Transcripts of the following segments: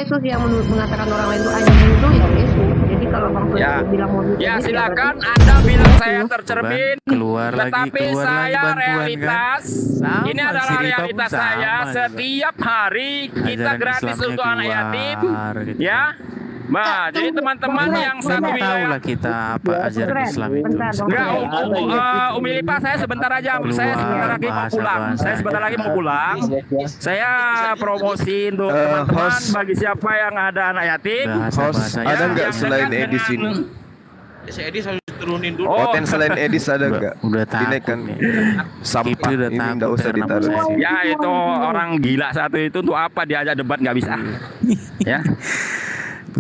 Yesus yang mengatakan orang lain itu anjing itu Yesus. Jadi kalau Bang Sultan Ya, bilang mau ya diedit, silakan berarti Anda bilang Yesus. saya tercermin, keluar lagi tetapi saya bantuan realitas. kan. Sama, Ini adalah si Rita pun realitas saya. sama juga. Setiap hari kita Ajaran gratis Islamnya untuk anak keluar, yatim, gitu. ya. Nah, jadi teman-teman yang satu Memang tahu wilayah. lah kita apa ajaran Keren. Islam itu. Bentar, Bang Enggak, Sultan. Umi Lipa, saya sebentar aja. Saya sebentar lagi mau pulang. Saya sebentar lagi mau pulang. Saya promosi untuk teman-teman host. bagi siapa yang ada anak yatim. Host, Bahasa-bahasa ada yang nggak yang selain dekat Edis dengan- ini? Si Edis harus turunin dulu. Konten selain Edis ada nggak? udah takut Dinaikkan nih. sampah Kita udah ini nggak takut usah karena ditaruh. posisi. Ya itu orang gila satu itu untuk apa diajak debat nggak bisa. Ya,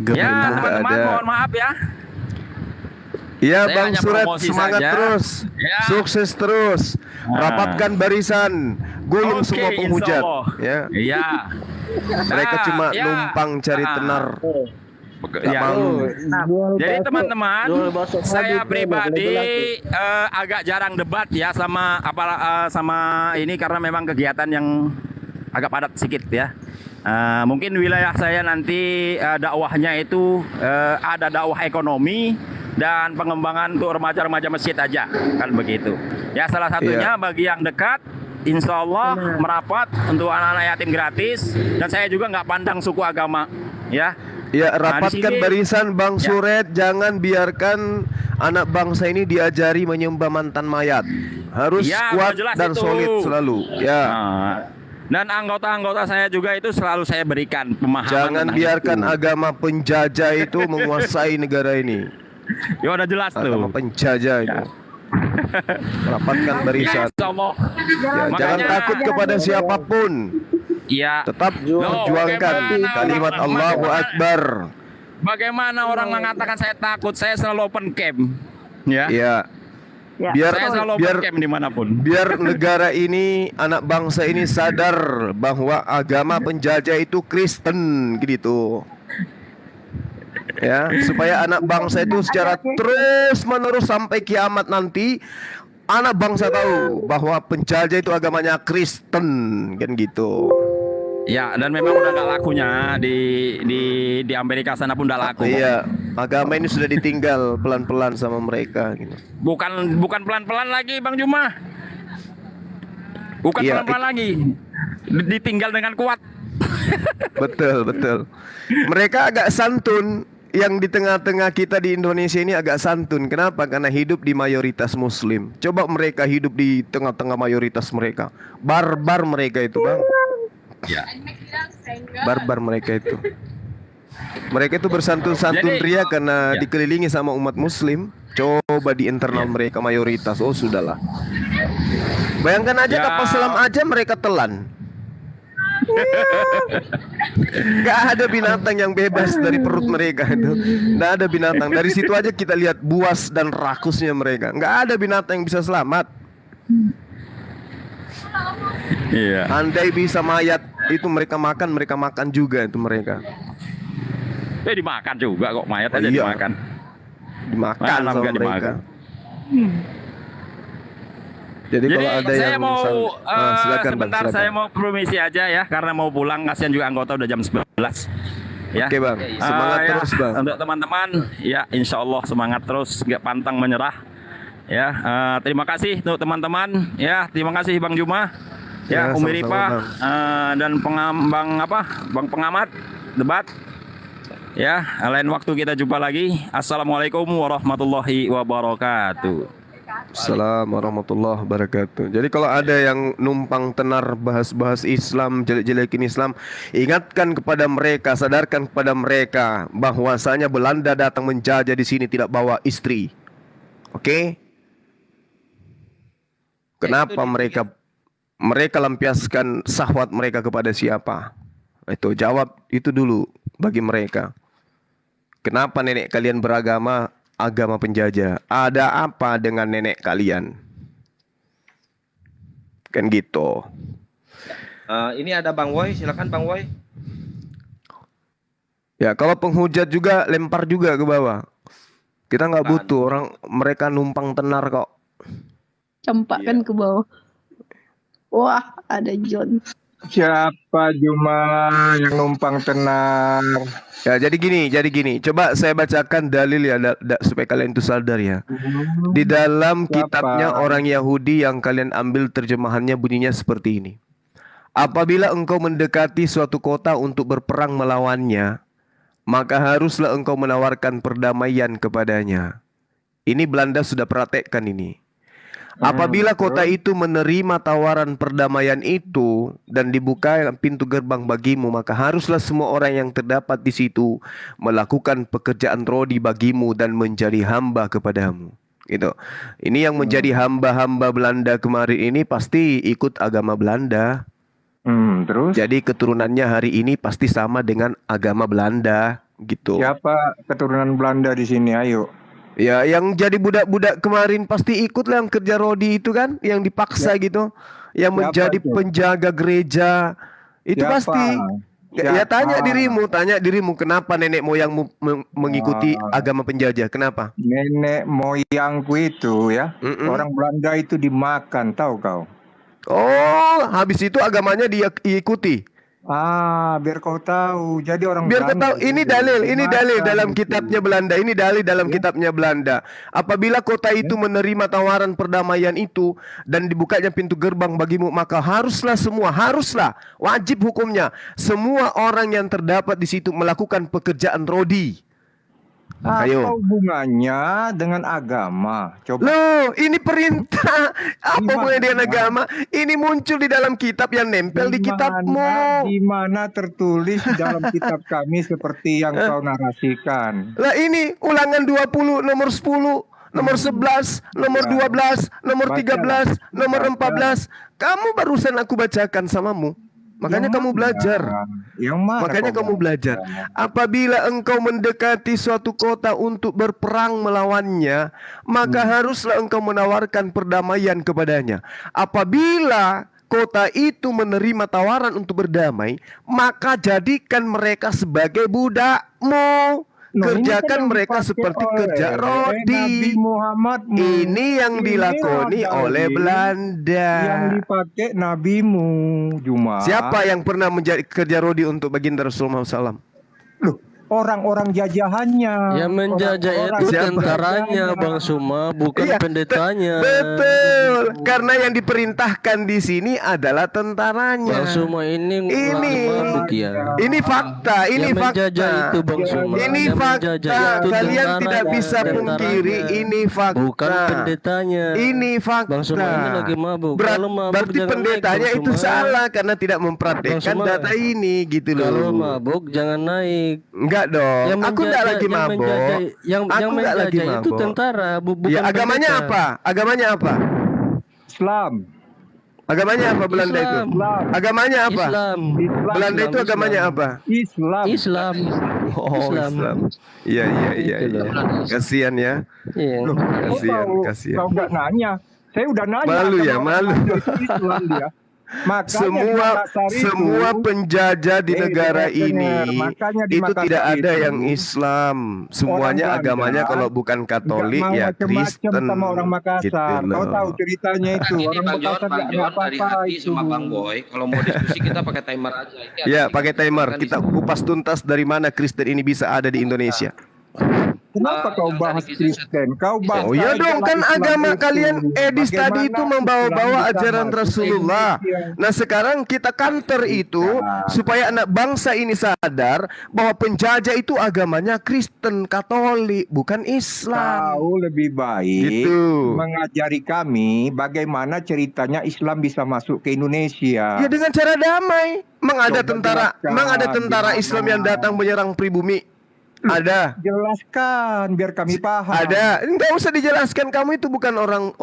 ya teman-teman ada. mohon maaf ya. Iya Saya Bang hanya Suret, promosi semangat saja. terus, Ya. sukses terus, rapatkan barisan, gulung Oke, semua penghujat. insya Allah. Ya, Iya. mereka Nah, cuma ya. numpang cari tenar. Nggak Ya. mau. Jadi teman-teman, saya pribadi agak jarang debat ya sama ini karena memang kegiatan yang agak padat sedikit ya. Mungkin wilayah saya nanti dakwahnya itu ada dakwah ekonomi dan pengembangan untuk remaja-remaja masjid aja kan begitu. Ya salah satunya bagi yang dekat. Insya Allah merapat untuk anak-anak yatim gratis dan saya juga nggak pandang suku agama ya. Ya, Nah, di rapatkan sini- barisan Bang Ya. Suret, jangan biarkan anak bangsa ini diajari menyembah mantan mayat. Harus Ya, kuat jelas dan itu. solid selalu. Ya. Nah, dan anggota-anggota saya juga itu selalu saya berikan pemahaman. Jangan tentang biarkan itu. agama penjajah itu menguasai negara ini. Ya udah jelas Agama tuh. penjajah itu. Rapatkan barisan. Insya Allah. Ya, jangan Makanya- takut kepada siapapun. Ya. Tetap Loh, perjuangkan bagaimana kalimat orang- Allahu bagaimana- Akbar. Bagaimana orang mengatakan saya takut? Saya selalu open camp. Ya. Ya. Ya. Biar Saya selalu open biar camp dimanapun. biar negara ini, anak bangsa ini sadar bahwa agama penjajah itu Kristen gitu. Ya, supaya anak bangsa itu secara terus menerus sampai kiamat nanti anak bangsa tahu bahwa penjajah itu agamanya Kristen kan gitu. Ya, dan memang udah gak lakunya di Amerika sana pun udah laku. Iya, agama ini sudah ditinggal pelan-pelan sama mereka gitu. Bukan pelan-pelan lagi, Bang Juma. Bukan Iya, pelan-pelan lagi. Ditinggal dengan kuat. Betul, betul. Mereka agak santun. Yang di tengah-tengah kita di Indonesia ini agak santun. Kenapa? Karena hidup di mayoritas Muslim. Coba mereka hidup di tengah-tengah mayoritas mereka. Barbar mereka itu, Bang. Ya. Barbar mereka itu. Mereka itu bersantun-santun Jadi- ria karena Ya. dikelilingi sama umat Muslim. Coba di internal mereka mayoritas. Oh, sudahlah. Bayangkan aja Ya. kapal selam aja mereka telan. Gak ada binatang yang bebas dari perut mereka itu. Gak ada binatang. Dari situ aja kita lihat buas dan rakusnya mereka. Gak ada binatang yang bisa selamat. Iya. Andai bisa mayat itu mereka makan juga itu mereka. Dimakan juga kok mayat Oh, aja iya. dimakan. Dimakan Mana sama nggak mereka. dimakan? Jadi Jadi kalau ada saya yang mau silakan Bang, sebentar silakan. saya mau permisi aja ya karena mau pulang, kasihan juga anggota udah jam 11. Ya. Oke Bang, semangat Ya, terus Bang. untuk teman-teman, ya insya Allah semangat terus, gak pantang menyerah. Ya, terima kasih untuk teman-teman. Ya, terima kasih Bang Juma. Ya, Ya, Umi sama-sama, Ripa Bang. dan Bang pengamat debat. Ya, lain waktu kita jumpa lagi. Assalamualaikum warahmatullahi wabarakatuh. Assalamualaikum warahmatullahi wabarakatuh. Jadi kalau ada yang numpang tenar bahas-bahas Islam, jelek-jelekin Islam, ingatkan kepada mereka, sadarkan kepada mereka bahwasanya Belanda datang menjajah di sini tidak bawa istri. Oke? Kenapa mereka lampiaskan syahwat mereka kepada siapa? Itu jawab itu dulu bagi mereka. Kenapa nenek kalian beragama agama penjajah? Ada apa dengan nenek kalian? Kan gitu. Ini ada Bang Woi, silakan Bang Woi. Ya kalau penghujat juga lempar juga ke bawah. Kita nggak butuh orang mereka numpang tenar kok. Campak kan ke bawah. Wah, ada John. Siapa Juma yang numpang tenar? Ya, jadi gini. Coba saya bacakan dalil ya, supaya kalian itu sadar ya. Di dalam Siapa? kitabnya orang Yahudi yang kalian ambil terjemahannya bunyinya seperti ini. Apabila engkau mendekati suatu kota untuk berperang melawannya, maka haruslah engkau menawarkan perdamaian kepadanya. Ini Belanda sudah praktekkan ini. Apabila kota itu menerima tawaran perdamaian itu dan dibuka pintu gerbang bagimu, maka haruslah semua orang yang terdapat di situ melakukan pekerjaan rodi bagimu dan menjadi hamba kepadamu. Gitu. Ini yang menjadi hamba-hamba Belanda kemarin ini pasti ikut agama Belanda. Terus? Jadi keturunannya hari ini pasti sama dengan agama Belanda gitu. Siapa keturunan Belanda di sini? Ayo. Ya, yang jadi budak-budak kemarin pasti ikut lah yang kerja rodi itu kan, yang dipaksa gitu, yang Siapa menjadi itu? penjaga gereja. Itu Siapa? pasti. Ya Siapa? tanya dirimu kenapa nenek moyangmu mengikuti agama penjajah? Kenapa? Nenek moyangku itu ya, Mm-mm. orang Belanda itu dimakan, tahu kau? Oh, habis itu agamanya dia ikuti. Biar kau tahu. Jadi orang Biar kau Belanda tahu, ini itu dalil dimakan dalam itu. kitabnya Belanda. Ini dalil dalam kitabnya Belanda. Apabila kota itu menerima tawaran perdamaian itu dan dibukanya pintu gerbang bagimu, maka haruslah wajib hukumnya semua orang yang terdapat di situ melakukan pekerjaan rodi. Apa Ayo. hubungannya dengan agama? Coba. Loh, ini perintah. Apa Di hubungannya dengan mana? agama? Ini muncul di dalam kitab yang nempel di kitabmu. Di mana tertulis dalam kitab kami seperti yang kau narasikan? Lah ini Ulangan 20 nomor 10, nomor 11, nomor 12, nomor 13, nomor 14. Kamu barusan aku bacakan samamu. Makanya Yang kamu mana? belajar. Yang mana? Makanya kau kamu belajar. Apabila engkau mendekati suatu kota untuk berperang melawannya, maka haruslah engkau menawarkan perdamaian kepadanya. Apabila kota itu menerima tawaran untuk berdamai, maka jadikan mereka sebagai budakmu. Loh, ini kan Kerjakan yang mereka dipakai seperti oleh kerja Nabi rodi. Muhammad. Ini yang dilakoni oleh Belanda. Yang dipakai nabimu, Juma. Siapa yang pernah menjadi kerja rodi untuk baginda Rasulullah SAW? Loh, orang-orang jajahannya. Yang menjajah Orang-orang itu Siapa? tentaranya Bang Suma, bukan Iya, pendetanya. Betul, karena yang diperintahkan di sini adalah tentaranya. Bang Suma ini lagi mabuk ya. Ini fakta, ini Yang menjajah fakta. itu Bang Suma. Ini Yang fakta. menjajah itu Kalian tentaranya, tidak bisa pungkiri ini fakta. bukan pendetanya. Ini fakta. Bang Suma ini lagi mabuk. Kalau mabuk Berarti jangan pendetanya naik, Bang itu Suma. salah karena tidak mempraktekkan Bang Suma, data ini gitu loh. Kalau mabuk jangan naik. Enggak dong. Aku enggak lagi mabuk. Yang Aku enggak lagi menjajah itu mabuk. tentara, bukan Ya, agamanya pendeta. apa? Agamanya apa? Islam. Agamanya apa Belanda itu? Islam. Agamanya apa? Islam. Belanda itu Islam. agamanya apa? Islam. Islam. Oh, Islam. Iya. Itu loh. Kasihan ya. Iya. Loh, Kasihan. kau nggak nanya. Saya udah nanya. Malu ya, sama malu. orang itu Islam dia. Makanya di Makassar itu- Semua penjajah di negara dengar, ini makanya di itu Makassar tidak ada itu, yang Islam. Semuanya Belanda agamanya kalau bukan Katolik nggak mau ya macem-macem Kristen. sama orang Makassar. Gitu Kau loh. tahu ceritanya itu. Ini Orang Bang John, Makassar Bang nggak John dari apa-apa hati itu. sama Bang Boy. Kalau mau diskusi kita pakai timer aja. Ini ada Ya, sedikit pakai timer. kan di Kita sini. kupas tuntas dari mana Kristen ini bisa ada di Indonesia. Kenapa kau yang bahas tadi kita- Kristen? Kau bahas Oh ya dong, kan ajaran agama Islam kalian itu. Edis tadi itu Bagaimana membawa-bawa Islam bisa ajaran masuk ke Rasulullah. Indonesia? Nah sekarang kita counter itu supaya anak bangsa ini sadar bahwa penjajah itu agamanya Kristen, Katolik, bukan Islam. Kau lebih baik Gitu. mengajari kami bagaimana ceritanya Islam bisa masuk ke Indonesia. Ya dengan cara damai. Emang ada Coba tentara, jelaskan emang ada tentara gimana. Islam yang datang menyerang pribumi? Ada. Jelaskan biar kami paham. Ada, nggak usah dijelaskan. Kamu itu bukan orang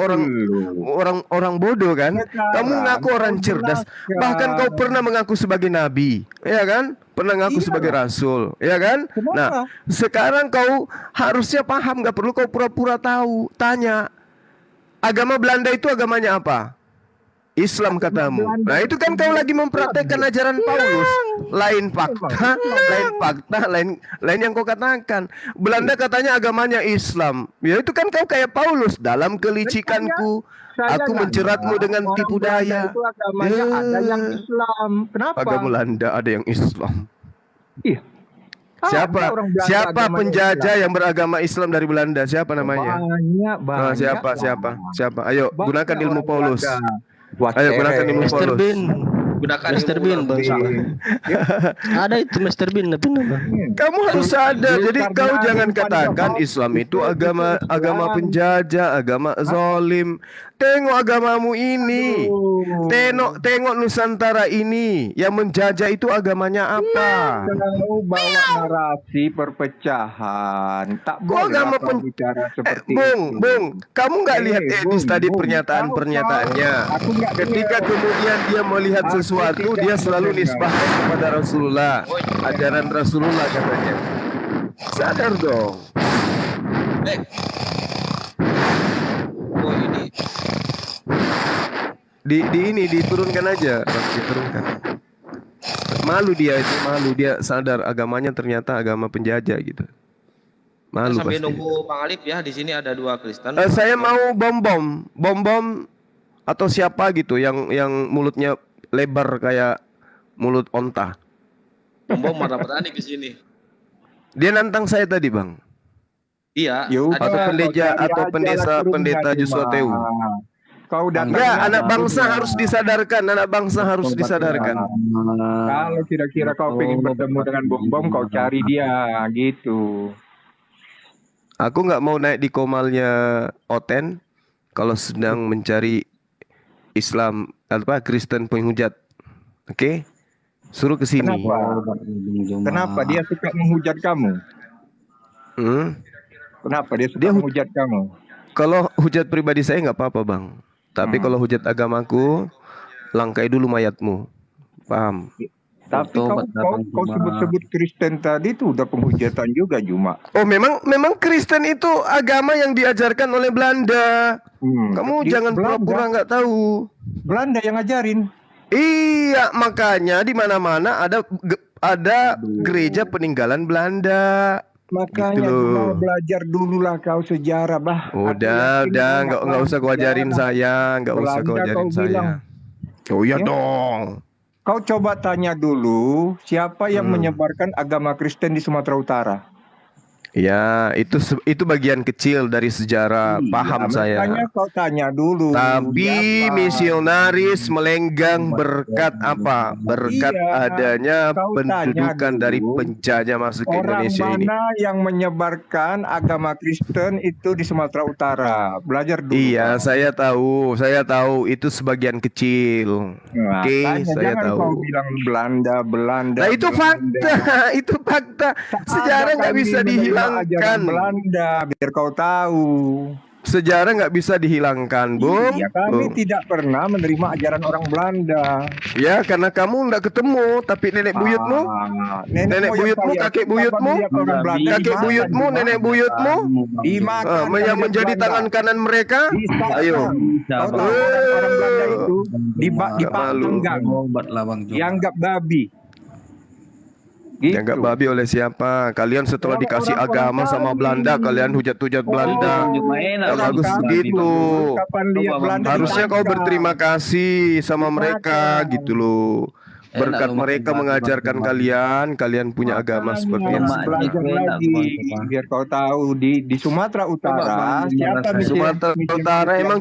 bodoh kan? Sekarang Kamu ngaku orang kau cerdas. jelaskan. Bahkan kau pernah mengaku sebagai nabi, ya kan? Pernah ngaku Iya. sebagai rasul, ya kan? Kenapa? Nah, sekarang kau harusnya paham. Nggak perlu kau pura-pura tahu. Tanya, agama Belanda itu agamanya apa? Islam katamu. Nah itu kan kau lagi mempraktekkan ajaran Paulus. Lain fakta, lain yang kau katakan. Belanda katanya agamanya Islam. Ya itu kan kau kayak Paulus dalam kelicikanku. Aku nggak menceratmu tahu. dengan Orang tipu Belanda daya. Itu agamanya ada yang Islam. Kenapa? Agama Belanda ada yang Islam. Iya. Siapa? Ada orang Belanda Siapa agamanya penjajah Islam. yang beragama Islam dari Belanda? Siapa namanya? Banyak, Ah, siapa? Bang. Siapa? Siapa? Ayo, Banyak gunakan ilmu orang Paulus. Belanda. Buat Ayo, gunakan cere. ilmu Mr. Paulus. Bean. Gunakan Mr. ilmu Bean ulang. bang sama. Ada itu Mr. Bean tapi nama. Kamu harus sadar. Jadi Karena kau jangan bukan katakan Islam. Islam itu Itu agama Islam. penjajah, agama zalim. Tengok agamamu ini. Tengok Nusantara ini. Yang menjajah itu agamanya apa? Kalau bawa narasi perpecahan, tak Kok boleh agama kau bicara seperti Bung, itu. Bung, kamu nggak lihat Edis Bung, tadi Bung, pernyataan-pernyataannya. aku nggak Ketika dengar. kemudian dia melihat Aku sesuatu, tidak dia selalu mendengar. nisbahkan kepada Rasulullah, ajaran Rasulullah katanya. Sadar dong. Oh ini Di diturunkan aja, Bang, diturunkan. Malu dia itu, malu dia sadar agamanya ternyata agama penjajah gitu. Malu sambil pasti. nunggu Bang Alif ya. Di sini ada 2 Kristen. Saya mau bom atau siapa gitu yang mulutnya lebar kayak mulut onta. Bom marah berani ke sini. Dia nantang saya tadi, Bang. Iya. Ya udah, Atau pendeta kau cari atau aja lah pendeta turunnya di Joshua mana. Teu. Kau datang. Enggak, ke anak bangsa turunnya. harus disadarkan, anak bangsa harus disadarkan. Kalau kira-kira kau pengen bertemu dengan bom, kau cari dia gitu. Aku nggak mau naik di komalnya Oten kalau sedang mencari Islam Kristen penghujat. Oke? Suruh ke sini. Kenapa dia suka menghujat kamu? Hmm? Kenapa dia suka Dia menghujat kamu? Kalau hujat pribadi saya nggak apa-apa, Bang. Tapi kalau hujat agamaku, langkai dulu mayatmu. Paham? Tapi kau sebut-sebut Kristen tadi itu udah penghujatan juga, Juma. Oh, memang Kristen itu agama yang diajarkan oleh Belanda. Kamu Di jangan Belanda. pura-pura nggak tahu. Belanda yang ngajarin. Iya, makanya di mana-mana ada gereja peninggalan Belanda. Makanya Gitu loh. Juma belajar dululah kau sejarah, bah. Udah, Aku yakin nggak usah kau ajarin saya, nggak usah kau Belanda ajarin kau saya. bilang. Oh iya Ya. dong. Kau coba tanya dulu siapa yang menyebarkan agama Kristen di Sumatera Utara. Ya, itu bagian kecil dari sejarah, paham saya. Makanya kau tanya dulu. Tapi siapa? misionaris melenggang berkat apa? Berkat Iya, adanya kau pendudukan tanya dulu, dari penjajah masuk ke Orang Indonesia ini. mana yang menyebarkan agama Kristen itu di Sumatera Utara? Belajar dulu. Iya, saya tahu itu sebagian kecil. Oke, Makanya saya jangan tahu. kau bilang Belanda. Nah itu fakta, itu fakta. Sejarah nggak bisa dihilangkan. Ajaran Belanda, biar kau tahu. Sejarah nggak bisa dihilangkan, Bung. Iya, kami Bung. tidak pernah menerima ajaran orang Belanda. Ya, karena kamu nggak ketemu, tapi nenek buyutmu, nenek moyang buyutmu, saya kakek itu buyutmu, apa dia orang Belanda kakek dimakan, buyutmu, dimakan. nenek buyutmu, Dimakan yang oleh menjadi Belanda. tangan kanan mereka. Bisa. Ayo. Kau tahu orang Belanda itu malu. dipanggang, dianggap babi. Gitu. Dianggap babi oleh siapa? Kalian setelah Orang- dikasih orang-orang agama sama tahu. Belanda, kalian hujat-hujat Belanda. Nggak Orang bagus tahu begitu. Kapan lihat Belanda Harusnya kau ditangkap. berterima kasih sama mereka Dimakan. gitu loh. Berkat mereka mengajarkan kalian punya agama seperti yang Makanya sebenarnya. belajar lagi biar kau tahu di Sumatera Utara siapa Sumatera Utara emang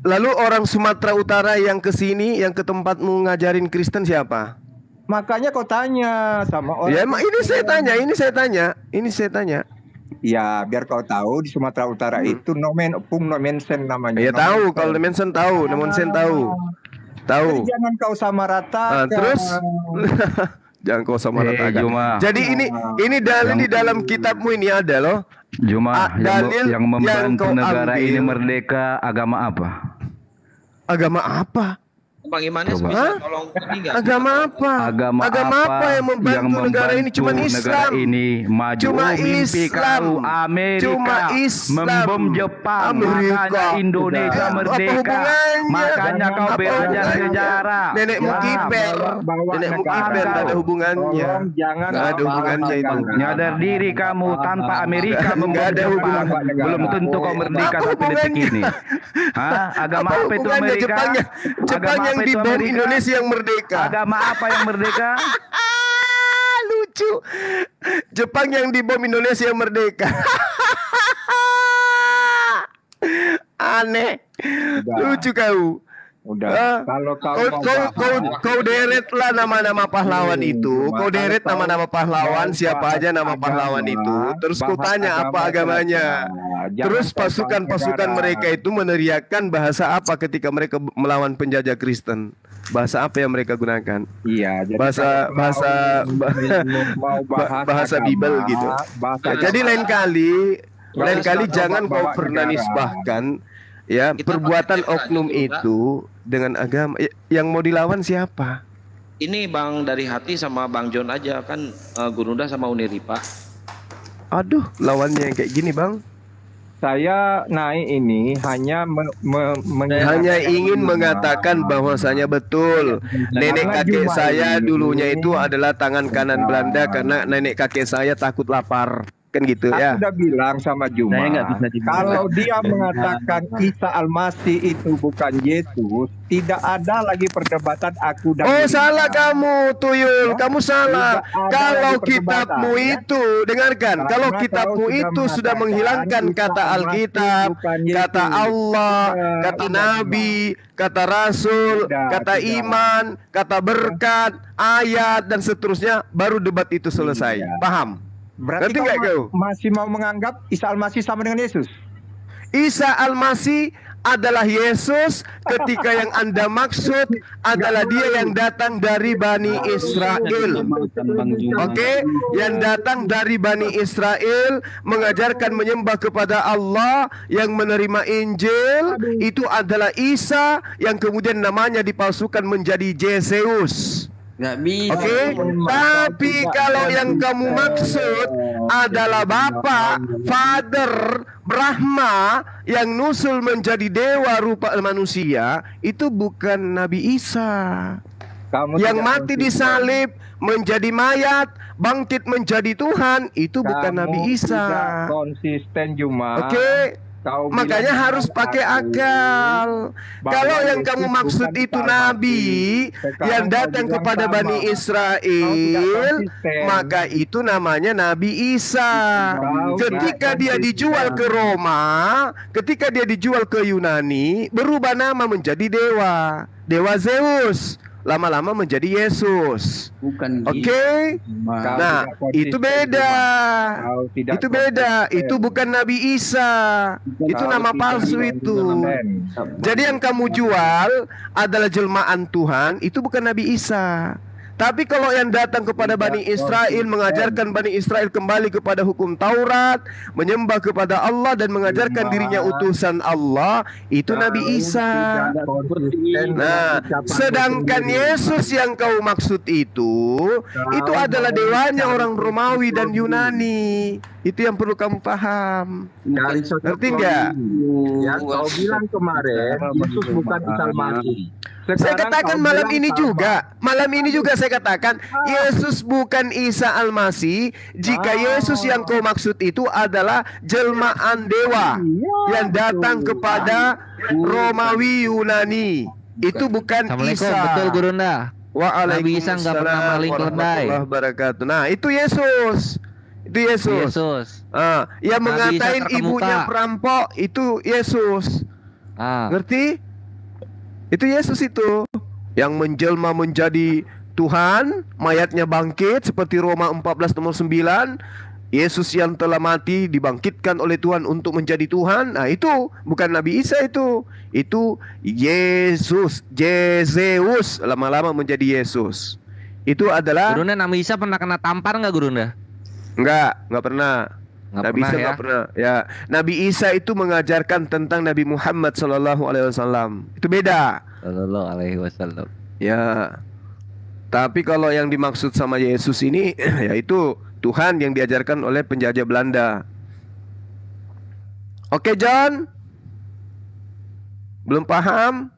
lalu orang Sumatera Utara yang ke sini yang ke tempatmu ngajarin Kristen siapa? makanya kau tanya sama orang. Ya emang ini saya tanya. Ya biar kau tahu di Sumatera Utara itu Pung Nomensen namanya. Ya tahu kalau Nemensen tahu, Nemensen tahu. Jadi jangan kau samaratakan. Terus jangan kau sama ratakan. Jadi ini dalil di dalam kitabmu ini ada loh. Juma dalil yang membantu kau negara ambil. ini merdeka agama apa? Agama apa? Bang Imanes Coba. bisa Hah? tolong ini nggak? Agama apa? Agama apa yang membantu negara ini? Cuma membantu negara Islam. ini maju? Cuma Mimpi Islam. kau Amerika Cuma Islam. membom Jepang, Amerika. makanya Indonesia Apa merdeka. hubungannya? Makanya kau Apa belajar hubungannya? sejarah. Nenekmu Ya, kiper. Bawa Nenekmu negara. kiper, nggak ada hubungannya. Tolong jangan Nggak ada hubungannya itu. Nyadar diri kamu, tanpa Amerika membom Nggak ada Jepang, hubungan. belum tentu kau merdeka Apa sampai detik hubungannya? ini. Hah? Agama Apa apa itu hubungannya Amerika? Jepang Agama yang apa itu dibom Amerika? Indonesia yang merdeka? Agama apa yang merdeka? Lucu. Jepang yang dibom Indonesia yang merdeka. Aneh. Udah. Lucu kau. Udah. Kalau Kau deretlah nama-nama pahlawan itu. Kau deret nama-nama pahlawan, siapa aja nama pahlawan itu. Terus kau tanya apa agamanya. Terus pasukan-pasukan mereka itu meneriakkan bahasa apa ketika mereka melawan penjajah Kristen? Bahasa apa yang mereka gunakan? Iya, jadi Bahasa kalau bahasa mau bahasa agama, Bible gitu. bahasa Ya, jadi lain kali Kalau jangan kau bawa pernah negara. nisbahkan ya Kita perbuatan pakai oknum juga. itu dengan agama. Yang mau dilawan siapa? Ini Bang dari hati sama Bang John aja kan Gurunda sama Uniripa. Aduh, lawannya yang kayak gini, Bang. saya naik ini hanya Hanya ingin mengatakan bahwasanya betul nenek kakek saya dulunya itu adalah tangan kanan Belanda karena nenek kakek saya takut lapar. Kan gitu Aku ya. udah bilang sama Juma, Saya nggak bisa dibilang. kalau dia mengatakan Isa Al-Masih itu bukan Yesus, tidak ada lagi perdebatan aku dan Oh, Juma. salah kamu, Tuyul. Kamu salah. Tidak ada Kalau lagi kitabmu perdebatan, ya. itu, dengarkan. Karena Kalau kau kitabmu sudah itu sudah mengatakan menghilangkan Isa kata Al-Masih Alkitab, bukan Yesus. kata Allah, kata Udah, Nabi, kata Rasul, Sudah, kata sudah. iman, kata berkat, ayat, dan seterusnya, baru debat itu selesai. Iya. Paham? Berarti Ngerti nggak kau? masih mau menganggap Isa Al-Masih sama dengan Yesus? Isa Al-Masih adalah Yesus ketika yang Anda maksud adalah dia yang datang dari Bani Israel. Oke, yang datang dari Bani Israel mengajarkan menyembah kepada Allah, yang menerima Injil itu adalah Isa yang kemudian namanya dipalsukan menjadi Yesus. Nggak bisa. Oke, tapi kalau yang kamu maksud adalah Bapa, Father, Brahma yang nusul menjadi dewa rupa manusia, itu bukan Nabi Isa. Kamu Yang tidak mati konsisten. disalib, menjadi mayat, bangkit menjadi Tuhan, itu bukan Kamu Nabi Isa. tidak konsisten Juma. Oke, Kau makanya bilang harus sama pakai aku akal. bahwa Kalau yang Yesus kamu maksud bukan itu Isa Nabi Al-Masih, yang sekarang datang kau bilang kepada sama. Bani Kau tidak Israel, konsisten. maka itu namanya Nabi Isa. Kau Ketika tidak dia konsisten. dijual ke Roma, ketika dia dijual ke Yunani, berubah nama menjadi dewa, dewa Zeus. Lama-lama menjadi Yesus. Bukan Oke? Kau Nah, tidak konsisten, itu beda. Kau tidak Itu beda. konsisten. Itu bukan Nabi Isa. Itu Kau nama tidak palsu konsisten. itu. Jadi yang kamu jual adalah jelmaan Tuhan, itu bukan Nabi Isa. Tapi kalau yang datang kepada Bani Israel, mengajarkan Bani Israel kembali kepada hukum Taurat, menyembah kepada Allah dan mengajarkan dirinya utusan Allah, itu Nabi Isa. Nah, sedangkan Yesus yang kau maksud itu adalah dewanya orang Romawi dan Yunani. Itu yang perlu kamu paham. Ngerti nggak? Ya, kau bilang kemarin Yesus bukan Isa Al-Masih. Saya katakan malam ini juga. Malam ini juga saya katakan Yesus bukan Isa Al-Masih. Jika Yesus yang kau maksud itu adalah jelmaan dewa yang datang kepada Romawi Yunani. Itu bukan Assalamualaikum, Isa. betul Gurunda. Nabi Isa nggak pernah maling keledai. warahmatullahi wabarakatuh. Nah, itu Yesus. Itu Yesus. Yesus. Yang Nabi Isa mengatain terkemuka. ibunya perampok itu Yesus. Ngerti? Itu Yesus itu yang menjelma menjadi Tuhan, mayatnya bangkit seperti Roma 14 nomor 9. Yesus yang telah mati dibangkitkan oleh Tuhan untuk menjadi Tuhan. Nah, itu bukan Nabi Isa itu. Itu Yesus, Yesus lama-lama menjadi Yesus. Itu adalah Gurunda, Nabi Isa pernah kena tampar nggak Gurunda? enggak pernah. Nggak Nabi pernah Isa ya. nggak pernah. Ya, Nabi Isa itu mengajarkan tentang Nabi Muhammad Sallallahu Alaihi Wasallam. Itu beda. Sallallahu alaihi wasallam. Ya. Tapi kalau yang dimaksud sama Yesus ini, yaitu Tuhan yang diajarkan oleh penjajah Belanda. Oke, John? Belum paham?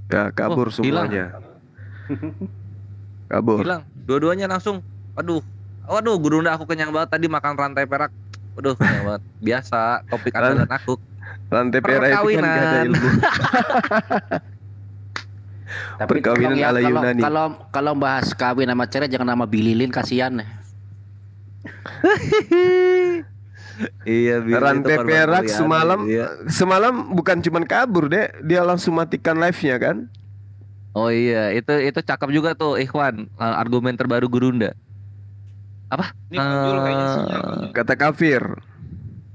Ya, kabur Hilang. semuanya. Kabur. Hilang. Dua-duanya langsung. Waduh, Gurunda aku kenyang banget tadi makan rantai perak. Waduh, kenyang banget. Biasa topik andalan aku. Rantai perak itu kan gak ada ilmu. Tapi Perkawinan tolong ya, ala Yunani. kalau bahas kawin sama cerai jangan nama Bililin, kasihan. Iya, Billy, Rantai itu korban perak kalian. semalam Iya. semalam bukan cuman kabur deh, dia langsung matikan live-nya kan. Oh iya, itu cakep juga tuh Ikhwan, argumen terbaru Gurunda. Apa? Ini muncul kayaknya sinyal. Kata kafir.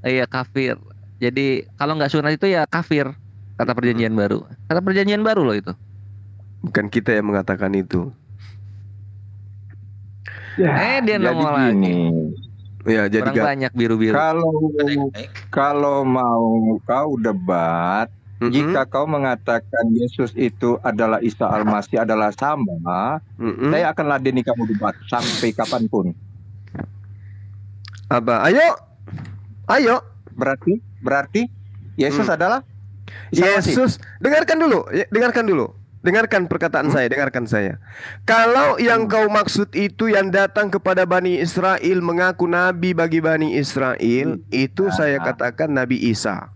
Iya, kafir. Jadi kalau nggak sunat itu ya kafir, kata perjanjian baru. Kata perjanjian baru loh itu. Bukan kita yang mengatakan itu. Ya, Dia jadi nongol lagi. gini. Ya, jadi Orang banyak biru-biru. Kalau mau kau debat, jika kau mengatakan Yesus itu adalah Isa Al-Masih adalah sama, saya akan ladeni kamu debat sampai kapanpun. Apa? Ayo. Berarti Yesus adalah Isa Al-Masih. Yesus, dengarkan dulu. Dengarkan perkataan saya, dengarkan saya. Kalau yang kau maksud itu yang datang kepada Bani Israel mengaku nabi bagi Bani Israel, itu saya katakan Nabi Isa.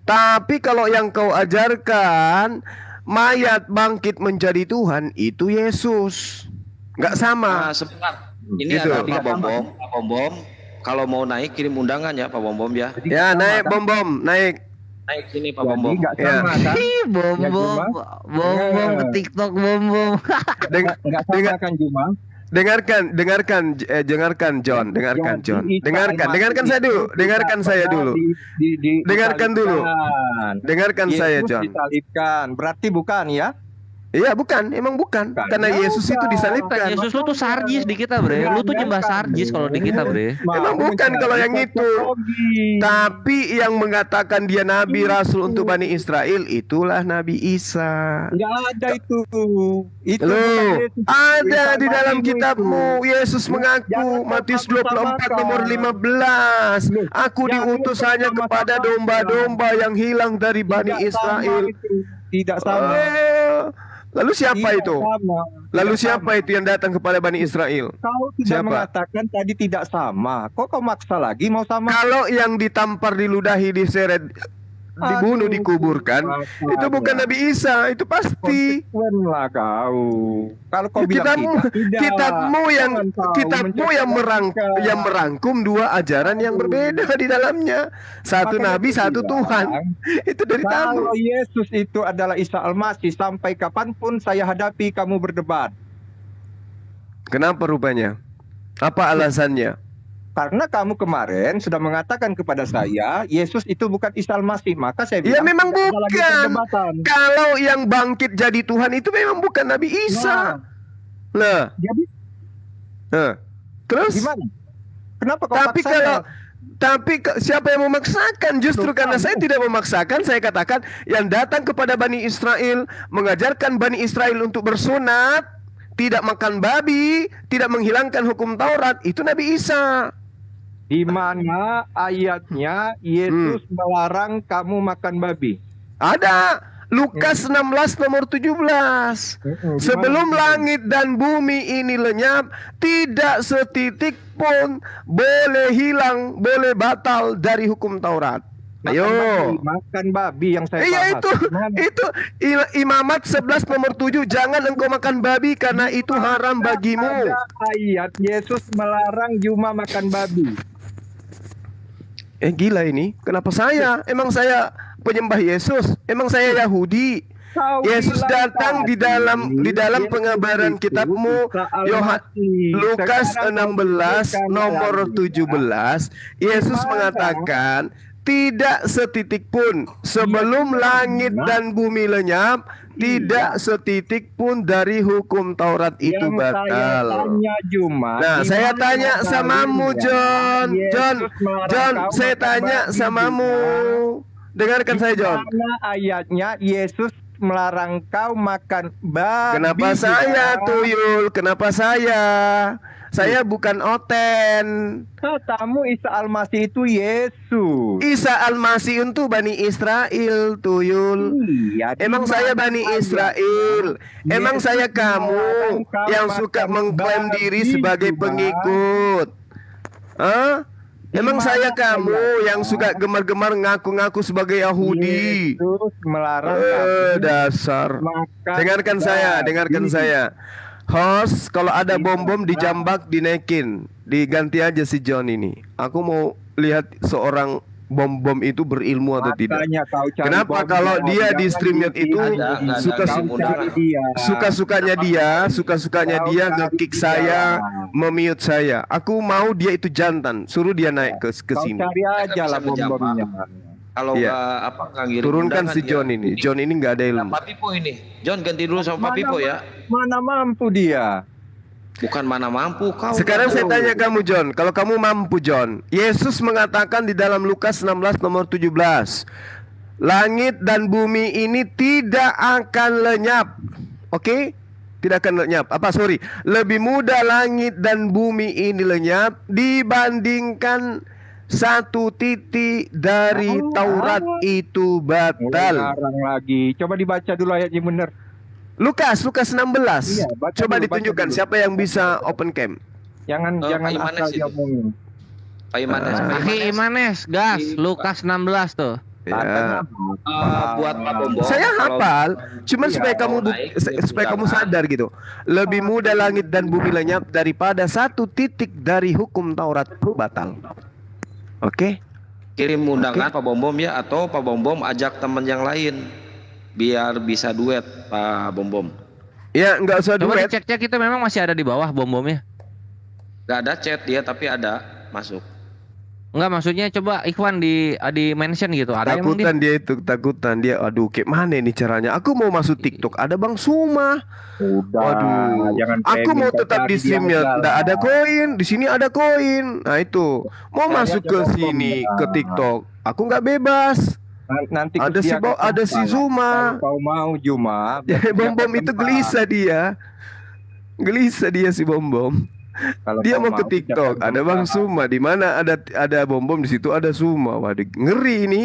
Tapi kalau yang kau ajarkan mayat bangkit menjadi Tuhan, itu Yesus. Nggak sama. Nah, sebentar. Ini Gitu. ada Pak Bombom. Pak Bombom, kalau mau naik kirim undangan ya Pak Bombom ya. Ya, naik bom, naik. Naik sini Pak Jadi Bombom. nggak Ya. sama kan? Bom Ya, bom Juma. ke TikTok bom. Nggak sama kan Juma? Dengarkan John, dengarkan John. Jadi Isa Dengarkan Al-Masih saya dulu, itu dengarkan tidak saya pernah dulu. Dengarkan dulu. Dengarkan saya, Yesus John. disalibkan. Berarti bukan ya? Iya, bukan, emang bukan. Bukan. Karena Ya, Yesus itu bukan. disalibkan. Yesus lu tuh sarjis di kita, Bre. Lu tuh nyembah sarjis kalau di kita, Bre. Emang bukan kalau yang itu. Tapi yang mengatakan dia nabi rasul untuk Bani Israel itulah Nabi Isa. Nggak ada itu. Itu Loh, bukan Yesus. ada Isa di dalam Al-Masih kitabmu. Yesus mengaku Jangan Matius kau 24 samakan. nomor 15. Aku Jangan diutus kau hanya samakan. kepada domba-domba yang hilang dari Bani Tidak sama Israel. itu. Tidak sama. Lalu siapa Tidak itu? sama. Lalu Tidak siapa sama. itu yang datang kepada Bani Israel? Kau tidak Siapa? mengatakan tadi tidak sama. Kok kau maksa lagi mau sama? Kalau yang ditampar, diludahi, diseret, dibunuh, Aduh, dikuburkan, makanya. itu bukan Nabi Isa, itu pasti. Konsekuen lah kau. Kalau kau bilang tidak, Kitabmu yang Jangan kau yang merangkum dua ajaran yang berbeda di dalamnya. Satu Makanya nabi, aku satu bilang, Tuhan. Itu dari Kalau kamu. Yesus itu adalah Isa Al-Masih, sampai kapanpun saya hadapi kamu berdebat. Kenapa rupanya? Apa alasannya? Karena kamu kemarin sudah mengatakan kepada saya, Yesus itu bukan Isa Al-Masih. Maka saya Ya bilang, memang tidak ada lagi bukan. perdebatan. Kalau yang bangkit jadi Tuhan itu memang bukan Nabi Isa. Nah, Jadi terus? gimana? Kenapa kau Tapi paksakan? kalau siapa yang memaksakan? Justru karena saya tidak memaksakan, saya katakan yang datang kepada Bani Israel, mengajarkan Bani Israel untuk bersunat, tidak makan babi, tidak menghilangkan hukum Taurat, itu Nabi Isa. Di mana ayatnya Yesus melarang kamu makan babi? Ada Lukas 16 nomor 17. Sebelum langit dan bumi ini lenyap, tidak setitik pun boleh hilang, boleh batal dari hukum Taurat. Ayo. Makan babi yang saya Iya bahas. itu Imamat 11 nomor 7. Jangan engkau makan babi karena itu haram bagimu. Ada ayat Yesus melarang Juma makan babi. Gila ini. Kenapa saya? Emang saya penyembah Yesus? Emang saya Yahudi? Kau Yesus bilang datang di dalam Yesus pengabaran itu kitabmu Isa Lukas Al-Masih. Sekarang kau 16 berikan nomor lagi. 17. Yesus Gimana? mengatakan tidak setitik pun sebelum langit dan bumi lenyap, tidak setitik pun dari hukum Taurat itu Yang saya batal. tanya Juma, Nah, di saya mana tanya samamu, dalilnya John. John, Yesus melarang John, kau saya makan tanya babi, samamu. Juma? Dengarkan saya, John. Di mana ayatnya Yesus melarang kau makan babi? Kenapa Juma? saya, Tuyul? Kenapa saya? Saya bukan Oten. Katamu Isa Al-Masih itu Yesus. Isa Al-Masih untuk Bani Israel, Tuyul. Iya, di Emang saya mana Bani ayatnya? Israel. Emang Yesus saya kamu melarang kau yang makan suka mengklaim diri babi, sebagai Juma. pengikut. Hah? Emang Di saya mana kamu ayatnya? yang suka gemar-gemar ngaku-ngaku sebagai Yahudi. Yesus melarang kamu Dasar. makan Dengarkan saya, babi. dengarkan saya. Host, kalau ada bom-bom dijambak, dinaikin, diganti aja si John ini. Aku mau lihat seorang bom-bom itu berilmu atau tidak. Makanya kau cari Kenapa bom, kalau jangan dia di streamnya di itu sini. Ada, suka kau cari dia. suka-sukanya dia nge-kick saya, memiut saya. Aku mau dia itu jantan, suruh dia naik ke Kau sini. cari aja lah Bisa menjawab. bom-bomnya. Kalau Iya. nggak ngirim Turunkan undangan si dia. John ini. John ini nggak ada Nah, ilmu. Pak Pipo ini. John ganti dulu sama Pak Pipo ya. Mana mampu dia? Bukan mana mampu kau. Sekarang saya tanya kamu, John, kalau kamu mampu, John. Yesus mengatakan di dalam Lukas 16 nomor 17, langit dan bumi ini tidak akan lenyap. Oke? Tidak akan lenyap. Lebih mudah langit dan bumi ini lenyap dibandingkan satu titik dari Taurat itu batal. Larang lagi. Coba dibaca dulu ayatnya benar. Lukas 16. Iya, baca Coba dulu, ditunjukkan baca dulu. siapa yang bisa open cam. Jangan Oh, jangan Pak Imanes asal ini. diomongin. Pak Imanes. Pak Akhi Imanes. Imanes, gas, Lukas 16 tuh. Ya. Buat Pak Bombong. Saya kalau- hafal, cuman Iya, supaya kamu kalau naik, supaya kamu jangan. sadar gitu. Lebih mudah langit dan bumi lenyap daripada satu titik dari hukum Taurat batal. Oke? Kirim undangan Pak Bombom ya, atau Pak Bombom ajak teman yang lain biar bisa duet Pak Bombom. Ya, nggak usah Coba duet. dicek-cek itu memang masih ada di bawah bom-bomnya. Gak ada chat dia tapi ada masuk. Enggak, maksudnya coba Ikhwan di mention gitu. Ada emang dia? Takutan dia itu, takutan dia. Aduh, kayak mana ini caranya? Aku mau masuk TikTok, ada Bang Suma. Udah, Waduh, jangan aku pengen mau kau tetap cari di streamnya. dia Nggak ada koin, di sini ada koin. Nah itu, mau Saya masuk aja ke bom-bom sini ya. ke TikTok, aku nggak bebas. Nanti Ada si kesediakan ada si saya. Zuma. Kalau kau mau Juma, Ya, bom-bom itu gelisah dia. Gelisah dia si bom-bom. Kalau Dia kau mau ke TikTok, kerjakan ada Bang tempat. Suma, di mana ada bom-bom di situ ada Suma. Waduh, ngeri ini.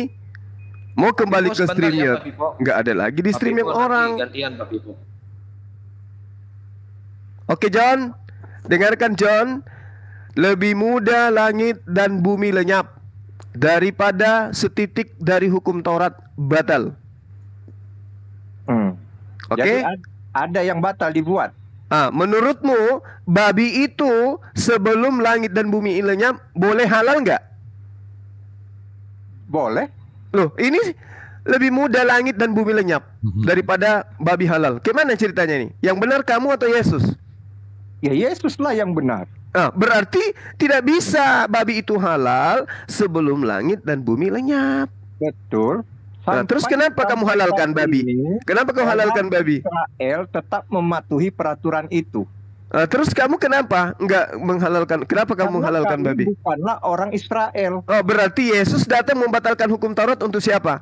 Mau kembali Pipo, ke sebentar streamnya, ya, Pak Pipo. nggak ada lagi di Pak stream Pipo yang nanti orang. Gantian Pak Pipo. Oke John, dengarkan John. Lebih mudah langit dan bumi lenyap daripada setitik dari hukum Taurat batal. Oke? Jadi ada yang batal dibuat. Menurutmu babi itu sebelum langit dan bumi lenyap boleh halal nggak? Boleh. Loh, ini lebih mudah langit dan bumi lenyap daripada babi halal. Gimana ceritanya nih? Yang benar kamu atau Yesus? Ya Yesus lah yang benar. Berarti tidak bisa babi itu halal sebelum langit dan bumi lenyap. Betul. Terus kenapa kamu halalkan babi? Kenapa kau halalkan babi? Israel tetap mematuhi peraturan itu. Terus kamu kenapa nggak menghalalkan? Kenapa kamu Karena menghalalkan kami babi? bukanlah orang Israel. Oh, berarti Yesus datang membatalkan hukum Taurat untuk siapa?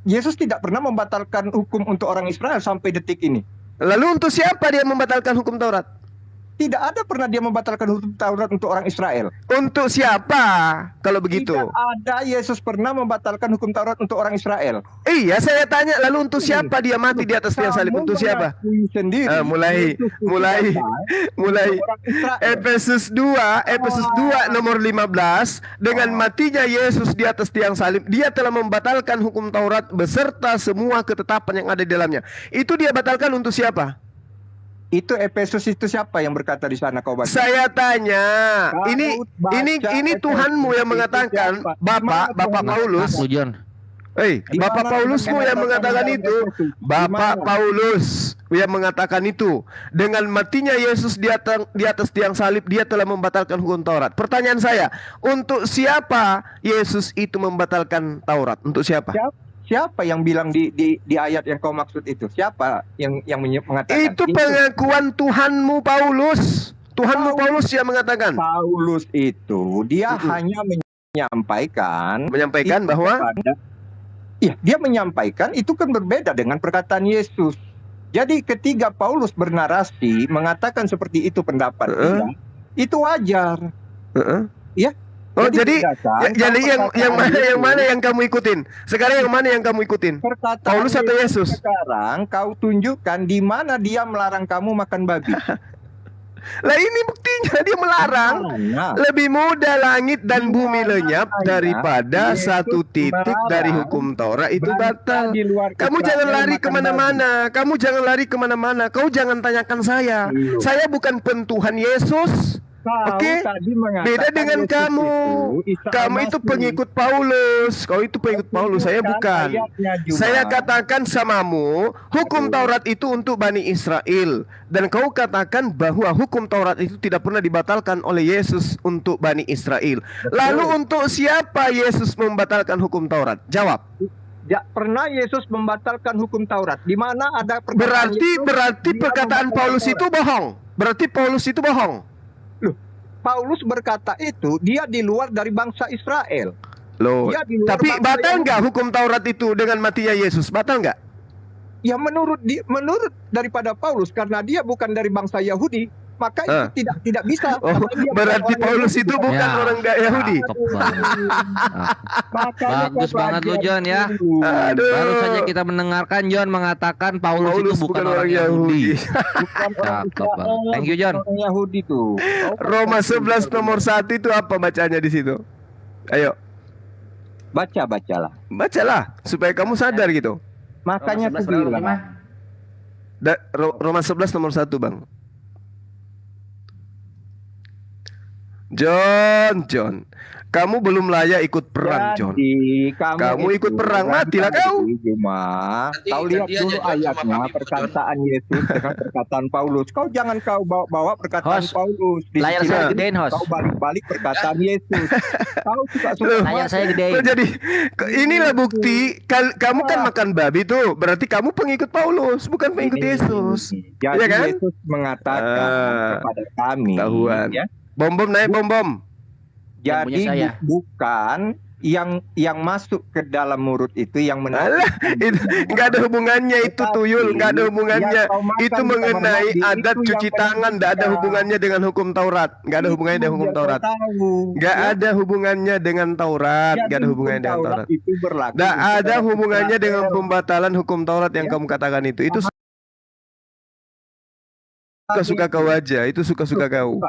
Yesus tidak pernah membatalkan hukum untuk orang Israel sampai detik ini. Lalu untuk siapa dia membatalkan hukum Taurat? Tidak ada pernah dia membatalkan hukum Taurat untuk orang Israel. Untuk siapa? Kalau begitu. Tidak ada Yesus pernah membatalkan hukum Taurat untuk orang Israel. Iya, saya tanya lalu untuk siapa dia mati di atas tiang salib? Untuk siapa? Mengakui sendiri. Mulai Orang Israel. Efesus 2 nomor 15, dengan matinya Yesus di atas tiang salib, dia telah membatalkan hukum Taurat beserta semua ketetapan yang ada di dalamnya. Itu dia batalkan untuk siapa? Itu Efesus itu siapa yang berkata di sana kau baca? Saya tanya. Ini Baca Tuhanmu yang Efesus mengatakan, itu siapa? Bapak Mana Tuhan? Paulus. Lu John. Hei, Di Bapak mana Paulusmu dengan yang mengatakan dalam itu. Efesus? Di Bapak mana? Paulus yang mengatakan itu. Dengan matinya Yesus di atas tiang salib, dia telah membatalkan hukum Taurat. Pertanyaan saya, untuk siapa Yesus itu membatalkan Taurat? Untuk siapa? Siapa yang bilang di ayat yang kau maksud itu? Siapa yang mengatakan? Itu pengakuan Tuhanmu Paulus. Tuhanmu Paulus yang mengatakan. Paulus itu dia hanya menyampaikan Bahwa iya, dia menyampaikan itu kan berbeda dengan perkataan Yesus. Jadi ketika Paulus bernarasi mengatakan seperti itu pendapat dia, itu wajar. Ya. Oh, jadi yang mana yang kamu ikutin? Sekarang yang mana yang kamu ikutin? Perkataan Paulus atau Yesus? Sekarang kau tunjukkan di mana dia melarang kamu makan babi. Lah ini buktinya dia melarang. Lebih mudah langit dan bumi lenyap daripada satu titik dari hukum Taurat itu batal. Kamu jangan lari kemana-mana. Kamu jangan lari kemana-mana. Kau jangan tanyakan saya. Saya bukan pentuhan Yesus. Oke, beda dengan kamu. Kamu itu pengikut Paulus. Kau itu pengikut Paulus. Saya bukan. Saya katakan samamu, hukum Taurat itu untuk Bani Israel. Dan kau katakan bahwa hukum Taurat itu tidak pernah dibatalkan oleh Yesus untuk Bani Israel. Lalu untuk siapa Yesus membatalkan hukum Taurat? Jawab. Tidak pernah Yesus membatalkan hukum Taurat. Di mana ada berarti perkataan Paulus itu bohong. Berarti Paulus itu bohong. Paulus berkata itu dia di luar dari bangsa Israel. Loh, tapi batal nggak hukum Taurat itu dengan matinya Yesus? Batal nggak? Ya menurut daripada Paulus, karena dia bukan dari bangsa Yahudi, maka itu tidak bisa. Oh, berarti Paulus itu bukan orang Yahudi. Bagus banget lu John ya. Baru saja kita mendengarkan John mengatakan Paulus itu bukan orang Yahudi. Thank you John. Orang Yahudi tuh. Roma 11 nomor 1 itu apa bacanya di situ? Ayo. Bacalah. Bacalah supaya kamu sadar gitu. Makanya aku bilang. Roma 11 nomor 1, Bang. John, kamu belum layak ikut perang, John. Kamu ikut perang, matilah kau. Kau lihat dulu ayatnya, perkataan Yesus dengan perkataan Paulus. Kau jangan bawa perkataan Paulus. Layar saya gedein, host. Kau balik perkataan Yesus. Kau suka layar saya gedein. Jadi inilah bukti. Kamu kan makan babi tuh. Berarti kamu pengikut Paulus, bukan pengikut Yesus. Jadi ya kan? Yesus mengatakan kepada kami. Tahuan. Ya? Bom naik bom. Jadi bukan yang masuk ke dalam mulut itu yang itu nggak ada hubungannya, itu tuyul, nggak ada hubungannya. Itu mengenai adat cuci tangan, nggak ada hubungannya dengan hukum Taurat, nggak ada hubungannya dengan hukum Taurat, nggak ada hubungannya dengan Taurat, nggak ada hubungannya dengan Taurat, nggak ada hubungannya dengan pembatalan hukum Taurat yang kamu katakan itu suka-suka kau aja, itu suka-suka kau.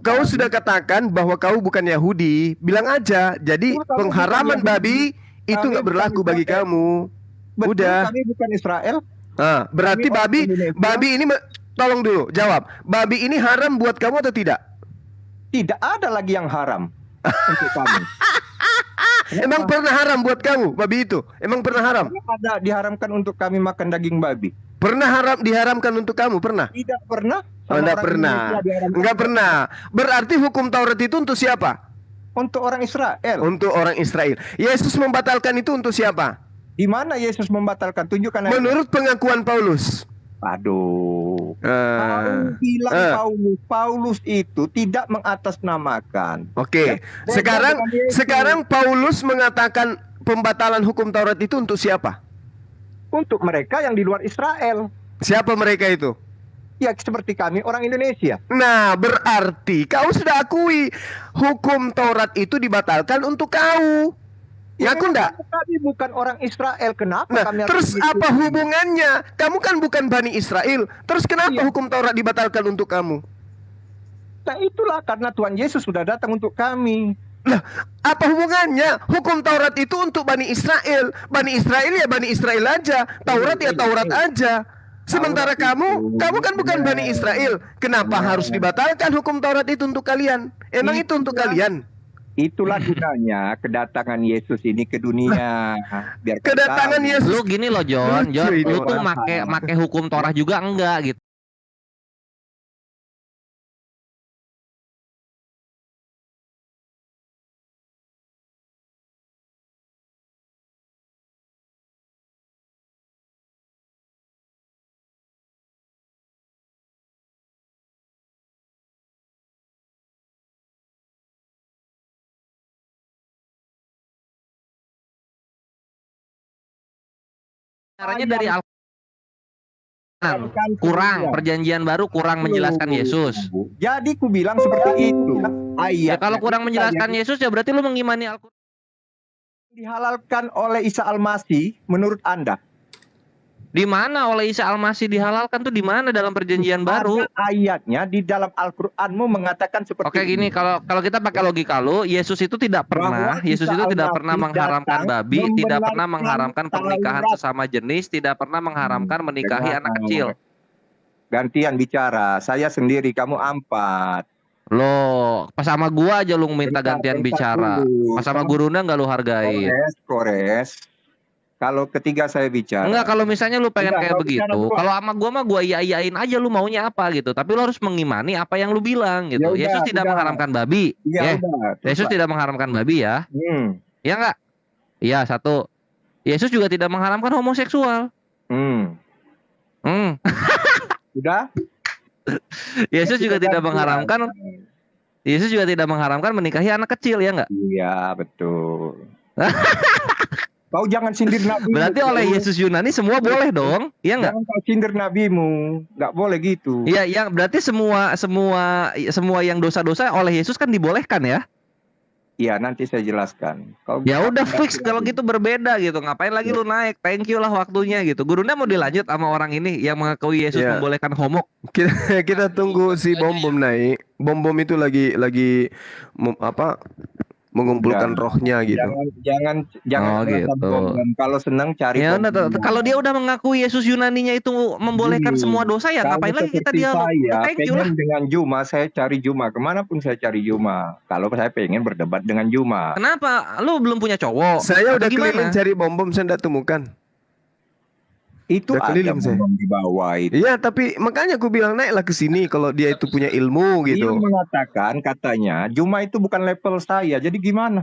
Kau sudah katakan bahwa kau bukan Yahudi, bilang aja. Jadi pengharaman babi itu nggak berlaku bagi kamu. Udah. Kami bukan Israel. Berarti babi ini tolong dulu jawab. Babi ini haram buat kamu atau tidak? Tidak ada lagi yang haram untuk kami. Emang pernah haram buat kamu babi itu? Emang pernah haram? Ada diharamkan untuk kami makan daging babi. Pernah diharamkan untuk kamu? Pernah? Tidak pernah. Enggak pernah. Enggak pernah. Berarti hukum Taurat itu untuk siapa? Untuk orang Israel. Untuk orang Israel. Yesus membatalkan itu untuk siapa? Di mana Yesus membatalkan? Tunjukkan. Menurut pengakuan Paulus. Aduh. Paulus itu tidak mengatasnamakan. Oke. Sekarang Paulus mengatakan pembatalan hukum Taurat itu untuk siapa? Untuk mereka yang di luar Israel. Siapa mereka itu? Ya seperti kami orang Indonesia. Nah berarti kau sudah akui hukum Taurat itu dibatalkan untuk kau. Ngaku enggak? Kami bukan orang Israel. Kenapa kami terus apa hubungannya? Kamu kan bukan Bani Israel. Terus kenapa hukum Taurat dibatalkan untuk kamu? Nah itulah karena Tuhan Yesus sudah datang untuk kami. Lah, apa hubungannya? Hukum Taurat itu untuk Bani Israel. Bani Israel ya Bani Israel aja. Taurat ya Taurat aja. Sementara kamu kan bukan Bani Israel. Kenapa harus dibatalkan hukum Taurat itu untuk kalian? Emang itu untuk kalian? Itulah gunanya kedatangan Yesus ini ke dunia. Biar kau Kedatangan tahu. Yesus. Lu gini loh John, Lucu ini lu tuh orang. make hukum Torah juga enggak gitu. Caranya dari kurang, perjanjian baru kurang menjelaskan Yesus. Jadi ku bilang seperti itu. Ya Ayat kalau kurang menjelaskan Yesus ya berarti lu mengimani Al-Quran. dihalalkan oleh Isa Al-Masih menurut Anda? Di mana oleh Isa Al-Masih dihalalkan tuh di mana dalam perjanjian baru? Ada ayatnya di dalam Al-Qur'anmu mengatakan seperti Oke gini, kalau kita pakai logika lu, Yesus itu tidak pernah, Bahwa Yesus Isa itu tidak Al-Masih pernah mengharamkan datang babi, tidak pernah membenarkan mengharamkan pernikahan Taurat. sesama jenis, tidak pernah mengharamkan menikahi Dengar. anak kecil. Gantian bicara, saya sendiri, kamu ampat. Loh, pas sama gua aja lu minta Bentar, gantian bentar bicara. dulu. Pas sama gurunda nggak lu hargain? Kores. Kalau ketiga saya bicara. Enggak, kalau misalnya lu pengen Enggak, kayak kalau begitu, bicara gua- kalau sama gua mah gua iya-iyain aja lu maunya apa gitu. Tapi lu harus mengimani apa yang lu bilang gitu. Ya udah, Yesus tidak udah. mengharamkan babi. Iya, Ya, udah. Yesus coba. tidak mengharamkan babi ya. Ya enggak? Iya, satu. Yesus juga tidak mengharamkan homoseksual. Hmm. Udah? Yesus juga tidak mengharamkan menikahi anak kecil ya enggak? Iya, betul. Kau jangan sindir Nabi. Berarti oleh Yesus Yunani semua boleh dong, iya enggak? Jangan kau sindir nabimu. Nggak boleh gitu. Iya, yang berarti semua yang dosa-dosa oleh Yesus kan dibolehkan ya? Iya, nanti saya jelaskan. Kau Ya udah fix kalau gitu berbeda gitu. Ngapain lagi lu naik? Thank you lah waktunya gitu. Gurunda mau dilanjut sama orang ini yang mengakui Yesus Ya. membolehkan homok. Kita tunggu si Bom Bom naik. Bom Bom itu lagi mengumpulkan rohnya gitu. Jangan Oh, merasa gitu. bohong. Kalau senang cari. Ya udah, bohong. kalau dia udah mengaku Yesus Yunaninya itu membolehkan Gini, semua dosa ya Kalau ngapain lagi kita seperti dialog? Saya Thank you lah. pengen dengan Juma, saya cari Juma. Kemanapun saya cari Juma. Kalau saya pengen berdebat dengan Juma. Kenapa? Lu belum punya cowok? Saya Atau udah gimana? keliling cari Bom Bom, saya enggak temukan. Itu Udah ada keliling saya. bohong di bawah itu. Iya, tapi makanya aku bilang naiklah ke sini kalau dia itu punya ilmu Dia gitu. mengatakan katanya Juma itu bukan level saya. Jadi gimana?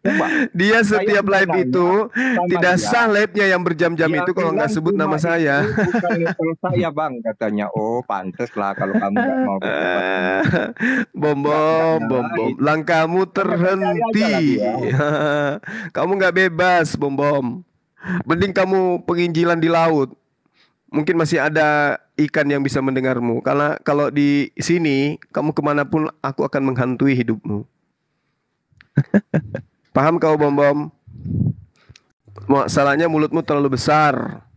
Coba. Dia setiap Saya live bertanya itu sama tidak dia. sah live-nya yang berjam-jam Dia itu kalau nggak bilang sebut nama Juma saya. itu bukan level saya bang, katanya. Oh pantes lah kalau kamu nggak mau berdebat. Bom Bom, langkahmu terhenti. Kamu nggak bebas, Bom. Mending kamu penginjilan di laut. Mungkin masih ada ikan yang bisa mendengarmu. Karena kalau di sini, kamu kemanapun aku akan menghantui hidupmu. Paham kau, Bom? Masalahnya mulutmu terlalu besar.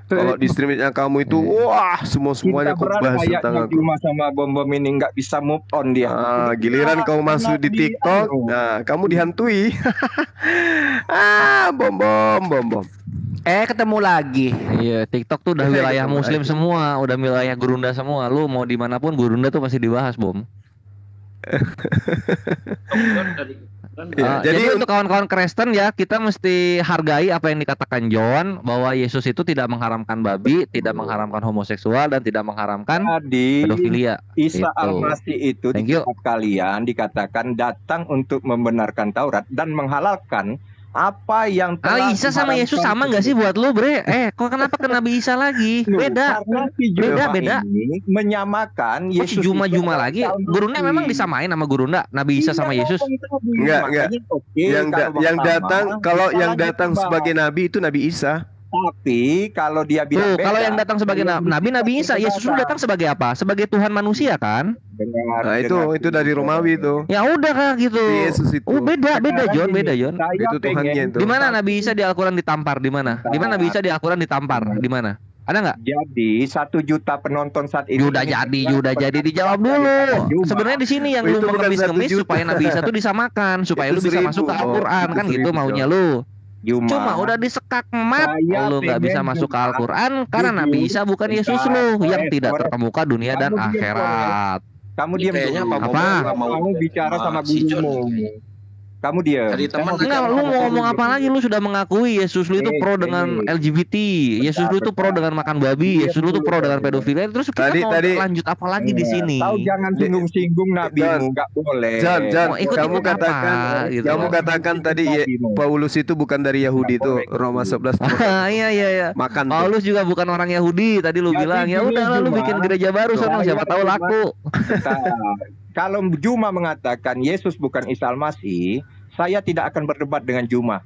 Kalau di streamingnya kamu itu, wah semuanya kau bahas tentang kayaknya aku. Juma sama Bom ini nggak bisa move on dia. Giliran kau masuk di TikTok, nah kamu dihantui. Bom. Ketemu lagi. Iya, TikTok tuh udah wilayah muslim semua, udah wilayah gurunda semua. Lu mau dimanapun gurunda tuh pasti dibahas, Bom. Ya, jadi untuk kawan-kawan Kristen ya, kita mesti hargai apa yang dikatakan John, bahwa Yesus itu tidak mengharamkan babi, tidak mengharamkan homoseksual, dan tidak mengharamkan Jadi pedofilia. Isa Gitu. Al-Masih itu Thank di you. kitab kalian dikatakan datang untuk membenarkan Taurat dan menghalalkan apa yang telah Isa sama Yesus sama nggak sih buat lu, Bre? Kok kenapa ke Nabi Isa lagi? Beda. Karena si Juma Beda. ini menyamakan Kok Yesus si Juma-Juma itu lagi? adalah Gurunda memang disamain sama Gurunda? Nabi Isa sama Yesus? Enggak. Yang datang kalau yang datang sebagai nabi itu Nabi Isa. Tapi kalau dia bilang Tuh, kalau beda, yang datang sebagai Nabi Isa, Yesus itu datang sebagai apa? Sebagai Tuhan manusia kan? Nah, itu dari Romawi itu. Ya udah kan gitu. Yesus itu. Oh, beda John. Itu Tuhannya itu. Di mana Nabi Isa di Al-Qur'an ditampar? Di mana? Di mana Nabi Isa di Al-Qur'an ditampar? Di mana? Ada nggak? Jadi 1 juta penonton saat ini. Udah jadi dijawab dulu. Sebenarnya di sini yang lu Itu bukan mengemis-ngemis 1 juta. supaya Nabi Isa tuh disamakan, supaya Itu lu bisa 1000. masuk ke Al-Qur'an Oh, kan itu gitu 1000. maunya lu. Cuma udah disekak mat, Saya lu nggak bisa pengen masuk ke Juma Al-Quran karena jujur, Nabi Isa bukan Yesus bentar, lu yang Kores, tidak Kores. terkemuka dunia dan Kamu diam, akhirat. Kamu Ini diam kayaknya dulu. Pak Bobo nggak mau Kamu bicara sama si John. gurumu. Kamu diam. Tadi teman Enggak, lu mau ngomong apa lagi? Lu sudah mengakui Yesus lu itu pro dengan LGBT, Yesus lu itu pro dengan makan babi, Yesus lu itu pro dengan pedofilia. Terus kita mau lanjut apa lagi di sini? Tahu jangan singgung-singgung nabimu, nggak boleh. John, Mau ikut kamu apa, katakan, gitu. kamu katakan tadi Paulus itu bukan dari Yahudi itu Roma 11. Iya. Makan tuh. Paulus juga bukan orang Yahudi. Tadi lu Jadi bilang, ya gini, udah lu Juma. bikin gereja baru sono, siapa tahu laku. Kalau Juma mengatakan Yesus bukan Isa Al-Masih, saya tidak akan berdebat dengan Juma.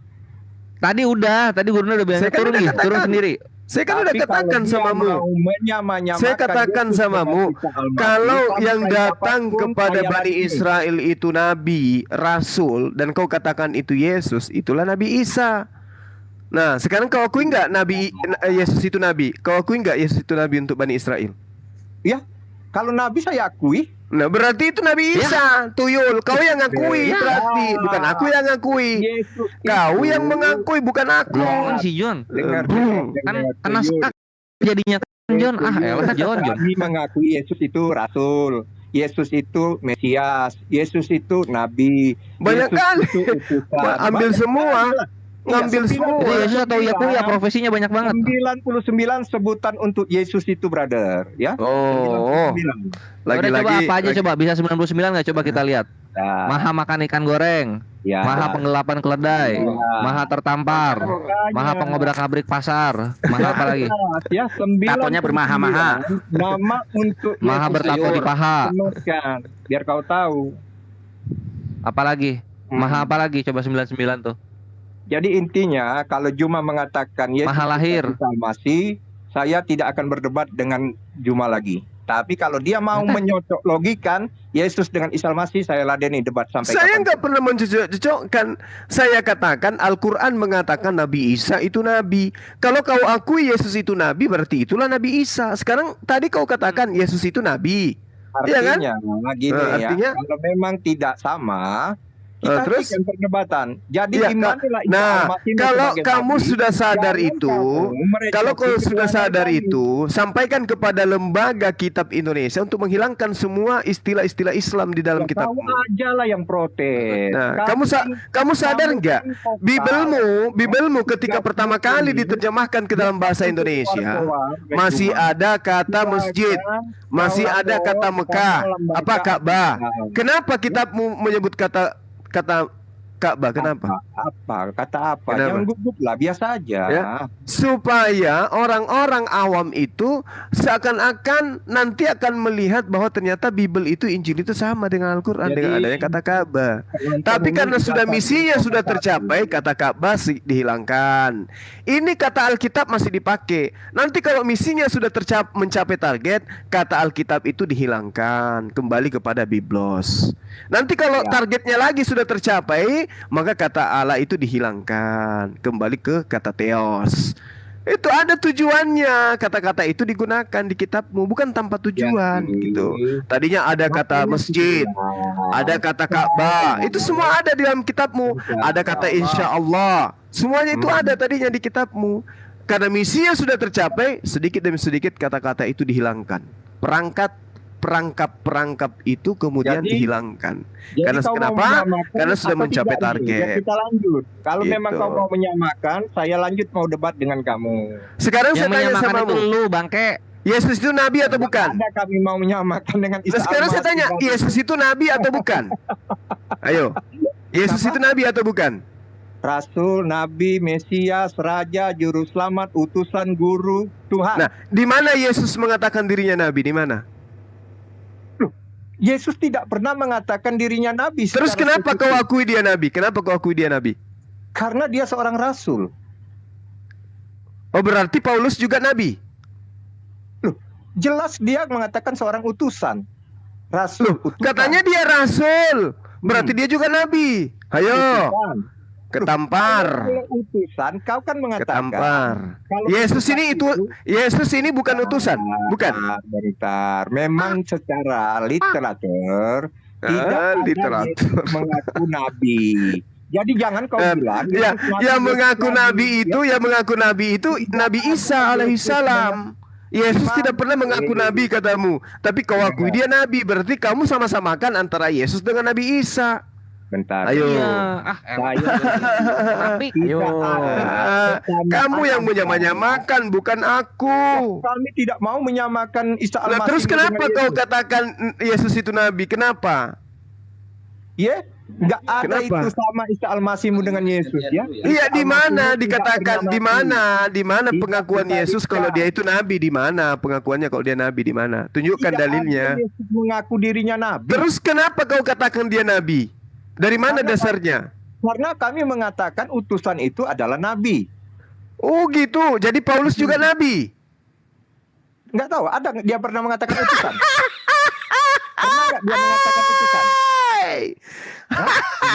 Tadi gurunya udah bilang Saya kan turun udah nih, katakan. turun sendiri. Saya kan udah Tapi katakan kalau dia samamu. mau menyamakan Saya katakan Yesus samamu, dengan Isa Al-Masih, kalau sampai yang datang kapanpun kepada saya Bani ladeni. Israel itu nabi, rasul, dan kau katakan itu Yesus, itulah Nabi Isa. Nah, sekarang kau akui nggak Yesus itu nabi? Kau akui nggak Yesus itu nabi untuk Bani Israel? Ya, kalau Nabi saya akui. Nah, berarti itu Nabi Isa, tuyul. Kau yang ngakui, Ya. berarti bukan aku yang ngakui. Yesus Kau itu- yang mengakui, bukan aku. Kan si John. Dengar, Kan kena skak jadinya kan John. Elah John. Kami mengakui Yesus itu rasul. Yesus itu Mesias. Yesus itu Nabi. Banyak Yesus kali. itu utusan. Ambil Banyak semua. kali. Ngambil Iya, semua. Itu Yesus atau Yakuya profesinya banyak banget. 99 sebutan untuk Yesus itu, brother. Ya. Oh, 99. Udah coba apa aja coba, bisa 99 nggak, coba kita lihat. Nah, Maha makan ikan goreng, ya. maha penggelapan keledai, maha tertampar, maha pengobrak-abrik pasar, maha apa lagi? Ya, 99 Tatonya bermaha-maha. nama untuk Maha Yesus bertato itu. di paha. Sematkan, biar kau tahu. Apalagi? Maha apa lagi? Coba 99 tuh. Jadi intinya kalau Juma mengatakan Yesus Maha lahir. masih, saya tidak akan berdebat dengan Juma lagi. Tapi kalau dia mau menyocok logikan Yesus dengan Isa Al-Masih, saya ladeni debat sampai Saya kapan. nggak pernah mencocok-cocokkan. Saya katakan Al-Quran mengatakan Nabi Isa itu Nabi. Kalau kau akui Yesus itu Nabi, berarti itulah Nabi Isa. Sekarang tadi kau katakan Yesus itu Nabi. Iya kan? Artinya gini Artinya? ya, kalau memang tidak sama, kita Terus? hentikan perdebatan. Jadi Iya, dimanilah Isa nah, Al-Masih kalau sebagai kamu Nabi, sudah sadar jangan itu, kamu merecoki kalau kau sudah kebenaran sadar kami. itu, sampaikan kepada lembaga kitab Indonesia untuk menghilangkan semua istilah-istilah Islam di dalam Ya, kitab. kau aja lah yang protes. Nah, kamu sadar nggak? Bibelmu ketika pertama kali diterjemahkan ke dalam bahasa Indonesia, masih ada kata masjid, masih ada kata Mekah, apa Ka'bah. Kenapa kitabmu menyebut kata Ka'bah? Kenapa? Kata apa? Kenapa? Jangan gugup lah, biasa aja. Ya. Supaya orang-orang awam itu seakan-akan nanti akan melihat bahwa ternyata Bible itu, Injil itu sama dengan Al-Quran, Jadi, dengan adanya kata Ka'bah. Tapi karena sudah misinya sudah tercapai, kata Ka'bah dihilangkan. Ini kata Alkitab masih dipakai. Nanti kalau misinya sudah mencapai target, kata Alkitab itu dihilangkan, kembali kepada Biblos. Nanti kalau targetnya lagi sudah tercapai, maka kata Allah itu dihilangkan, kembali ke kata Theos. Itu ada tujuannya, kata-kata itu digunakan di kitabmu, bukan tanpa tujuan gitu. Tadinya ada kata masjid, ada kata Ka'bah, itu semua ada di dalam kitabmu. Ada kata insya Allah, semuanya itu ada tadinya di kitabmu. Karena misinya sudah tercapai, sedikit demi sedikit kata-kata itu dihilangkan. Perangkap itu kemudian Jadi, dihilangkan. Jadi Karena kau mau kenapa? menyamakan Karena sudah atau mencapai tidak nih? target. Ya, kita lanjut. Kalau Gitu. memang kau mau menyamakan, saya lanjut mau debat dengan kamu. Sekarang Yang saya tanya menyamakan sama itu lu, bangke. Yesus itu nabi atau bukan? Ada kami mau menyamakan dengan Isa Nah, sekarang saya Al-Masih. tanya, Yesus itu nabi atau bukan? Ayo. Yesus itu nabi atau bukan? Rasul, Nabi, Mesias, Raja, Juru Selamat, Utusan, Guru, Tuhan. Nah, di mana Yesus mengatakan dirinya nabi? Di mana? Yesus tidak pernah mengatakan dirinya Nabi. Terus secara kenapa kau spesifik. akui dia nabi? Kenapa kau akui dia nabi? Karena dia seorang Rasul. Oh, berarti Paulus juga nabi? Jelas dia mengatakan seorang utusan. Rasul, utusan. Katanya dia rasul. Berarti dia juga nabi. Ayo, Utusan. ketampar. Kalau utusan, kau kan mengatakan. Ketampar. Kalau Yesus utusan ini itu Yesus ini bukan utusan, bukan? Bentar. Memang secara literatur tidak ada literatur. Yesus mengaku nabi. Jadi jangan kau bilang Yang mengaku nabi itu Nabi Isa alaihissalam. Yesus tidak pernah mengaku nabi katamu, tapi kau akui dia nabi. Berarti kamu sama-samakan antara Yesus dengan Nabi Isa. Bentar. Ayo. Tapi Ayo. Kamu yang menyamakan bukan aku. Kami tidak mau menyamakan Isa Nah, Al-Masih. terus kenapa dengan kau Yesus. katakan Yesus itu nabi? Kenapa? Ya, nggak ada Kenapa? itu sama Isa Al-Masihmu dengan Yesus ya. Iya, di mana dikatakan, di mana Di pengakuan kitab Yesus kalau dia itu nabi, di mana pengakuannya kalau dia nabi, di mana? Tunjukkan dalilnya. Yesus mengaku dirinya nabi. Terus kenapa kau katakan dia nabi? Dari mana Karena- dasarnya? Karena kami mengatakan utusan itu adalah nabi. Oh gitu. Jadi Paulus juga nabi. Nggak tahu, ada nggak dia pernah mengatakan utusan? Pernah nggak dia mengatakan utusan?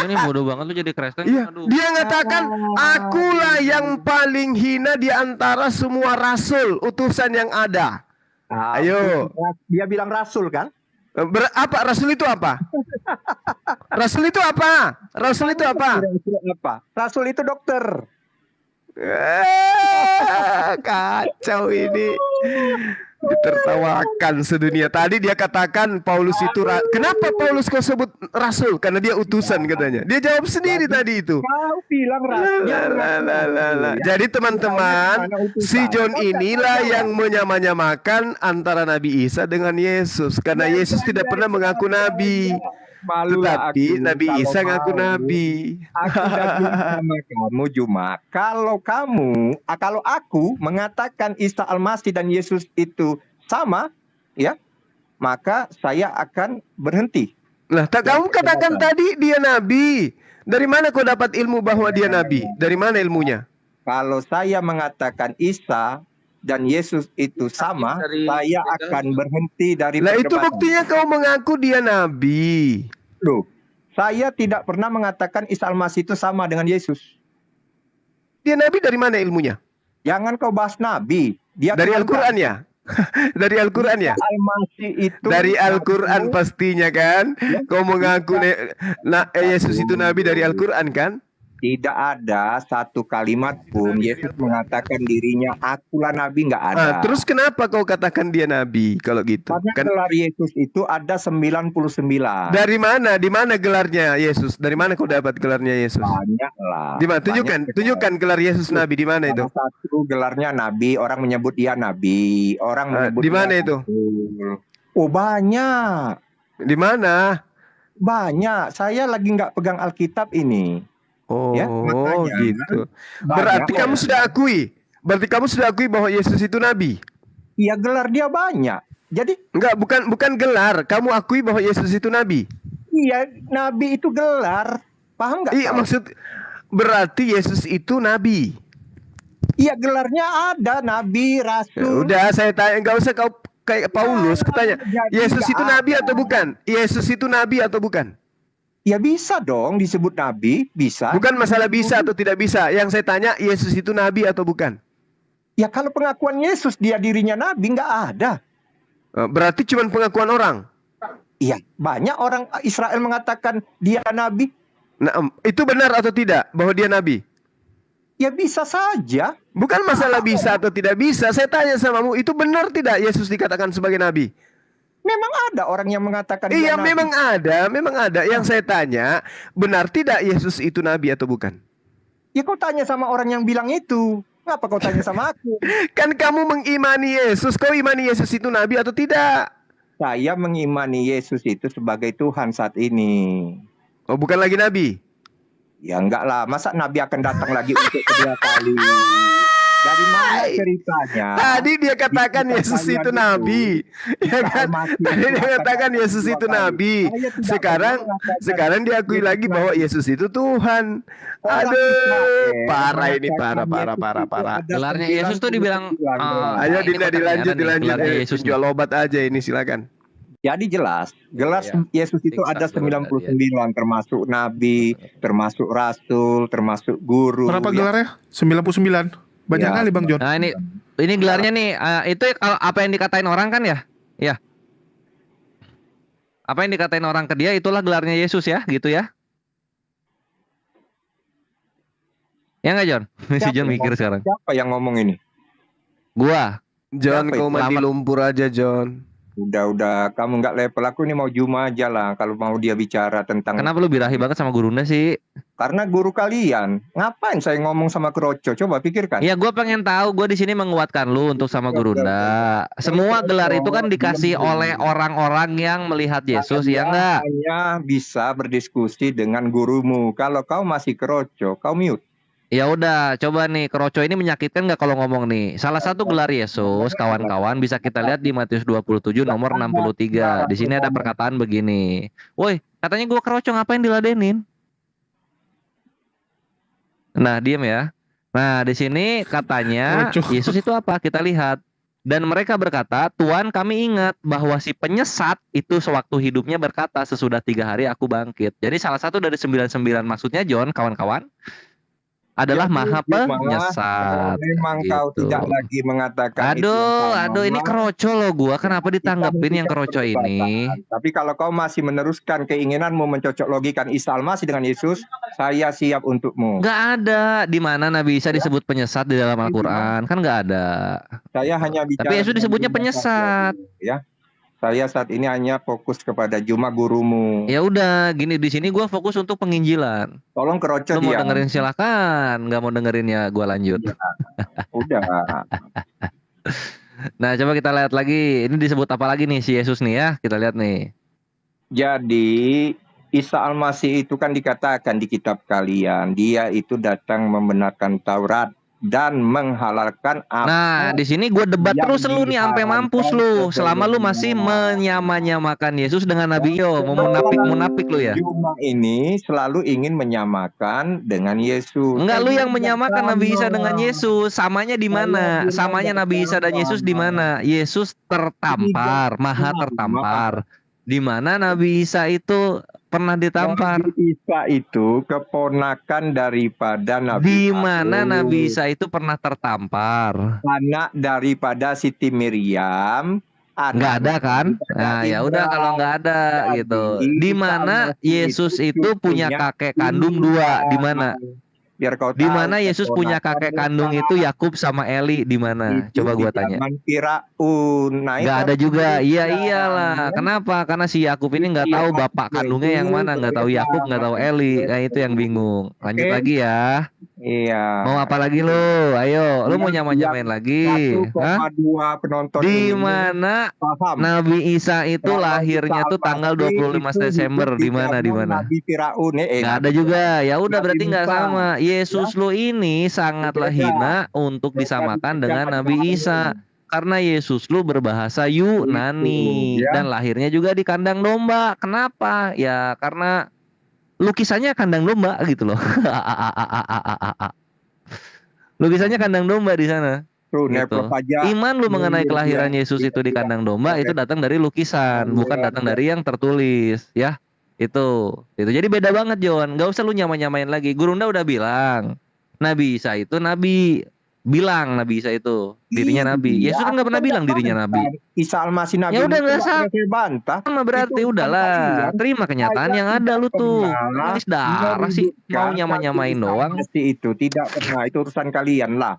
ini bodoh banget lu jadi Kristen. Iya, Aduh. dia mengatakan akulah yang paling hina di antara semua rasul, utusan yang ada. Ayo. Dia bilang rasul kan? Apa rasul itu apa? Rasul itu apa? Rasul itu apa? Rasul itu dokter. Kacau ini. Ditertawakan sedunia. Tadi dia katakan Paulus itu kenapa Paulus kau sebut rasul? Karena dia utusan katanya. Dia jawab sendiri tadi itu. Kau bilang rasul. Jadi teman-teman, si John inilah yang menyamakan antara Nabi Isa dengan Yesus. Karena Yesus tidak pernah mengaku nabi. Tetapi Nabi Isa ngaku nabi. Aku udah bilang sama kamu Juma, kalau aku mengatakan Isa Al-Masih dan Yesus itu sama, ya, maka saya akan berhenti. Nah, kamu katakan tadi dia nabi. Dari mana kau dapat ilmu bahwa dia nabi? Dari mana ilmunya? Kalau saya mengatakan Isa dan Yesus itu sama, saya akan berhenti dari Lah itu perdebatan. buktinya kau mengaku dia nabi. Loh, saya tidak pernah mengatakan Isa Al-Masih itu sama dengan Yesus. Dia nabi dari mana ilmunya? Jangan kau bahas nabi. Dia Dari Al-Qur'an ya? Dari Al-Qur'an ya? Al-Masih itu Dari Al-Qur'an pastinya kan? Kau mengaku Yesus itu nabi dari Al-Qur'an kan? tidak ada satu kalimat pun Yesus mengatakan dirinya akulah nabi, nggak ada. Terus kenapa kau katakan dia nabi kalau gitu? Karena gelar Yesus itu ada 99. Dari mana? Di mana gelarnya Yesus? Dari mana kau dapat gelarnya Yesus? Banyak lah. Di mana? Tunjukkan gelar Yesus nabi di mana itu? Salah satu gelarnya nabi, orang menyebut dia nabi, orang menyebut di mana dia itu? rasul. Oh banyak. Di mana? Banyak. Saya lagi nggak pegang Alkitab ini. Oh, Ya, makanya, gitu. banyak Berarti kok. kamu sudah akui. Berarti kamu sudah akui bahwa Yesus itu nabi. Iya, gelar dia banyak. Jadi Enggak, bukan gelar. Kamu akui bahwa Yesus itu nabi. iya, nabi itu gelar. Paham nggak? Iya, maksud berarti Yesus itu nabi. Iya, gelarnya ada, nabi, Ya, rasul. udah, saya tanya, enggak usah kau kayak Paulus. Kutanya, Jadi Yesus nggak itu nabi ada. atau bukan? Yesus itu nabi atau bukan? Ya bisa dong disebut nabi, bisa. Bukan masalah bisa atau tidak bisa. Yang saya tanya, Yesus itu nabi atau bukan? Ya kalau pengakuan Yesus dia dirinya nabi nggak ada. Berarti cuma pengakuan orang. Iya, banyak orang Israel mengatakan dia nabi. Nah, itu benar atau tidak bahwa dia nabi? Ya bisa saja. Bukan masalah bisa atau tidak bisa. Saya tanya samamu, itu benar tidak Yesus dikatakan sebagai nabi? Memang ada orang yang mengatakan dia Iya, nabi. memang ada. Yang saya tanya, benar tidak Yesus itu nabi atau bukan? Ya kau tanya sama orang yang bilang itu. Ngapa kau tanya sama aku? Kan kamu mengimani Yesus, kau imani Yesus itu nabi atau tidak? Saya mengimani Yesus itu sebagai Tuhan saat ini. Oh, bukan lagi nabi? Ya enggak lah, masa nabi akan datang lagi untuk kedua kali? Dari mana ceritanya? Tadi dia katakan Yesus itu nabi, ya kan? Tadi dia katakan Yesus itu nabi. Sekarang diakui lagi bahwa Yesus itu Tuhan. Aduh, parah ini, parah. Gelarnya Yesus tuh dibilang Ayo ini Dinda pertanyaan dilanjut. gelarnya Yesus nih. Jual obat aja ini, silakan. Jadi jelas, gelar Yesus itu ada 99 termasuk nabi, termasuk rasul, termasuk guru. Berapa ya. gelarnya? 99. Banyak Ya. kali Bang John. Nah ini gelarnya nih, itu kalau apa yang dikatain orang kan ya? Ya. Apa yang dikatain orang ke dia itulah gelarnya Yesus ya, gitu ya? Ya nggak John? Si John mikir sekarang. Siapa yang ngomong ini? Gua. John, Siapa kau itu? mandi lumpur aja, John. Udah, kamu nggak level aku ini mau Juma aja lah kalau mau dia bicara tentang. Kenapa lu birahi banget sama Gurunda sih? Karena guru kalian. Ngapain saya ngomong sama Kroco? Coba pikirkan. Ya gue pengen tahu, gue di sini menguatkan lu untuk sama Gurunda. Semua gelar itu kan dikasih oleh orang-orang yang melihat Yesus, ya enggak? Hanya bisa berdiskusi dengan gurumu. Kalau kau masih Kroco, kau mute. Ya udah, coba nih, Kroco ini menyakitkan nggak kalau ngomong nih? Salah satu gelar Yesus, kawan-kawan, bisa kita lihat di Matius 27 nomor 63. Di sini ada perkataan begini. Woi, katanya gua Kroco, ngapain diladenin? Nah, diem ya. Nah, di sini katanya Yesus itu apa? Kita lihat. Dan mereka berkata, Tuhan, kami ingat bahwa si penyesat itu sewaktu hidupnya berkata, sesudah 3 hari aku bangkit. Jadi salah satu dari 99 maksudnya, John, kawan-kawan, adalah maha penyesat. Memang kau gitu. tidak lagi mengatakan. Aduh, ini Kroco loh gua. Kenapa ditanggapin yang Kroco ini? Tapi kalau kau masih meneruskan keinginanmu mencocok logikan Isa Al-Masih dengan Yesus, saya siap untukmu. Nggak ada. Di mana Nabi Isa disebut penyesat di dalam Al-Quran? Kan nggak ada. Saya hanya bicara. Tapi Yesus disebutnya penyesat. Ya. Saya saat ini hanya fokus kepada Juma gurumu. Ya udah, gini di sini gua fokus untuk penginjilan. Tolong Kroco Lu mau dia. dengerin silakan, nggak mau dengerin ya gua lanjut. Udah. Nah, coba kita lihat lagi. Ini disebut apa lagi nih si Yesus nih ya? Kita lihat nih. Jadi Isa Al-Masih itu kan dikatakan di kitab kalian, dia itu datang membenarkan Taurat dan menghalalkan apa. Nah, di sini gue debat terus lu nih sampai mampus lu. Selama lu masih menyamakan Yesus dengan Nabi Yo, mau munafik lu ya. Juma ini selalu ingin menyamakan dengan Yesus. Enggak, lu yang menyamakan Nabi Isa dengan Yesus. Samanya di mana? Samanya Nabi Isa dan Yesus di mana? Yesus tertampar, maha tertampar. Di mana Nabi Isa itu pernah ditampar? Nabi Isa itu keponakan daripada Nabi. Di mana Nabi Isa itu pernah tertampar? Anak daripada Siti Miriam. Nggak ada kan? Nah, ya udah kalau nggak ada gitu. Di mana Yesus itu punya kakek kandung 2? Di mana? Biar kau Di mana Yesus punya kakek kandung itu Yakub sama Eli? Di mana? Coba gua tanya. Nggak ada juga. Iya iyalah. Kenapa? Karena si Yakub ini nggak tahu bapak kandungnya yang mana, nggak tahu Yakub, nggak tahu Eli. Nah, itu yang bingung. Lanjut lagi ya. Iya. Mau apa lagi lu? Ayo, lu mau nyamain lagi? Hah? 1,2 penonton. Di mana Nabi Isa itu lahirnya tuh tanggal 25 Desember? Di mana? Di mana? Nggak ada juga. Ya udah berarti nggak sama. Yesus lu ini sangatlah hina untuk disamakan dengan Nabi Isa. Karena Yesus lu berbahasa Yunani dan lahirnya juga di kandang domba. Kenapa? Ya karena lukisannya kandang domba gitu loh. Lukisannya kandang domba di sana. Gitu. Iman lu mengenai kelahiran Yesus itu di kandang domba itu datang dari lukisan, bukan datang dari yang tertulis, ya. Itu. Jadi beda banget, Jon. Gak usah lu nyamain lagi. Gurunda udah bilang, Nabi Isa itu nabi. Bilang Nabi Isa itu dirinya nabi. Yesus kan nggak pernah bilang dirinya nabi. Isa Al-Masih nabi. Ya udah nggak sama berarti udahlah. Terima kenyataan yang ada lu tuh. Manis darah sih mau nyamain doang. Itu tidak pernah, itu urusan kalian lah.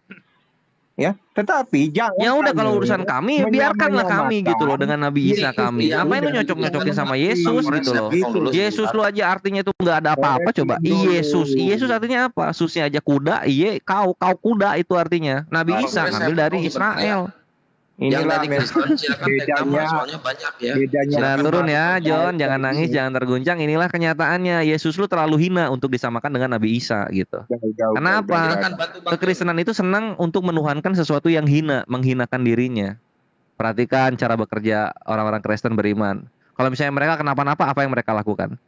Ya, tetapi jangan. Ya udah kalau urusan kami, biarkanlah kami gitu loh dengan Nabi Isa kami. Ngapain lu nyocok-nyocokin sama Yesus gitu loh? Yesus lu aja artinya itu nggak ada apa-apa coba. Yesus artinya apa? Susnya aja kuda, kau kuda itu artinya. Nabi Isa ngambil dari Israel. Yang dari Kristen silakan tag nama, soalnya banyak ya. Nah turun ya John, jangan nangis, jangan terguncang. Inilah kenyataannya, Yesus lu terlalu hina untuk disamakan dengan Nabi Isa gitu. Kenapa? Kekristenan itu senang untuk menuhankan sesuatu yang hina, menghinakan dirinya. Perhatikan cara bekerja orang-orang Kristen beriman. Kalau misalnya mereka kenapa-napa, apa yang mereka lakukan?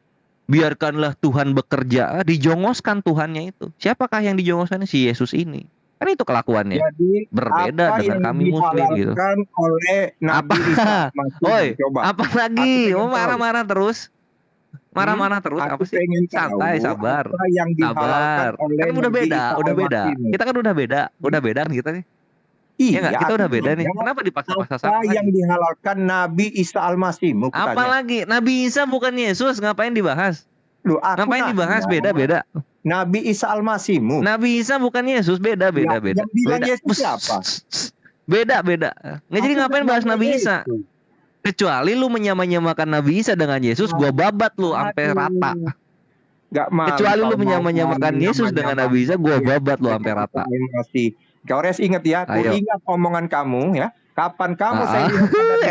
Biarkanlah Tuhan bekerja, dijongoskan Tuhannya itu. Siapakah yang dijongoskan? Si Yesus ini. Kan itu kelakuannya. Jadi, berbeda dengan kami Muslim gitu. Oleh Nabi Isa, apa lagi? Mau marah-marah terus? Marah-marah terus apa sih? Santai, sabar. Sabar. Kan udah beda. Kita kan udah beda kan kita nih. Iya nggak? Kita udah beda nih. Kenapa dipaksa-paksa sama yang dihalalkan Nabi Isa Al-Masih? Apalagi Nabi Isa bukan Yesus, ngapain dibahas? Ngapain dibahas? Beda-beda. Nabi Isa Al-Masihmu. Nabi Isa bukan Yesus, beda. Yang bilang Yesus siapa? Beda. Nggak, jadi ngapain bahas Nabi Isa? Kecuali lu menyamakan Nabi Isa dengan Yesus, gua babat lu sampai rata. Gak mau. Kecuali lu menyamakan Yesus dengan Nabi Isa, gua babat lu sampai rata. Kau harus ingat ya, aku ingat omongan kamu ya. Kapan kamu saya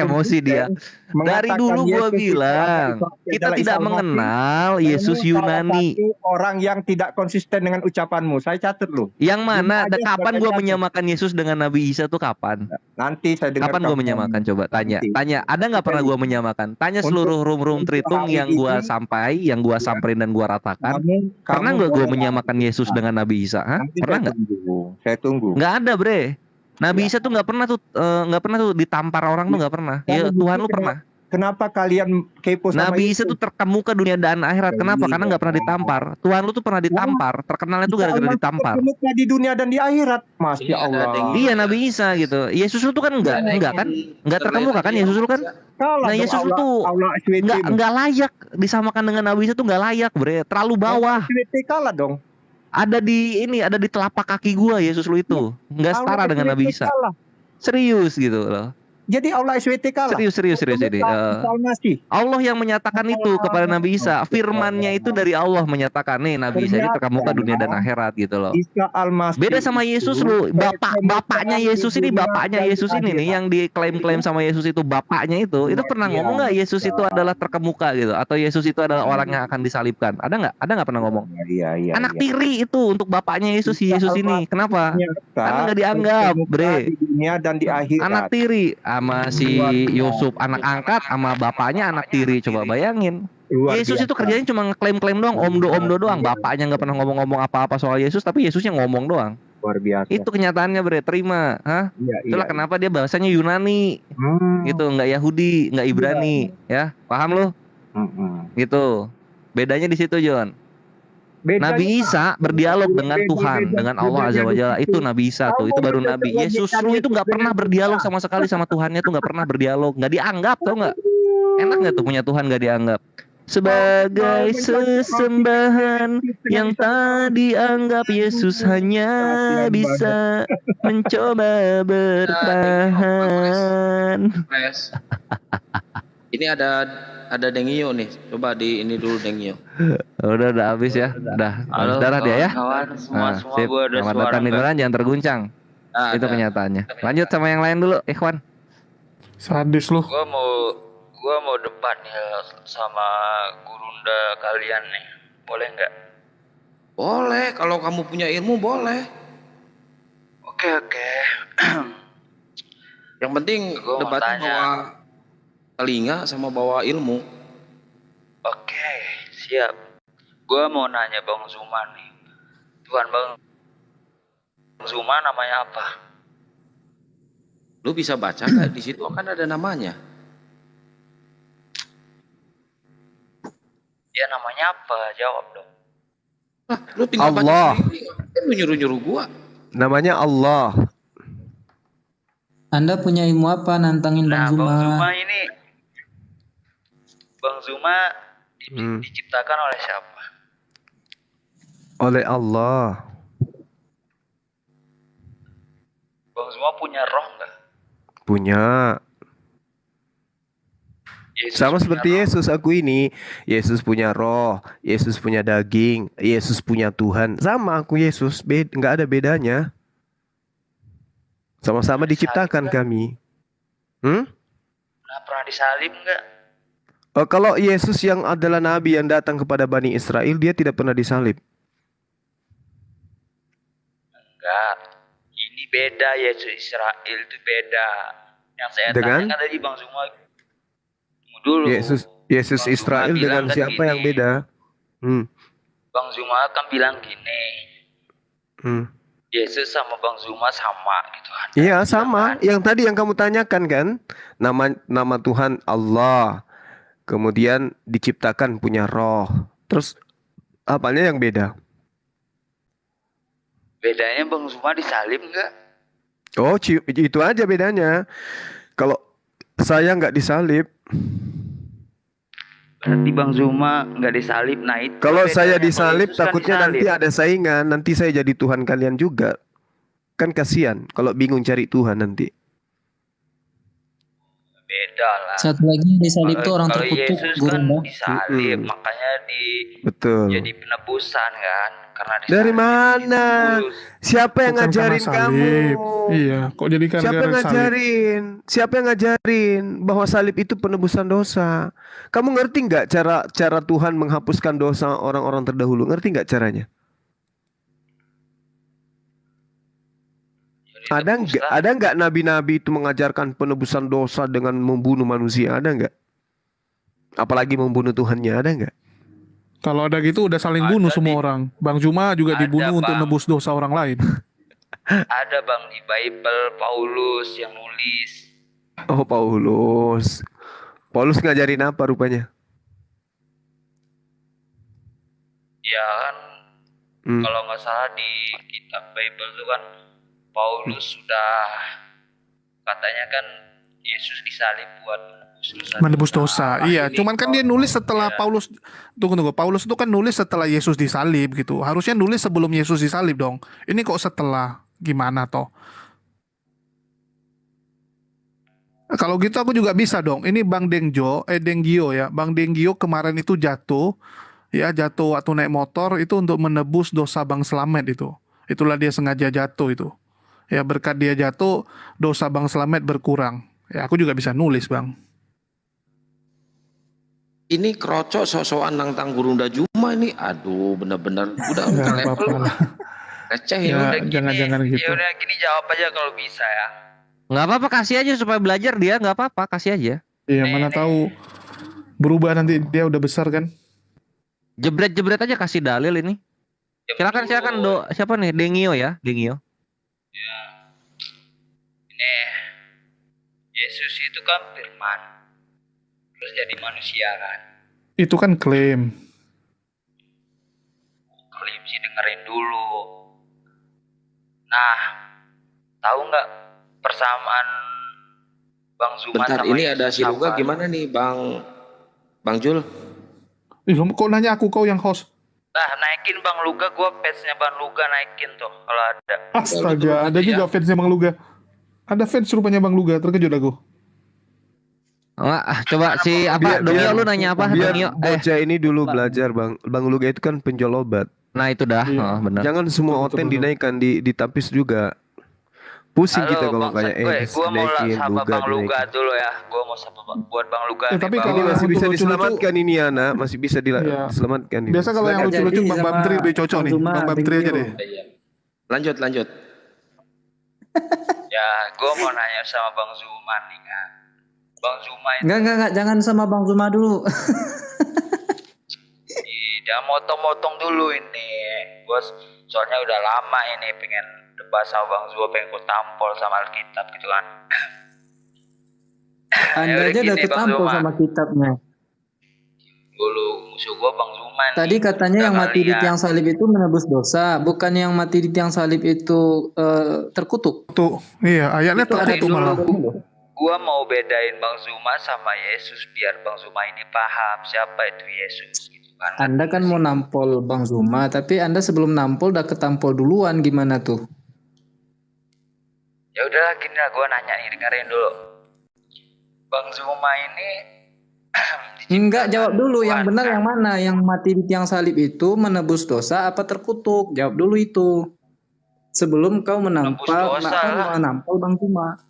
emosi dia. Dari dulu gua bilang kita tidak mengenal Yesus Yunani. Orang yang tidak konsisten dengan ucapanmu. Saya catat lu. Yang mana? Kapan gua menyamakan Yesus dengan Nabi Isa tuh kapan? Nanti saya dengar. Kapan gua menyamakan? Coba tanya. Ada nggak pernah gua menyamakan? Tanya seluruh room Tritung yang gua yang gua samperin dan gua ratakan. Pernah nggak gua menyamakan Yesus dengan Nabi Isa? Pernah nggak? Saya tunggu. Nggak ada, bre. Nabi Isa tuh nggak pernah tuh ditampar orang tuh nggak pernah. Ya Tuhan lu pernah. Kenapa kalian kepo sama Nabi Isa tuh terkemuka dunia dan akhirat. Kenapa? Karena nggak pernah ditampar. Tuhan lu tuh pernah ditampar. Terkenalnya tuh gara-gara ditampar. Terkemuka di dunia dan di akhirat. Masya Allah. Iya Nabi Isa gitu. Yesus lu tuh kan enggak kan? Enggak terkemuka kan Yesus lu kan? Nah Yesus lu tuh enggak layak disamakan dengan Nabi Isa tuh enggak layak, bre. Terlalu bawah. Kalah dong. Ada di telapak kaki gua Yesus lu itu. Enggak setara dengan Nabi Isa. Serius gitu loh. Jadi Allah SWT kalah. Serius ini. Allah yang menyatakan itu kepada Nabi Isa. Firman-Nya itu dari Allah menyatakan nih Nabi Isa ini terkemuka dunia dan akhirat gitu loh. Beda sama Yesus lu. Bapaknya Yesus ini nih yang diklaim-klaim sama Yesus itu bapaknya itu pernah ngomong nggak Yesus itu adalah terkemuka gitu atau Yesus itu adalah orang yang akan disalibkan? Ada nggak pernah ngomong? Iya. Anak tiri itu untuk bapaknya Yesus ini. Kenapa? Karena nggak dianggap, bre. Di dunia dan di akhirat. Anak tiri sama si Yusuf anak angkat sama bapaknya anak tiri, coba bayangin. Yesus itu kerjanya cuma ngeklaim-klaim doang, omdo doang. Bapaknya nggak pernah ngomong-ngomong apa-apa soal Yesus, tapi Yesusnya ngomong doang. Luar biasa. Itu kenyataannya, bre, terima. Itulah kenapa dia bahasanya Yunani, gitu, nggak Yahudi, nggak Ibrani, ya, paham lo? Gitu. Bedanya di situ, John. Nabi Isa berdialog dengan Tuhan, dengan Allah Azza wa Jalla. Itu Nabi Isa tuh, itu baru Nabi. Yesus lu itu nggak pernah berdialog sama sekali sama Tuhannya tuh, nggak pernah berdialog, nggak dianggap, tau nggak? Enak nggak tuh punya Tuhan nggak dianggap? Sebagai sesembahan yang tak dianggap, Yesus hanya bisa mencoba bertahan. Ini ada Dengio nih. Coba di ini dulu Dengio. Udah habis ya. Udah darah dia ya. Semua sip. gua ada Selamat suara. datang di Quran, jangan terguncang. Itu kenyataannya. Lanjut sama yang lain dulu, Ikhwan. Sadis lu. Gua mau debat nih sama gurunda kalian nih. Boleh nggak? Boleh, kalau kamu punya ilmu boleh. Oke. Yang penting Gua mau debatnya tanya. bawa telinga sama bawa ilmu. Oke, siap. Gua mau nanya Bang Zuma nih. Tuhan Bang Zuma namanya apa? Lu bisa baca nggak di situ kan ada namanya? Ya namanya apa? Jawab dong. Lah, lu tinggal Allah. baca sendiri. Kan lu nyuruh-nyuruh gua. Namanya Allah. Anda punya ilmu apa nantangin Bang Zuma? Bang Zuma diciptakan oleh siapa? Oleh Allah. Bang Zuma punya roh nggak? Punya. Yesus Sama punya seperti roh. Yesus, aku ini. Yesus punya roh, Yesus punya daging, Yesus punya Tuhan. Sama aku Yesus, nggak ada bedanya. Sama-sama diciptakan kami. Nah, pernah disalib nggak? Kalau Yesus yang adalah nabi yang datang kepada Bani Israel, dia tidak pernah disalib. Enggak. Ini beda, Yesus Israel itu beda. Yang saya Dengan? tanyakan tadi Bang Zuma. Tunggu dulu. Yesus Bang Zuma Israel bilang dengan kan siapa gini. yang beda? Bang Zuma kan bilang gini. Yesus sama Bang Zuma sama gitu. Iya sama. Yang tadi yang kamu tanyakan kan, nama Tuhan Allah. Kemudian diciptakan punya roh. Terus apanya yang beda? Bedanya Bang Zuma disalib nggak? Oh, itu aja bedanya. Kalau saya nggak disalib, Berarti Bang Zuma nggak disalib. Nah itu. kalau bedanya. saya Kalau disalib, Yesus kan takutnya disalib. nanti ada saingan. Nanti saya jadi Tuhan kalian juga. Kan kasihan kalau bingung cari Tuhan nanti. Beda lah. Satu lagi yang disalib itu orang Kalau terkutuk, Yesus guru kan Mbak. disalib, makanya Betul. jadi penebusan kan, karena Dari disalib mana? ditebus. Siapa yang Bukan karena ngajarin kamu? salib. Iya, kok jadi Siapa yang gara-gara salib? ngajarin? Siapa yang ngajarin bahwa salib itu penebusan dosa? Kamu ngerti nggak cara Tuhan menghapuskan dosa orang-orang terdahulu? Ngerti nggak caranya? Jadi Ada nggak nabi-nabi itu mengajarkan penebusan dosa dengan membunuh manusia? Ada nggak? Apalagi membunuh Tuhannya, ada nggak? Kalau ada gitu udah saling bunuh semua orang. Bang Juma juga Ada, dibunuh untuk Bang. nebus dosa orang lain. Ada Bang di Bible Paulus yang nulis. Oh, Paulus. Paulus ngajarin apa rupanya? Ya kan, kalau nggak salah di kitab Bible itu kan Paulus sudah katanya kan Yesus disalib buat Menebus dosa. Iya, Ini cuman kan dia nulis setelah Iya. Paulus. Tunggu. Paulus itu kan nulis setelah Yesus disalib gitu. Harusnya nulis sebelum Yesus disalib dong. Ini kok setelah? Gimana toh? Kalau gitu aku juga bisa dong. Ini Bang Denggio ya. Bang Denggio kemarin itu jatuh waktu naik motor itu untuk menebus dosa Bang Slamet itu. Itulah dia sengaja jatuh itu. Ya berkat dia jatuh, dosa Bang Slamet berkurang. Ya aku juga bisa nulis, Bang. Ini kerocok sok-sokan nantang Gurunda Juma ini. Aduh, bener-bener udah Nggak level apa-apa lah. receh Ya, ya. udah gini, jangan gitu. Ya udah gini jawab aja kalau bisa ya. Nggak apa-apa, kasih aja supaya belajar dia, nggak apa-apa, kasih aja. Iya, mana tahu berubah nanti dia udah besar kan. Jebret-jebret aja kasih dalil ini. Silakan siapa nih? Dengio ya, Dengio. Ya. Ini Yesus itu kan firman. Terus jadi manusia kan. Itu kan klaim. Klaim sih dengerin dulu. Nah, tahu nggak persamaan Bang Zuma Bentar, sama ini Yesus ada si Luga apa? gimana nih Bang Jul? Ih, kok nanya aku, kau yang host? Nah, naikin Bang Luga, gua fansnya Bang Luga naikin tuh kalau ada. Astaga, ada juga fansnya Bang Luga. Ada fans rupanya Bang Luga, terkejut aku. Enggak, coba si apa? Dongio lu nanya apa? Biar Dongio. bocah ini dulu belajar, Bang Luga itu kan penjual obat. Nah itu dah, Iya. benar. Jangan semua oten dinaikkan, ditapis juga. Pusing kita kalau kayak Gua mau dinaikin, sama Luga Bang Luga dinaikin. dulu ya. Gua mau sama buat Bang Luga. Tapi nih, kalau Ini Bang. masih bisa lucu-lucu- diselamatkan ini anak, masih bisa Iya. diselamatkan ini. Biasa kalau yang Silakan. lucu-lucu Jadi Bang sama Bamtri lebih cocok Bang nih. Zuma, Bang Bamtri aja Dengio. deh. Iya. Lanjut. Ya, gua mau nanya sama Bang Zuma nih kan. Bang Zuma itu Enggak, jangan sama Bang Zuma dulu. jangan motong-motong dulu ini. Gua soalnya udah lama ini pengen debat sama Bang Zuma, pengen ku tampol sama Alkitab gitu kan. Anda Ya udah aja udah gini, Bang ketampol Zuma. sama kitabnya. Dulu musuh gua Bang Zuma nih. Tadi katanya Udah yang mati di kalian. tiang salib itu menebus dosa, bukan yang mati di tiang salib itu terkutuk. Tuh, iya, ayatnya Itu ada terkutuk malah. Gua mau bedain Bang Zuma sama Yesus biar Bang Zuma ini paham siapa itu Yesus gitu kan. Anda kan mau nampol Bang Zuma, tapi Anda sebelum nampol udah ketampol duluan, gimana tuh? Ya udahlah gini lah, gua nanya nih, dengerin dulu. Bang Zuma ini Enggak, jawab dulu yang Tuhan, benar kan? yang mana? Yang mati di tiang salib itu menebus dosa apa terkutuk? Jawab dulu itu. Sebelum kau Menebus menampol, dosa lah. menampol Bang Zuma.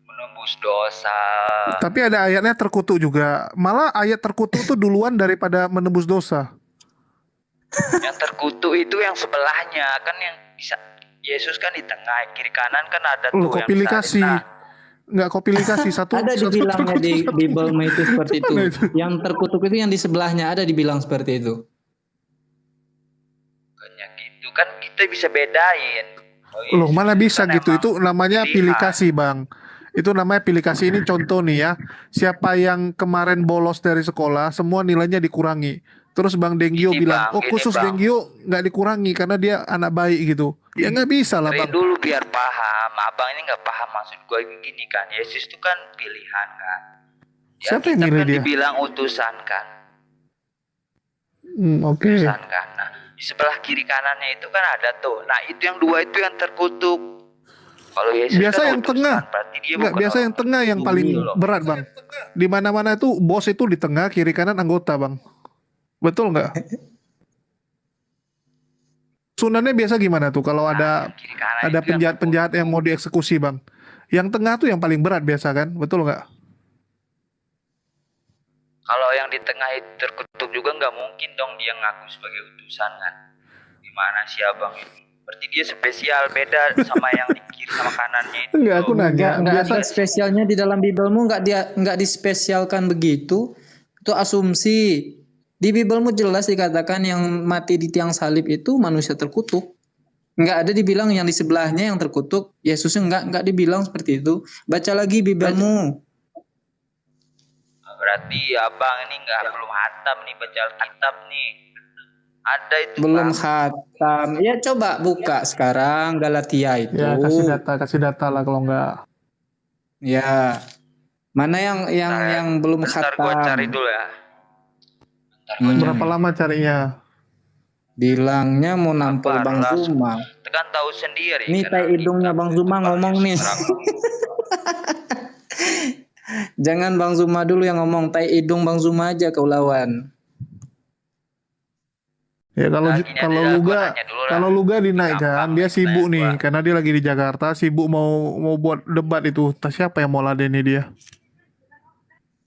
menembus dosa. Tapi ada ayatnya terkutuk juga. Malah ayat terkutuk tuh duluan daripada menebus dosa. Yang terkutuk itu yang sebelahnya kan, yang bisa Yesus kan di tengah, kiri kanan kan ada tuh Lu yang kok pilih salib. kasih? Nah, Nggak kau pilih kasih satu. Ada satu dibilangnya di terkutuk, satu Bible itu seperti itu. Mana itu? Yang terkutuk itu yang di sebelahnya ada dibilang seperti itu. bukannya gitu kan, kita bisa bedain. Oh, Loh, Yesus mana bisa kan gitu? emang Itu namanya pilihan. pilih kasih, Bang. Itu namanya pilih kasih. Ini contoh nih ya. Siapa yang kemarin bolos dari sekolah, semua nilainya dikurangi. Terus Bang Denggio Gini, bilang, Bang, oh gini, khusus Bang. Denggio nggak dikurangi karena dia anak baik gitu. Ya nggak bisa lah, Dengerin Bang. dulu biar paham. Abang ini nggak paham maksud gue gini kan. Yesus itu kan pilihan kan. Ya, Siapa yang kita milih kan dia? dibilang utusan kan. Oke. Utusan kan. Nah, di sebelah kiri kanannya itu kan ada tuh. Nah, itu yang dua itu yang terkutuk. Kalau Yesus Biasa kan yang utusan, tengah. berarti dia Enggak, bukan biasa orang yang tengah yang paling gitu loh. berat, Bang. Di mana-mana itu bos itu di tengah, kiri kanan anggota, Bang. Betul nggak? Sunannya biasa gimana tuh kalau ada Kiri kanan ada itu yang penjahat-penjahat yang mau dieksekusi, Bang? Yang tengah tuh yang paling berat biasa kan? Betul nggak? kalau yang di tengah itu terkutuk juga nggak mungkin dong dia ngaku sebagai utusan kan. Gimana sih abang ini? Berarti dia spesial beda sama yang di kiri sama kanannya itu. Enggak, aku loh. nanya. Nggak Biasa ada spesialnya di dalam Bibelmu, nggak dispesialkan begitu. Itu asumsi. Di Bibelmu jelas dikatakan yang mati di tiang salib itu manusia terkutuk. Nggak ada dibilang yang di sebelahnya yang terkutuk. Yesusnya nggak dibilang seperti itu. Baca lagi Bibelmu. Berarti abang ini belum hatam nih baca Alkitab nih. Ada itu Belum Bang. khatam. Ya coba buka sekarang Galatia itu. ya kasih data lah kalau nggak. Ya. Mana yang belum Bentar gua cari khatam? dulu ya. Bentar gua cari. Berapa lama carinya? Bilangnya mau nampol Bang langsung. Zuma. Kan tahu sendiri. Nih kan tai hidungnya Alkitab Bang itu Zuma ngomong nih. Jangan Bang Zuma dulu yang ngomong, tai hidung Bang Zuma aja kau lawan. Ya kalau Nah, gini kalau aja, gua Luga nanya dulu lah. kalau Luga dinaikkan, Gampang dia nih sibuk pertanyaan nih gua. karena dia lagi di Jakarta, sibuk mau buat debat itu. Siapa yang mau ladeni dia?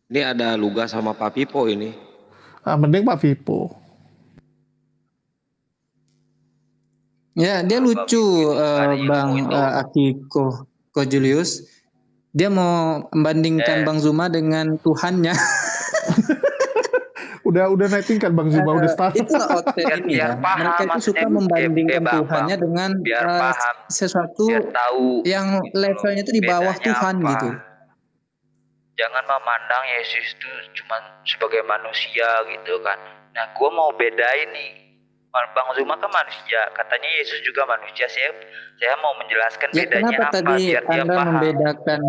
Ini ada Luga sama Pak Pipo ini. Mending Pak Vipo. Ya, dia lucu Bang Akiko Ko Julius. Dia mau membandingkan Bang Zuma dengan Tuhannya. Udah naik tingkat Bang Zuma, udah start. Itulah otot ini ya. Mereka itu suka membandingkan Tuhannya dengan sesuatu yang levelnya itu di bawah Tuhan apa. gitu. Jangan memandang Yesus itu cuma sebagai manusia gitu kan. Nah, gua mau bedain nih. Bang Zuma kan manusia, katanya Yesus juga manusia. Saya mau menjelaskan Ya, bedanya kenapa apa tadi biar dia Anda paham. membedakan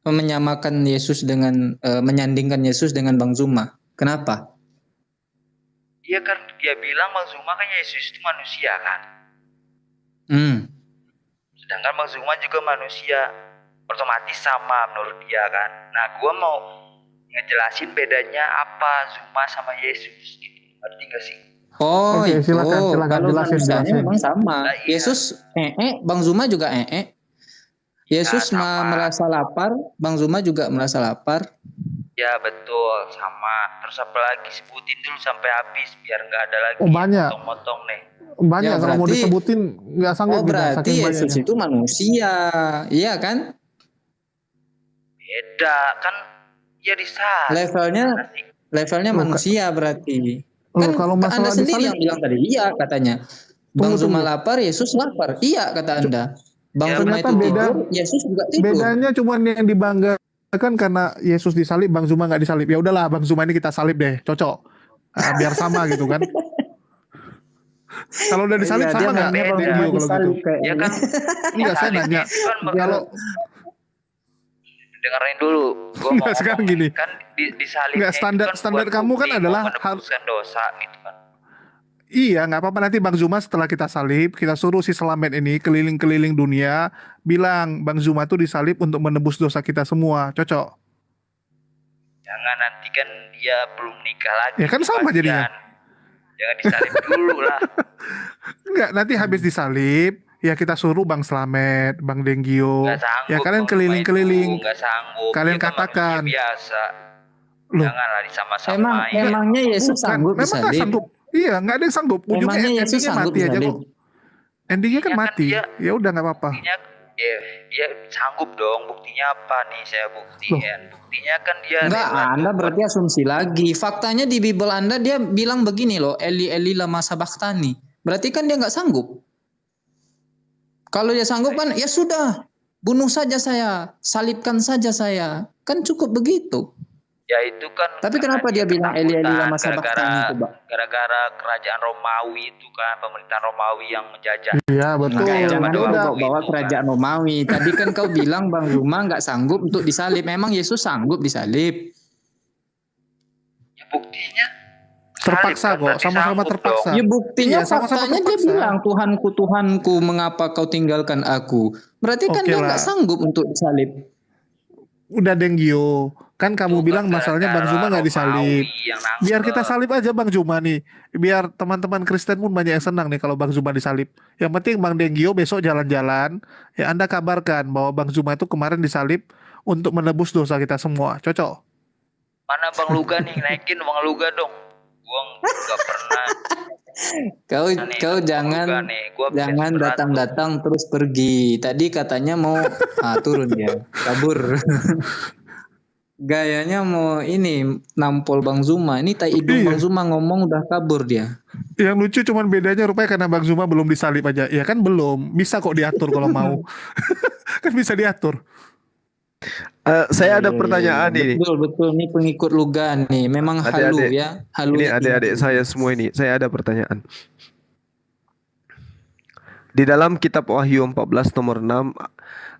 menyamakan Yesus dengan menyandingkan Yesus dengan Bang Zuma? Kenapa? Iya kan dia bilang Bang Zuma kan Yesus itu manusia kan. Sedangkan Bang Zuma juga manusia. Otomatis sama menurut dia kan. Nah, gua mau ngejelasin bedanya apa Zuma sama Yesus gitu. Ngerti gak sih? Oh, Oke, itu. silakan Kalau manusianya jelasin. memang sama. Nah, iya. Yesus Bang Zuma juga Yesus sama. merasa lapar, Bang Zuma juga merasa lapar. Ya betul, sama. Terus apa lagi sebutin dulu sampai habis biar nggak ada lagi Oh, banyak. motong-motong nih. Banyak Ya, kalau mau berarti- disebutin nggak sanggup kita, Berarti saking Yesus banyaknya. itu manusia, iya kan? Beda kan dia disalib. Levelnya manusia berarti. Loh, Kan kalau Anda masalah sendiri disalib- yang bilang tadi, iya katanya. Bang Tunggu. Zuma lapar, Yesus lapar. Iya kata Anda. Bang Ya, Zuma ternyata itu beda. tidur, Yesus juga tidur. Bedanya cuma yang dibanggakan karena Yesus disalib, Bang Zuma nggak disalib. Ya udahlah, Bang Zuma ini kita salib deh, cocok. Biar sama gitu kan. Kalau udah disalib Iya, dia sama nggak? nanya Bang Beda. Zuma Bang Gio kalau disalib gitu. kayaknya. Ya kan Enggak, saya disalib nanya. itu kan Kalau dengerin dulu. Gua mau Nggak, sekarang ngomong gini. kan disalibnya Nggak, itu standar- kan standar buat kamu kan bukti adalah mau menebuskan dosa gitu kan. iya, nggak apa-apa, nanti Bang Zuma setelah kita salib, kita suruh si Selamet ini keliling-keliling dunia, bilang Bang Zuma tuh disalib untuk menebus dosa kita semua, cocok. Jangan nanti kan dia belum nikah lagi. Ya kan sama kasihan. jadinya. Jangan disalib dulu lah. Enggak, nanti habis disalib, ya kita suruh Bang Slamet, Bang Denggio, Nggak sanggup. ya kalian Bang Zuma keliling-keliling, itu, nggak sanggup. kalian Dia kan katakan. manusia biasa. Loh, Janganlah disama-samain. Emangnya Yesus bukan, sanggup memang nggak disalib? sanggup. Iya, nggak ada yang sanggup. Ujungnya Emangnya Yesus endingnya sanggup mati aja disalib? kok. Endingnya kan Iya kan mati. dia- Ya udah nggak apa-apa. Buktinya dia sanggup dong. Buktinya apa nih saya buktiin? Buktinya kan dia Enggak, rela Anda tuh berarti asumsi lagi. Faktanya di Bible Anda dia bilang begini loh, Eli Eli lama sabachthani. Berarti kan dia nggak sanggup. Kalau dia sanggup kan ya sudah, bunuh saja saya, salibkan saja saya. Kan cukup begitu. ya itu kan. Tapi karena kenapa dia bilang Eli Eli lama sabachthani itu, Pak? Gara-gara kerajaan Romawi itu kan pemerintahan Romawi yang menjajah. Iya, betul. Makanya Jangan pada Ya udah. waktu bawa itu kerajaan Romawi. Tadi kan kau bilang Bang Zuma nggak sanggup untuk disalib. Memang Yesus sanggup disalib. Ya buktinya Terpaksa kok, sama-sama terpaksa. Ya buktinya Iya, sama-sama faktanya dia terpaksa. bilang Tuhanku Tuhanku mengapa kau tinggalkan aku. Berarti kan Oke dia lah. nggak sanggup untuk disalib. Udah Denggio, kan kamu bilang masalahnya Bang Zuma nggak disalib. Biar kita salib aja Bang Zuma nih. Biar teman-teman Kristen pun banyak yang senang nih kalau Bang Zuma disalib. Yang penting Bang Denggio besok jalan-jalan, ya Anda kabarkan bahwa Bang Zuma itu kemarin disalib untuk menebus dosa kita semua. Cocok? Mana Bang Luga nih, naikin Bang Luga dong. Gua nggak pernah. Kau jangan datang-datang terus pergi. Tadi katanya mau turun dia, kabur. Gayanya mau ini nampol Bang Zuma. Ini tai hidung Bang Zuma ngomong udah kabur dia. Yang lucu cuman bedanya rupanya karena Bang Zuma belum disalib aja. Ya kan belum. Bisa kok diatur kalau mau. Kan bisa diatur. Saya ada pertanyaan ini. Betul ini pengikut Luga nih. Memang halu ya. Halu ini adik-adik saya semua ini. Saya ada pertanyaan. Di dalam kitab Wahyu 14 nomor 6,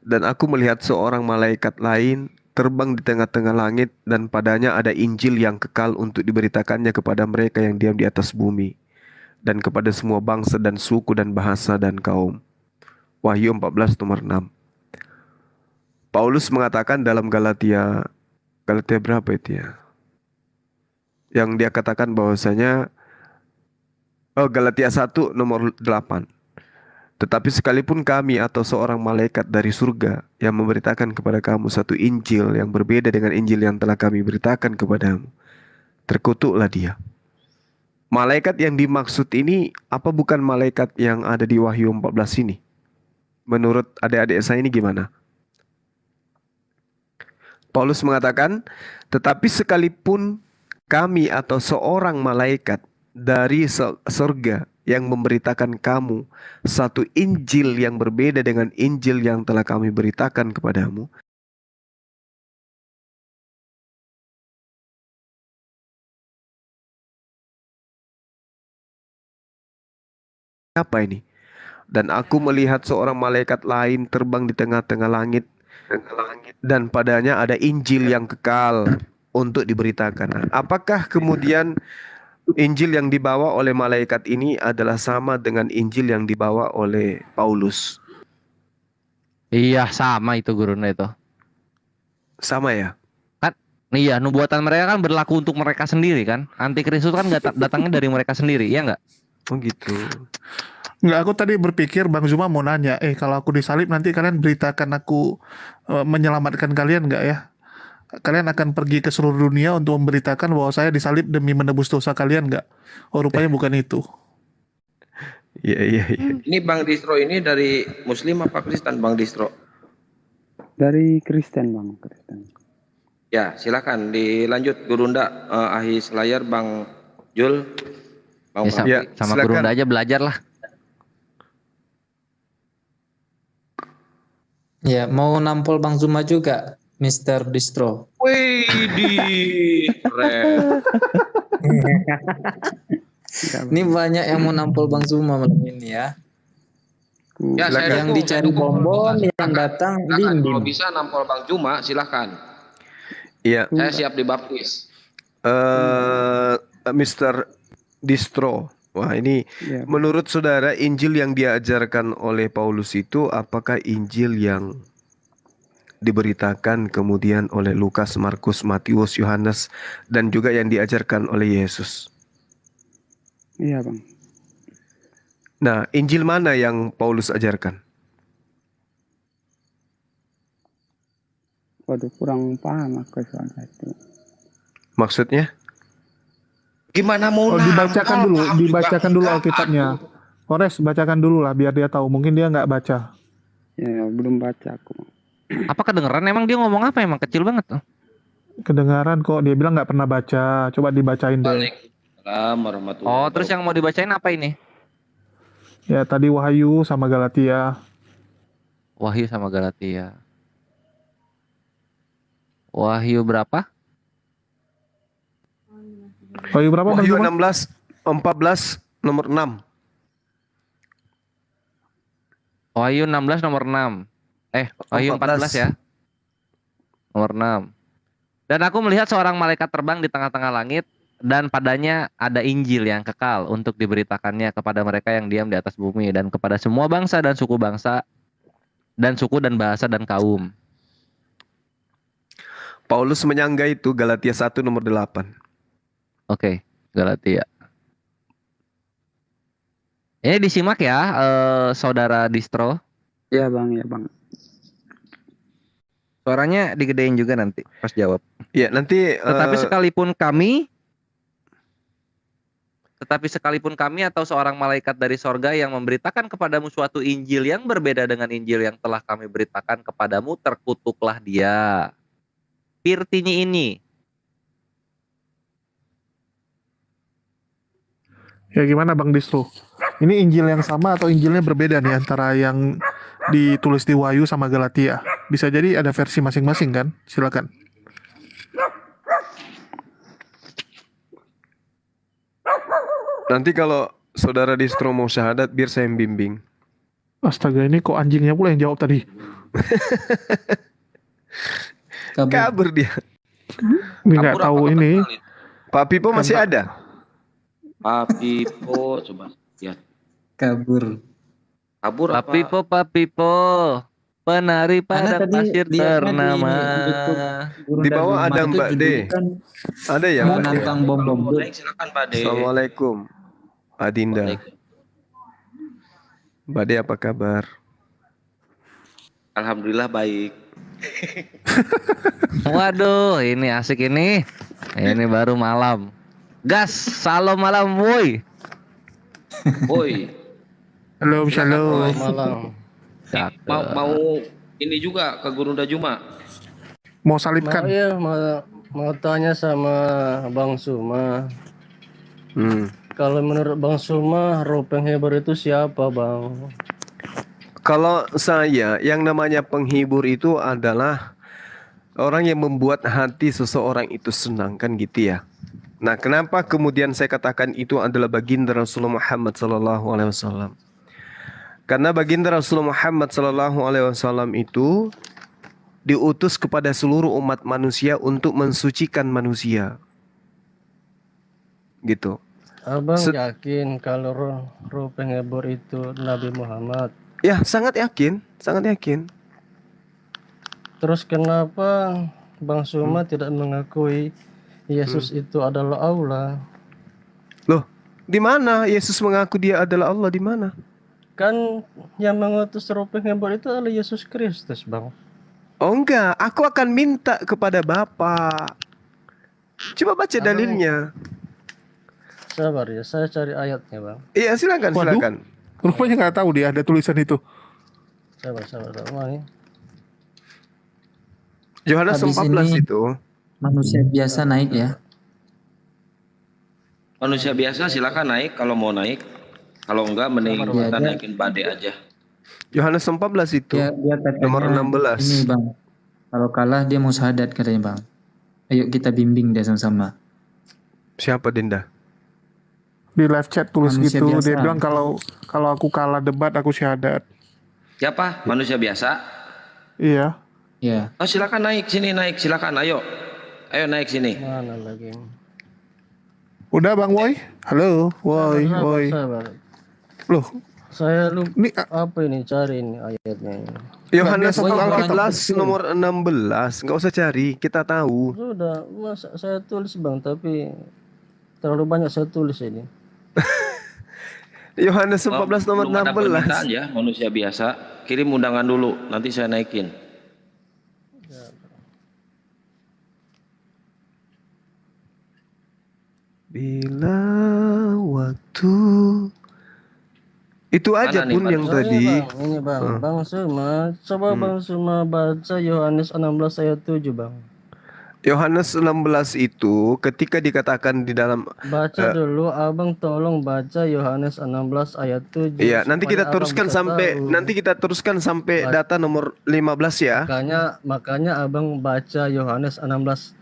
dan aku melihat seorang malaikat lain terbang di tengah-tengah langit, dan padanya ada Injil yang kekal untuk diberitakannya kepada mereka yang diam di atas bumi, dan kepada semua bangsa dan suku dan bahasa dan kaum. Wahyu 14 nomor 6. Paulus mengatakan dalam Galatia berapa itu ya? Yang dia katakan bahwasanya Galatia 1 nomor 8. Tetapi sekalipun kami atau seorang malaikat dari surga yang memberitakan kepada kamu satu Injil yang berbeda dengan Injil yang telah kami beritakan kepadamu, terkutuklah dia. Malaikat yang dimaksud ini apa bukan malaikat yang ada di Wahyu 14 ini? Menurut adik-adik saya ini gimana? Paulus mengatakan, tetapi sekalipun kami atau seorang malaikat dari surga yang memberitakan kamu satu Injil yang berbeda dengan Injil yang telah kami beritakan kepadamu, apa ini? Dan aku melihat seorang malaikat lain terbang di tengah-tengah langit, dan padanya ada Injil yang kekal untuk diberitakan. Nah, apakah kemudian Injil yang dibawa oleh malaikat ini adalah sama dengan Injil yang dibawa oleh Paulus? Iya, sama itu guruna itu. Sama ya? Kan iya, nubuatan mereka kan berlaku untuk mereka sendiri kan. Antikristus kan datangnya dari mereka sendiri, ya enggak? Oh gitu. Enggak, aku tadi berpikir Bang Zuma mau nanya, kalau aku disalib nanti kalian beritakan aku menyelamatkan kalian enggak ya? Kalian akan pergi ke seluruh dunia untuk memberitakan bahwa saya disalib demi menebus dosa kalian enggak? Oh, rupanya bukan itu. Iya. Ini Bang Distro ini dari Muslim apa Kristen Bang Distro? Dari Kristen Bang, Kristen. Ya, silakan dilanjut Gurunda, Ahis layar Bang Jul. Bang Ya, sama Gurunda aja belajar lah. Ya, mau nampol Bang Zuma juga, Mr. Distro. Wih, keren. Ini banyak yang mau nampol Bang Zuma malam ini ya. Ya, yang dicari Bombom, yang datang Bim. Kalau bisa nampol Bang Zuma, silahkan. Iya. Saya siap dibaptis. Mr. Distro. Wah, ini menurut saudara Injil yang diajarkan oleh Paulus itu apakah Injil yang diberitakan kemudian oleh Lukas, Markus, Matius, Yohanes, dan juga yang diajarkan oleh Yesus? Iya Bang. Nah, Injil mana yang Paulus ajarkan? Waduh, kurang paham aku soal itu. Maksudnya? Gimana mau dibacakan dulu Alkitabnya. Kores, bacakan dulu lah biar dia tahu. Mungkin dia nggak baca. Ya, belum baca aku. Apa kedengeran? Emang dia ngomong apa? Emang kecil banget tuh. Kedengaran kok. Dia bilang nggak pernah baca. Coba dibacain deh. Oh, terus yang mau dibacain apa ini? Ya, tadi Wahyu sama Galatia. Wahyu sama Galatia. Wahyu berapa? Wahyu berapa? Wahyu 14 nomor 6. Wahyu 16 nomor 6. Wahyu 14 ya. Nomor 6. Dan aku melihat seorang malaikat terbang di tengah-tengah langit, dan padanya ada Injil yang kekal untuk diberitakannya kepada mereka yang diam di atas bumi dan kepada semua bangsa dan suku dan bahasa dan kaum. Paulus menyangga itu Galatia 1 nomor 8. Oke, Galatia. Ini disimak ya, saudara Distro. Iya bang, ya bang. Suaranya digedein juga nanti pas jawab. Ya, nanti Tetapi sekalipun kami atau seorang malaikat dari sorga yang memberitakan kepadamu suatu Injil yang berbeda dengan Injil yang telah kami beritakan kepadamu, terkutuklah dia. Pirtinyi ini. Ya gimana Bang Distro? Ini Injil yang sama atau Injilnya berbeda nih antara yang ditulis di Wahyu sama Galatia? Bisa jadi ada versi masing-masing kan? Silakan. nanti kalau saudara Distro mau syahadat biar saya yang bimbing. Astaga, ini kok anjingnya pula yang jawab tadi? Kabur dia. Ini nggak tahu ini. Pak Pipo masih ada? Pak Pipo coba lihat. Kabur Pak Pipo. Penari padang pasir ternama. Di bawah ada Mbak D. Ada ya Mbak D? menantang bom-bom. Silakan Pak D. Assalamualaikum Adinda. Mbak D apa kabar? Alhamdulillah baik. Waduh, ini asik ini. Ini baru malam. Gas, salam malam, woi. Woi. Halo, shalom. Malam. Mau ini juga ke Guru Dajuma. Mau salibkan? Iya, mau tanya sama Bang Suma. Kalau menurut Bang Suma, roh penghibur itu siapa, Bang? Kalau saya, yang namanya penghibur itu adalah orang yang membuat hati seseorang itu senang, kan gitu ya. Nah, kenapa kemudian saya katakan itu adalah baginda Rasulullah Muhammad SAW? Karena baginda Rasulullah Muhammad SAW itu diutus kepada seluruh umat manusia untuk mensucikan manusia. Gitu. Abang yakin kalau roh penghibur itu Nabi Muhammad? Ya, sangat yakin, sangat yakin. Terus kenapa Bang Suma tidak mengakui Yesus itu adalah Allah? Loh, di mana Yesus mengaku dia adalah Allah, di mana? Kan yang mengutus roh penghibur itu adalah Yesus Kristus, Bang. Oh enggak, aku akan minta kepada Bapa. Coba baca dalilnya. Sabar ya, saya cari ayatnya, Bang. Iya, silakan, silakan. Rupanya nggak tahu dia ada tulisan itu. Sabar, Bang. Yohanes 14 itu. Manusia biasa naik ya. Manusia biasa silakan naik kalau mau naik. Kalau enggak mending kita naikin Bade aja. Yohanes 14 itu. Dia nomor 16. Ini Bang. Kalau kalah dia mau syahadat katanya Bang. Ayo kita bimbing dia sama-sama. Siapa Dinda? Di live chat tulis Manusia gitu. biasa. Dia bilang kalau aku kalah debat aku syahadat. Siapa? Manusia biasa? Iya. Iya. Oh, silakan naik sini, naik silakan. Ayo naik sini. Mana lagi? Udah Bang Woi? Halo, Woi. Sabar. Loh, saya lupa apa ini, cari ini ayatnya ini. Yohanes 14 nomor 16. Enggak usah cari, kita tahu. Sudah, masa saya tulis Bang, tapi terlalu banyak saya tulis ini. Yohanes 14 nomor Belum ada 16. permintaan ya, manusia biasa. Kirim undangan dulu, nanti saya naikin. Bila waktu itu aja Mana pun nih, yang Oh, tadi. ini Bang, Bang Suma, coba Bang Suma baca Yohanes 16 ayat 7 Bang. Yohanes 16 itu ketika dikatakan di dalam Baca dulu, Abang tolong baca Yohanes 16 ayat 7. Iya, nanti kita supaya teruskan Abang bisa sampai tahu. data nomor 15 ya. Makanya Abang baca Yohanes 16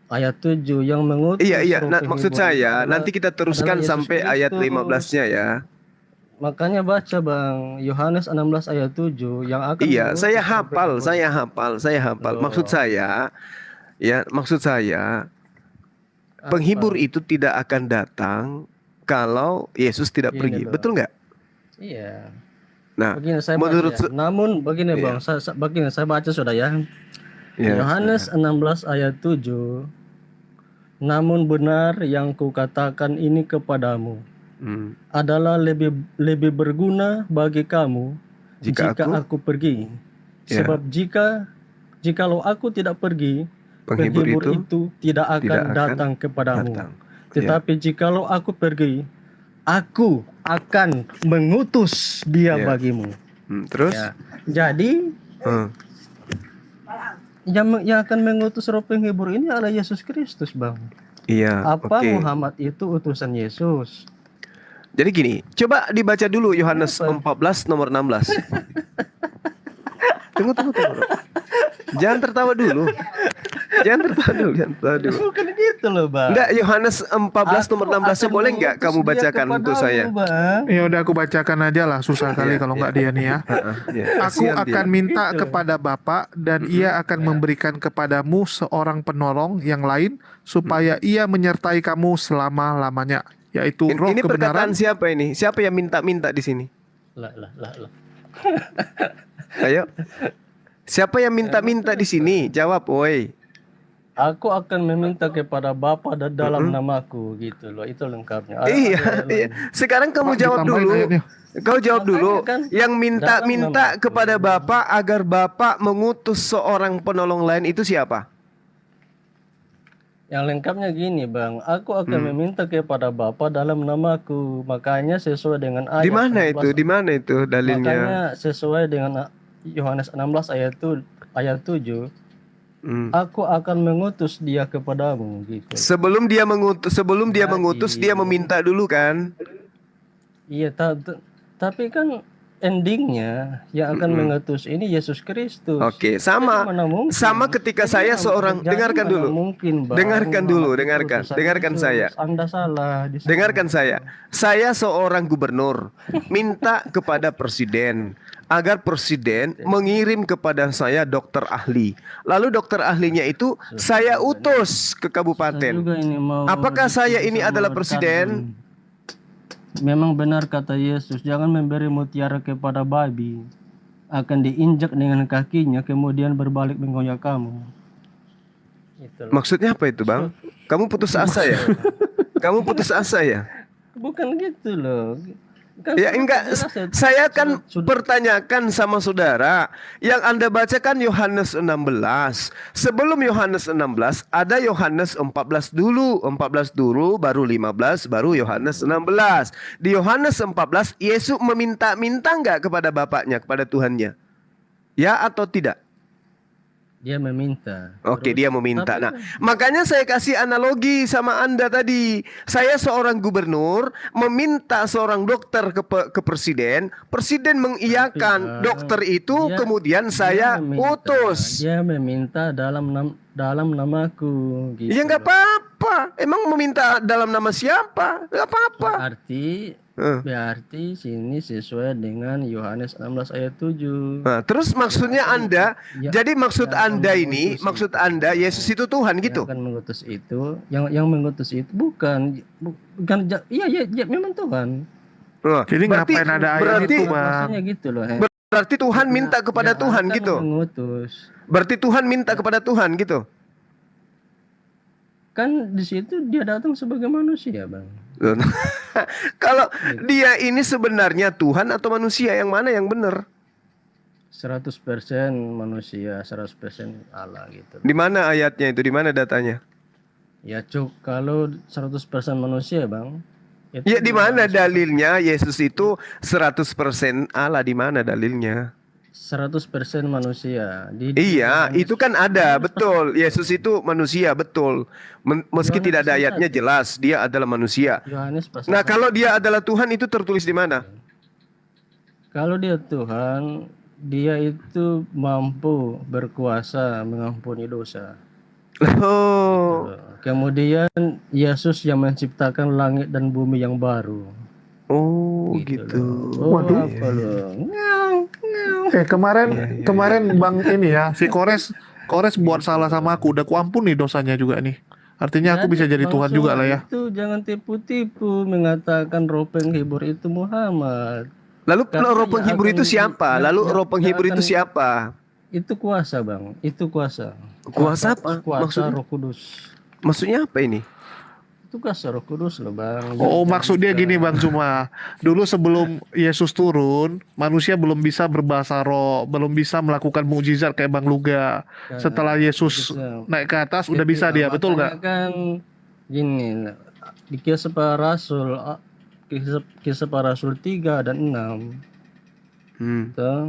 ayat 7 yang mengutus. Iya, roh maksud penghibur saya adalah- nanti kita teruskan adalah Yesus sampai ayat Kristus. 15-nya ya. Makanya baca Bang, Yohanes 16 ayat 7 yang akan Iya, mengutus saya roh hafal. penghibur. Maksud saya penghibur itu tidak akan datang kalau Yesus tidak Gini, pergi. Bang. Betul nggak? Iya. Nah, Begini saya menurut baca. Namun begini Iya. Bang, begini saya baca sudah ya. Ya, Yohanes 16 ayat 7. Namun benar yang kukatakan ini kepadamu adalah lebih berguna bagi kamu Jika aku pergi. Ya. Sebab jikalau aku tidak pergi, penghibur penghibur itu itu tidak akan tidak akan datang kepadamu. datang. Tetapi jikalau aku pergi, aku akan mengutus dia Ya. bagimu. Terus? Ya. Jadi yang akan mengutus roh penghibur ini adalah Yesus Kristus, Bang. Iya. Apa oke. Muhammad itu utusan Yesus? Jadi gini, coba dibaca dulu Yohanes 14 nomor 16. Tunggu. Jangan tertawa dulu. Jangan tertawa dulu. Bukan gitu loh, Bang. Enggak, Yohanes 14 nomor 16 boleh nggak kamu mengutus dia bacakan untuk kepadamu, saya? Bang. Ya udah aku bacakan aja lah, susah kali kalau nggak dia nih ya. Ya, Aku kasihan akan dia. minta Gitu. kepada Bapa dan ia akan memberikan kepadamu seorang penolong yang lain supaya ia menyertai kamu selama-lamanya, yaitu roh Ini perkataan kebenaran. siapa ini? Siapa yang minta-minta di sini? Lah. Ayo. Siapa yang minta-minta di sini? Jawab, woi. Aku akan meminta kepada Bapa dan dalam namaku gitu loh. Itu lengkapnya. Iya. Sekarang kamu Pak, jawab ditambahin dulu. ayatnya. Kau jawab dulu. Makanya kan, Yang minta-minta dalam kepada Bapa agar Bapa mengutus seorang penolong lain itu siapa? Yang lengkapnya gini, Bang. Aku akan meminta kepada Bapa dalam namaku. Makanya sesuai dengan ayat. Di mana 16. itu? Di mana itu dalilnya? Makanya sesuai dengan Yohanes 16 ayat 7. Aku akan mengutus dia kepadamu gitu. Sebelum dia mengutus, dia meminta dulu kan? Iya, tapi kan endingnya yang akan mengutus ini Yesus Kristus. Oke, sama. Jadi mana mungkin? Sama ketika saya seorang, Jadi dengarkan mana dulu. mungkin, Bang, Dengarkan dulu, Muhammad itu utusan dengarkan Yesus. saya. Anda salah di sana. Dengarkan saya. Saya seorang gubernur minta kepada presiden agar presiden mengirim kepada saya dokter ahli. Lalu dokter ahlinya itu saya utus ke kabupaten. Juga ini mau Apakah saya diskusi ini sama adalah Ricardo. presiden? Memang benar kata Yesus, jangan memberi mutiara kepada babi, akan diinjak dengan kakinya kemudian berbalik mengoyak kamu. Gitu loh. Maksudnya apa itu, Bang? Kamu putus asa ya? Kamu putus asa ya? Bukan gitu loh. Kan Ya sudah enggak, jelas ya. saya akan pertanyakan sama saudara. Yang Anda bacakan Yohanes 16. Sebelum Yohanes 16 ada Yohanes 14 dulu. 14 dulu baru 15 baru Yohanes 16. Di Yohanes 14 Yesus meminta-minta enggak kepada Bapaknya, kepada Tuhannya? Ya atau tidak? Dia meminta. Oke, dia meminta. Tapi Nah, makanya saya kasih analogi sama Anda tadi. Saya seorang gubernur meminta seorang dokter ke presiden, presiden mengiyakan dokter itu, kemudian saya utus. Dia meminta dalam namaku. Gitu. Ya nggak apa-apa. Emang meminta dalam nama siapa? Nggak apa-apa. Berarti sini sesuai dengan Yohanes 16 ayat 7. Nah, terus maksudnya Anda, jadi maksud Anda ini, maksud Anda Yesus itu Tuhan gitu? Yang akan mengutus itu, yang mengutus itu bukan, iya memang Tuhan. Jadi ngapain ada ayat itu, Bang? Maksudnya gitu loh. Berarti Tuhan minta kepada Tuhan gitu? Mengutus. Berarti Tuhan minta kepada Tuhan gitu? Kan di situ dia datang sebagai manusia, Bang. Kalau dia ini sebenarnya Tuhan atau manusia, yang mana yang benar? 100% manusia, 100% Allah gitu. Di mana ayatnya itu? Di mana datanya? Ya kalau 100% manusia, Bang. Ya di mana dalilnya Yesus itu 100% Allah? Di mana dalilnya? 100% manusia. Iya, itu kan ada, betul. Yesus itu manusia, betul. Meski tidak ada ayatnya jelas dia adalah manusia. Nah, kalau dia adalah Tuhan itu tertulis di mana? Kalau dia Tuhan, dia itu mampu berkuasa mengampuni dosa. Oh. Kemudian Yesus yang menciptakan langit dan bumi yang baru. Oh, gitu. Waduh. Apa loh? Kemarin Bang ini ya, si Kores buat salah sama aku, udah kuampuni dosanya juga nih. Artinya aku bisa jadi Bang Tuhan juga Zuma lah ya. itu jangan tipu-tipu mengatakan roh penghibur itu Muhammad. Lalu Karena roh yang penghibur akan itu siapa? yang- Lalu yang- roh penghibur yang itu akan- siapa? Itu kuasa, Bang. Itu kuasa. Kuasa apa? Kuasa Maksudnya? Roh Kudus. Maksudnya apa ini? Itu kuasa Roh Kudus loh, Bang. Oh, Jadi maksudnya kita- gini Bang Zuma. Dulu sebelum Yesus turun, manusia belum bisa berbahasa roh, belum bisa melakukan mukjizat kayak Bang Luga. Setelah Yesus bisa. naik ke atas udah bisa dia, betul Makanya nggak? kan gini, di Kisah Para Rasul, Kisah Para Rasul 3 dan 6. Tuh.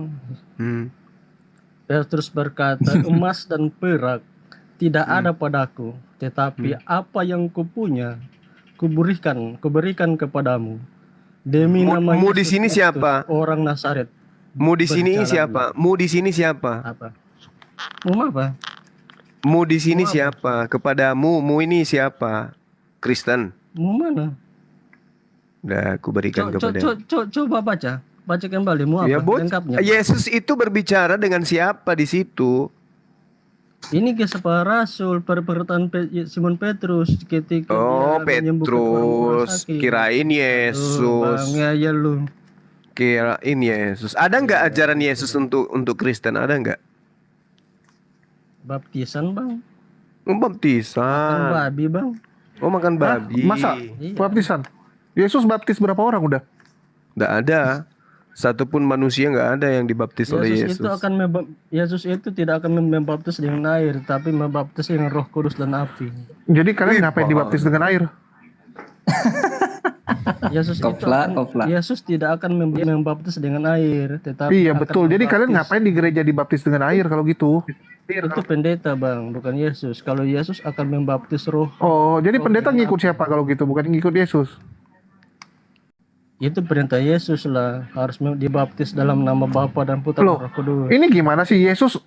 Petrus berkata, emas dan perak tidak ada padaku, tetapi apa yang kupunya kuberikan kepadamu. Demi nama Mu di Yesus sini Kristus, siapa? orang Nazaret. Mu di sini Berjalan. siapa? Mu di sini siapa? Apa? Apa? Mu di sini siapa? Kepadamu, mu ini siapa? Kristen. Mu mana? Udah aku berikan kepada. Coba baca kembali mu apa? Ya, Lengkapnya. Yesus itu berbicara dengan siapa di situ? Ini Kisah Para Rasul, perkataan Simon Petrus ketika Oh, dia menyembuhkan orang Petrus. sakit. Kirain Yesus. Bang, ya lu. Kirain Yesus. Ada nggak ajaran Yesus untuk Kristen? Ada nggak? Baptisan, Bang. Oh, baptisan. Makan babi, Bang. Oh, makan babi. Masa? Iya. Baptisan? Yesus baptis berapa orang udah? Nggak ada. Satupun manusia nggak ada yang dibaptis oleh Yesus. Yesus itu tidak akan membaptis dengan air, tapi membaptis dengan Roh Kudus dan api. Jadi kalian ngapain dibaptis dengan air? Yesus tidak akan membaptis dengan air, tetapi Iya akan betul. Jadi kalian membaptis. ngapain di gereja dibaptis dengan air kalau gitu? Itu pendeta, Bang, bukan Yesus. Kalau Yesus akan membaptis Roh. Oh, jadi pendeta ngikut siapa kalau gitu? Bukan ngikut Yesus? Itu perintah Yesus lah, harus dibaptis dalam nama Bapa dan Putra dan Loh, Roh Kudus. ini gimana sih Yesus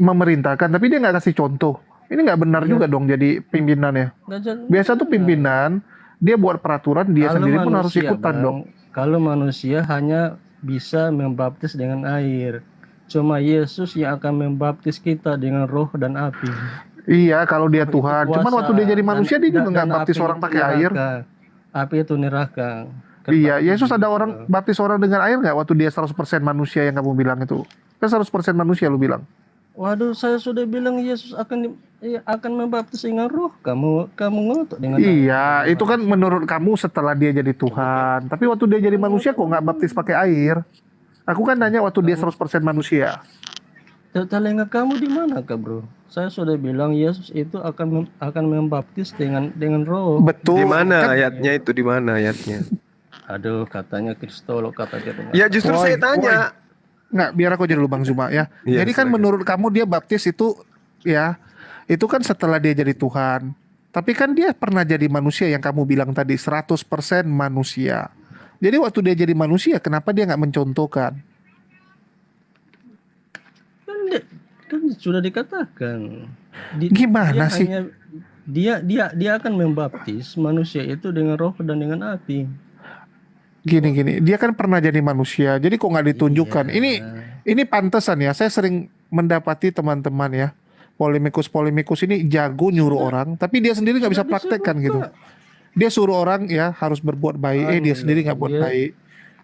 memerintahkan tapi dia nggak kasih contoh. Ini nggak benar juga dong jadi pimpinannya. Biasa tuh pimpinan dia buat peraturan dia Kalau sendiri pun harus manusia, ikutan Bang, dong. Kalau manusia hanya bisa membaptis dengan air, cuma Yesus yang akan membaptis kita dengan Roh dan api. Iya, kalau dia Tuhan. Cuman waktu dia jadi manusia dia juga nggak dan baptis api orang itu pakai air. neraka. Api itu neraka. Iya, Yesus ada orang baptis orang dengan air nggak waktu dia 100% manusia yang kamu bilang itu? Kan 100% manusia lu bilang. Waduh, saya sudah bilang Yesus akan membaptis dengan Roh. Kamu ngotot dengan Iya, itu kan menurut kamu setelah dia jadi Tuhan. Tapi waktu dia jadi manusia kok nggak baptis pakai air? Aku kan nanya waktu dia 100% manusia. telinga kamu di mana, Kak, Bro? Saya sudah bilang Yesus itu akan membaptis dengan Roh. Betul. Di mana Kan- ayatnya itu? Di mana ayatnya? Aduh, katanya Kristolog, katanya. Ya justru saya tanya. Nggak, biar aku aja dulu Bang Zuma ya. Iya, Jadi kan silakan. menurut kamu dia baptis itu ya, itu kan setelah dia jadi Tuhan. Tapi kan dia pernah jadi manusia yang kamu bilang tadi 100% manusia. Jadi waktu dia jadi manusia kenapa dia nggak mencontohkan? Kan sudah dikatakan. Gimana sih? Dia akan membaptis manusia itu dengan Roh dan dengan api. Gini, dia kan pernah jadi manusia. Jadi kok nggak ditunjukkan? Iya. Ini pantesan ya. Saya sering mendapati teman-teman ya, polemikus ini jago nyuruh orang, tapi dia sendiri nggak bisa praktekkan gitu. Dia suruh orang ya harus berbuat baik, dia sendiri nggak buat baik.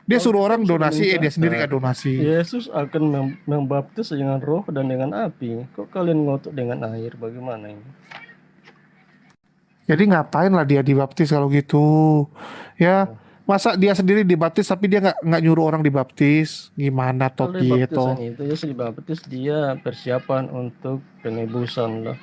Dia suruh orang donasi, dia sendiri nggak donasi. Yesus akan membaptis dengan Roh dan dengan api. Kok kalian ngotot dengan air? Bagaimana ini? Jadi ngapain lah dia dibaptis kalau gitu? Ya, masa dia sendiri dibaptis tapi dia nggak nyuruh orang dibaptis? Gimana toh Kalau gitu? baptisan itu Yesus dibaptis, dia persiapan untuk penebusan lah.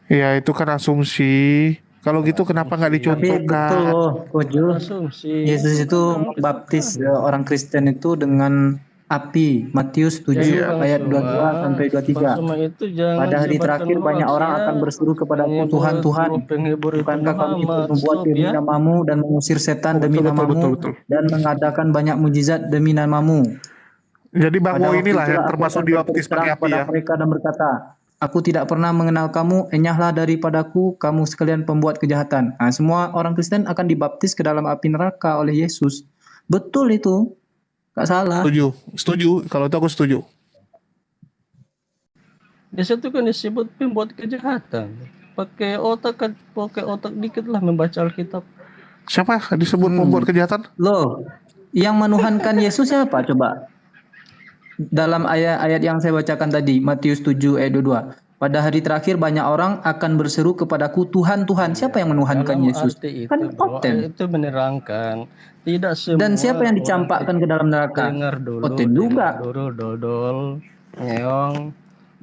Ya itu kan asumsi. Kalau gitu kenapa nggak Tapi dicontohkan? betul loh, Kojo. Asumsi. Yesus itu membaptis orang Kristen itu dengan api. Matius 7 ayat 22 sampai 23. Pada hari terakhir banyak orang akan berseru kepadaku, Tuhan, Tuhan, bukankah kami ikut membuat demi namamu dan mengusir setan demi namamu dan mengadakan banyak mujizat demi namamu. Jadi Bang Pada Wo waktu inilah itulah yang aku termasuk akan dibaptis berterus terang pakai api kepada ya. mereka dan berkata, aku tidak pernah mengenal kamu, enyahlah daripadaku, kamu sekalian pembuat kejahatan. Nah, semua orang Kristen akan dibaptis ke dalam api neraka oleh Yesus. Betul itu, gak salah. Setuju. Kalau itu aku setuju. Di situ kan disebut pembuat kejahatan. Pakai otak dikit lah membaca Alkitab. Siapa disebut pembuat kejahatan? Loh, yang menuhankan Yesus siapa coba? Dalam ayat-ayat yang saya bacakan tadi, Matius 7 ayat 22. Pada hari terakhir banyak orang akan berseru kepadaku, Tuhan, Tuhan. Siapa yang menuhankan Dalam Yesus? arti itu, Kan bro, Oten. itu menerangkan. Tidak semua. Dan siapa yang dicampakkan ke dalam neraka? Dengar dulu. Oten juga. Dodol. Ngeong.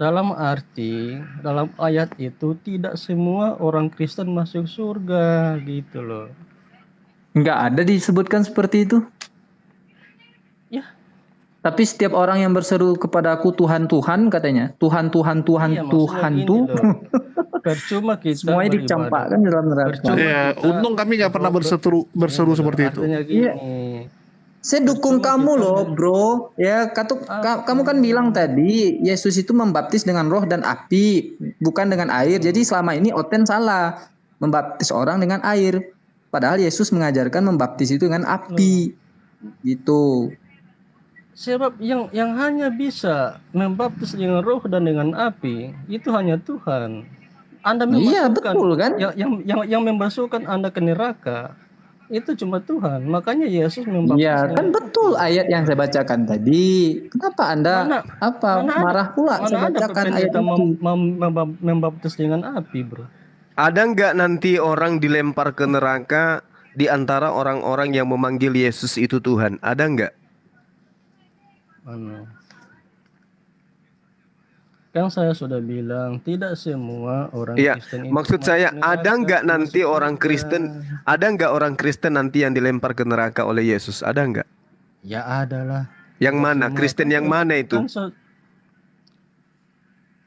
Dalam arti, dalam ayat itu tidak semua orang Kristen masuk surga gitu loh. Nggak ada disebutkan seperti itu. Ya. Tapi setiap orang yang berseru kepadaku Tuhan Tuhan katanya, Tuhan Tuhan Tuhan Iya, Tuhan maksudnya tuh. gini loh. Percuma kita Semuanya beribadah. dicampakkan di dalam neraka. Ya, untung kami nggak pernah berseru seperti itu. Artinya gini. Iya. Saya dukung kamu loh, bro. Ya, kamu kan bilang tadi Yesus itu membaptis dengan roh dan api, bukan dengan air. Jadi selama ini Oten salah membaptis orang dengan air. Padahal Yesus mengajarkan membaptis itu dengan api. Gitu. Sebab yang hanya bisa membaptis dengan roh dan dengan api itu hanya Tuhan. Anda Iya, memasukkan betul kan? yang membasuhkan Anda ke neraka itu cuma Tuhan. Makanya Yesus membaptis. Iya, kan betul ayat yang saya bacakan tadi. Kenapa Anda marah pula saya bacakan ayat itu? Membaptis dengan api, bro. Ada nggak nanti orang dilempar ke neraka di antara orang-orang yang memanggil Yesus itu Tuhan? Ada nggak? Kan saya sudah bilang tidak semua orang Iya, Kristen itu maksud saya ada nggak nanti orang Kristen, ada nggak orang Kristen nanti yang dilempar ke neraka oleh Yesus? Ada nggak? Ya ada lah. Yang mana? Kristen yang mana itu? Kan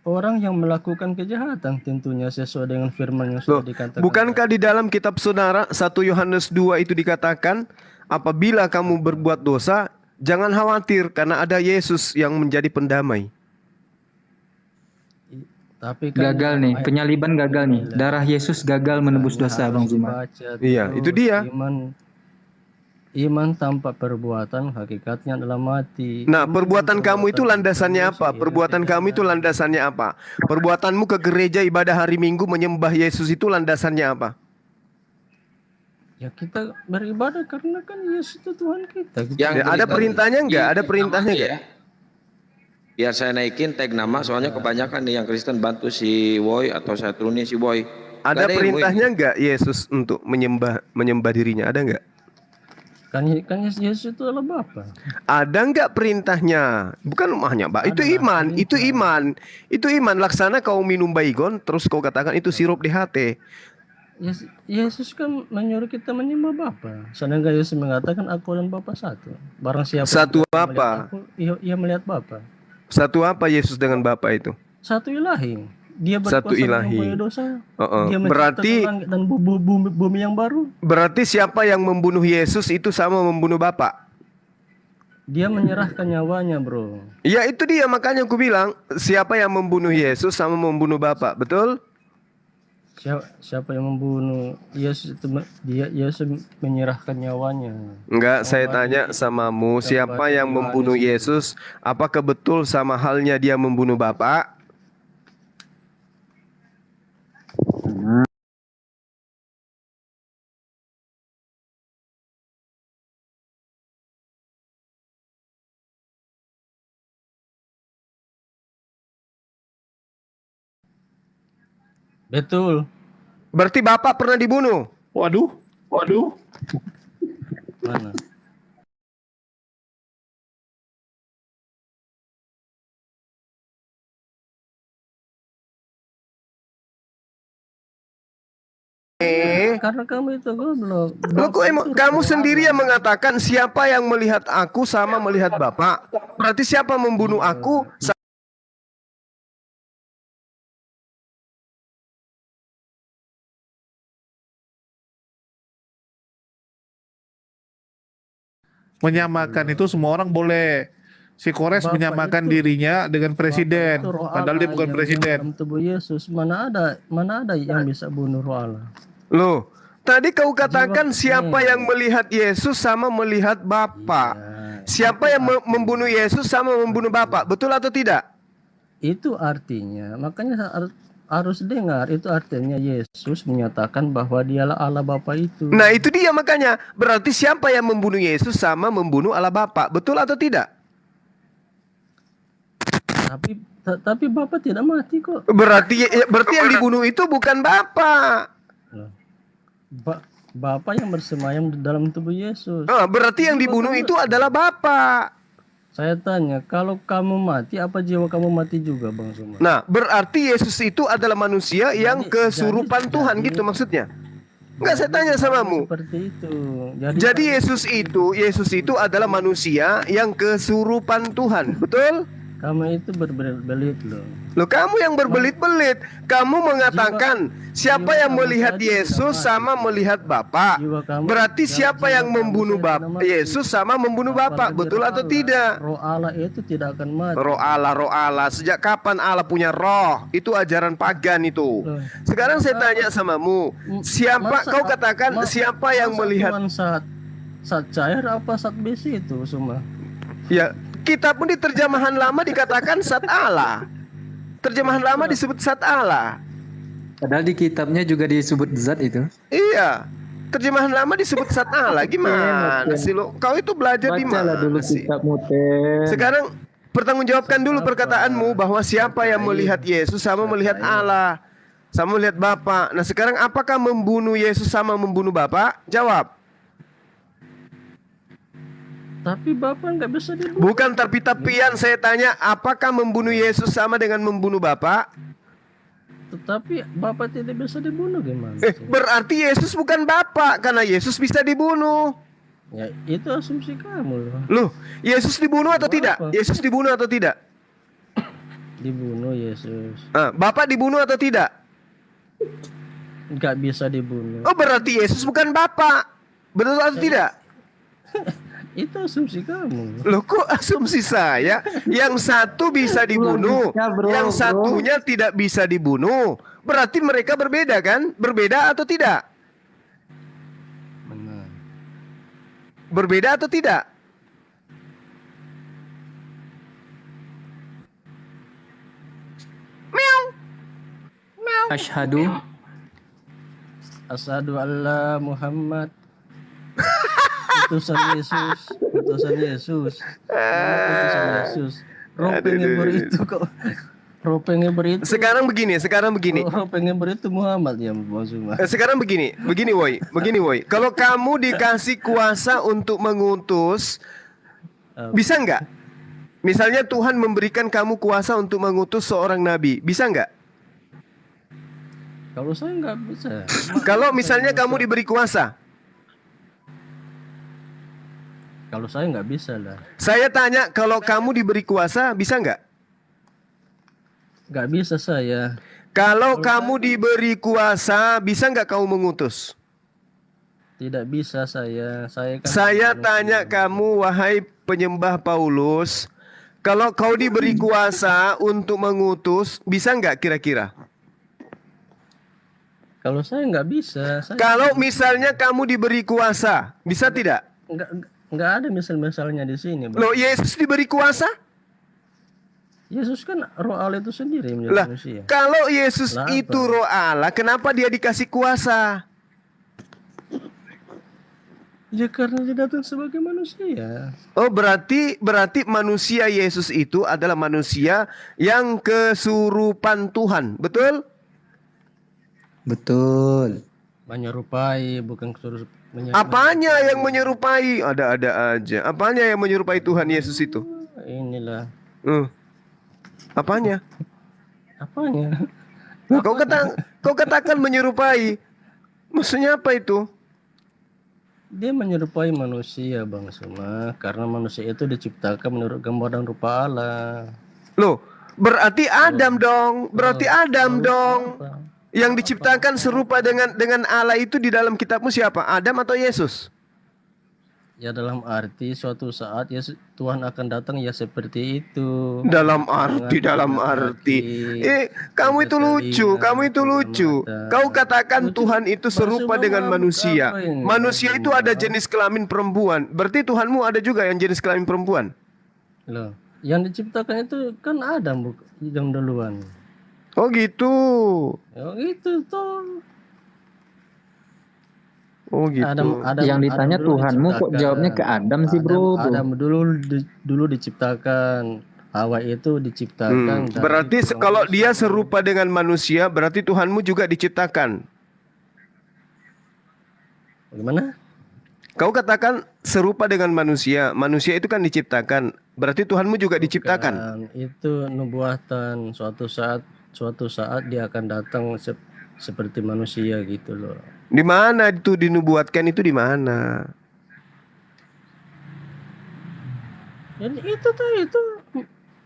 orang yang melakukan kejahatan tentunya sesuai dengan firman yang sudah dikatakan. Bukankah di dalam kitab saudara 1 Yohanes 2 itu dikatakan, apabila kamu berbuat dosa, jangan khawatir karena ada Yesus yang menjadi pendamai. Tapi kan gagal nih, penyaliban gagal nih. Darah Yesus gagal menebus dosa, Bang Zuma. Iya, itu dia. Iman tanpa perbuatan hakikatnya adalah mati. Nah, perbuatan kamu itu landasannya apa? Perbuatan kamu itu landasannya apa? Perbuatanmu ke gereja ibadah hari Minggu menyembah Yesus itu landasannya apa? Ya kita beribadah karena kan Yesus itu Tuhan kita. Ya, ada perintahnya enggak? Ada perintahnya enggak? Biar saya naikin tag nama, soalnya kebanyakan nih yang Kristen bantu si Boy atau saya turunin si Boy. Ada perintahnya enggak Yesus untuk menyembah dirinya? Ada enggak? Kan Yesus itu adalah Bapa. Ada enggak perintahnya? Bukan hanya Mbak. Itu iman. Laksana kau minum baygon, terus kau katakan itu sirup DHT. Yesus kan menyuruh kita menyembah Bapa. Sedangkan Yesus mengatakan aku dan Bapa satu. Barang siapa satu apa? Ia melihat Bapa. Satu apa Yesus dengan Bapa itu? Satu ilahi. Dia satu ilahi. Dosa. Dia berarti langit dan bumi yang baru. Berarti siapa yang membunuh Yesus itu sama membunuh Bapa. Dia menyerahkan nyawanya, bro. Ya itu dia, makanya aku bilang siapa yang membunuh Yesus sama membunuh Bapa, betul? Siapa yang membunuh Yesus itu Yesus menyerahkan nyawanya. Enggak, saya tanya samamu, siapa yang membunuh Yesus? Apakah betul sama halnya dia membunuh Bapa? Betul. Berarti Bapak pernah dibunuh? Waduh. Mana? Karena kamu itu goblok. Kamu sendiri yang mengatakan siapa yang melihat aku sama melihat Bapak. Berarti siapa membunuh aku? Menyamakan itu semua orang boleh. Si Kores menyamakan dirinya dengan presiden, padahal dia bukan presiden. Tubuh Yesus, mana ada yang bisa bunuh roh Allah. Loh, tadi kau katakan siapa yang melihat Yesus sama melihat Bapa. Siapa yang membunuh Yesus sama membunuh Bapa, betul atau tidak? Itu artinya, makanya harus dengar, itu artinya Yesus menyatakan bahwa dialah Allah Bapa itu. Nah itu dia makanya. Berarti siapa yang membunuh Yesus sama membunuh Allah Bapa. Betul atau tidak? Tapi Bapa tidak mati kok. Berarti yang dibunuh itu bukan Bapa. Bapa yang bersemayam di dalam tubuh Yesus. Berarti yang dibunuh itu adalah Bapa. Saya tanya, kalau kamu mati, apa jiwa kamu mati juga, Bang Suma? Nah, berarti Yesus itu adalah manusia yang kesurupan Tuhan, gitu maksudnya? Enggak, saya tanya samamu. Seperti itu. Jadi Yesus itu adalah manusia yang kesurupan Tuhan, betul? Kamu itu berbelit-belit loh. Loh, kamu yang berbelit-belit. Kamu mengatakan siapa yang melihat Yesus sama melihat Bapa. Berarti siapa yang membunuh Bapa? Yesus sama membunuh Bapa. Betul atau tidak? Roh Allah itu tidak akan mati. Roh Allah. Sejak kapan Allah punya roh? Itu ajaran pagan itu. Sekarang saya tanya samamu, siapa kau katakan siapa yang melihat? Saat cair apa saat besi itu semua? Ya, kita pun di terjemahan lama dikatakan zat Allah. Terjemahan lama disebut zat Allah. Padahal di kitabnya juga disebut zat itu. Iya. Terjemahan lama disebut zat Allah. Gimana sih lo? Kau itu belajar di mana dulu sih? kitabmu, Ten. Sekarang pertanggungjawabkan dulu perkataanmu bahwa siapa yang melihat Yesus sama melihat Allah, sama melihat Bapa. Nah, sekarang apakah membunuh Yesus sama membunuh Bapa? Jawab. Tapi Bapak nggak bisa dibunuh. Bukan tapi-tapian, saya tanya, apakah membunuh Yesus sama dengan membunuh Bapa? Tetapi Bapak tidak bisa dibunuh gimana? Berarti Yesus bukan Bapa, karena Yesus bisa dibunuh. Ya, itu asumsi kamu loh. Loh, Yesus dibunuh atau tidak? Yesus dibunuh atau tidak? Dibunuh Yesus. Bapak dibunuh atau tidak? Nggak bisa dibunuh. Oh, berarti Yesus bukan Bapa. Betul atau tidak? Itu asumsi kamu. Loh, kok asumsi saya? Yang satu bisa dibunuh, yang satunya tidak bisa dibunuh. Berarti mereka berbeda kan? Berbeda atau tidak? Benar. Berbeda atau tidak? Meow. Meow. Asyhadu alla Muhammad utusan Yesus. Utusan Yesus. Roh pengeber itu kok. Roh pengeber itu. Sekarang begini. Roh pengeber itu Muhammad ya, Bang Suma. Sekarang begini woi. Kalau kamu dikasih kuasa untuk mengutus, bisa nggak? Misalnya Tuhan memberikan kamu kuasa untuk mengutus seorang nabi, bisa nggak? Kalau saya nggak bisa. Kalau misalnya kamu diberi kuasa. Kalau saya nggak bisa lah. Saya tanya, kalau kamu diberi kuasa, bisa nggak? Nggak bisa saya. Kalau kamu diberi kuasa, bisa nggak kamu mengutus? Tidak bisa saya. Saya tanya kamu, wahai penyembah Paulus, kalau kau diberi kuasa untuk mengutus, bisa nggak kira-kira? Kalau saya nggak bisa. Kalau misalnya kamu diberi kuasa, bisa tidak? Nggak ada misal-misalnya di sini, Bang. Loh, Yesus diberi kuasa? Yesus kan roh Allah itu sendiri menjadi manusia. Kalau Yesus itu roh Allah, kenapa dia dikasih kuasa? Ya karena dia datang sebagai manusia. Oh, berarti manusia Yesus itu adalah manusia yang kesurupan Tuhan, betul? Betul. Menyerupai, bukan kesurupan. Apanya yang menyerupai? Ada-ada aja. Apanya yang menyerupai Tuhan Yesus itu? Inilah. Apanya? Nah, kau katakan menyerupai. Maksudnya apa itu? Dia menyerupai manusia, Bang Suma, karena manusia itu diciptakan menurut gambar dan rupa Allah. Loh, berarti Adam dong. Berarti Adam dong. Yang diciptakan serupa dengan Allah itu di dalam kitabmu siapa? Adam atau Yesus? Ya dalam arti suatu saat ya Tuhan akan datang ya seperti itu. Dalam arti. Kamu itu lucu. Kau katakan Tuhan itu serupa dengan manusia. Manusia itu ada jenis kelamin perempuan. Berarti Tuhanmu ada juga yang jenis kelamin perempuan? Loh. Yang diciptakan itu kan Adam yang duluan. Oh gitu. Oh itu toh. Oh gitu. Yang ditanya Adam dulu Tuhanmu kok diciptakan. jawabnya ke Adam sih, bro? Adam dulu diciptakan. Hawa itu diciptakan. dari Berarti tulang kalau rusuk. dia serupa dengan manusia, berarti Tuhanmu juga diciptakan. Gimana? Kau katakan serupa dengan manusia. Manusia itu kan diciptakan. Berarti Tuhanmu juga diciptakan. Bukan, itu nubuatan. Suatu saat dia akan datang seperti manusia gitu loh. Di mana itu dinubuatkan itu di mana? Jadi itu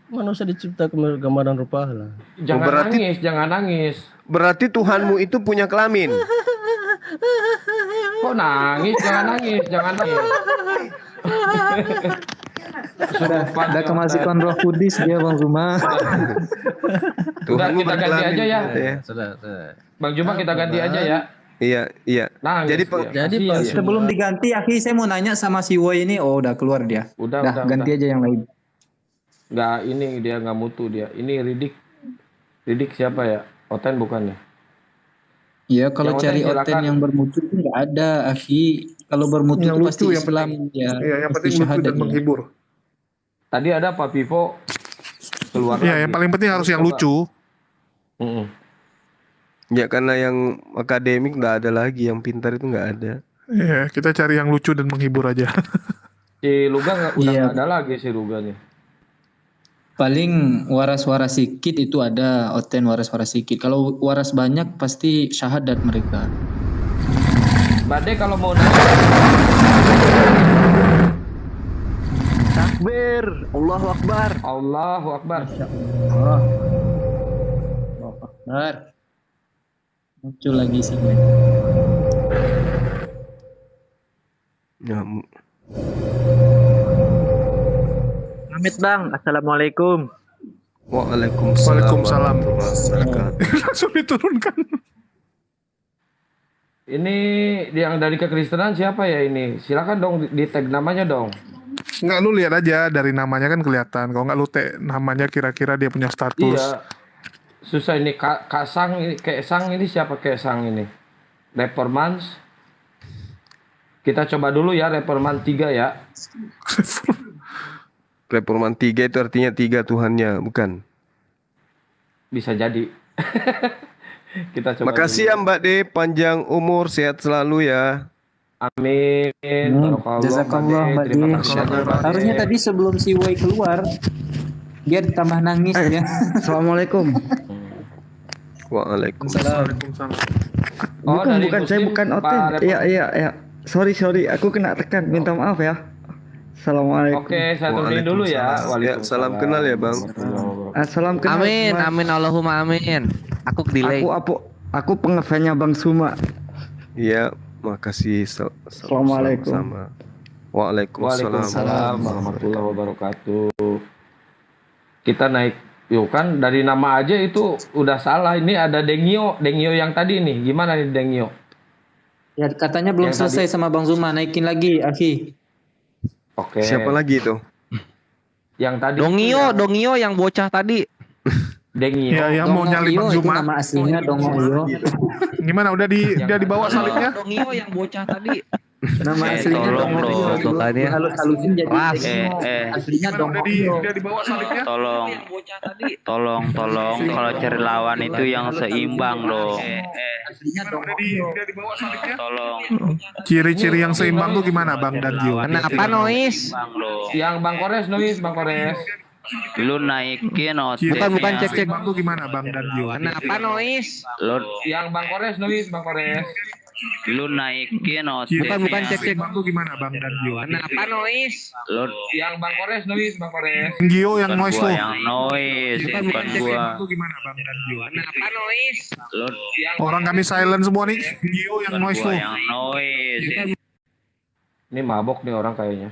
manusia diciptakan gambaran rupa Allah. Jangan nangis. Berarti Tuhanmu itu punya kelamin. Kok nangis? Jangan nangis. Ada kemasukan Roh Kudus dia, Bang Zuma. Udah kita ganti aja ya. Sudah. Bang Juma kita ganti aja ya. Iya. Nangis. Jadi Sebelum diganti, Aki, saya mau nanya sama si Woi ini. Oh, udah keluar dia. Udah. Ganti aja yang lain. Nggak, ini dia nggak mutu dia. Ini Ridik siapa ya? Oten bukan ya? Iya, kalau Yang cari Oten Oten silakan. yang bermutu itu nggak ada, Aki. Kalau bermutu Yang itu pasti lucu, yang Islam ya. Iya, yang Pasti penting lucu syahadat dan ya. menghibur. Tadi ada Pak Pipo keluar Iya, lagi. yang paling penting harus yang Coba. lucu. Ya karena yang akademik nggak ada lagi, yang pintar itu nggak ada. Iya, kita cari yang lucu dan menghibur aja. Si Luga udah Iya. nggak ada lagi si Luga nih. Paling waras-waras sikit itu ada Oten waras-waras sikit. Kalau waras banyak pasti syahadat mereka. Bade kalau mau nanya. Takbir, Allahu Akbar. Allahu Akbar. Oh. Allahu Akbar. Muncul lagi sih. Ya, Pamit Bang, Assalamualaikum. Waalaikumsalam. Langsung diturunkan. Ini yang dari kekristenan siapa ya ini? Silakan dong di tag namanya dong. Nggak, lu lihat aja dari namanya kan kelihatan. Kalau nggak lu namanya kira-kira dia punya status. Iya. Susah ini Kasang ini Kesang ini siapa Kesang ini? Repermans. Kita coba dulu ya Reperman 3 ya. Reforman 3 itu artinya 3 Tuhannya, bukan? Bisa jadi. Kita coba. Makasih ya Mbak De, panjang umur, sehat selalu ya. Amin. Jazakallah, Mbak Terima Di. kasih banyak, Mbak De. Harusnya tadi sebelum si Wei keluar, dia ditambah nangis ya. Assalamualaikum. Waalaikumsalam. Oh, dari bukan saya Muslim, bukan Pak Oten. Repot. Iya. Sorry, aku kena tekan. Minta maaf ya. Assalamualaikum. Oke, saya turunin dulu ya. Ya, salam kenal ya Bang. Salam kenal. Amin, Mas. amin Allahumma amin. Aku delay. Aku pengefannya Bang Suma. Iya, makasih. Assalamualaikum. Sama. Waalaikumsalam. Waalaikumsalam warahmatullahi wabarakatuh. Kita naik. Yuk kan dari nama aja itu udah salah. Ini ada Dengio yang tadi nih. Gimana nih Dengio? Ya katanya belum Yang selesai sama Bang Zuma, naikin lagi, Aki. Oke. Siapa lagi itu? Yang tadi Dongio yang bocah tadi. Dengio. Ya, yang mau nyalip Bang Itu Zuma. nama aslinya Dongio. Gimana, udah dibawa salibnya? Dongio yang bocah tadi. Nama aslinya tolong Dongio. dong. Halus-halusin jadi Ras. Dengio. Aslinya Gimana, Dongio. udah dibawa salibnya? Tolong kalau cari lawan itu yang seimbang loh. Aslinya Gimana, Dongio. udah dibawa salibnya? Tolong Ciri-ciri yang seimbang tuh gimana Bang dan Gio? Kenapa noise? bang loh. Yang Bang Kores nulis Bang Kores. Lu naikin Ciri Bukan, yang cek. seimbang tuh gimana Bang dan Gio? Kenapa noise? Lu Yang Bang Kores nulis Bang Kores. naikin Ciri Bukan, yang cek. seimbang tuh gimana Bang dan Gio? Kenapa noise? Lu Yang Bang Kores nulis Bang Kores. Gio yang noise gua tuh. yang noise, Bukan, bukan gua. seimbang tuh gimana Bang dan Gio? Kenapa noise? Lu Orang kami silent semua nih. Gio yang noise gua tuh. yang noise. Ini mabok nih orang kayaknya.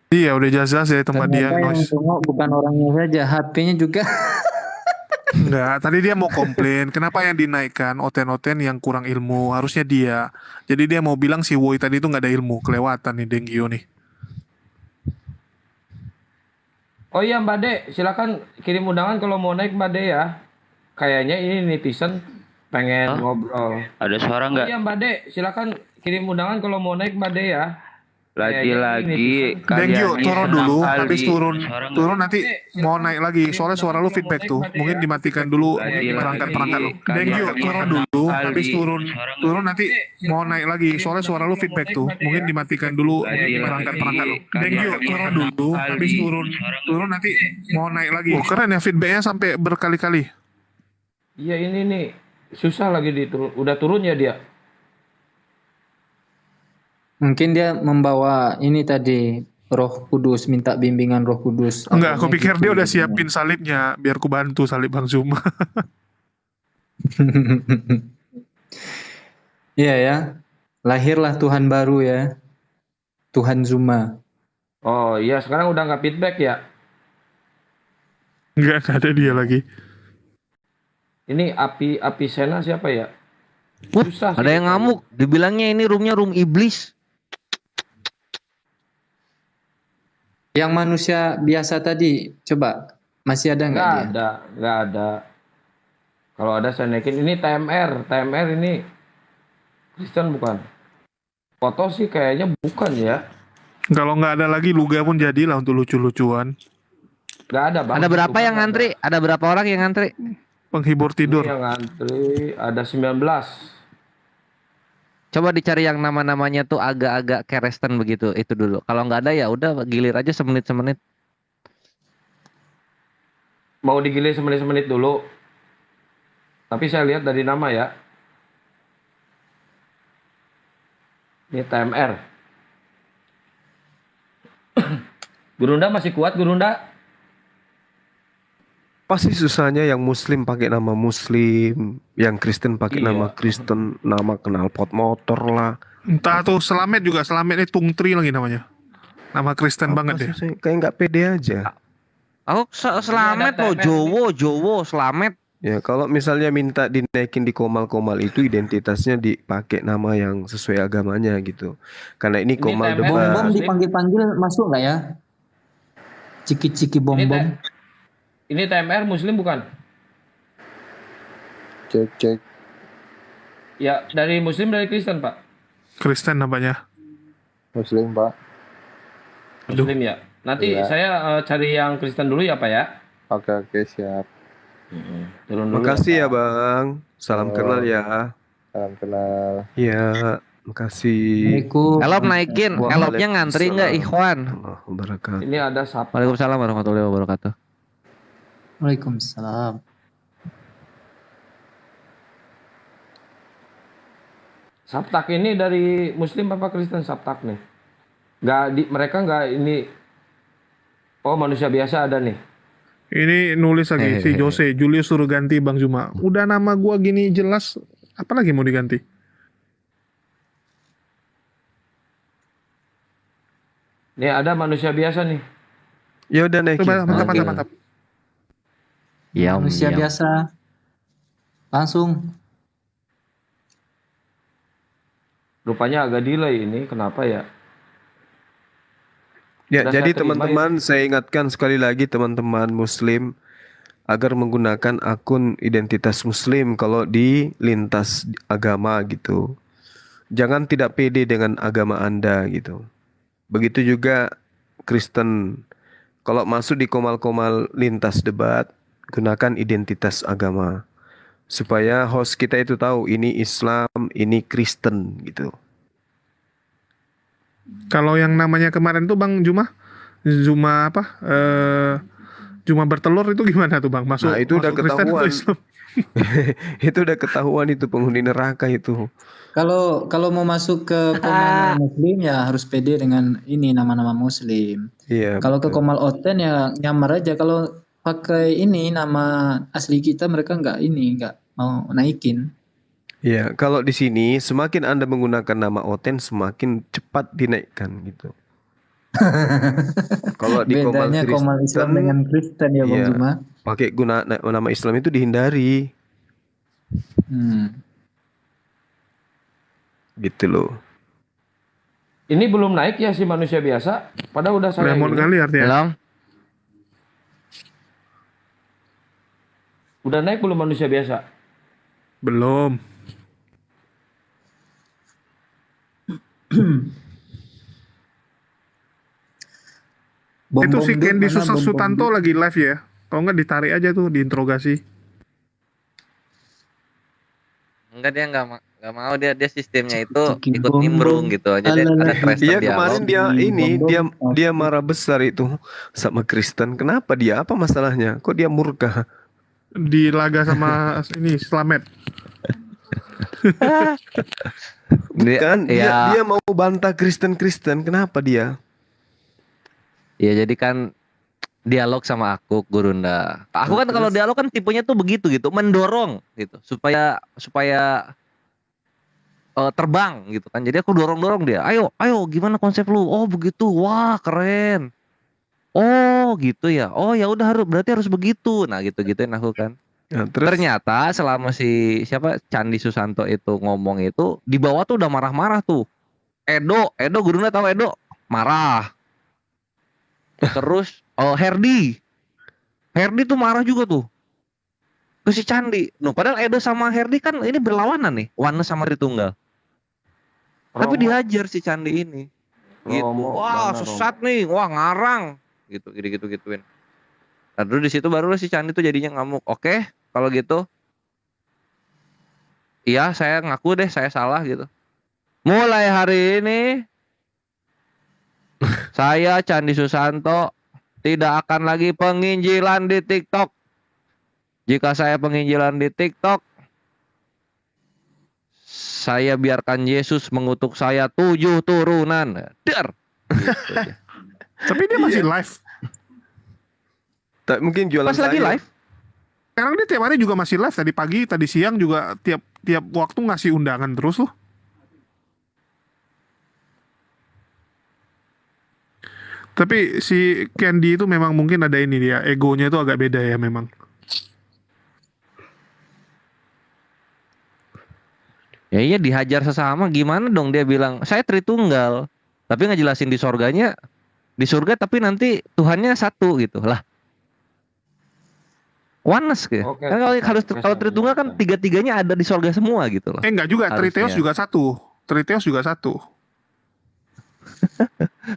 Iya, udah jelas ya tempat dia Ternyata yang noise. tengok bukan orangnya saja, HP-nya juga. Enggak, tadi dia mau komplain. Kenapa yang dinaikkan Oten-Oten yang kurang ilmu? Harusnya dia. Jadi dia mau bilang si Woi tadi itu nggak ada ilmu. Kelewatan nih Denggio nih. Oh iya Mbak De, silakan kirim undangan kalau mau naik Mbak De ya. Kayaknya ini netizen pengen ngobrol. Ada suara Oh nggak? iya Mbak De, silakan kirim undangan kalau mau naik Mbak De ya. Lagi-lagi Dengyo, kalian turun senang dulu, kali. habis turun Suara nggak? turun nanti mau naik lagi. Soalnya suara lu feedback tuh. Mungkin dimatikan dulu perangkat-perangkat lu. Dengyo, turun dulu, habis turun nanti mau naik lagi. Soalnya suara lu feedback tuh. Mungkin dimatikan dulu perangkat-perangkat lu. Dengyo, turun dulu, habis turun nanti mau naik lagi. Oh, keren ya feedbacknya sampai berkali-kali. Iya ini nih susah lagi diturun. Udah turun ya dia. Mungkin dia membawa ini tadi Roh Kudus, minta bimbingan Roh Kudus. Enggak, aku Akhirnya pikir gitu. dia udah siapin salibnya biar ku bantu salib Bang Zuma. Iya ya, lahirlah Tuhan baru ya, Tuhan Zuma. Oh iya sekarang udah nggak feedback ya. Enggak ada dia lagi. Ini api Sena siapa ya? Susah Ada yang ngamuk, dibilangnya ini roomnya room iblis. Yang manusia biasa tadi, coba masih ada nggak dia? Nggak ada. Kalau ada saya naikin. Ini TMR ini Kristen bukan? Foto sih kayaknya bukan ya. Kalau nggak ada lagi Luga pun jadilah untuk lucu-lucuan. Nggak ada Bang. Ada berapa yang ngantri? Ada berapa orang yang ngantri? Penghibur tidur. Ini yang ngantri ada 19. Coba dicari yang nama-namanya tuh agak-agak Kristen begitu, itu dulu. Kalau nggak ada ya udah gilir aja semenit-semenit. Mau digilir semenit-semenit dulu. Tapi saya lihat dari nama ya. Ini TMR. Gurunda masih kuat Gurunda? Pasti susahnya yang Muslim pakai nama Muslim, yang Kristen pakai nama Kristen, nama knalpot motor lah. Entah tuh Selamet juga, Selametnya Tungtri lagi namanya. Nama Kristen banget ya. Kayak nggak pede aja. Aku Selamet loh, Jowo, Selamet. Ya kalau misalnya minta dinaikin di komal-komal itu identitasnya dipakai nama yang sesuai agamanya gitu. Karena ini komal debat. Bom dipanggil-panggil masuk nggak ya? Ciki-ciki bom-bom. Ini TMR Muslim bukan? Cek. Ya dari Muslim dari Kristen Pak? Kristen namanya. Muslim Pak. Muslim ya. Nanti Iya. saya cari yang Kristen dulu ya Pak ya. Oke siap. Turun dulu. Makasih ya Bang. Salam kenal ya. Salam kenal. Iya, makasih. Elop naikin, elopnya ngantri nggak Ikhwan? Ini ada siapa? Waalaikumsalam warahmatullahi wabarakatuh. Waalaikumsalam. Sabtak ini dari Muslim apa Kristen Sabtak nih? Mereka nggak ini. Oh manusia biasa ada nih. Ini nulis lagi si Jose, Julius suruh ganti Bang Zuma. Udah nama gua gini jelas, apa lagi mau diganti? Nih ada manusia biasa nih. Ya udah naikin. Mantap. Ya, manusia biasa. Langsung. Rupanya agak delay ini, kenapa ya? Ya, Udah jadi saya terima teman-teman saya ingatkan sekali lagi teman-teman Muslim agar menggunakan akun identitas Muslim kalau di lintas agama gitu. Jangan tidak pede dengan agama Anda gitu. Begitu juga Kristen. Kalau masuk di komal-komal lintas debat, gunakan identitas agama. Supaya host kita itu tahu ini Islam, ini Kristen gitu. Kalau yang namanya kemarin tuh Bang Zuma apa? Zuma bertelur itu gimana tuh Bang? Masuk, Nah itu udah masuk Kristen atau ketahuan. Islam? Itu udah ketahuan itu penghuni neraka itu. Kalau mau masuk ke komal Muslim ya harus pede dengan ini nama-nama Muslim. Iya. Kalau ke komal Oten ya nyamar aja. Kalau pakai ini nama asli kita mereka nggak mau naikin. Iya, kalau di sini semakin Anda menggunakan nama Oten semakin cepat dinaikkan gitu. Kalau di Bedanya komal Islam dengan Kristen ya Bang iya, Zuma. pakai nama Islam itu dihindari. Gitu loh. Ini belum naik ya si manusia biasa, padahal udah saya Lemon ini. kali artinya. Belum. Udah naik belum manusia biasa? Belum. Itu si Candy Susanto lagi live ya. Kalau nggak ditarik aja tuh, diinterogasi. Enggak, dia nggak mau, dia sistemnya itu ikut nimbrung gitu aja. Dia ada Kristen Iya, dialog. kemarin dia marah besar itu sama Kristen. Kenapa dia? Apa masalahnya? Kok dia murka? Dilaga sama ini Slamet. Bukan, dia mau bantah Kristen. Kenapa dia? Ya jadi kan dialog sama aku, Gurunda. Aku kan kalau dialog kan tipenya tuh begitu gitu, mendorong gitu supaya terbang gitu kan. Jadi aku dorong dia. Ayo gimana konsep lu? Oh begitu. Wah, keren. Oh gitu ya. Oh ya udah, berarti harus begitu. Nah, gitu-gituin aku kan. Ya, terus? Ternyata selama Candi Susanto itu ngomong itu, di bawah tuh udah marah-marah tuh. Edo Gurunda tahu Edo? Marah. Terus Herdi tuh marah juga tuh ke si Candi. Padahal Edo sama Herdi kan ini berlawanan nih, Oneness sama Tritunggal. Tapi dihajar si Candi ini. Gitu. Wah, sesat nih. Wah, ngarang. Gituin. Nah, terus di situ baru si Candi tuh jadinya ngamuk. Oke, kalau gitu. Iya, saya ngaku deh saya salah gitu. Mulai hari ini saya Candi Susanto tidak akan lagi penginjilan di TikTok. Jika saya penginjilan di TikTok, saya biarkan Yesus mengutuk saya 7 turunan. Dar. Gitu. Tapi dia masih live. Tak mungkin jualan Pas lagi live. Sekarang dia tiap hari juga masih live. Tadi pagi, tadi siang juga tiap waktu ngasih undangan terus loh. Tapi si Candy itu memang mungkin ada ini dia, egonya itu agak beda ya memang. Ya iya, dihajar sesama, gimana dong dia bilang saya Tritunggal, tapi ngejelasin di surga tapi nanti Tuhannya satu gitu lah. Oneness gitu. Oke. Kan kalau Tritunggal kan tiga-tiganya ada di surga semua gitu loh. Enggak juga, Triteos Harusnya. juga satu. Triteos juga satu.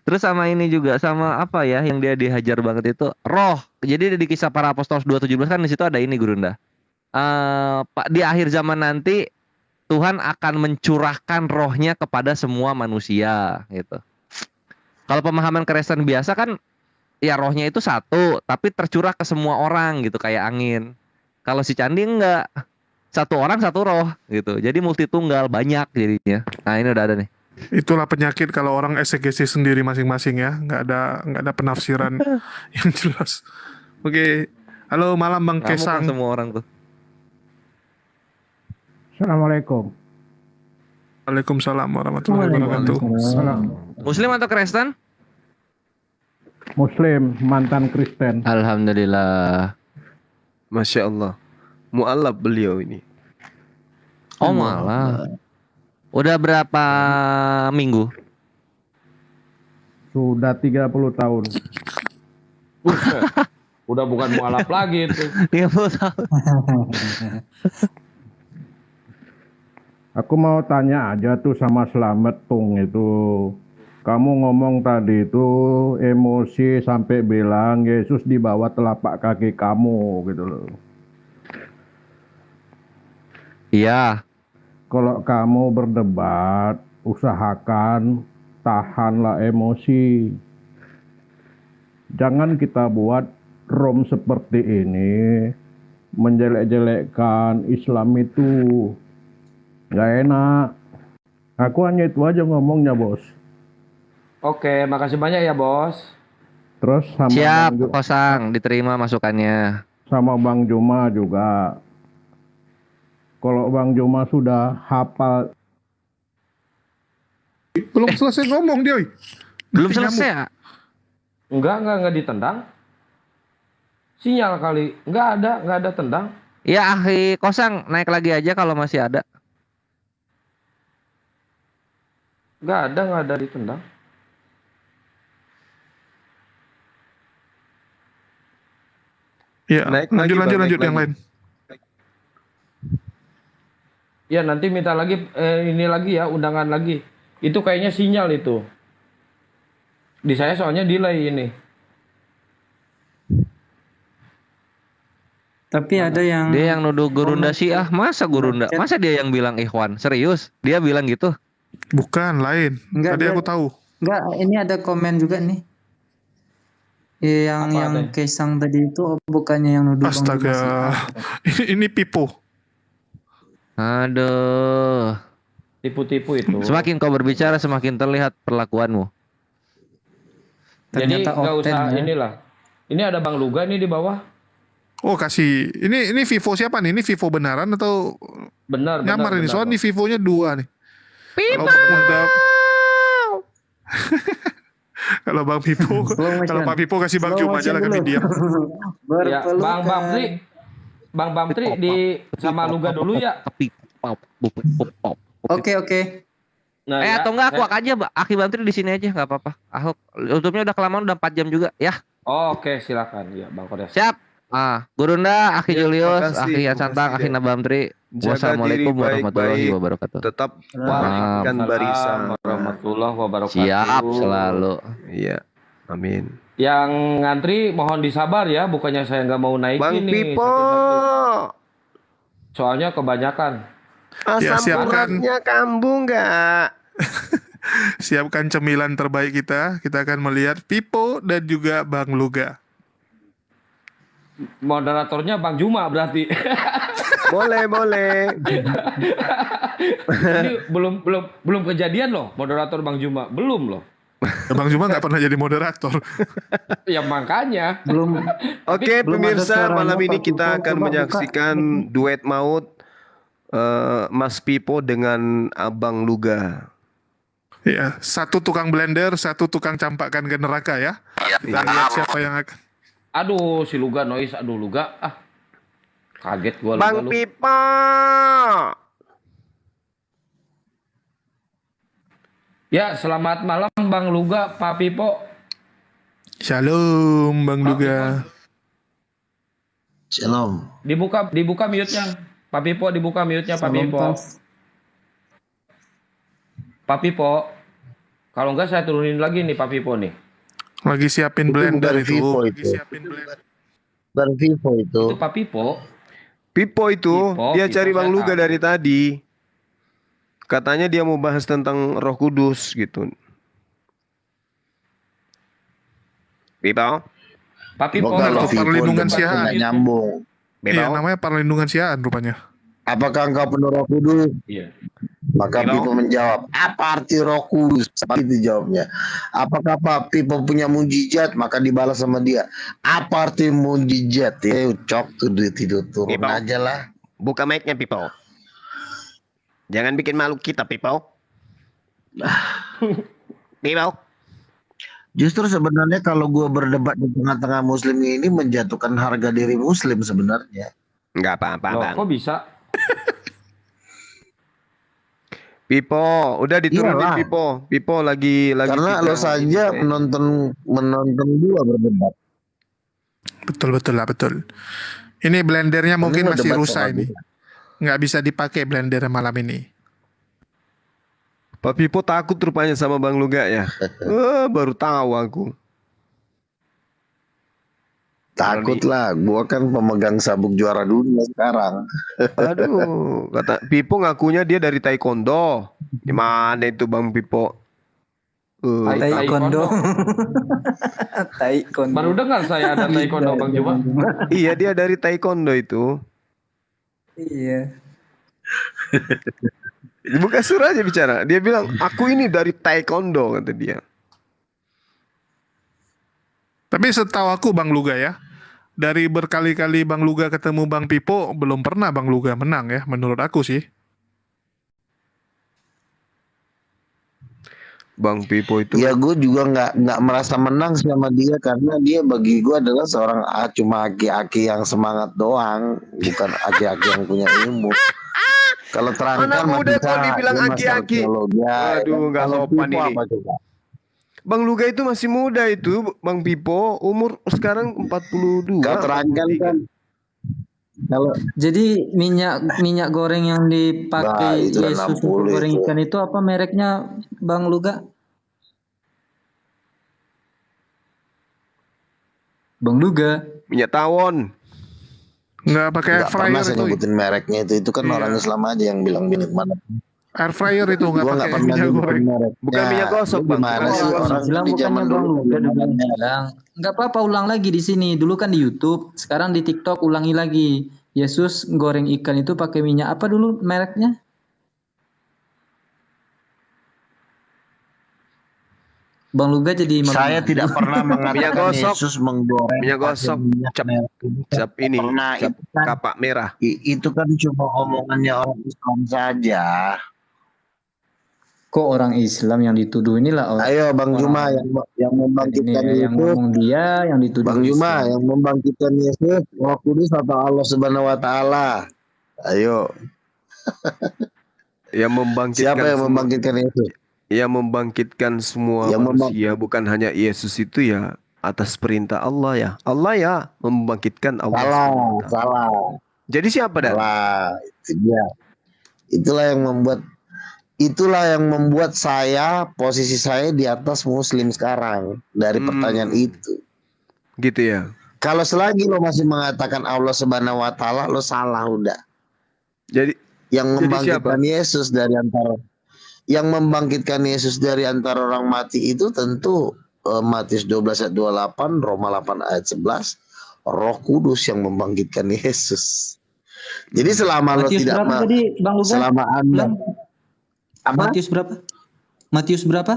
Terus sama ini juga, sama apa ya yang dia dihajar banget itu, roh. Jadi di Kisah Para Apostol 2:17 kan di situ ada ini, Gurunda. Di akhir zaman nanti Tuhan akan mencurahkan rohnya kepada semua manusia gitu. Kalau pemahaman Kristen biasa kan ya rohnya itu satu, tapi tercurah ke semua orang gitu kayak angin. Kalau si Candi enggak. Satu orang satu roh gitu. Jadi multitunggal, banyak jadinya. Nah, ini udah ada nih. Itulah penyakit kalau orang eksegesi sendiri masing-masing ya, nggak ada penafsiran yang jelas. Oke, halo malam Bang Ngamuk Kesang. semua orang tuh. Assalamualaikum. Waalaikumsalam warahmatullahi wabarakatuh. Muslim atau Kristen? Muslim, mantan Kristen. Alhamdulillah. Masya Allah. Mu'alaf beliau ini. Oh malah. Udah berapa minggu? Sudah 30 tahun. Udah bukan mualaf lagi itu. 30 tahun. Aku mau tanya aja tuh sama Slamet Tung itu. Kamu ngomong tadi itu emosi sampai bilang Yesus di bawah telapak kaki kamu gitu loh. Iya. Kalau kamu berdebat, usahakan tahanlah emosi. Jangan kita buat room seperti ini menjelek-jelekkan Islam itu. Nggak enak. Aku hanya itu aja ngomongnya, Bos. Oke, makasih banyak ya, Bos. Terus sama Siap, Kosang, diterima masukannya. Sama Bang Juma juga. Kalau Bang Juma sudah hafal. Belum selesai ngomong dia. Belum selesai ya? Enggak ditendang. Sinyal kali. Enggak ada tendang. Ya, Akhi Kosang, naik lagi aja kalau masih ada. Enggak ada ditendang. Ya, Naik lanjut lagi, Bang, yang naik lain. Ya nanti minta lagi ini lagi ya, undangan lagi. Itu kayaknya sinyal itu. Di saya soalnya delay ini. Tapi ada yang Dia yang nuduh Gurunda Syiah. Masa Gurunda? Masa dia yang bilang Ikhwan? Serius? Dia bilang gitu? Bukan, lain. Enggak, Tadi dia- aku tahu. Enggak, ini ada komen juga nih. Yang Kaisang tadi itu bukannya yang nuduh Bang Juma Astaga. Syiah. Ini Pipo. Aduh. Tipu-tipu itu. Semakin kau berbicara semakin terlihat perlakuanmu. Jadi Ternyata nggak Okten, usah ya. inilah. Ini ada Bang Luga nih di bawah. Oh kasih. Ini Vivo siapa nih? Ini Vivo benaran atau Benar. nyamar ini? benar. Soalnya nih Vivonya 2 nih. Kalau Bang Pipo, kalau Pak Pipo kasih Bang Juma aja lah kami diam. Ya, Bang Tri di sama Luga dulu ya. Oke. Nah, Atau enggak aku aja, Aki Bantri di sini aja, nggak apa-apa. Ahok, YouTube-nya udah kelamaan, udah 4 jam juga, ya. Oh, oke, silakan ya Bang Kodes. Siap. Gurunda, Aki Julius, makasih, Aki Santang, Aki Nabamtri. Jaga Wassalamualaikum diri warahmatullahi baik-baik. wabarakatuh. Tetap waalaikumsalam barisan. Warahmatullahi wabarakatuh. Siap selalu. Iya. Amin. Yang ngantri mohon disabar ya, bukannya saya nggak mau naikin Bang nih. Pipo. Soalnya kebanyakan. Ya, Asam siapkan. uratnya kambuh nggak? Siapkan cemilan terbaik kita. Kita akan melihat Pipo dan juga Bang Luga. Moderatornya Bang Juma berarti. Boleh. Ini belum kejadian loh moderator Bang Juma, belum loh. Bang Juma nggak pernah jadi moderator. Ya makanya. Belum. Oke, belum ada pemirsa, suaranya, malam ini Pak kita Pipo. akan Coba menyaksikan duet maut Mas Pipo dengan Abang Luga. Ya, satu tukang blender, satu tukang campakkan ke neraka ya. Kita lihat siapa yang akan. Aduh, si Luga noise, aduh Luga. Kaget gua Luga Bang lu. Pipo. Ya, selamat malam Bang Luga, Pak Pipo. Shalom Bang Luga. Shalom. Dibuka mute-nya. Pak Pipo dibuka mute-nya Pak Salam, Pipo. Pak. Pak Pipo. Kalau enggak saya turunin lagi nih Pak Pipo nih. Lagi siapin blender bukan itu. Vivo Lagi itu. siapin blender. Bukan Vivo itu. Itu Pak Pipo. Pipo itu dia Pipo cari Bang saya Luga tahu. dari tadi. Katanya dia mau bahas tentang Roh Kudus gitu. Pipo. Pak Pipo. Kalau Vivo perlindungan debatnya siaan. nggak nyambung. Iya, namanya perlindungan siaan rupanya. Apakah engkau penuh Roh Kudus? Iya. Maka Pipo menjawab, apa arti Roh Kudus? Seperti itu jawabnya. Apakah Pak Pipo punya mujizat? Maka dibalas sama dia, apa arti mujizat? Ya ucok tuh tidur turun Pipo. aja lah. Buka mic-nya Pipo. Jangan bikin malu kita Pipo. Pipo. Justru sebenarnya kalau gue berdebat di tengah-tengah Muslim ini menjatuhkan harga diri Muslim sebenarnya. Enggak apa-apa, Loh, Bang. kok bisa? Pipo, udah diturunin Iyalah. Pipo lagi Karena kita lo saja ini, menonton dua berdebat. Betul. Ini blendernya mungkin Ini masih debat rusak soal ini. Nggak bisa dipakai blender malam ini. Pak Pipo takut rupanya sama Bang Luga ya. Baru tahu aku. Takut lah, gue kan pemegang sabuk juara dunia sekarang. Aduh, kata Pipo ngakunya dia dari Taekwondo. Gimana itu Bang Pipo? Taekwondo. Taekwondo. Baru dengar saya ada taekwondo Bang Juma. Iya, dia dari Taekwondo itu. Iya. Buka surah aja bicara. Dia bilang, aku ini dari Taekwondo, kata dia. Tapi setahu aku Bang Luga ya, dari berkali-kali Bang Luga ketemu Bang Pipo, belum pernah Bang Luga menang ya, menurut aku sih. Bang Pipo itu. Ya gue juga nggak merasa menang sama dia karena dia bagi gue adalah seorang cuma aki-aki yang semangat doang, bukan aki-aki yang punya ilmu. Kalau terangkan Anak muda masih kok dibilang dia master aki-aki. teologi, ya Aduh, kan? nggak Kalau sopan Pipo ini. apa coba? Bang Luga itu masih muda itu, Bang Pipo, umur sekarang 42. Kau terangkan kan Kalau jadi minyak goreng yang dipakai itu Yesus untuk 60 goreng itu. ikan itu apa mereknya, Bang Luga? Bang Luga. Minyak tawon. Nggak pakai air Nggak pernah fryer saya itu. nyebutin mereknya itu kan Iya. orang Islam aja yang bilang milik mana. Air fryer itu nggak Gua nggak pakai pernah minyak nyebutin goreng. merek. Bukan minyak gosok, Bang. Gimana Bukan sih minyak orang Bilang di zaman bukannya Bang dulu Luga belum dulu ada merek. bilang. Nggak apa-apa, ulang lagi di sini. Dulu kan di YouTube, sekarang di TikTok ulangi lagi. Yesus goreng ikan itu pakai minyak apa dulu mereknya? Bang Luga jadi Saya tidak pernah Minyak mengatakan gosok. Yesus menggoreng Minyak pakai gosok. minyak Cap, merah putih. cap ini. Pernah, Cap itu kan, kapak merah. itu kan cuma omongannya orang Islam saja. Kok orang Islam yang dituduh inilah orang. Ayo Bang orang Juma yang membangkitkan ini yang Yesus. ngomong dia yang dituduh Bang Juma Islam. yang membangkitkan Yesus, Roh Kudus atau Allah Subhanahu wa taala? Ayo. Yang membangkitkan Siapa yang semua- membangkitkan Yesus? Yang membangkitkan semua Yang manusia, bukan hanya Yesus itu ya atas perintah Allah ya. Allah ya membangkitkan Allah. Salah, SWT. salah. Jadi siapa dan? Salah, itu dia. Itulah yang membuat posisi saya di atas Muslim sekarang dari pertanyaan itu. Gitu ya. Kalau selagi lo masih mengatakan Allah Subhanahu wa taala, lo salah udah. Jadi yang jadi membangkitkan Yesus dari antara orang mati itu tentu Matius 12 ayat 28, Roma 8 ayat 11, Roh Kudus yang membangkitkan Yesus. Jadi selama lo Matius tidak berapa tadi, Bang Luga? selama Anda Matius berapa? Matius berapa?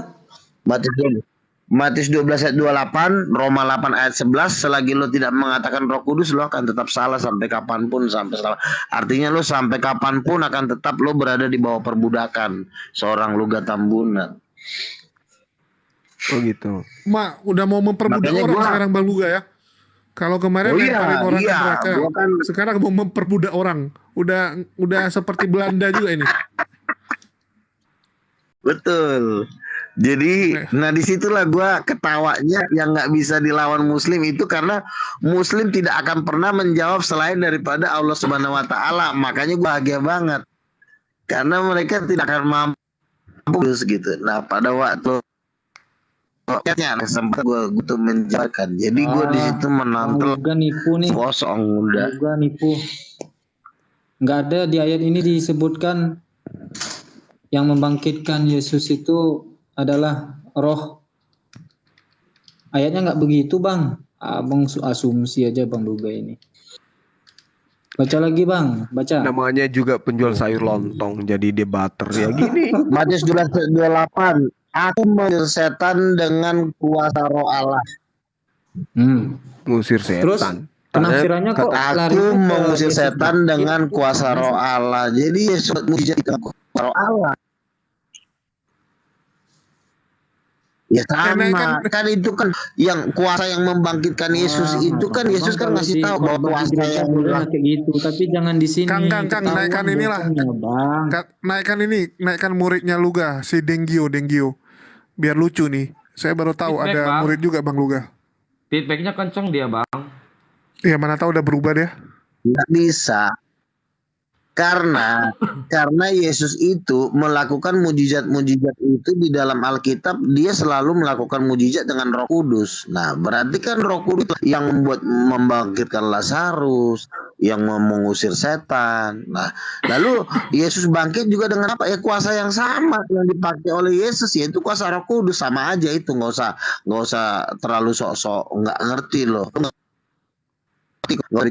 Matius 12 ayat 28, Roma 8 ayat 11, selagi lo tidak mengatakan Roh Kudus, lo akan tetap salah sampai kapanpun, artinya lo sampai kapanpun akan tetap lo berada di bawah perbudakan seorang Luga Tambunan. Oh gitu. Mak, udah mau memperbudak Makanya orang gua- sekarang Bang Luga ya. Kalau kemarin Oh iya, lemparin orang ke iya, neraka, gua kan- sekarang mau memperbudak orang. Udah seperti Belanda juga ini. Betul. Jadi, nah disitulah gua ketawanya yang nggak bisa dilawan Muslim itu karena Muslim tidak akan pernah menjawab selain daripada Allah Subhanahu Wa Taala. Makanya gua bahagia banget karena mereka tidak akan mampu gitu. Nah pada waktu sempat gua tuh menjalankan. Jadi gua di situ menonton Luga nipu nih. kosong udah. Luga nipu. Nggak ada di ayat ini disebutkan yang membangkitkan Yesus itu adalah roh. Ayatnya nggak begitu Bang. Abang asumsi aja Bang Luga ini. Baca lagi Bang, baca. Namanya juga penjual sayur lontong, jadi debater ya gini. Matius 12:28. Aku mengusir setan dengan kuasa roh Allah. Ngusir Terus setan. penafsirannya kok lari Aku ke mengusir Yesus setan bangkit? dengan kuasa roh Allah. Jadi Yesus mujizat dengan kuasa roh Allah. Ya sama, kan itu kan yang kuasa yang membangkitkan Yesus itu kan Yesus kan ngasih tahu bahwa kuasa yang kayak gitu, tapi jangan di sini. Kang, naikkan inilah. Bang. Naikkan muridnya Luga, si Denggio. Biar lucu nih. Saya baru tahu Feedback, ada Bang. murid juga Bang Luga. Feedbacknya kenceng dia bang. Ya mana tahu udah berubah dia. nggak bisa. Karena Yesus itu melakukan mujizat-mujizat itu di dalam Alkitab, dia selalu melakukan mujizat dengan Roh Kudus. Nah, berarti kan Roh Kudus yang membuat membangkitkan Lazarus, yang mengusir setan. Nah, lalu Yesus bangkit juga dengan apa? Ya kuasa yang sama yang dipakai oleh Yesus, yaitu kuasa Roh Kudus. Sama aja itu, nggak usah terlalu sok-sok nggak ngerti loh.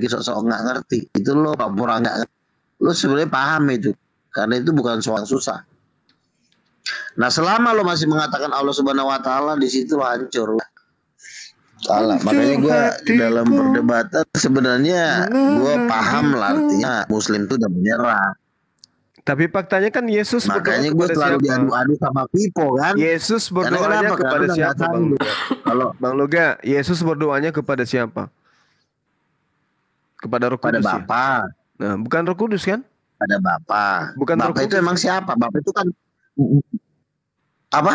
Sok-sok nggak ngerti. Itu loh pura nggak ngerti. Lo sebenarnya paham itu, karena itu bukan soal susah. Nah selama lo masih mengatakan Allah Subhanahu Wa Taala, di situ lo hancur. Salah. Makanya gue dalam perdebatan sebenarnya gue paham lah artinya Muslim itu udah menyerah. Tapi faktanya kan Yesus Makanya berdoa gue kepada selalu siapa? diadu-adu sama Pipo kan. Yesus Karena berdoanya kenapa? kepada Karena siapa, nggak Bang? sanggup. Kalau Bang Luga, Yesus berdoanya kepada siapa? Kepada Roh Pada Kudus ya? Bapa. Nah, bukan Roh Kudus kan? Pada Bapa. Bukan Roh Bapa itu Kudus. emang siapa? Bapa itu kan apa?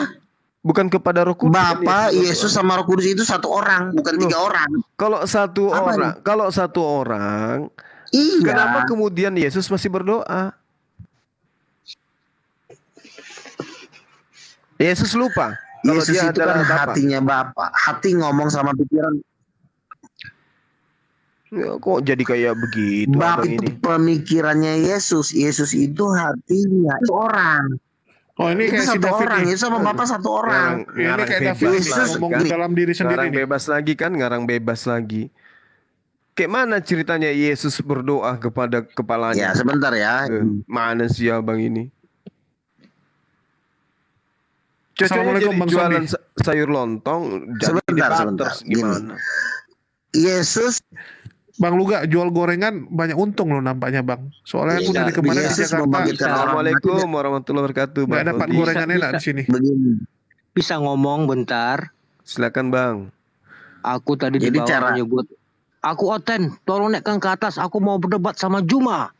Bukan kepada Roh Kudus. kan Bapa, Yesus sama Roh Kudus itu satu orang, bukan tiga orang. Kalau satu Apa orang, kalau satu orang Iya. Kenapa kemudian Yesus masih berdoa? Yesus lupa kalau Yesus dia itu kan adalah Bapa. hatinya Bapa. Hati ngomong sama pikiran. Ya, kok jadi kayak begitu Bapa abang itu ini? pemikirannya Yesus. Yesus itu hatinya itu orang. Oh ini Itu kayak si satu David orang. nih. Yesus sama Bapa satu orang. Ini kayak David Yesus ngomong di dalam diri sendiri Ngarang nih. bebas lagi kan, ngarang bebas lagi. Kayak mana ceritanya Yesus berdoa kepada kepalanya? Ya sebentar ya. Mana sih abang ini? Cocoknya Assalamualaikum, jadi Bang jualan Sandi. sayur lontong. Jadi Sebentar. debaters, gimana? Yesus Bang Luga jual gorengan banyak untung loh nampaknya Bang. Soalnya aku dari kemarin di Yesus Jakarta membangkitkan orang Assalamualaikum warahmatullahi wabarakatuh. nggak Bang dapat Rodi. gorengan enak di sini. begini. Bisa ngomong bentar? Silakan Bang. Aku tadi di Jadi bawah cara- menyebut, aku Oten, tolong naikkan ke atas, aku mau berdebat sama Juma.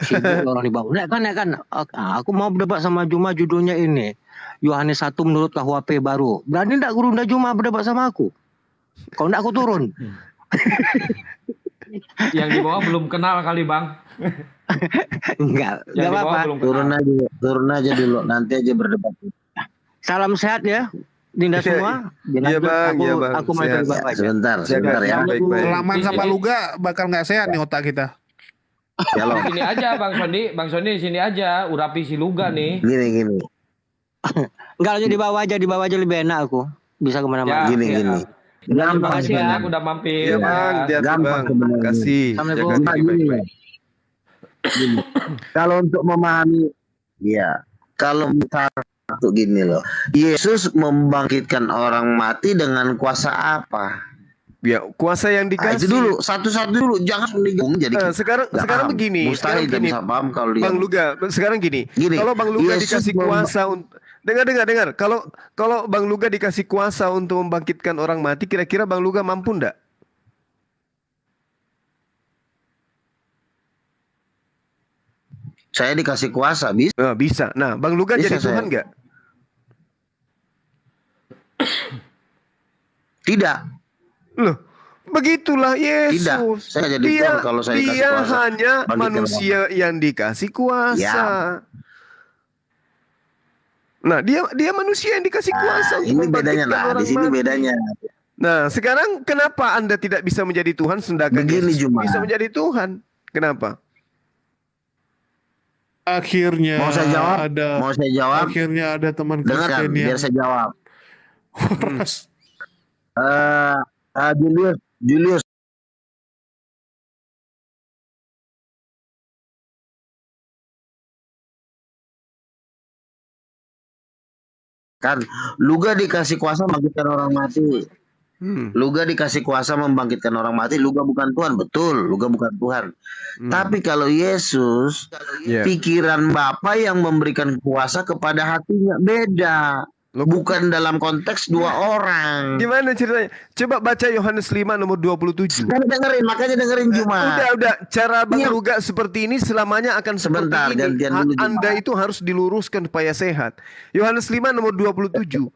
Sibuk orang di bawah. Naikkan. Aku mau berdebat sama Juma, judulnya ini. Yohanes 1 menurut KUHP baru. Berani enggak Guru Nda Juma berdebat sama aku? Kalau enggak aku turun. Yang di bawah belum kenal kali Bang. Enggak Yang di bawah apa-apa. belum kenal. Turun aja dulu. Nanti aja berdebat. Salam sehat ya, Dinda semua. Iya Bang, iya Bang. Aku mau Sehat. terlibat aja. Sebentar ya. Baik-baik. Laman sama Luga bakal nggak sehat nih otak kita. Halo. Sini aja Bang Sony sini aja, urapi si Luga nih. Gini. Enggak aja di bawah aja lebih enak aku. Bisa kemana-mana. Gini. Terima Gampang kasih sebenarnya. banyak udah mampir. Iya Bang, dia Gampang Bang. sebenarnya. Kasih. Assalamualaikum. Jaga diri Gini. baik-baik. Gini. Kalau untuk memahami, ya, kalau satu gini loh, Yesus membangkitkan orang mati dengan kuasa apa? Ya, kuasa yang Nah, dikasih. itu dulu, satu-satu dulu, jangan digabung jadi. Sekarang nggak sekarang paham. begini, Mustahil sekarang kita bisa paham kalau dia. Bang Luga, sekarang gini. Gini, Kalau Bang Luga Yesus dikasih kuasa untuk dengar. Kalau Bang Luga dikasih kuasa untuk membangkitkan orang mati, kira-kira Bang Luga mampu ndak? Saya dikasih kuasa, bisa. Bisa. Nah, Bang Luga Bisa jadi saya. Tuhan nggak? Tidak. Loh, begitulah Yesus. Tidak. Saya jadi Tuhan kalau saya dikasih dia kuasa. hanya Bangkitkan manusia yang dikasih kuasa. Ya. Nah, dia manusia yang dikasih kuasa. untuk Ini bedanya, membangkitkan orang di sini mati. bedanya. Nah, sekarang kenapa Anda tidak bisa menjadi Tuhan sedangkan Begini, Yesus Juma. bisa menjadi Tuhan? Kenapa? Akhirnya Mau saya jawab? ada Mau saya jawab? akhirnya ada teman Dengarkan, Kristen yang biar saya jawab. waras. Julius. Kan, Luga dikasih kuasa membangkitkan orang mati. Luga dikasih kuasa membangkitkan orang mati. Luga bukan Tuhan, betul. Luga bukan Tuhan. Tapi kalau Yesus, pikiran Bapa yang memberikan kuasa kepada hatinya beda. Bukan dalam konteks dua orang. Gimana ceritanya? Coba baca Yohanes 5 nomor 27. Makanya dengerin Juma. Udah. Cara Bang Luga seperti ini selamanya akan Sebentar, seperti ini. gantian dulu, Juma. Anda itu harus diluruskan supaya sehat. Yohanes 5 nomor 27.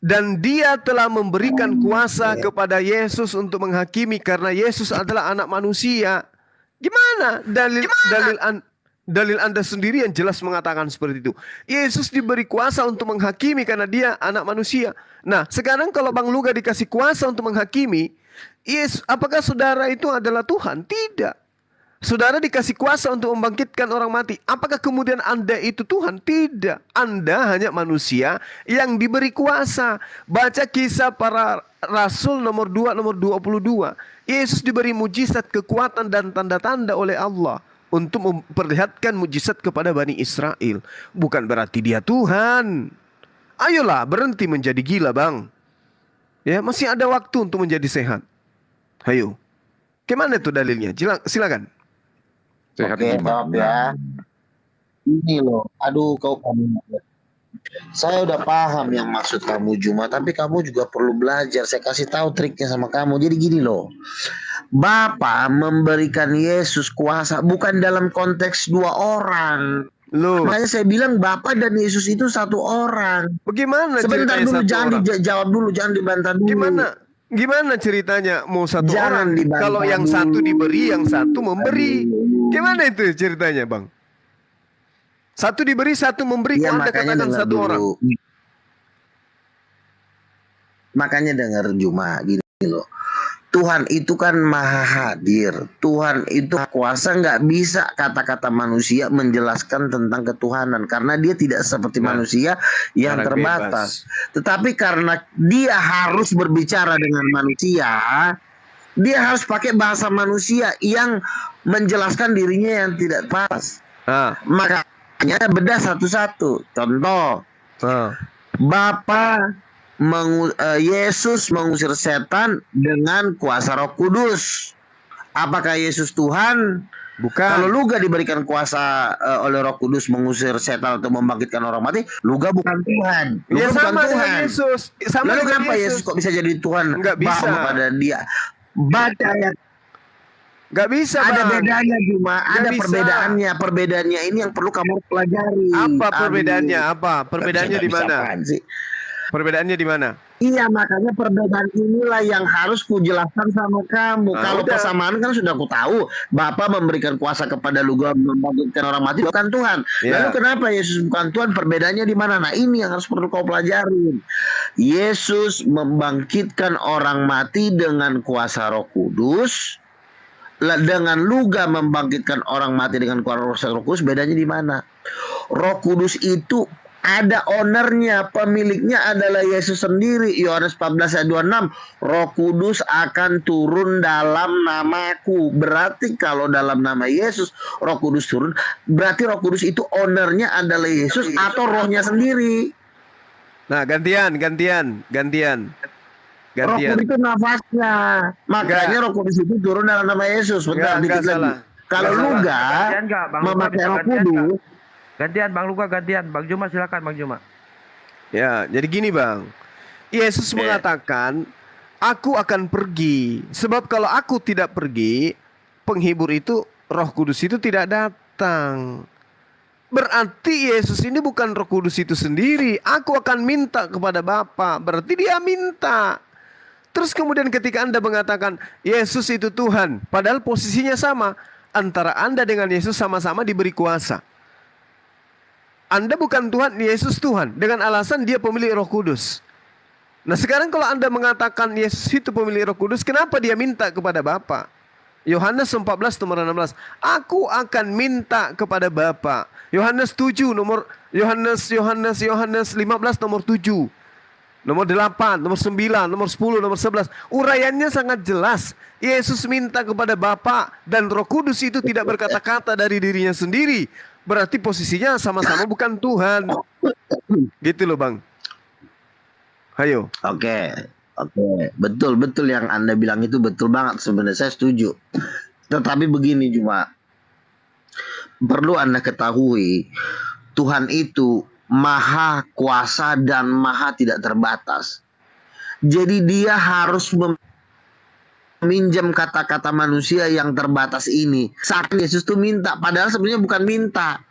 Dan dia telah memberikan kuasa kepada Yesus untuk menghakimi karena Yesus adalah anak manusia. Gimana? Dalil Anda sendiri yang jelas mengatakan seperti itu. Yesus diberi kuasa untuk menghakimi karena dia anak manusia. Nah, sekarang kalau Bang Luga dikasih kuasa untuk menghakimi, apakah saudara itu adalah Tuhan? Tidak. Saudara dikasih kuasa untuk membangkitkan orang mati. Apakah kemudian Anda itu Tuhan? Tidak. Anda hanya manusia yang diberi kuasa. Baca Kisah Para Rasul nomor 2 nomor 22. Yesus diberi mujizat, kekuatan dan tanda-tanda oleh Allah untuk memperlihatkan mujizat kepada Bani Israel. Bukan berarti dia Tuhan. Ayolah berhenti menjadi gila Bang. Ya, masih ada waktu untuk menjadi sehat. Ayo. Gimana tuh dalilnya? Silakan. Oke, maaf ya. Ini loh, aduh kamu. Saya udah paham yang maksud kamu Juma, tapi kamu juga perlu belajar. Saya kasih tahu triknya sama kamu. Jadi gini loh, Bapa memberikan Yesus kuasa bukan dalam konteks dua orang. Loh. Makanya saya bilang Bapa dan Yesus itu satu orang. Bagaimana? Sebentar ceritanya dulu, satu jangan orang? dijawab dulu, jangan dibantah dulu. Gimana Gimana ceritanya mau satu Jangan orang dibantah kalau yang dulu. satu diberi, yang satu memberi? Gimana itu ceritanya, Bang? Satu diberi, satu memberi. Ya, Kok Anda makanya katakan dengar satu orang? dulu. Makanya dengar Juma gini loh. Tuhan itu kan maha hadir. Tuhan itu kuasa, nggak bisa kata-kata manusia menjelaskan tentang ketuhanan. Karena dia tidak seperti manusia yang Orang terbatas. Tetapi karena dia harus berbicara dengan manusia, dia harus pakai bahasa manusia yang menjelaskan dirinya yang tidak pas. Makanya bedah satu-satu. Contoh, Bapa Yesus mengusir setan dengan kuasa Roh Kudus. Apakah Yesus Tuhan? Bukan. Kalau Luga diberikan kuasa oleh Roh Kudus mengusir setan atau membangkitkan orang mati, Luga bukan Tuhan. Luga Ya, bukan sama dengan Tuhan. Yesus. Sama Lalu dengan kenapa Yesus kok bisa jadi Tuhan? Nggak bisa. Pada dia. Baca ayat. Nggak bisa, Ada Bang. bedanya Juma, Nggak ada bisa. perbedaannya. Perbedaannya ini yang perlu kamu pelajari. Apa perbedaannya? Aduh. Apa? Perbedaannya di mana? Apaan sih? Perbedaannya di mana? Iya, makanya perbedaan inilah yang harus kujelaskan sama kamu. Kalau udah. persamaan kan sudah aku tahu. Bapa memberikan kuasa kepada Luga membangkitkan orang mati, bukan Tuhan. Ya. Lalu kenapa Yesus bukan Tuhan? Perbedaannya di mana? Nah, ini yang harus perlu kau pelajarin. Yesus membangkitkan orang mati dengan kuasa Roh Kudus. Dengan Luga membangkitkan orang mati dengan kuasa Roh Kudus, bedanya di mana? Roh Kudus itu ada ownernya, pemiliknya adalah Yesus sendiri. Yohanes 14 ayat 26, Roh Kudus akan turun dalam namaku. Berarti kalau dalam nama Yesus Roh Kudus turun, berarti Roh Kudus itu ownernya adalah Yesus atau rohnya sendiri. Nah, gantian. Roh Kudus itu nafasnya. Makanya Roh Kudus itu turun dalam nama Yesus. Bentar, Enggak dikit lagi. salah. Kalau Luga memakai Roh Kudus, Gantian Bang Luka, gantian. Bang Juma silakan Bang Juma. Ya, jadi gini, Bang. Yesus mengatakan, aku akan pergi. Sebab kalau aku tidak pergi, penghibur itu, Roh Kudus itu tidak datang. Berarti Yesus ini bukan Roh Kudus itu sendiri. Aku akan minta kepada Bapa. Berarti dia minta. Terus kemudian ketika Anda mengatakan Yesus itu Tuhan, padahal posisinya sama. Antara Anda dengan Yesus sama-sama diberi kuasa. Anda bukan Tuhan, Yesus Tuhan. Dengan alasan dia pemilik Roh Kudus. Nah, sekarang kalau Anda mengatakan Yesus itu pemilik Roh Kudus, kenapa dia minta kepada Bapa? Yohanes 14 nomor 16. Aku akan minta kepada Bapa. Yohanes 7 nomor Yohanes 15 nomor 7. Nomor 8, nomor 9, nomor 10, nomor 11. Uraiannya sangat jelas. Yesus minta kepada Bapa dan Roh Kudus itu tidak berkata-kata dari dirinya sendiri. Berarti posisinya sama-sama bukan Tuhan. Gitu loh, Bang. Ayo. Oke. Betul yang Anda bilang itu betul banget. Sebenarnya saya setuju. Tetapi begini cuma perlu Anda ketahui, Tuhan itu maha kuasa dan maha tidak terbatas. Jadi dia harus meminjam kata-kata manusia yang terbatas ini. Saat Yesus tuh minta, padahal sebenarnya bukan minta.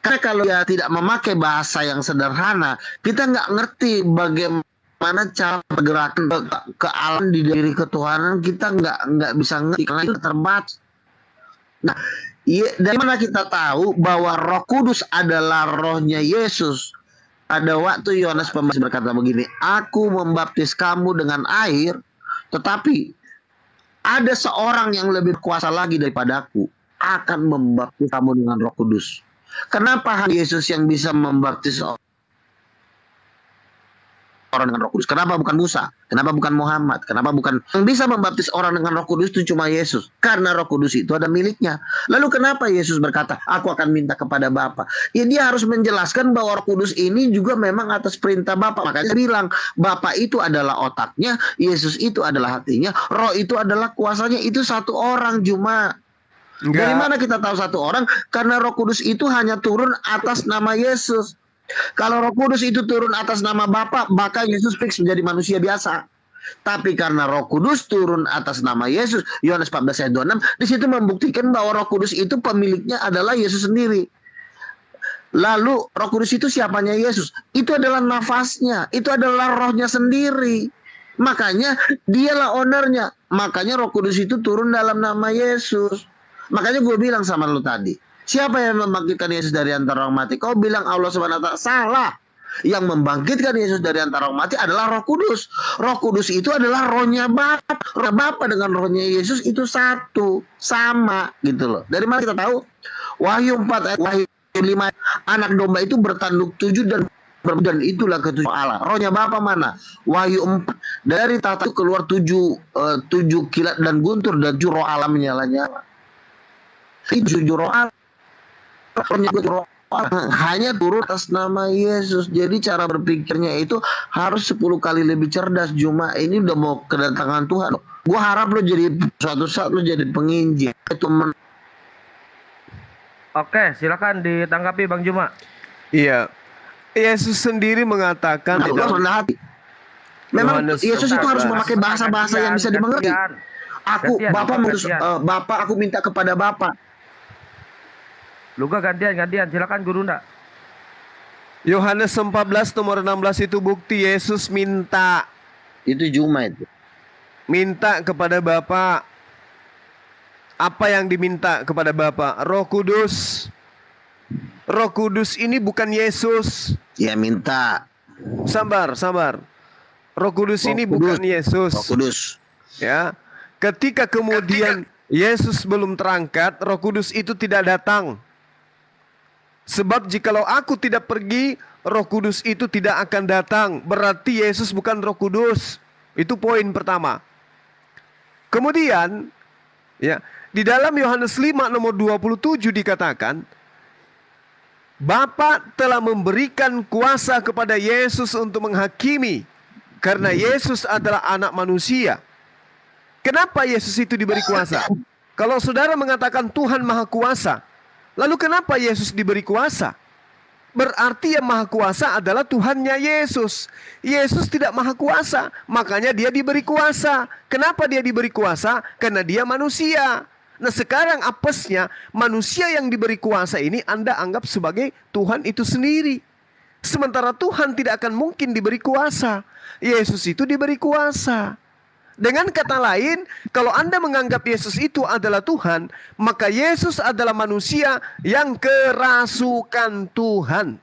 Karena kalau dia tidak memakai bahasa yang sederhana, kita nggak ngerti bagaimana cara pergerakan ke alam di diri ketuhanan, kita nggak bisa ngerti karena itu terbatas. Nah, dari mana kita tahu bahwa Roh Kudus adalah rohnya Yesus? Pada waktu Yohanes Pembaptis berkata begini, aku membaptis kamu dengan air, tetapi ada seorang yang lebih kuasa lagi daripadaku akan membaptis kamu dengan Roh Kudus. Kenapa Yesus yang bisa membaptis orang dengan Roh Kudus? Kenapa bukan Musa? Kenapa bukan Muhammad? Kenapa bukan yang bisa membaptis orang dengan Roh Kudus itu cuma Yesus? Karena Roh Kudus itu ada miliknya. Lalu kenapa Yesus berkata, aku akan minta kepada Bapa? Ya dia harus menjelaskan bahwa Roh Kudus ini juga memang atas perintah Bapa. Makanya dia bilang, Bapa itu adalah otaknya, Yesus itu adalah hatinya, Roh itu adalah kuasanya. Itu satu orang cuma. Dari mana kita tahu satu orang? Karena Roh Kudus itu hanya turun atas nama Yesus. Kalau Roh Kudus itu turun atas nama Bapa, maka Yesus fix menjadi manusia biasa. Tapi karena Roh Kudus turun atas nama Yesus, Yohanes 14 ayat 26, di situ membuktikan bahwa Roh Kudus itu pemiliknya adalah Yesus sendiri. Lalu Roh Kudus itu siapanya Yesus? Itu adalah nafasnya, itu adalah rohnya sendiri. Makanya dialah ownernya. Makanya Roh Kudus itu turun dalam nama Yesus. Makanya gue bilang sama lu tadi, siapa yang membangkitkan Yesus dari antara orang mati? Kau bilang Allah SWT. Salah. Yang membangkitkan Yesus dari antara orang mati adalah Roh Kudus. Roh Kudus itu adalah rohnya Bapa. Roh Bapa dengan rohnya Yesus itu satu, sama gitu loh. Dari mana kita tahu? Wahyu 4 ayat Wahyu 5, anak domba itu bertanduk 7 dan itulah ketujuh Allah. Rohnya Bapa mana? Wahyu 4, dari tahta itu keluar 7 kilat dan guntur dan 7 roh Allah menyala-nyala. Itu 7 roh Allah. Rohnya roh Allah hanya turun atas nama Yesus. Jadi cara berpikirnya itu harus 10 kali lebih cerdas. Juma ini udah mau kedatangan Tuhan. Gua harap lo jadi suatu saat lo jadi penginjil. Oke, silakan ditanggapi Bang Juma. Iya. Yesus sendiri mengatakan di dalam memang Yesus itu harus memakai bahasa-bahasa yang bisa dimengerti. Bapak aku minta kepada Bapak. Luga gantian, silakan Guru Nda. Yohanes 14 nomor 16 itu bukti Yesus minta. Itu Juma itu. Minta kepada Bapa. Apa yang diminta kepada Bapa? Roh Kudus. Roh Kudus ini bukan Yesus. Ya minta. Sabar. Roh Kudus ini bukan Yesus. Roh Kudus. Ya. Ketika kemudian Yesus belum terangkat, Roh Kudus itu tidak datang. Sebab jikalau aku tidak pergi, Roh Kudus itu tidak akan datang. Berarti Yesus bukan Roh Kudus. Itu poin pertama. Kemudian, ya, di dalam Yohanes 5 nomor 27 dikatakan, Bapa telah memberikan kuasa kepada Yesus untuk menghakimi. Karena Yesus adalah anak manusia. Kenapa Yesus itu diberi kuasa? Kalau saudara mengatakan Tuhan Maha Kuasa, lalu kenapa Yesus diberi kuasa? Berarti yang Maha Kuasa adalah Tuhannya Yesus. Yesus tidak Maha Kuasa, makanya dia diberi kuasa. Kenapa dia diberi kuasa? Karena dia manusia. Nah sekarang apesnya, manusia yang diberi kuasa ini Anda anggap sebagai Tuhan itu sendiri. Sementara Tuhan tidak akan mungkin diberi kuasa. Yesus itu diberi kuasa. Dengan kata lain, kalau Anda menganggap Yesus itu adalah Tuhan, maka Yesus adalah manusia yang kerasukan Tuhan.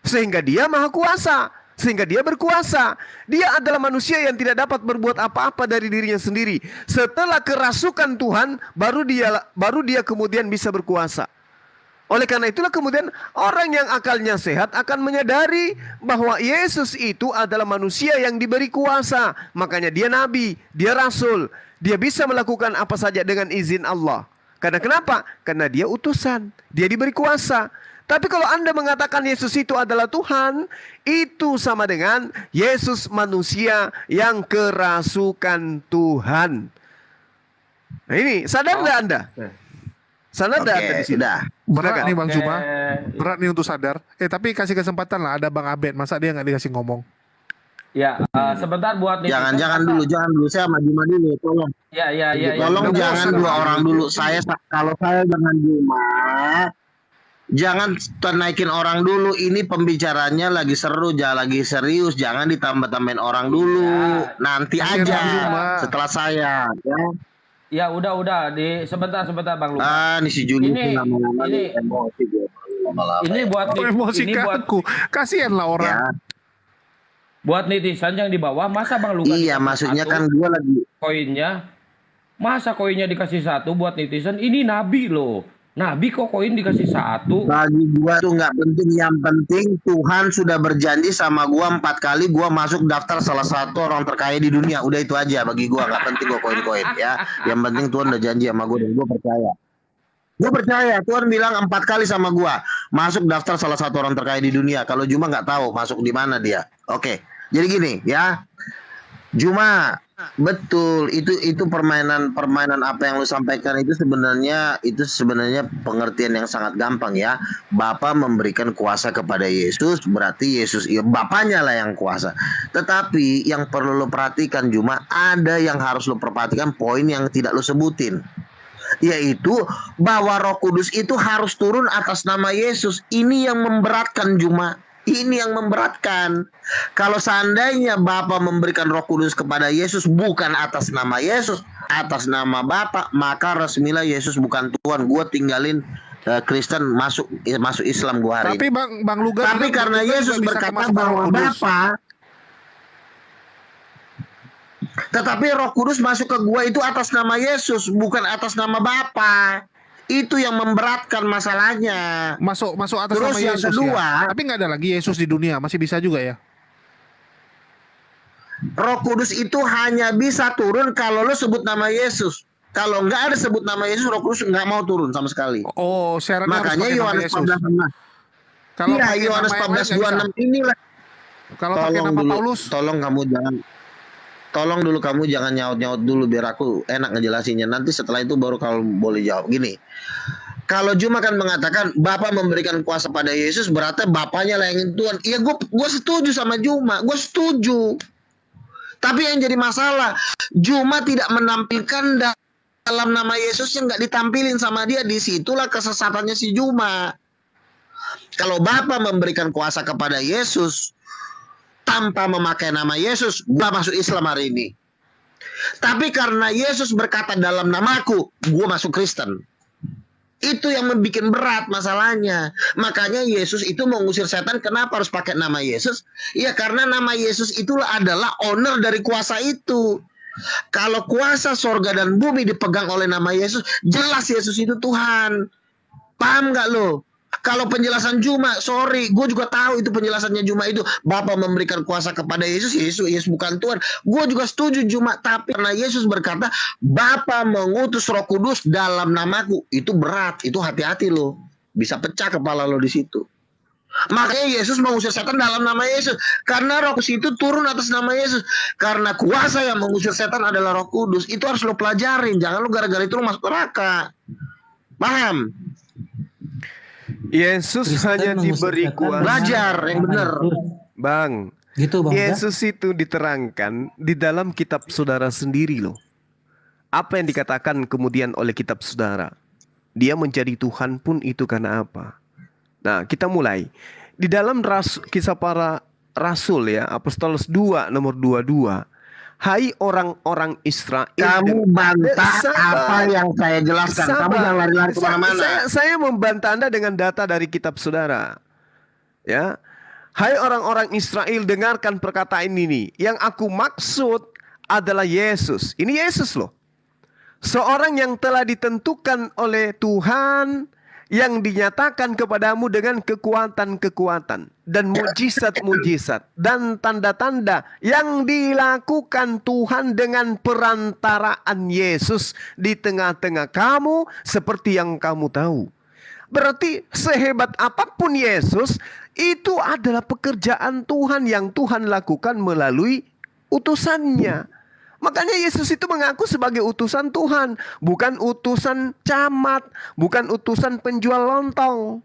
Sehingga dia Maha Kuasa, sehingga dia berkuasa. Dia adalah manusia yang tidak dapat berbuat apa-apa dari dirinya sendiri. Setelah kerasukan Tuhan, baru dia kemudian bisa berkuasa. Oleh karena itulah kemudian orang yang akalnya sehat akan menyadari bahwa Yesus itu adalah manusia yang diberi kuasa. Makanya dia nabi, dia rasul. Dia bisa melakukan apa saja dengan izin Allah. Karena kenapa? Karena dia utusan, dia diberi kuasa. Tapi kalau Anda mengatakan Yesus itu adalah Tuhan, itu sama dengan Yesus manusia yang kerasukan Tuhan. Nah ini, sadar nggak Anda? Sadar nggak Anda di sini? Berat nih Bang Juma, berat nih untuk sadar. Tapi kasih kesempatan lah, ada Bang Abed, masa dia nggak dikasih ngomong? Ya, sebentar buat nih. Jangan dulu, saya sama Juma dulu, tolong. Ya. Tolong jangan dua orang dulu. Kalau saya jangan Juma, jangan naikin orang dulu. Ini pembicaranya lagi seru, lagi serius. Jangan ditambah-tambahin orang dulu. Nanti aja setelah saya. Ya udah sebentar Bang Luka. Ini si Juli ini emosi gue. Ini buat emosi aku. Kasihan lah orang. Ya. Buat netizen yang di bawah, masa Bang Luka? Iya, maksudnya kan gue lagi koinnya. Masa koinnya dikasih 1 buat netizen? Ini nabi loh. Nabi kok koin dikasih 1? Bagi gua tuh nggak penting, yang penting Tuhan sudah berjanji sama gua 4 kali gua masuk daftar salah satu orang terkaya di dunia. Udah itu aja bagi gua, nggak penting gua koin-koin ya. Yang penting Tuhan udah janji sama gua dan gua percaya. Gua percaya Tuhan bilang 4 kali sama gua masuk daftar salah satu orang terkaya di dunia. Kalau Juma nggak tahu masuk di mana dia. Oke, jadi gini ya, Juma. Betul, itu permainan apa yang lu sampaikan itu sebenarnya pengertian yang sangat gampang ya. Bapa memberikan kuasa kepada Yesus, berarti Yesus ya Bapaknya lah yang kuasa. Tetapi yang perlu lu perhatikan Juma, ada yang harus lu perhatikan, poin yang tidak lu sebutin, yaitu bahwa Roh Kudus itu harus turun atas nama Yesus. Ini yang memberatkan Juma. Ini yang memberatkan. Kalau seandainya Bapa memberikan Roh Kudus kepada Yesus bukan atas nama Yesus, atas nama Bapa, maka resmilah Yesus bukan Tuhan. Gue tinggalin Kristen, masuk Islam gue hari Tapi ini. Bang Luga Tapi karena Yesus berkata bahwa Bapa, tetapi Roh Kudus masuk ke gua itu atas nama Yesus, bukan atas nama Bapa. Itu yang memberatkan masalahnya. Masuk atas Terus nama yang Yesus kedua, ya. Tapi nggak ada lagi Yesus di dunia, masih bisa juga ya. Roh Kudus itu hanya bisa turun kalau lo sebut nama Yesus. Kalau nggak ada sebut nama Yesus, Roh Kudus nggak mau turun sama sekali. Oh, syaratnya makanya harus pakai nama Yohanes Yesus. 14:6. Kalau Iya, pakai Yohanes nama yang lain 14:26 inilah. Kalau pakai nama dulu, Paulus, tolong dulu kamu jangan nyaut-nyaut dulu biar aku enak ngejelasinnya. Nanti setelah itu baru kalau boleh jawab. Gini, kalau Juma kan mengatakan Bapa memberikan kuasa pada Yesus, berarti Bapaknya lah yang Tuhan. Iya, gue setuju sama Juma, gue setuju. Tapi yang jadi masalah, Juma tidak menampilkan dalam nama Yesus yang nggak ditampilin sama dia. Disitulah kesesatannya si Juma. Kalau Bapa memberikan kuasa kepada Yesus tanpa memakai nama Yesus, gua masuk Islam hari ini. Tapi karena Yesus berkata dalam namaku, gua masuk Kristen. Itu yang membuat berat masalahnya. Makanya Yesus itu mengusir setan. Kenapa harus pakai nama Yesus? Ya karena nama Yesus itulah adalah owner dari kuasa itu. Kalau kuasa sorga dan bumi dipegang oleh nama Yesus, jelas Yesus itu Tuhan. Paham nggak lo? Kalau penjelasan Juma, sorry, gue juga tahu itu penjelasannya Juma itu Bapa memberikan kuasa kepada Yesus, Yesus bukan Tuhan. Gue juga setuju Juma, tapi karena Yesus berkata Bapa mengutus Roh Kudus dalam namaku, itu berat, itu hati-hati lo, bisa pecah kepala lo di situ. Makanya Yesus mengusir setan dalam nama Yesus, karena Roh Kudus itu turun atas nama Yesus. Karena kuasa yang mengusir setan adalah Roh Kudus, itu harus lo pelajarin, jangan lo gara-gara itu lo masuk neraka. Paham? Yesus hanya diberi kuasa. Belajar yang benar. Bang, gitu Bang. Yesus itu diterangkan di dalam kitab saudara sendiri loh. Apa yang dikatakan kemudian oleh kitab saudara? Dia menjadi Tuhan pun itu karena apa? Nah, kita mulai. Di dalam kisah para rasul ya, Apostolos 2 nomor 22. Hai orang-orang Israel. Kamu bantah apa yang saya jelaskan. Kamu jangan lari-lari kemana-mana. Saya membantah Anda dengan data dari kitab saudara. Ya, hai orang-orang Israel, dengarkan perkataan ini. Yang aku maksud adalah Yesus. Ini Yesus loh. Seorang yang telah ditentukan oleh Tuhan, yang dinyatakan kepadamu dengan kekuatan-kekuatan dan mujizat-mujizat dan tanda-tanda yang dilakukan Tuhan dengan perantaraan Yesus di tengah-tengah kamu seperti yang kamu tahu. Berarti sehebat apapun Yesus, itu adalah pekerjaan Tuhan yang Tuhan lakukan melalui utusannya. Makanya Yesus itu mengaku sebagai utusan Tuhan, bukan utusan camat, bukan utusan penjual lontong.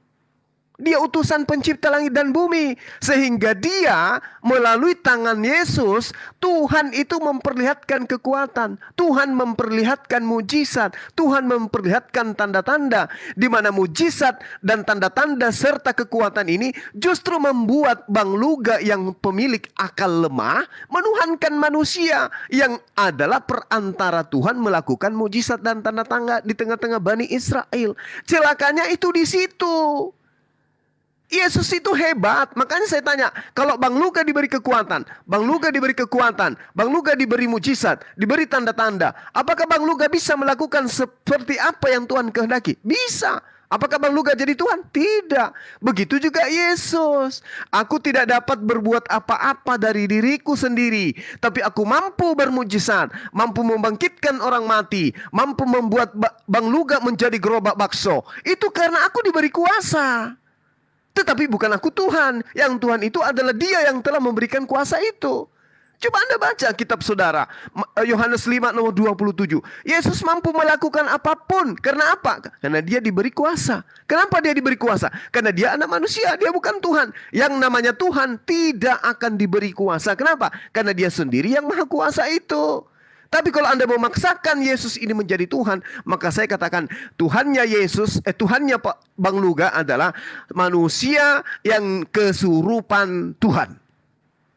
Dia utusan pencipta langit dan bumi. Sehingga dia melalui tangan Yesus, Tuhan itu memperlihatkan kekuatan. Tuhan memperlihatkan mujizat. Tuhan memperlihatkan tanda-tanda. Di mana mujizat dan tanda-tanda serta kekuatan ini justru membuat Bang Luga yang pemilik akal lemah menuhankan manusia yang adalah perantara Tuhan melakukan mujizat dan tanda-tanda di tengah-tengah Bani Israel. Celakanya itu di situ. Yesus itu hebat. Makanya saya tanya, kalau Bang Luga diberi kekuatan, Bang Luga diberi kekuatan, Bang Luga diberi mujizat, diberi tanda-tanda, apakah Bang Luga bisa melakukan seperti apa yang Tuhan kehendaki? Bisa. Apakah Bang Luga jadi Tuhan? Tidak. Begitu juga Yesus. Aku tidak dapat berbuat apa-apa dari diriku sendiri, tapi aku mampu bermujizat, mampu membangkitkan orang mati, mampu membuat Bang Luga menjadi gerobak bakso. Itu karena aku diberi kuasa. Tetapi bukan aku Tuhan. Yang Tuhan itu adalah Dia yang telah memberikan kuasa itu. Coba Anda baca kitab saudara. Yohanes 5 nomor 27. Yesus mampu melakukan apapun. Karena apa? Karena Dia diberi kuasa. Kenapa Dia diberi kuasa? Karena Dia anak manusia. Dia bukan Tuhan. Yang namanya Tuhan tidak akan diberi kuasa. Kenapa? Karena Dia sendiri yang maha kuasa itu. Tapi kalau Anda memaksakan Yesus ini menjadi Tuhan, maka saya katakan Tuhannya Yesus, Tuhannya Pak Bang Luga adalah manusia yang kesurupan Tuhan.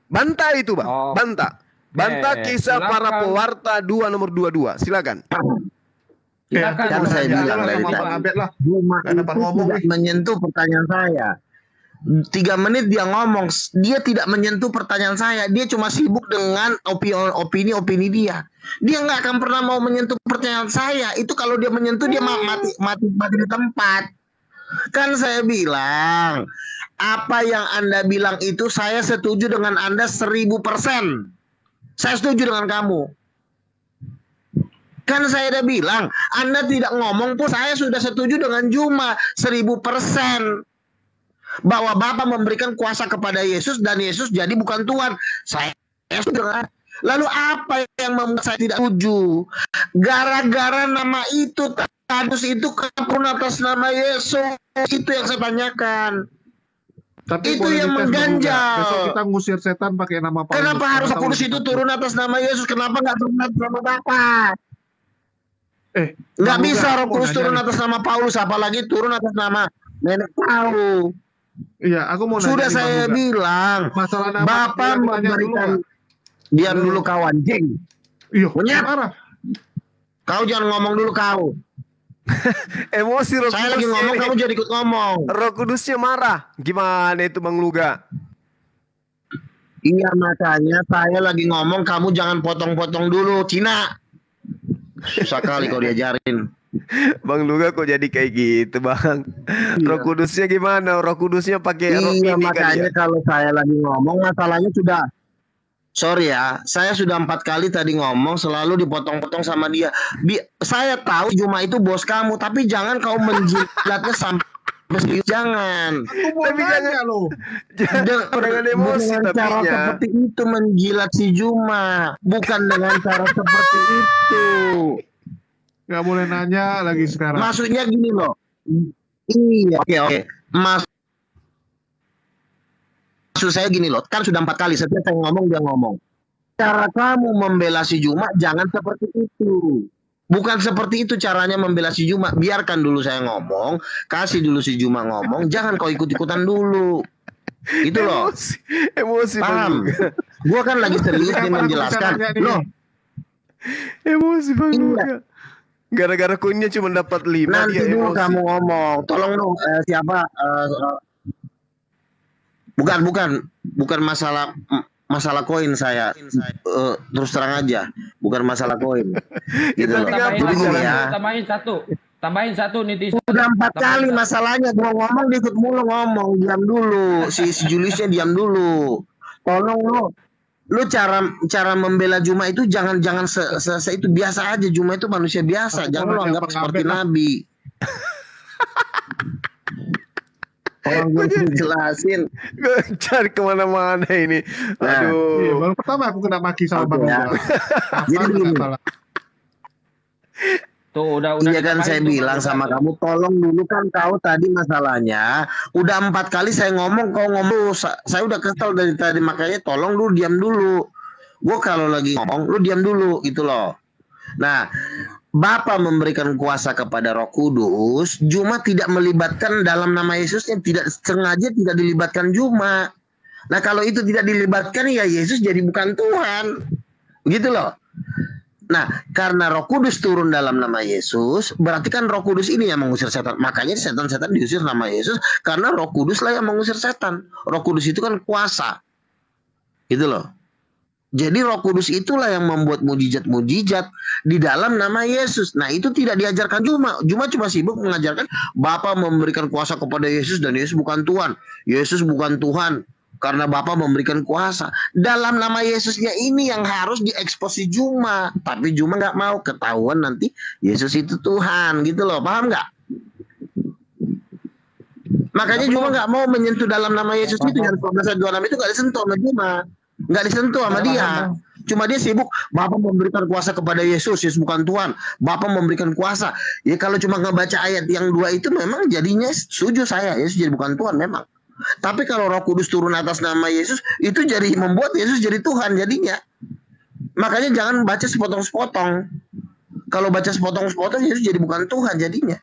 Bantah itu, Bang. Bantah. Bantah kisah para pewarta 2 nomor 22. Silakan. Kan saya bilang dari tadi, Juma itu tidak menyentuh pertanyaan saya. 3 menit dia ngomong, dia tidak menyentuh pertanyaan saya. Dia cuma sibuk dengan opini dia. Dia nggak akan pernah mau menyentuh pertanyaan saya. Itu kalau dia menyentuh, dia mati di tempat. Kan saya bilang, apa yang Anda bilang itu saya setuju dengan Anda 1000%. Saya setuju dengan kamu. Kan saya udah bilang, Anda tidak ngomong pun saya sudah setuju dengan Juma 1000%. Bahwa Bapa memberikan kuasa kepada Yesus dan Yesus jadi bukan Tuhan. Saya setuju. Lalu apa yang membuat saya tidak setuju? Gara-gara nama itu, status itu kabur atas nama Yesus. Itu yang saya tanyakan. Tapi itu yang mengganjal. Besok kita ngusir setan pakai nama Paulus. Kenapa harus Paulus itu turun atas nama Yesus? Kenapa nggak turun atas nama Bapa? Nggak bisa Roh Kudus turun atas nama Paulus, apalagi turun atas nama nenek tahu. Iya, aku mau nanya. Sudah saya bilang, Bapak memberikan. Diam dulu kau anjing. Iya, marah. Kau jangan ngomong dulu kau. Emosi Roh Kudus. Saya lagi ngomong, kamu jadi ikut ngomong. Roh Kudusnya marah. Gimana itu Bang Luga? Iya, makanya saya lagi ngomong, kamu jangan potong-potong dulu, Cina. Susah kali kau diajarin. Bang Luga kok jadi kayak gitu, Bang? Roh Kudusnya gimana? Roh Kudusnya pakai roh ini makanya kan, kalau saya lagi ngomong, masalahnya sudah. Sorry ya, saya sudah 4 kali tadi ngomong, selalu dipotong-potong sama dia. Saya tahu Juma itu bos kamu, tapi jangan kau menjilatnya sampai jangan. Tapi jangan lo. Jangan emosi dengan cara seperti itu menjilat si Juma, bukan dengan cara seperti itu. Gak boleh nanya lagi sekarang. Maksudnya gini loh. Iya, oke. Maksud saya gini loh, kan sudah 4 kali setiap saya ngomong dia ngomong. Cara kamu membela si Juma jangan seperti itu. Bukan seperti itu caranya membela si Juma. Biarkan dulu saya ngomong, kasih dulu si Juma ngomong, jangan kau ikut-ikutan dulu. Itu loh. Emosi. Paham? Gua kan lagi serius nih menjelaskan. Loh. Emosi Bang. Iya. Gara-gara koinnya cuma dapat 5. Nanti dulu kamu ngomong. Tolong dong siapa bukan masalah koin saya. Terus terang aja, bukan masalah koin. Gitu loh. Tambahin satu nih. Udah 4 kali masalahnya gua ngomong ikut mulu ngomong. Diam dulu. Si Juliusnya diam dulu. Tolong lu cara membela Juma itu jangan itu biasa aja. Juma itu manusia biasa, jangan lu anggap seperti nabi. Orang gue jelasin, gue cari kemana-mana ini. Aduh. Iya, baru pertama aku kena maki sama Bang Luga. Jadi gini. Tuh, udah iya kan saya bilang sama kamu, tolong dulu kan kau tadi masalahnya udah 4 kali saya ngomong, kau ngomong, saya udah kesel dari tadi, makanya tolong lu diam dulu. Gue kalau lagi ngomong, lu diam dulu gitu loh. Nah, Bapa memberikan kuasa kepada Roh Kudus, Juma tidak melibatkan dalam nama Yesusnya, tidak sengaja tidak dilibatkan Juma. Nah, kalau itu tidak dilibatkan ya Yesus jadi bukan Tuhan. Gitu loh. Nah, karena Roh Kudus turun dalam nama Yesus, berarti kan Roh Kudus ini yang mengusir setan. Makanya setan-setan diusir nama Yesus, karena Roh Kudus lah yang mengusir setan. Roh Kudus itu kan kuasa. Gitu loh. Jadi Roh Kudus itulah yang membuat mujizat-mujizat di dalam nama Yesus. Nah, itu tidak diajarkan Juma. Juma cuma sibuk mengajarkan Bapa memberikan kuasa kepada Yesus dan Yesus bukan Tuhan. Yesus bukan Tuhan karena Bapa memberikan kuasa. Dalam nama Yesusnya ini yang harus diekspos Juma. Tapi Juma nggak mau, ketahuan nanti Yesus itu Tuhan. Gitu loh, paham nggak? Makanya Juma nggak mau menyentuh dalam nama Yesus itu. Yang 12 itu nggak disentuh sama Juma. Nggak disentuh sama dia. Cuma dia sibuk, Bapa memberikan kuasa kepada Yesus, Yesus bukan Tuhan. Bapa memberikan kuasa. Ya kalau cuma ngebaca ayat yang 2 itu memang jadinya setuju saya, Yesus jadi bukan Tuhan memang. Tapi kalau Roh Kudus turun atas nama Yesus, itu jadi membuat Yesus jadi Tuhan jadinya. Makanya jangan baca sepotong-sepotong. Kalau baca sepotong-sepotong Yesus jadi bukan Tuhan jadinya.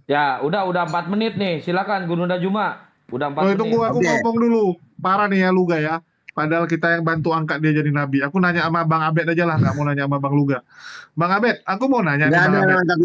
Ya, udah 4 menit nih. Silakan Gurunda Juma. Udah 4 menit. Tunggu aku ngomong dulu. Parah nih ya Luga ya. Padahal kita yang bantu angkat dia jadi nabi. Aku nanya sama Bang Abed aja lah, nggak mau nanya sama Bang Luga. Bang Abed, aku mau nanya nih Bang Abed.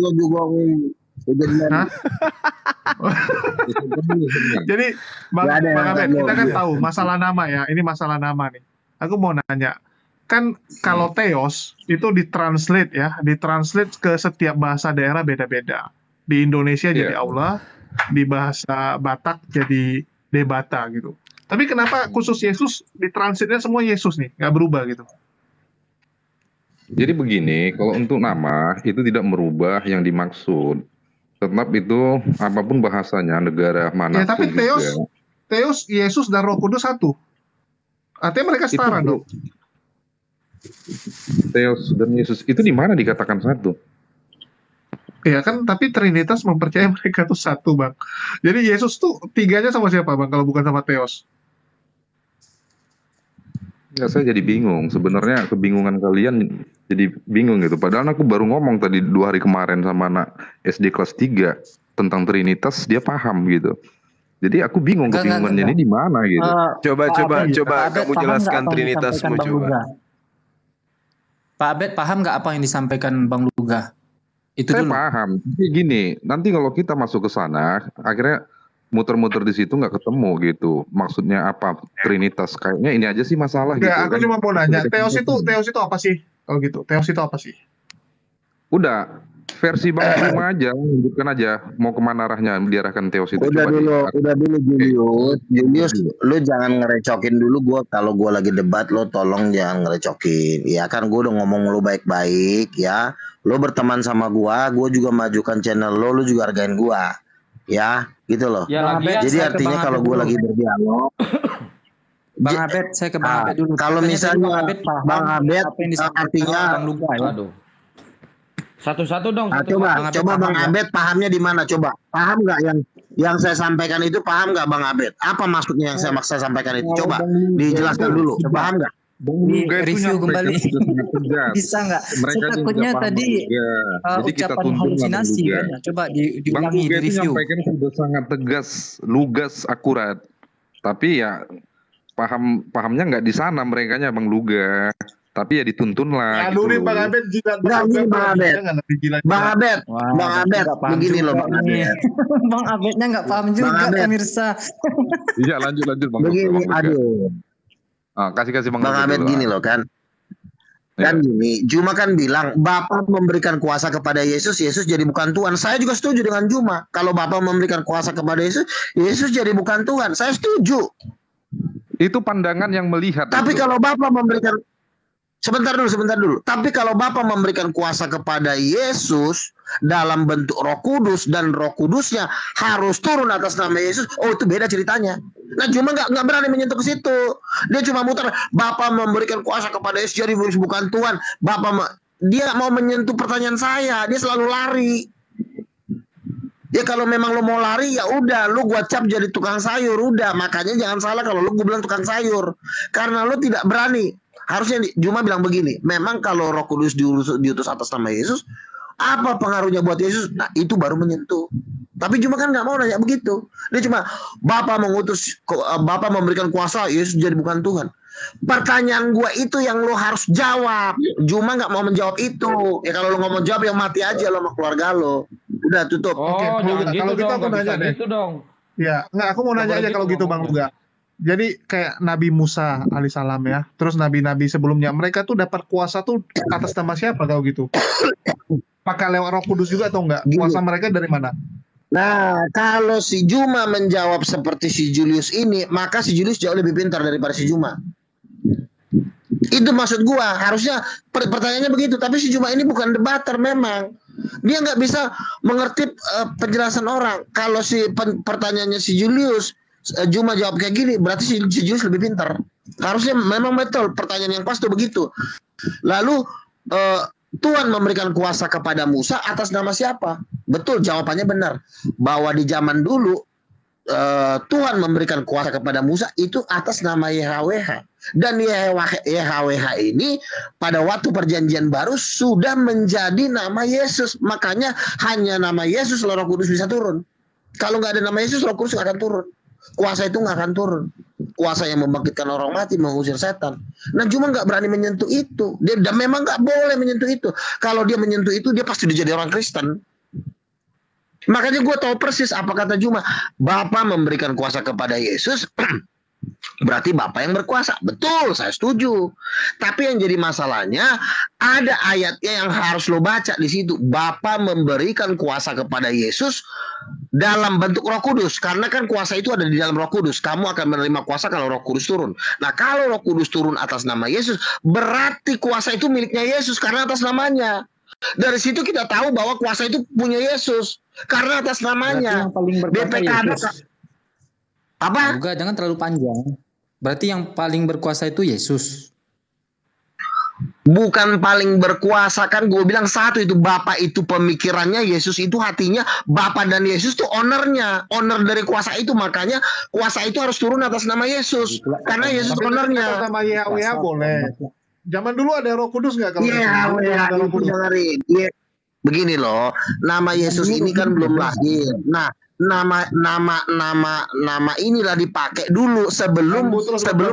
Jadi Bang Abed, kita kan tahu masalah nama ya. Ini masalah nama nih. Aku mau nanya. Kan kalau Theos itu ditranslate ya, ditranslate ke setiap bahasa daerah beda-beda. Di Indonesia jadi Allah, di bahasa Batak jadi Debata gitu. Tapi kenapa khusus Yesus ditranslate-nya semua Yesus nih, nggak berubah gitu? Jadi begini, kalau untuk nama itu tidak merubah yang dimaksud. Tetap itu apapun bahasanya, negara manapun ya, tapi juga. Theos, Yesus dan Roh Kudus satu. Artinya mereka setara dong. Theos dan Yesus itu di mana dikatakan satu? Iya kan, tapi Trinitas mempercayai mereka tuh satu, Bang. Jadi Yesus tuh tiganya sama siapa, Bang, kalau bukan sama Theos? Ya, saya jadi bingung. Sebenarnya kebingungan kalian jadi bingung gitu. Padahal aku baru ngomong tadi 2 hari kemarin sama anak SD kelas 3 tentang Trinitas, dia paham gitu. Jadi aku bingung kebingungannya ini di mana gitu. Coba kamu jelaskan Trinitasmu coba. Pak Abed paham nggak apa yang disampaikan Bang Luga? Itu saya dulu. paham. Tapi gini, nanti kalau kita masuk ke sana, akhirnya muter-muter di situ nggak ketemu gitu. Maksudnya apa Trinitas? Kayaknya ini aja sih masalah gitu. Aku kan. cuma mau nanya, Theos itu apa sih? Kalau gitu, Theos itu apa sih? Udah, versi Bang Juma aja, lanjutkan aja. Mau kemana arahnya diarahkan Theos itu? Udah dulu Julius, lu jangan ngerecokin dulu gua. Kalau gua lagi debat, lo tolong jangan ngerecokin. Ya kan gua udah ngomong lu baik-baik ya. Lo berteman sama gua juga majukan channel lo juga hargain gua. Ya, gitu loh. Ya, jadi artinya kalau gua lagi berdialog Bang Abed, saya ke Bang Abed dulu. Kalau misalnya Bang Abed artinya Bang Luga ya. Aduh. Satu-satu dong. Coba Bang Abed pahamnya di mana? Coba paham nggak yang saya sampaikan itu, paham nggak Bang Abed? Apa maksudnya yang saya sampaikan itu? Coba dijelaskan dulu. Paham nggak? Review kembali. Bisa nggak? Saya takutnya tadi ucapan halusinasi kan. Coba diulangi di review. Menyampaikan sudah sangat tegas, lugas, akurat. Tapi ya pahamnya nggak di sana merekanya Bang Luga. Tapi ya dituntun lah. Aduh nih Bang Abed jilat. Bang Abed, begini loh Bang Abed. Bang Abednya nggak paham juga pemirsa. Iya lanjut Bang. Begini, aduh. Kasih Bang Abed gini loh kan. Kan gini, Juma kan bilang Bapa memberikan kuasa kepada Yesus, Yesus jadi bukan Tuhan. Saya juga setuju dengan Juma. Kalau Bapa memberikan kuasa kepada Yesus, Yesus jadi bukan Tuhan. Saya setuju. Itu pandangan yang melihat. Tapi kalau Bapa memberikan Sebentar dulu. Tapi kalau Bapa memberikan kuasa kepada Yesus dalam bentuk Roh Kudus dan Roh Kudusnya harus turun atas nama Yesus, oh itu beda ceritanya. Nah cuma nggak berani menyentuh ke situ. Dia cuma muter Bapa memberikan kuasa kepada Yesus jadi bukan Tuhan. Dia mau menyentuh pertanyaan saya, dia selalu lari. Ya kalau memang lo mau lari ya udah, lo gua cap jadi tukang sayur udah. Makanya jangan salah kalau lo gua bilang tukang sayur, karena lo tidak berani. Harusnya Juma bilang begini, memang kalau Roh Kudus diutus atas nama Yesus, apa pengaruhnya buat Yesus? Nah itu baru menyentuh. Tapi Juma kan nggak mau nanya begitu. Dia cuma Bapa memberikan kuasa, Yesus jadi bukan Tuhan. Pertanyaan gua itu yang lo harus jawab. Juma nggak mau menjawab itu. Ya kalau lo nggak mau jawab, yang mati aja lo sama keluarga lo. Udah tutup. Kalau gitu aku nanya deh. Ya, nggak, aku mau nanya aja kalau gitu Bang Luga. Jadi kayak Nabi Musa alaihissalam ya, terus nabi-nabi sebelumnya mereka tuh dapat kuasa tuh atas nama siapa kalau gitu? Pakai lewat Roh Kudus juga atau enggak? Kuasa mereka dari mana? Nah, kalau si Juma menjawab seperti si Julius ini, maka si Julius jauh lebih pintar daripada si Juma. Itu maksud gua, harusnya pertanyaannya begitu. Tapi si Juma ini bukan debater memang. Dia nggak bisa mengerti penjelasan orang. Kalau si pertanyaannya si Julius, Juma jawab kayak gini, berarti si Julius lebih pintar. Harusnya memang betul pertanyaan yang pas tuh begitu. Lalu Tuhan memberikan kuasa kepada Musa atas nama siapa? Betul, jawabannya benar. Bahwa di zaman dulu Tuhan memberikan kuasa kepada Musa itu atas nama YHWH. Dan YHWH ini pada waktu perjanjian baru sudah menjadi nama Yesus. Makanya hanya nama Yesus Roh Kudus bisa turun. Kalau nggak ada nama Yesus, Roh Kudus nggak akan turun. Kuasa itu nggak akan turun. Kuasa yang membangkitkan orang mati, mengusir setan. Nah, cuma nggak berani menyentuh itu. Dia memang nggak boleh menyentuh itu. Kalau dia menyentuh itu, dia pasti jadi orang Kristen. Makanya gue tahu persis apa kata Juma. Bapa memberikan kuasa kepada Yesus, berarti Bapa yang berkuasa. Betul, saya setuju. Tapi yang jadi masalahnya, ada ayatnya yang harus lo baca di situ. Bapa memberikan kuasa kepada Yesus dalam bentuk Roh Kudus. Karena kan kuasa itu ada di dalam Roh Kudus. Kamu akan menerima kuasa kalau Roh Kudus turun. Nah, kalau Roh Kudus turun atas nama Yesus, berarti kuasa itu miliknya Yesus karena atas namanya. Dari situ kita tahu bahwa kuasa itu punya Yesus karena atas namanya. Berarti yang paling berkuasa Yesus. Apa? Juga jangan terlalu panjang. Berarti yang paling berkuasa itu Yesus. Bukan paling berkuasa, kan gue bilang satu itu Bapa itu pemikirannya, Yesus itu hatinya. Bapa dan Yesus tuh ownernya, owner dari kuasa itu. Makanya kuasa itu harus turun atas nama Yesus karena Yesus ownernya. Nama YHWH boleh. Zaman dulu ada Roh Kudus nggak? Kalau YHWH itu dengerin. Begini loh, nama Yesus ini kan belum lahir. Nah, nama inilah dipakai dulu sebelum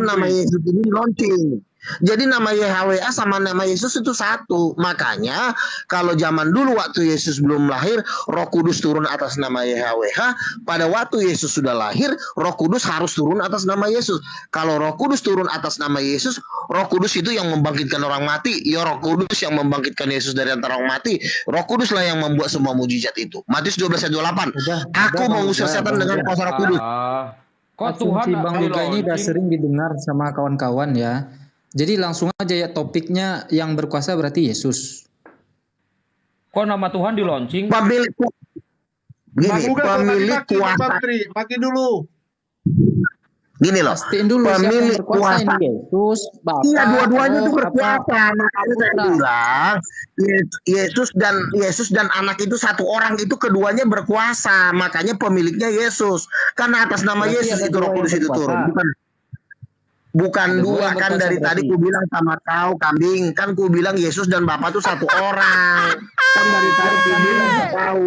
nama Yesus ini launching. Jadi nama YHWH sama nama Yesus itu satu. Makanya kalau zaman dulu waktu Yesus belum lahir, Roh Kudus turun atas nama YHWH. Pada waktu Yesus sudah lahir, Roh Kudus harus turun atas nama Yesus. Kalau Roh Kudus turun atas nama Yesus, Roh Kudus itu yang membangkitkan orang mati. Ya, Roh Kudus yang membangkitkan Yesus dari antara orang mati. Roh Kudus lah yang membuat semua mujizat itu. Matius 12:28. Aku mengusir setan dengan kuasa Roh Kudus. Kok Tuhan Bang Luka ini udah sering didengar sama kawan-kawan ya. Jadi langsung aja ya, topiknya yang berkuasa berarti Yesus. Kok nama Tuhan di launching? Pemilik kuasa. Maki dulu. Gini loh. Pastiin dulu pemilik siapa yang berkuasa kuasa. ini, Yesus, Bapa. Iya, dua-duanya itu berkuasa. Makanya saya bilang Yesus dan anak itu satu orang, itu keduanya berkuasa. Makanya pemiliknya Yesus. Karena atas nama Berarti Yesus ada itu Roh dua yang Kudus itu berkuasa. turun. Bukan dua, kan dari tadi ku bilang sama kau kambing, kan ku bilang Yesus dan Bapa itu satu orang. Kan dari tadi ku bilang sama kau.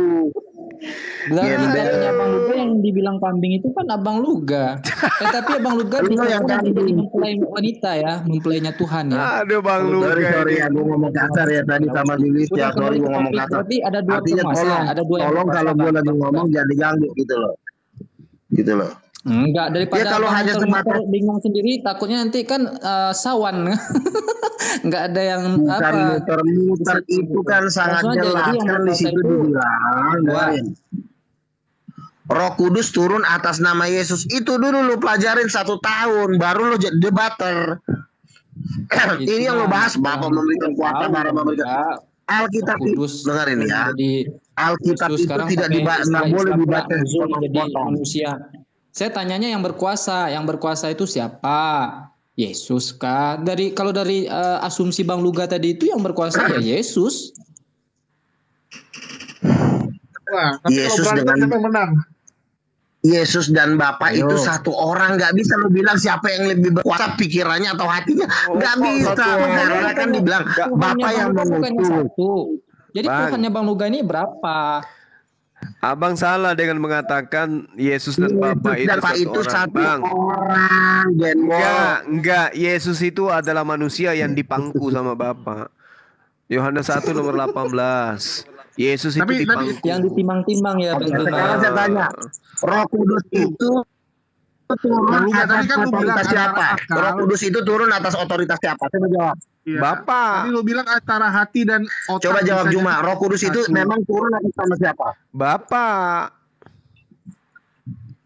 Berarti katanya Abang Luga yang dibilang kambing itu kan Abang Luga. Tapi Abang Luga Lu bisa yang pun jadi kambing. mempelai wanita ya, mempelainya Tuhan ya. Aduh Bang Luga. Sorry, aku ngomong kasar ya tadi sama Lilis ya. Udah, Sorry, kembali gue ke ngomong topik. kasar. Berarti ada dua Artinya penguasa, ada dua yang tolong berkuasa, kalau gue Bang. lagi ngomong jangan diganggu gitu loh. Gitu loh. Enggak, daripada Ya, kalau Abang hanya muter-muter bingung sendiri, takutnya nanti kan sawan. Enggak ada yang Bukan muter-muter itu kan sangat Langsung aja, jelas jadi yang kan di berkuasa situ itu dibilang. dengerin. Roh Kudus turun atas nama Yesus. Itu dulu lu pelajarin 1 tahun, baru lu jadi debater. Ini yang lu bahas, Bapak memberikan kuasa, Bapak memberikan. Alkitab itu, dengerin ya. Alkitab itu tidak boleh dibaca jadi manusia. Saya tanyanya yang berkuasa itu siapa? Yesus kah? Kalau dari asumsi Bang Luga tadi itu yang berkuasa ya Yesus. Wah, tapi Yesus kalau berantem dengan- siapa yang menang? Yesus dan Bapa Ayo. itu satu orang. Nggak bisa lu bilang siapa yang lebih berkuasa pikirannya atau hatinya. Nggak bisa. Karena kan dibilang Bapa yang mengutus. Satu. Jadi Bang. Tuhannya Bang Luga ini berapa? Abang salah dengan mengatakan Yesus dan Bapa itu Bapa satu itu orang. satu Bang. orang. Enggak. Yesus itu adalah manusia yang dipangku sama Bapa. Yohanes 1 nomor 18. Yesus itu dipangku. Yang ditimbang-timbang ya Bang Luga. Sekarang saya tanya, Roh Kudus itu turun Luga, atas tadi kan lu bilang otoritas siapa? antara akal. Roh Kudus itu turun atas otoritas siapa? Coba jawab. Iya. Bapak. Tadi lu bilang antara hati dan otak. Coba jawab bisa Juma. jadi Roh Kudus itu satu. memang turun atas sama siapa? Bapak.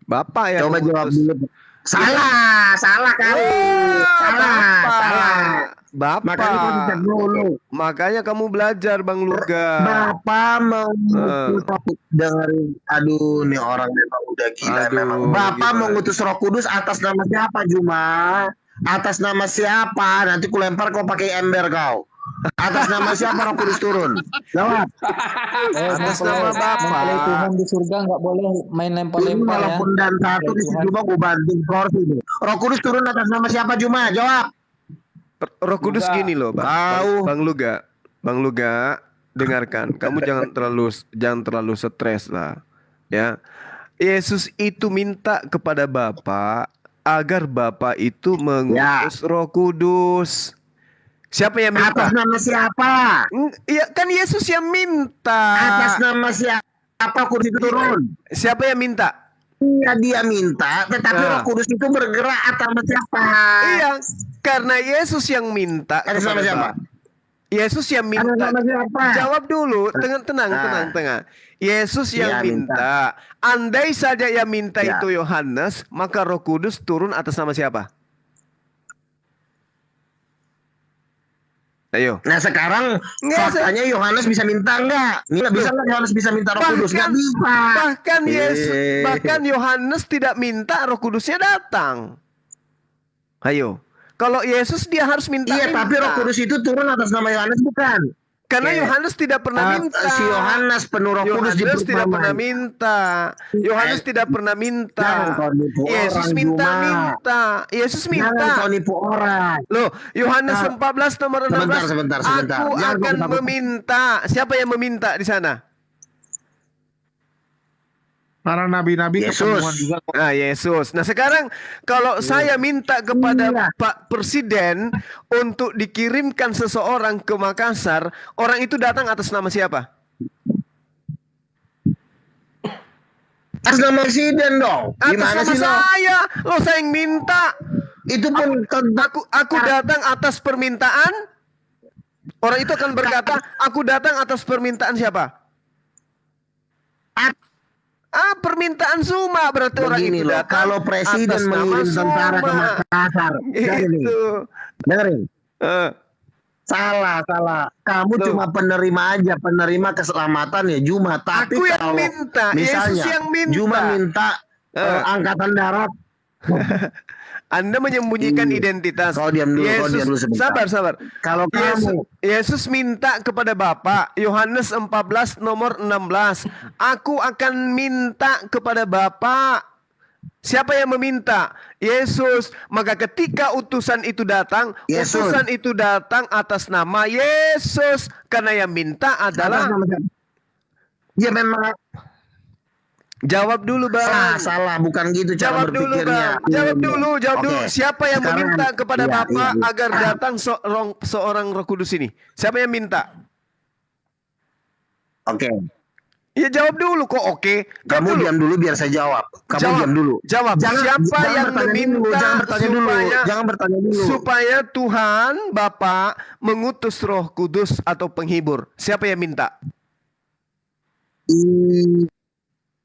Bapak ya. Coba jawab dulu. Salah kali. Salah. Bapak. Makanya kamu cek dulu. Makanya kamu belajar Bang Luga. Bapak mengutus dengerin. Aduh, nih orang memang udah gila memang. Bapak mengutus Roh Kudus atas nama siapa, Juma? Atas nama siapa? Nanti ku lempar kau pakai ember kau. Atas nama siapa Roh Kudus turun? Jawab. Atas nama Bapa. Tuhan di surga nggak boleh main lempar-lempar ya. Walaupun dan satu di situ gue banting kursi ini. Roh Kudus turun atas nama siapa Juma? Jawab. Roh Kudus gini loh, Bang Luga, dengarkan. Kamu jangan terlalu stres lah, ya. Yesus itu minta kepada Bapa agar Bapa itu mengutus Roh Kudus. Siapa yang minta? Atas nama siapa? Iya, kan Yesus yang minta. Atas nama siapa Kudus itu turun? Siapa yang minta? Iya, dia minta, tetapi Roh Kudus itu bergerak atas nama siapa? Iya, karena Yesus yang minta. Atas nama siapa? Yesus yang minta. Atas nama siapa? Jawab dulu, tenang. Yesus yang minta. Andai saja yang minta itu Yohanes, maka Roh Kudus turun atas nama siapa? Ayo. Nah sekarang faktanya Yohanes bisa minta enggak? Bisa nggak Yohanes bisa minta Roh Kudus? Nggak bisa. Bahkan Yohanes tidak minta Roh Kudusnya datang. Ayo. Kalau Yesus dia harus minta. Iya, tapi Roh Kudus itu turun atas nama Yohanes bukan? Karena Yohanes tidak pernah minta. Si Yohanes penuh Roh Kudus tidak pernah minta. Yohanes tidak pernah minta. Yesus minta. Yesus minta. Jangan kau nipu orang. Loh, Yohanes 14 nomor 16. Sebentar. Aku akan meminta. Siapa yang meminta di sana? Para nabi-nabi kepenuhan juga. Yesus. Nah sekarang kalau saya minta kepada Pak Presiden untuk dikirimkan seseorang ke Makassar, orang itu datang atas nama siapa? Atas nama Presiden dong. Atas nama saya. Loh saya yang minta. Itu pun aku datang atas permintaan. Orang itu akan berkata, aku datang atas permintaan siapa? Permintaan Zuma berarti orang itu datang. Kalau presiden mengirim tentara ke Makassar, dengerin. Salah. Kamu cuma penerima aja, penerima keselamatan ya Juma. Tapi aku yang kalau minta, misalnya Yesus yang minta. Juma minta angkatan darat. Anda menyembunyikan identitas. Kau diam dulu sebentar. Sabar. Kalau Yesus minta kepada Bapa, Yohanes 14 nomor 16. Aku akan minta kepada Bapa. Siapa yang meminta? Yesus. Maka ketika utusan itu datang, utusan itu datang atas nama Yesus. Karena yang minta adalah dia memang. Jawab dulu Bang. Salah, bukan gitu cara berpikirnya. Jawab dulu. Siapa yang meminta kepada Bapa agar datang seorang Roh Kudus ini? Siapa yang minta? Ya jawab dulu kok. Kamu diam dulu biar saya jawab. Diam dulu. Jawab. Siapa yang meminta jangan bertanya dulu. Supaya Tuhan Bapa mengutus Roh Kudus atau penghibur. Siapa yang minta?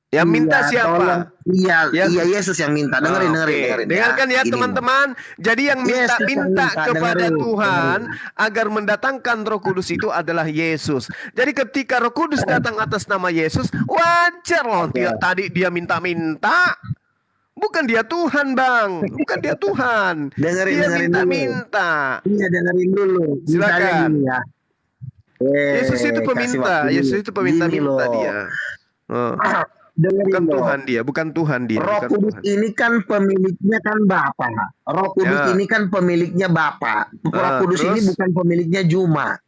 Yang minta siapa? Iya, Yesus yang minta. Dengerin. Dengarkan ya teman-teman. Jadi yang minta kepada Tuhan agar mendatangkan Roh Kudus itu adalah Yesus. Jadi ketika Roh Kudus datang atas nama Yesus, wajar loh. Tadi dia minta-minta. Bukan dia Tuhan, Bang. Bukan dia Tuhan. Dia minta-minta. Iya, dengerin dulu. Silakan. Yesus itu peminta. Yesus itu peminta-minta dia. Bukan Tuhan dia. Roh Kudus ini kan pemiliknya kan Bapa. Roh Kudus ini kan pemiliknya Bapa. Roh Kudus ini bukan pemiliknya Juma.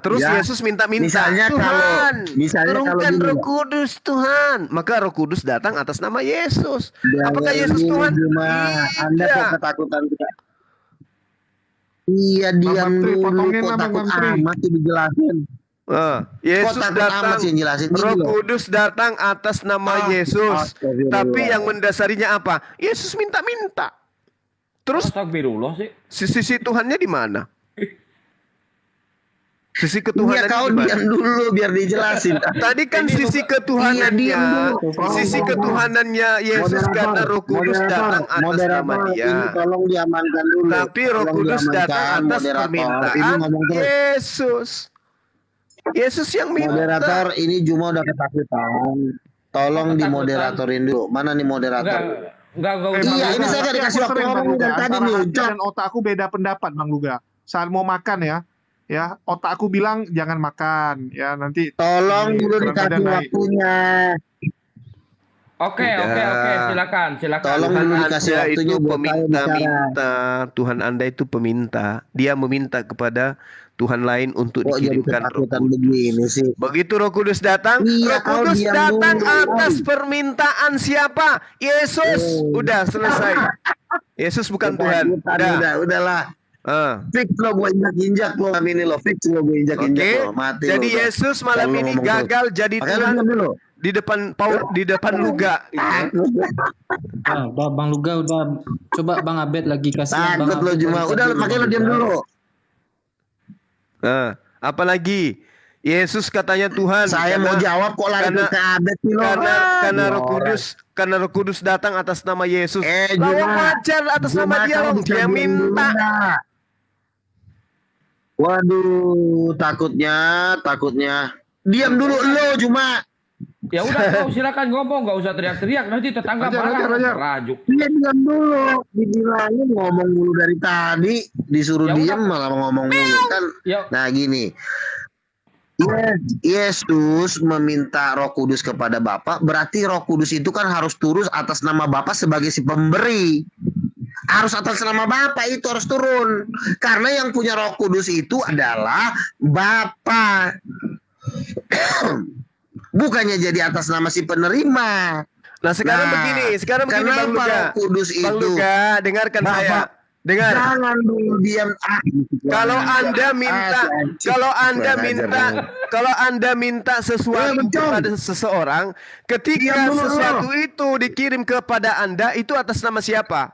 Terus Yesus minta-minta. Misalnya turunkan Roh Kudus Tuhan. Maka Roh Kudus datang atas nama Yesus. Apakah Yesus Tuhan? Anda kok ketakutan kita? Iya, diam dulu. Kok takut amat dijelasin. Yesus datang, Roh Kudus datang atas nama Yesus. Tapi yang mendasarinya apa? Yesus minta-minta. Terus sisi Tuhannya di mana? Sisi ketuhanan. Kau diam dulu biar dijelasin. Tadi kan sisi ketuhanannya Yesus karena Roh Kudus datang atas nama Dia. Tolong diamankan dulu. Tapi Roh Kudus datang atas permintaan Yesus. Yesus yang minta. Moderator, ini Juma udah ketakutan. Tolong dimoderatorin dulu. Mana nih moderator? Iya, ini saya dikasih waktu ngomong dari tadi nih. Dan otakku beda pendapat, Bang Luga. Saat mau makan ya, ya otak aku bilang jangan makan, ya nanti Tolong dulu berat dikasih badan naik. waktunya. Oke, silakan. Tolong dulu dikasih Anda waktunya itu buat saya bicara. peminta-minta. Tuhan Anda itu peminta. Dia meminta kepada Tuhan lain untuk Kok jadi dikirimkan Roh ketakutan Kudus. begini sih? Begitu Roh Kudus datang, Iya, Roh kau Kudus diam datang dulu. atas permintaan siapa? Yesus. Udah selesai. Yesus bukan Tuhan. Udahlah. Fix lo gue injak-injak lo malam ini lo. Fix lo gue injak-injak Oke. lo. Mati Jadi lo, Yesus malam Kalau ini ngomong gagal terus. jadi Makanya Tuhan lu diam dulu. di depan Luga. Bang Luga udah coba Bang Abed lagi kasih Bang Takut lo Abed cuma. lagi Udah kasih, pakai lo Bang diam Luga. dulu. Apalagi Yesus katanya Tuhan. Saya mau jawab kok lari ke Abed sih lo. Karena Roh Kudus datang atas nama Yesus. Juma. Wajar atas nama dia loh. Dia minta. Waduh, takutnya. Diam dulu lo cuma. Ya udah, kau silakan ngomong, nggak usah teriak-teriak, nanti tetangga marah. Rajuk. Dia diam dulu. Dibilangin ngomong mulu dari tadi, disuruh Ya diam udah. malah ngomong mulu kan. Ya. Nah gini. Yesus meminta Roh Kudus kepada Bapa, berarti Roh Kudus itu kan harus turun atas nama Bapa sebagai si pemberi. Harus atas nama Bapa itu harus turun. Karena yang punya Roh Kudus itu adalah Bapa. Bukannya jadi atas nama si penerima. Nah sekarang begini Bang kenapa Luga. Roh Kudus itu? Bang Luga, dengarkan saya. Dengar. Jangan dulu diam. Kalau Anda minta sesuatu kepada seseorang, ketika sesuatu itu dikirim kepada Anda, itu atas nama siapa?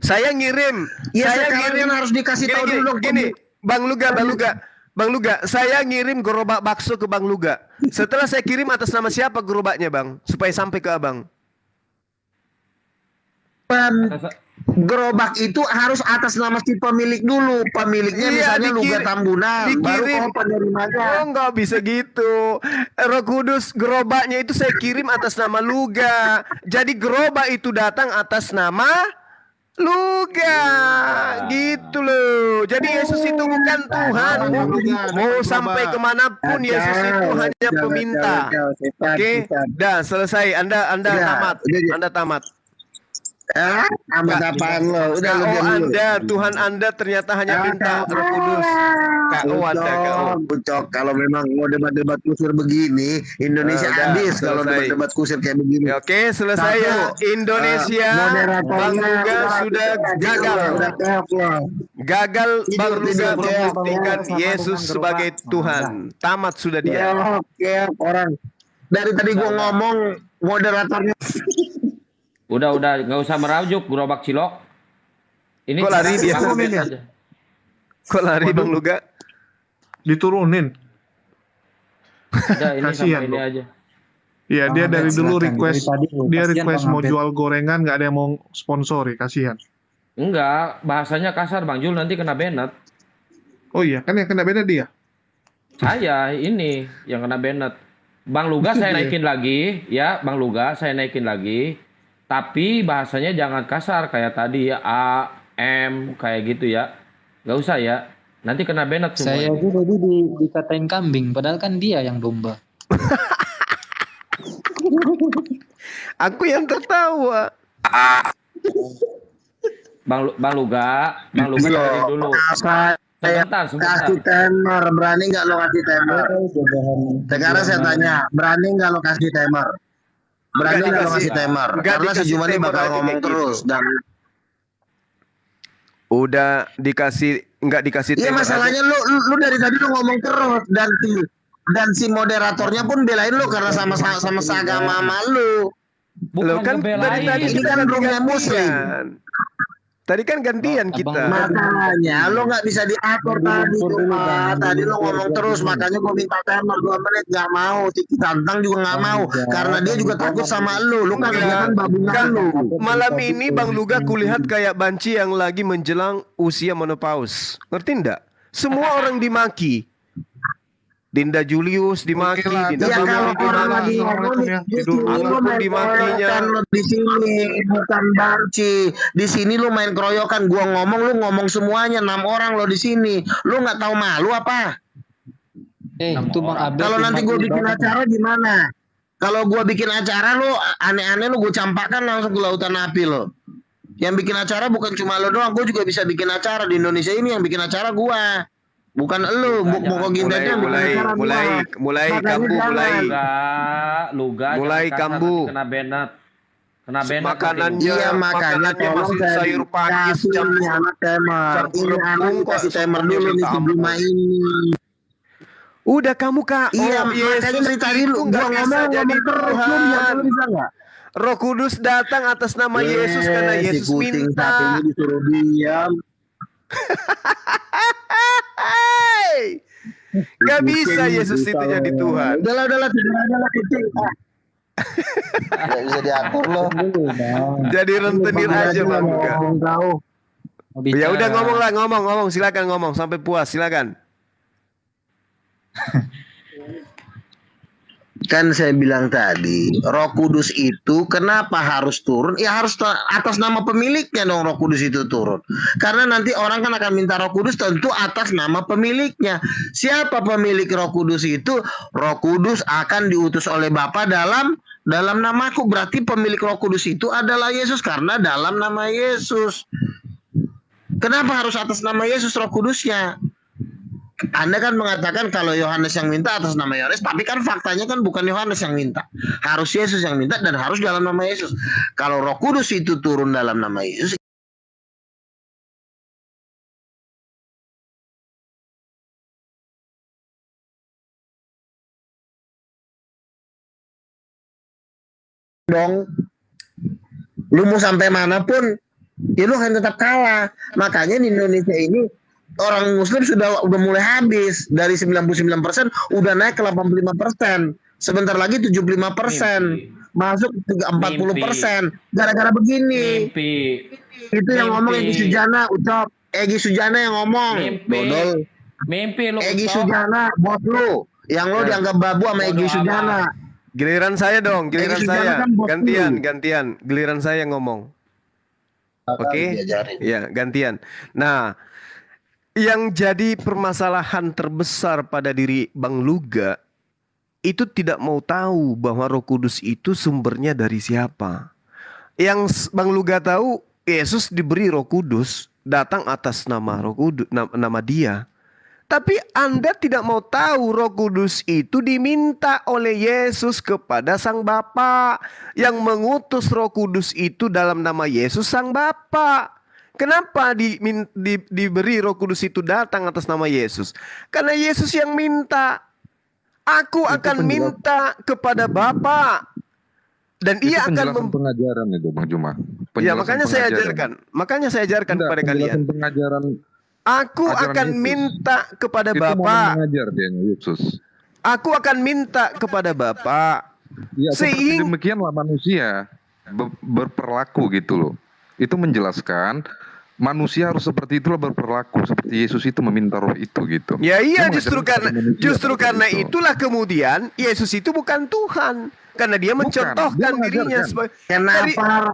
Saya ngirim. Ya, Saya sekarang ngirim kan harus dikasih tahu dulu dong. Gini, Bang Luga, saya ngirim gerobak bakso ke Bang Luga. Setelah saya kirim atas nama siapa gerobaknya, Bang? Supaya sampai ke Abang. Gerobak itu harus atas nama si pemilik dulu. Pemiliknya misalnya Luga Tambunan, baru kau penerimanya. Oh, nggak bisa gitu. Roh Kudus gerobaknya itu saya kirim atas nama Luga. Jadi gerobak itu datang atas nama Luga. Gitu loh. Jadi Yesus itu bukan Tuhan. Mau sampai kemanapun Yesus itu hanya peminta. Oke, dah selesai. Anda tamat. Amat apaan lo? Udah lu diam dulu. Tuhan Anda ternyata hanya minta Roh Kudus. Ucok, kalau memang mau debat-debat kusir begini, Indonesia habis kalau debat-debat kusir kayak begini. Oke, selesai ya. Indonesia, Bang Luga sudah gagal. Gagal Bang Luga membuktikan Yesus sebagai Tuhan. Tamat sudah dia. Oke, orang. Dari tadi gua ngomong moderatornya. Udah, nggak usah merajuk, gerobak cilok. Ini Kok lari dia? aja. Kok lari Bang Luga? Diturunin. Udah, ini Kasihan sama ini lo. aja. Iya, dia dari dulu silakan. request, Dari tadi, dia kasihan request Bang mau Abed. jual gorengan, nggak ada yang mau sponsori, kasihan. Enggak, bahasanya kasar Bang Jul, nanti kena banned. Oh iya, kan yang kena beda dia. Saya ini yang kena banned. Bang Luga saya naikin lagi, ya Bang Luga saya naikin lagi. Tapi bahasanya jangan kasar kayak tadi ya, A, M, kayak gitu ya. Nggak usah ya. Nanti kena banned semua. Saya ini. aja tadi dikatain kambing, padahal kan dia yang domba. Aku yang tertawa. Bang Luga dengerin dulu. Sebentar. Kasih timer, berani nggak lo kasih timer? Sekarang saya tanya, berani nggak lo kasih timer? Berani nggak lo kasih timer? Karena si Juma ini bakal ngomong terus dan udah nggak dikasih iya timer masalahnya lu dari tadi lu ngomong terus dan si moderatornya pun belain lu karena sama seagama sama lu. Bukan kan dari tadi ini kan roomnya muslim. Tadi kan gantian kita. Makanya lo nggak bisa diatur tadi cuma tadi lo ngomong terus makanya gue minta timer 2 menit nggak mau Tiki Tantang juga nggak mau karena dia juga takut sama lo kan kelihatan babungan lo. Malam ini Bang Luga kulihat kayak banci yang lagi menjelang usia menopause. Ngerti ndak? Semua orang dimaki. Dinda Julius dimaki, Dinda Ya kalau Julius orang lagi ngomong di sini lu main keroyokan lo di sini, bukan banci. Di sini lu main keroyokan, gua ngomong lu ngomong semuanya 6 orang lo di sini. Lu nggak tahu malu apa? Itu Bang Abed. Kalau nanti gua bikin acara gimana? Kalau gua bikin acara lu aneh-aneh lu gua campakkan langsung ke lautan api lo. Yang bikin acara bukan cuma lo doang, gua juga bisa bikin acara di Indonesia ini. Yang bikin acara gua. Bukan elu, pokok Gintanya mulai kambu mulai kambu kena benat. Kena benat. Makanannya, iya, makanannya masih sayur pakis campur anak kasih timer dulu nih sebelum ini. Udah kamu Kak. Iya, makanya dari tadi lu gua ngomong terus lu bisa enggak? Roh Kudus datang atas nama Yesus karena Yesus minta. Disuruh diam. Gak bisa Yesus itu jadi Tuhan. Udahlah tidur aja lah kucing. Gak bisa diatur loh. Jadi rentenir aja Bang. Ya udah ngomong silakan ngomong sampai puas silakan. Kan saya bilang tadi, Roh Kudus itu kenapa harus turun? Ya harus atas nama pemiliknya dong Roh Kudus itu turun. Karena nanti orang kan akan minta Roh Kudus tentu atas nama pemiliknya. Siapa pemilik Roh Kudus itu? Roh Kudus akan diutus oleh Bapa dalam namaku. Berarti pemilik Roh Kudus itu adalah Yesus karena dalam nama Yesus. Kenapa harus atas nama Yesus Roh Kudusnya? Anda kan mengatakan kalau Yohanes yang minta atas nama Yohanes, tapi kan faktanya kan bukan Yohanes yang minta. Harus Yesus yang minta dan harus dalam nama Yesus. Kalau Roh Kudus itu turun dalam nama Yesus, dong. Lu mau sampai manapun, ya lu akan tetap kalah. Makanya di Indonesia ini orang Muslim sudah mulai habis dari 99% udah naik ke 85%. Sebentar lagi 75%. Masuk ke 40%. Gara-gara begini. Itu yang ngomong Egy Sujana, Ucap. Egy Sujana yang ngomong. Dodol. Mimpi lu. Egy Sujana, bos lu. Yang lo dianggap babu sama Egy Sujana. Giliran saya dong, giliran saya. Gantian. Giliran saya ngomong. Oke? Ya, gantian. Nah, yang jadi permasalahan terbesar pada diri Bang Luga itu tidak mau tahu bahwa Roh Kudus itu sumbernya dari siapa. Yang Bang Luga tahu, Yesus diberi Roh Kudus datang atas nama Roh Kudus, nama Dia. Tapi Anda tidak mau tahu Roh Kudus itu diminta oleh Yesus kepada Sang Bapa, yang mengutus Roh Kudus itu dalam nama Yesus Sang Bapa. Kenapa diberi Roh Kudus itu datang atas nama Yesus? Karena Yesus yang minta. Aku akan minta kepada Bapa. Dan Ia akan pengajaran itu Bang Juma. Ya, makanya saya ajarkan. Makanya saya ajarkan kepada kalian. Pengajaran. Aku akan minta kepada Bapa. Mengajar dia Yesus. Aku akan minta kepada Bapa. Ya, sehingga demikianlah manusia berperilaku gitu loh. Itu menjelaskan manusia harus seperti itulah berperilaku, seperti Yesus itu meminta roh itu gitu. Ya iya, justru karena itulah kemudian Yesus itu bukan Tuhan, karena dia mencontohkan dirinya sebagai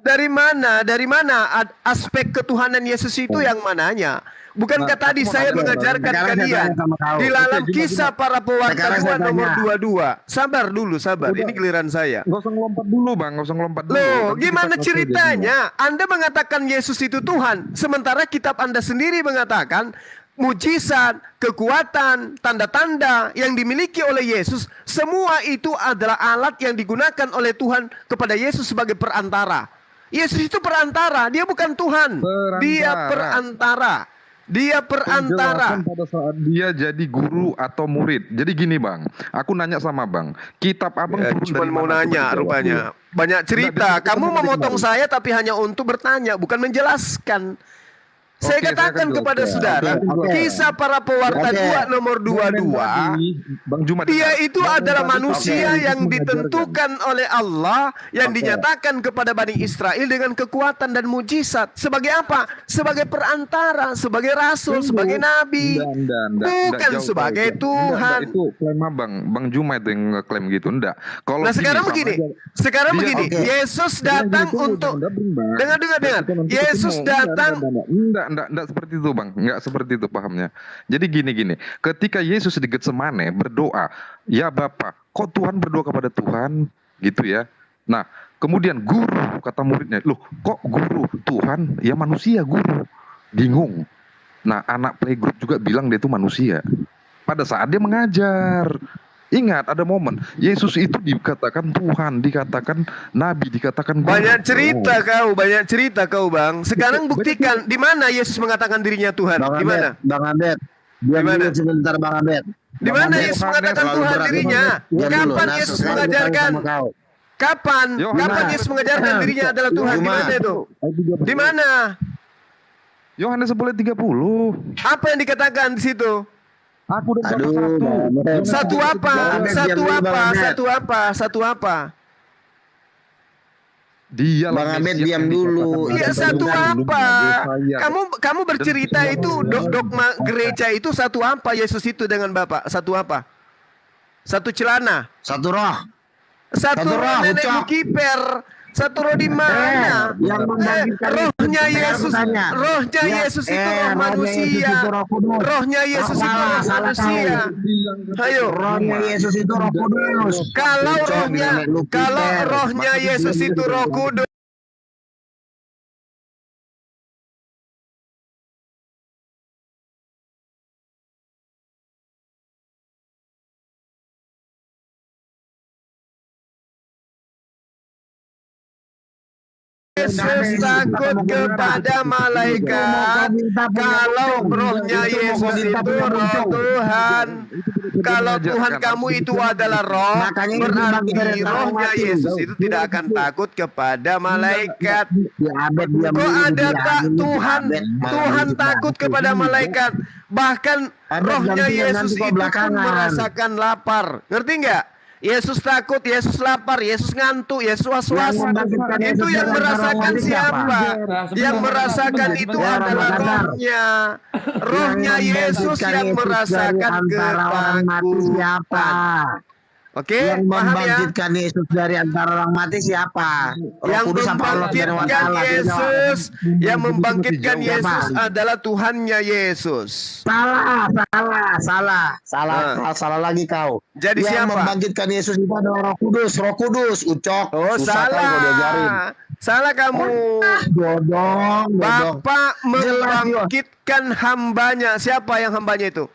dari mana aspek ketuhanan Yesus itu yang mananya? Bukankah tadi saya mengajarkan kalian di dalam Kisah Para Pewarta 2 nomor 22. Sabar dulu, ini giliran saya. Nggak usah ngelompat dulu Bang, nggak usah ngelompat dulu. Loh, gimana ceritanya? Anda mengatakan Yesus itu Tuhan, sementara kitab Anda sendiri mengatakan mujizat, kekuatan, tanda-tanda yang dimiliki oleh Yesus, semua itu adalah alat yang digunakan oleh Tuhan kepada Yesus sebagai perantara. Yesus itu perantara, dia bukan Tuhan. Dia perantara. Dia perantara. Pada saat dia jadi guru atau murid. Jadi gini Bang, aku nanya sama Bang, kitab Abang cuma mau nanya rupanya. Banyak cerita. Kamu memotong saya tapi hanya untuk bertanya, bukan menjelaskan. Saya katakan kepada saudara, kisah para pewarta 2 nomor 22, Bang Juma, dia itu adalah manusia yang ditentukan oleh Allah, yang dinyatakan kepada Bani Israel dengan kekuatan dan mujizat. Sebagai apa? Sebagai perantara, sebagai rasul, sebagai nabi. Bukan sebagai Tuhan. Itu klaim Bang Juma itu yang ngeklaim gitu. Enggak. Kalau Nah sekarang begini, Yesus datang untuk dengar. Yesus datang. Enggak seperti itu Bang, enggak seperti itu pahamnya. Jadi gini, ketika Yesus di Getsemane berdoa, ya Bapa, kok Tuhan berdoa kepada Tuhan, gitu ya. Nah, kemudian guru, kata muridnya, loh kok guru Tuhan, ya manusia guru, bingung. Nah, anak playgroup juga bilang dia itu manusia. Pada saat dia mengajar, ingat ada momen Yesus itu dikatakan Tuhan, dikatakan Nabi, dikatakan guru. Banyak cerita kau Bang. Sekarang buktikan di mana Yesus mengatakan dirinya Tuhan. Di mana? Bang Abed. Diam dulu sebentar Bang Abed. Di mana Yesus mengatakan Tuhan dirinya? Kapan Yesus mengajarkan? Kapan Yesus mengajarkan dirinya adalah Tuhan? Di mana itu? Di mana? Yohanes 10:30. Apa yang dikatakan di situ? Aku udah Satu apa? Dia Bang Ahmed diam dulu. Iya, satu apa? Kamu bercerita itu dogma gereja itu satu apa Yesus itu dengan Bapa? Satu apa? Satu celana. Satu roh. Satu roh nenekmu kiper. Satu roh di mana? Rohnya Yesus. Rohnya Yesus itu roh manusia. Rohnya Yesus itu roh manusia. Ayo. Rohnya Yesus itu Roh Kudus. Kalau rohnya Yesus itu Roh Kudus. Yesus takut kepada malaikat. Kalau rohnya Yesus itu roh Tuhan. Kalau Tuhan kamu itu adalah roh, berarti rohnya Yesus itu tidak akan takut kepada malaikat. Kok ada tak Tuhan takut kepada malaikat? Bahkan rohnya Yesus itu pun merasakan lapar. Ngerti nggak? Yesus takut, Yesus lapar, Yesus ngantuk, Yesus was-was. Itu yang merasakan siapa? Yang merasakan itu adalah rohnya. Rohnya Yesus yang merasakan ketakutan. Oke, yang membangkitkan Yesus dari antara orang mati siapa? Yang membangkitkan Yesus adalah Tuhannya Yesus. Salah lagi kau. Jadi yang siapa? Membangkitkan Yesus itu adalah Roh Kudus, Ucok. Oh, salah kamu. Bapak membangkitkan hambanya. Siapa yang hambanya itu?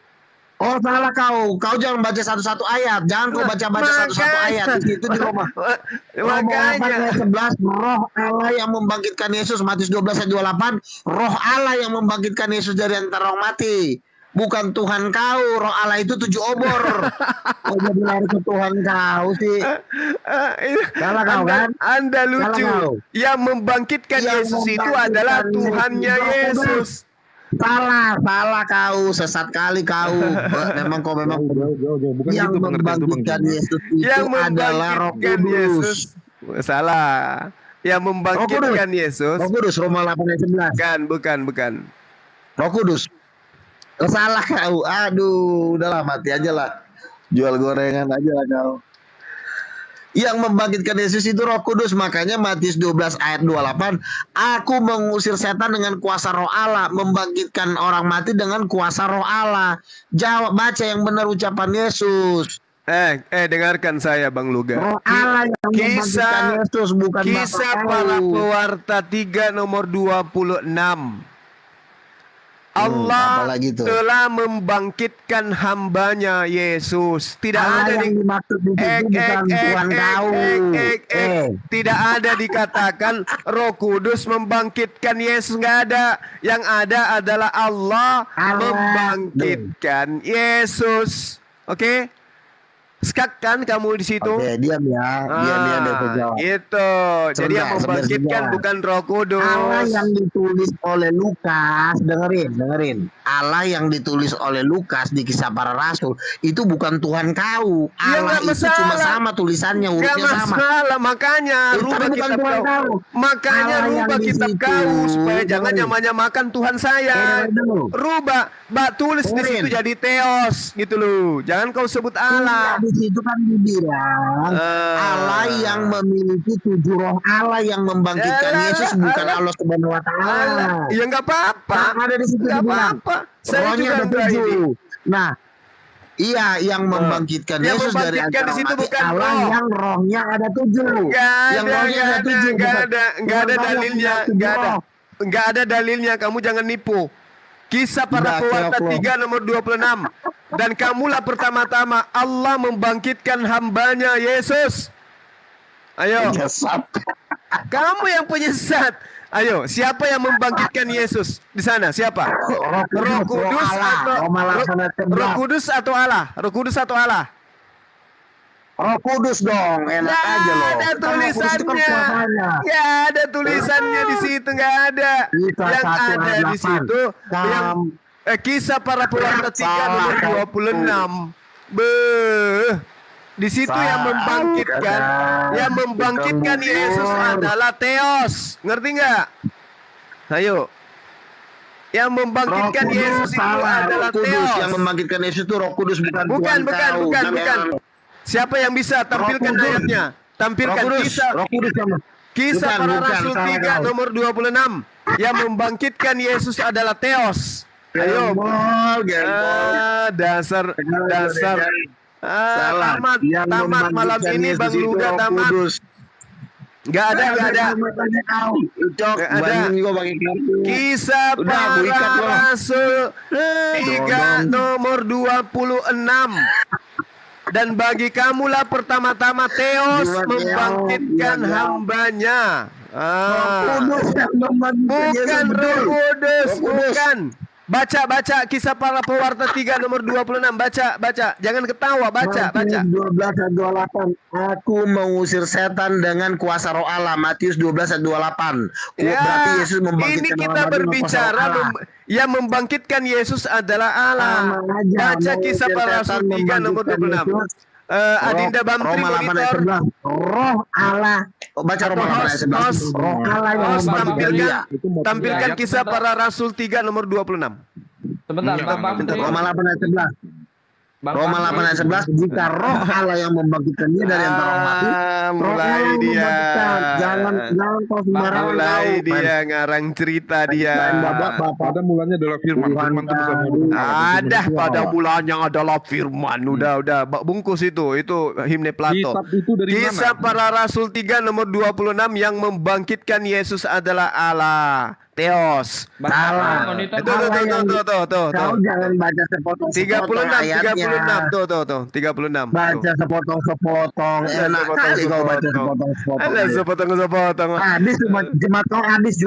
Oh, salah kau. Kau jangan baca satu-satu ayat. Jangan kau baca-baca satu-satu ayat. Di situ di Roma. Makanya 11 Roh Allah yang membangkitkan Yesus, Matius 12 ayat 28. Roh Allah yang membangkitkan Yesus dari antara orang mati. Bukan Tuhan kau. Roh Allah itu 7 obor. Kau jadi lari ke Tuhan kau sih. Salah kau kan? Anda lucu. Yang membangkitkan Yesus itu adalah Tuhannya Yesus. Salah kau, sesat kali kau. Memang yang membangkitkan Yesus itu adalah Roh Kudus. Salah. Yang membangkitkan Yesus. Roh Kudus, Roma 8:11. Bukan. Roh Kudus. Salah kau. Aduh, udahlah mati aja lah. Jual gorengan aja lah kau. Yang membangkitkan Yesus itu Roh Kudus. Makanya Matius 12 ayat 28, aku mengusir setan dengan kuasa Roh Allah, membangkitkan orang mati dengan kuasa Roh Allah. Jawab, baca yang benar ucapan Yesus. Dengarkan saya Bang Luga. Roh Allah yang membangkitkan Yesus, bukan Kisah para pewarta 3 nomor 26. Allah telah membangkitkan hambanya Yesus. Tidak ada tidak ada dikatakan Roh Kudus membangkitkan Yesus, nggak ada. Yang ada adalah Allah membangkitkan Yesus. Oke? Skak kan kamu di situ? Oke, diam ya. Diam biar jawab. Gitu. Jadi yang membangkitkan bukan Roh Kudus. Allah yang ditulis oleh Lukas, dengerin. Allah yang ditulis oleh Lukas di Kisah Para Rasul itu bukan Tuhan kau. Allah itu cuma sama tulisannya, hurufnya sama. Masalah, makanya rubah kitab kau. Makanya rubah kitab kau supaya jangan nyamakan Tuhan saya. Rubah, tulis di situ jadi Theos gitu loh. Jangan kau sebut Allah. Di situ kan dibilang Allah yang memiliki 7 roh Allah yang membangkitkan Yesus bukan Allah Subhanahu wa taala. Ya enggak apa-apa. Ada di situ dibilang. Saya juga ada 7. Nah, iya yang membangkitkan Yesus dari antara mati Allah yang rohnya ada 7. Yang rohnya ada 7. Enggak ada dalilnya, enggak ada dalilnya. Kamu jangan nipu. Kisah Para Pewarta 3 nomor 26. Dan kamulah pertama-tama Allah membangkitkan hambanya Yesus. Ayo. Kamu yang penyesat. Ayo, siapa yang membangkitkan Yesus di sana? Siapa? Roh Kudus atau Allah? Roh Kudus atau Allah? Roh Kudus dong, enak aja loh. Ada tulisannya. Ya ada tulisannya di situ, nggak ada. Yang ada di situ yang Kisah Para Pewarta 3 nomor 26. Di situ yang membangkitkan Yesus adalah Theos. Ngerti nggak? Ayo. Yang membangkitkan Yesus itu adalah Theos. Yang membangkitkan Yesus itu Roh Kudus bukan. Bukan. Siapa yang bisa tampilkan ayatnya? Tampilkan Kisah Para Rasul 3 nomor 26. Yang membangkitkan Yesus adalah Theos. Ayo. Dasar. Tamat malam ini Bang Luga tamat. Gak ada. Kisah Para Rasul 3 nomor 26. Dan bagi kamulah pertama-tama Theos membangkitkan hambanya. Bukan Roh Kudus, bukan. Baca Kisah Para Pewarta 3 nomor 26. Baca. Jangan ketawa, baca. 12:28. Aku mengusir setan dengan kuasa Roh Allah. Matius 12:28. Berarti Yesus membangkitkan. Ini kita berbicara yang membangkitkan Yesus adalah Allah. Baca Kisah Para Rasul 3 nomor 26. Adinda Bamtri monitor. Roh Allah. Baca Roma 8:11. Roh Allah yang tampilkan Kisah Para Rasul 3 nomor 26. Sebentar, Bang Bamtri. Roma 8:11. Roma 8:11. Jika Roh Allah yang membangkitkannya dari antara orang mati, mulai dia. Jangan kau sembarangan. Mulai dia ngarang cerita dia. Pada mulanya adalah firman. Firman itu bukan ada pada mulanya adalah firman. Udah bungkus itu himne Plato. Kisah Para Rasul 3 nomor 26 yang membangkitkan Yesus adalah Allah. Theos. Salah. Tuh. Kau jangan baca sepotong-sepotong ayatnya. 36. Baca sepotong-sepotong. Enak kali kau baca sepotong-sepotong. Sepotong-sepotong. Habis Jumat kau. Habis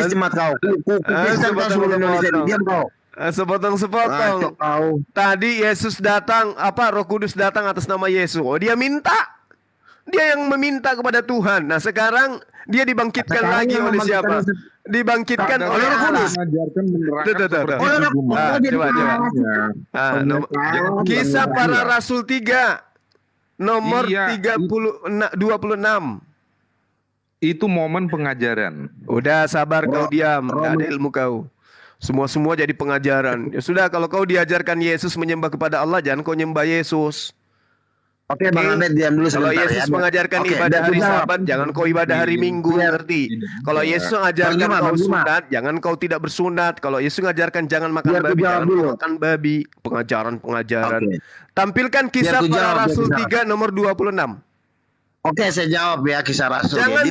Jumat kau. Sepotong Indonesia. Diam kau. Sepotong-sepotong. Tadi Yesus datang, Roh Kudus datang atas nama Yesus. Dia minta. Dia yang meminta kepada Tuhan. Nah sekarang dia dibangkitkan lagi oleh siapa? Dibangkitkan oleh Roh Kudus. Coba. Kisah Para Rasul 3 nomor 26. Itu momen pengajaran. Udah sabar kau diam, gak ada ilmu kau. Semua jadi pengajaran. Ya sudah, kalau kau diajarkan Yesus menyembah kepada Allah, jangan kau nyembah Yesus. Oke, Bang Ahmed diam dulu sebentar. Kalau Yesus mengajarkan ibadah hari Sabat, jangan kau ibadah hari Minggu, ngerti? Kalau Yesus mengajarkan kau sunat, jangan kau tidak bersunat. Kalau Yesus mengajarkan jangan makan babi, jangan makan babi. Pengajaran. Tampilkan Kisah Para Rasul 3 nomor 26. Oke, saya jawab ya Kisah Rasul. Jangan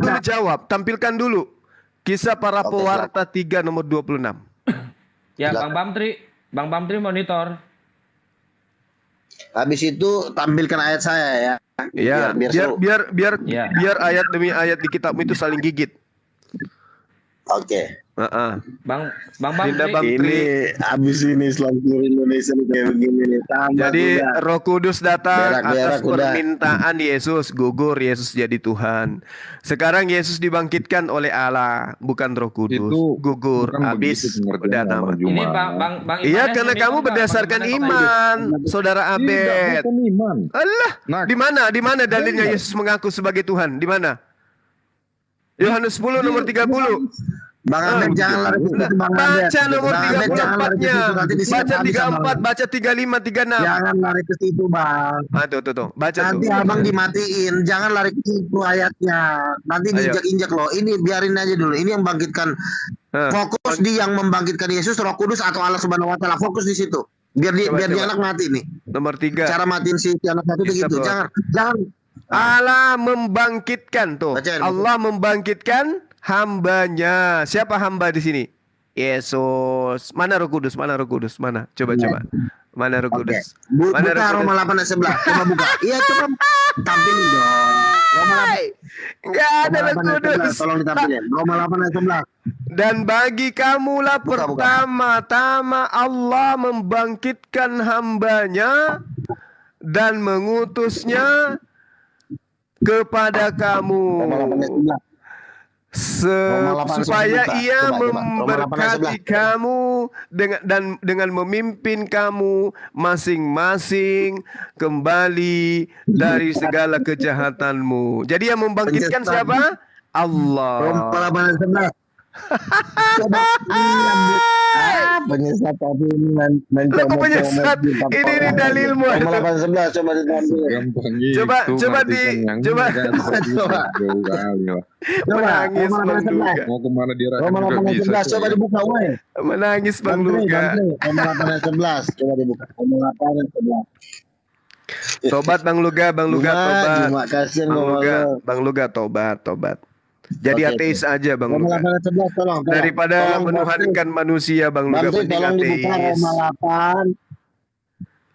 dulu jawab, tampilkan dulu Kisah Para Pewarta 3 nomor 26. Ya, Bang Bamtri monitor. Habis itu tampilkan ayat saya ya. Biar ayat demi ayat di kitabmu itu saling gigit. Oke. Bang Dinda Bang ini Tri. abis ini Islam seluruh Indonesia nih kayak begini nih. Tambah Jadi kuda. Roh Kudus datang Berak-berak atas kuda. permintaan Yesus, gugur Yesus jadi Tuhan. Sekarang Yesus dibangkitkan oleh Allah, bukan Roh Kudus. Itu gugur, bukan habis begitu pengertiannya, udah Bang tamat. Juma. Ini Bang Iya, Iman karena minum kamu nggak? berdasarkan Bagaimana iman, Saudara Abed. Bukan iman. Allah, Nah, di mana dalilnya benar. Yesus mengaku sebagai Tuhan? Di mana? Yohanes 10 nomor 30. Bang Ahmed jangan lari ke situ, Bang Ahmed. Baca nomor Bang Ahmed jangan lari ke 34-nya. situ, nanti disiram Baca habis sama 34, Bang. baca 35, 36. Jangan lari ke situ, Bang. Tuh. Baca Nanti tuh. abang dimatiin, jangan lari ke situ ayatnya. Nanti Ayo. diinjak-injak loh. Ini biarin aja dulu. Ini yang bangkitkan. Fokus di yang membangkitkan Yesus, Roh Kudus atau Allah Subhanahu Wa Taala. Fokus di situ. Biar dia anak mati nih. Nomor 3. Cara matiin si anak satu itu gitu. Jangan. Allah membangkitkan tuh. Bacain, Allah membangkitkan hambanya. Siapa hamba di sini? Yesus. Mana Roh Kudus? Mana? Coba. Mana Roh Kudus? Mana Buka Roma 8 ayat 11. Coba buka. Iya, coba tampilin dong. Roma 8. Enggak ada Roh Kudus. Tolong ditampilin. Roma 8 ayat 11. Dan bagi kamulah pertama-tama Allah membangkitkan hambanya dan mengutusnya kepada kamu. Supaya ia memberkati kamu dengan memimpin kamu masing-masing kembali dari segala kejahatanmu. Jadi yang membangkitkan siapa? Allah. Penyesat tapi ini Kok penyesat? Ini dalilmu. Roma 8 11 coba ditampilin. Menangis Bang Luga. Mau kemana dia Roma 8 ayat 11 coba dibuka woi. Menangis Bang Luga. Roma 8 ayat 11 coba dibuka. Roma 8 ayat 11. Tobat Bang Luga, tobat. Terima kasih Bang Luga tobat. Jadi ateis aja Bang Roma Luga. 8 ayat 11 tolong. Daripada menuhankan manusia Bang Luga, mending tolong dibuka ateis. Roma 8.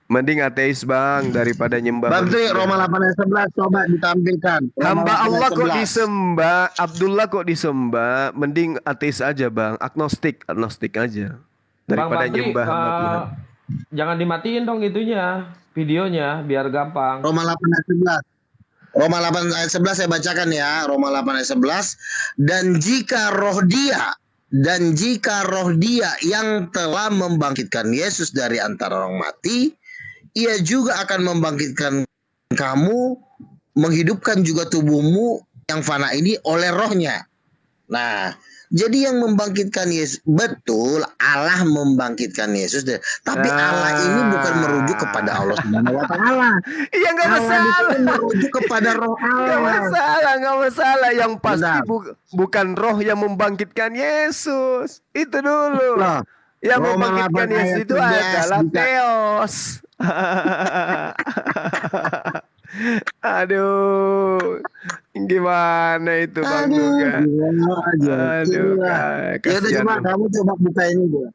Mending ateis Bang daripada nyembah Bang Tri, manusia. Roma 8 ayat 11 coba ditampilkan. Roma Hamba 8 Allah ayat kok 11. disembah, Abdullah kok disembah, mending ateis aja Bang, agnostik aja. Daripada Bang Tri, nyembah hamba Tuhan. jangan dimatiin dong itunya, videonya biar gampang. Roma 8 ayat 11. Roma 8 ayat 11 saya bacakan ya. Roma 8 ayat 11. Dan jika roh dia yang telah membangkitkan Yesus dari antara orang mati, ia juga akan membangkitkan kamu, menghidupkan juga tubuhmu yang fana ini oleh rohnya. Nah, jadi yang membangkitkan Yesus, betul Allah membangkitkan Yesus, tapi Allah ini bukan merujuk kepada Allah Subhanahu Wa Taala. Iya nggak masalah. Allah itu merujuk kepada roh Allah. Nggak masalah. Yang pasti bukan roh yang membangkitkan Yesus. Itu dulu. Yang Roma membangkitkan 8 Yesus ayat itu 11 adalah bisa. Theos. Aduh, gimana itu Bang Luga? Aduh, Ya udah coba kamu coba buka ini deh.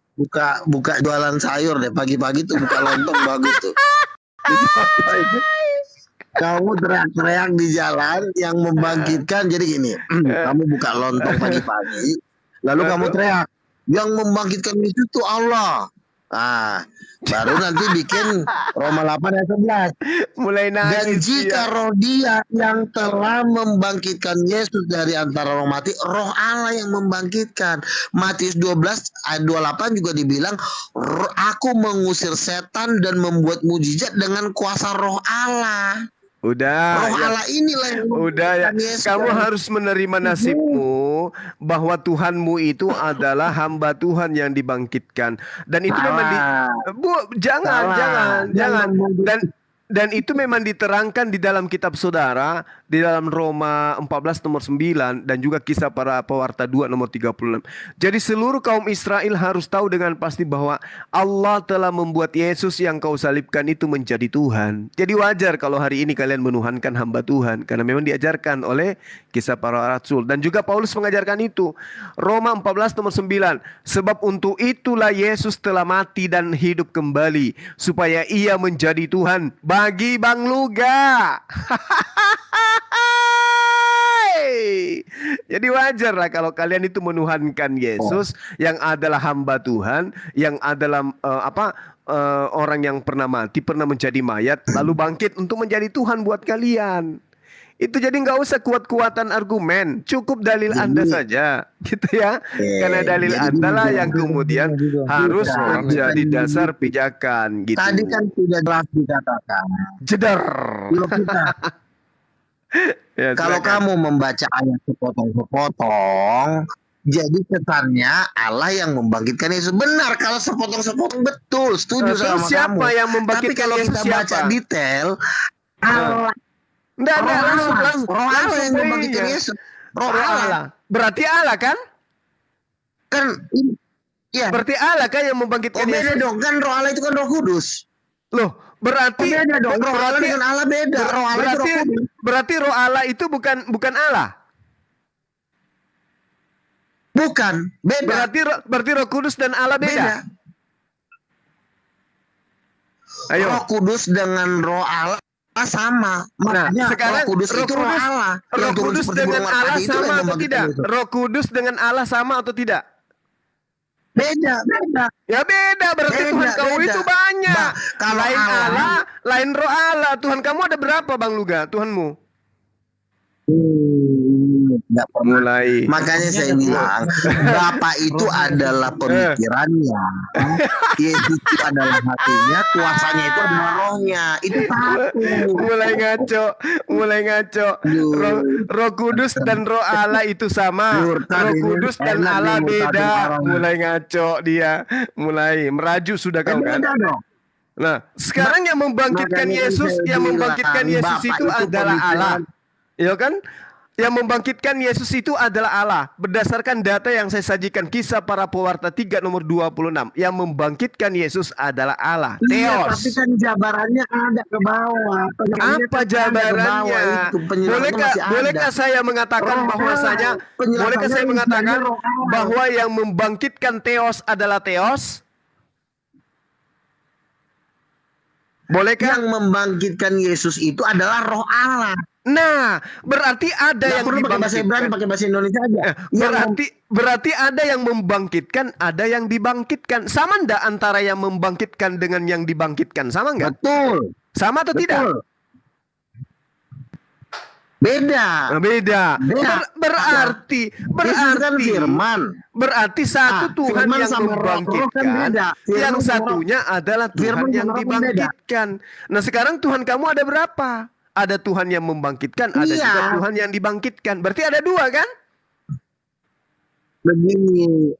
Buka jualan sayur deh pagi-pagi tuh buka lontong bagus tuh. Kamu teriak-teriak di jalan yang membangkitkan jadi gini. Kamu buka lontong pagi-pagi, lalu kamu teriak, yang membangkitkan itu tuh Allah. Ah, baru nanti bikin Roma 8 ayat 11. Mulai nangis. Dan jika roh dia yang telah membangkitkan Yesus dari antara orang mati, roh Allah yang membangkitkan. Matius 12 ayat 28 juga dibilang, aku mengusir setan dan membuat mujizat dengan kuasa roh Allah. Udah. Roh Allah inilah yang udah ya. Kamu harus menerima nasibmu bahwa Tuhanmu itu adalah hamba Tuhan yang dibangkitkan. Dan itu memang jangan. Dan itu memang diterangkan di dalam kitab saudara, di dalam Roma 14 nomor 9 dan juga Kisah Para Pewarta 2 nomor 36. Jadi seluruh kaum Israel harus tahu dengan pasti bahwa Allah telah membuat Yesus yang kau salibkan itu menjadi Tuhan. Jadi wajar kalau hari ini kalian menuhankan hamba Tuhan, karena memang diajarkan oleh Kisah Para Rasul. Dan juga Paulus mengajarkan itu. Roma 14 nomor 9. Sebab untuk itulah Yesus telah mati dan hidup kembali, supaya ia menjadi Tuhan bagi Bang Luga. Jadi wajar lah kalau kalian itu menuhankan Yesus yang adalah hamba Tuhan, yang adalah orang yang pernah mati, pernah menjadi mayat, lalu bangkit untuk menjadi Tuhan buat kalian. Itu jadi nggak usah kuat-kuatan argumen, cukup dalil Anda saja, gitu ya. Karena dalil Anda lah yang kemudian harus menjadi dasar pijakan, gitu. Tadi kan sudah jelas dikatakan. Jedar. Ya, kalau kamu membaca ayat sepotong-sepotong, jadi kesannya Allah yang membangkitkan Yesus. Benar kalau sepotong-sepotong, betul, setuju sama kamu. Siapa yang membangkitkan Tapi kalau Yesus? kita baca detail, Allah. Enggak, langsung Roh Allah yang membangkitkan Yesus. Roh Allah. Berarti Allah kan? Kan ya. Berarti Allah kan yang membangkitkan Yesus. Beda dong, kan Roh Allah itu kan Roh Kudus. Loh, berarti beda dong. Roh Allah dengan Allah beda. Roh Allah itu Roh Kudus. Berarti Roh Allah itu bukan Allah. Bukan, beda. Berarti Roh Kudus dan Allah beda. Ayo. Roh Kudus dengan Roh Allah sama. Makanya sekarang Roh Kudus itu Roh Allah. Roh Kudus dengan Allah sama atau tidak? Roh Kudus dengan Allah sama atau tidak? Beda. Ya beda, berarti Tuhan kamu itu banyak. Lain Allah, lain Roh Allah. Tuhan kamu ada berapa, Bang Luga? Tuhanmu? Nggak pernah. Mulai. Makanya saya bilang Bapa itu adalah pemikirannya, Yesus itu adalah hatinya, kuasanya itu adalah rohnya. Itu satu. Mulai ngaco. Roh Kudus dan Roh Allah itu sama. Roh Kudus dan Allah beda. Mulai ngaco dia. Mulai meraju sudah kau kan. Nah, sekarang yang membangkitkan Yesus, itu adalah Allah. Ya kan? Yang membangkitkan Yesus itu adalah Allah. Berdasarkan data yang saya sajikan, Kisah Para Pewarta 3 nomor 26. Yang membangkitkan Yesus adalah Allah. Iya, Theos. tapi kan jabarannya ada ke bawah. Apa jabarannya? Bolehkah saya mengatakan bahwasanya bahwa yang membangkitkan Theos adalah Theos? Bolehkah? Yang membangkitkan Yesus itu adalah Roh Allah. Nah, berarti ada yang dibangkitkan. Pakai bahasa Ibrani, pakai bahasa Indonesia aja. Berarti ada yang membangkitkan, ada yang dibangkitkan. Sama enggak antara yang membangkitkan dengan yang dibangkitkan? Sama enggak? Betul. Sama atau tidak? Beda. Berarti satu Tuhan yang membangkitkan, yang satunya adalah Tuhan yang dibangkitkan. Nah, sekarang Tuhan kamu ada berapa? Ada Tuhan yang membangkitkan, ada juga Tuhan yang dibangkitkan. Berarti ada dua kan? Begini.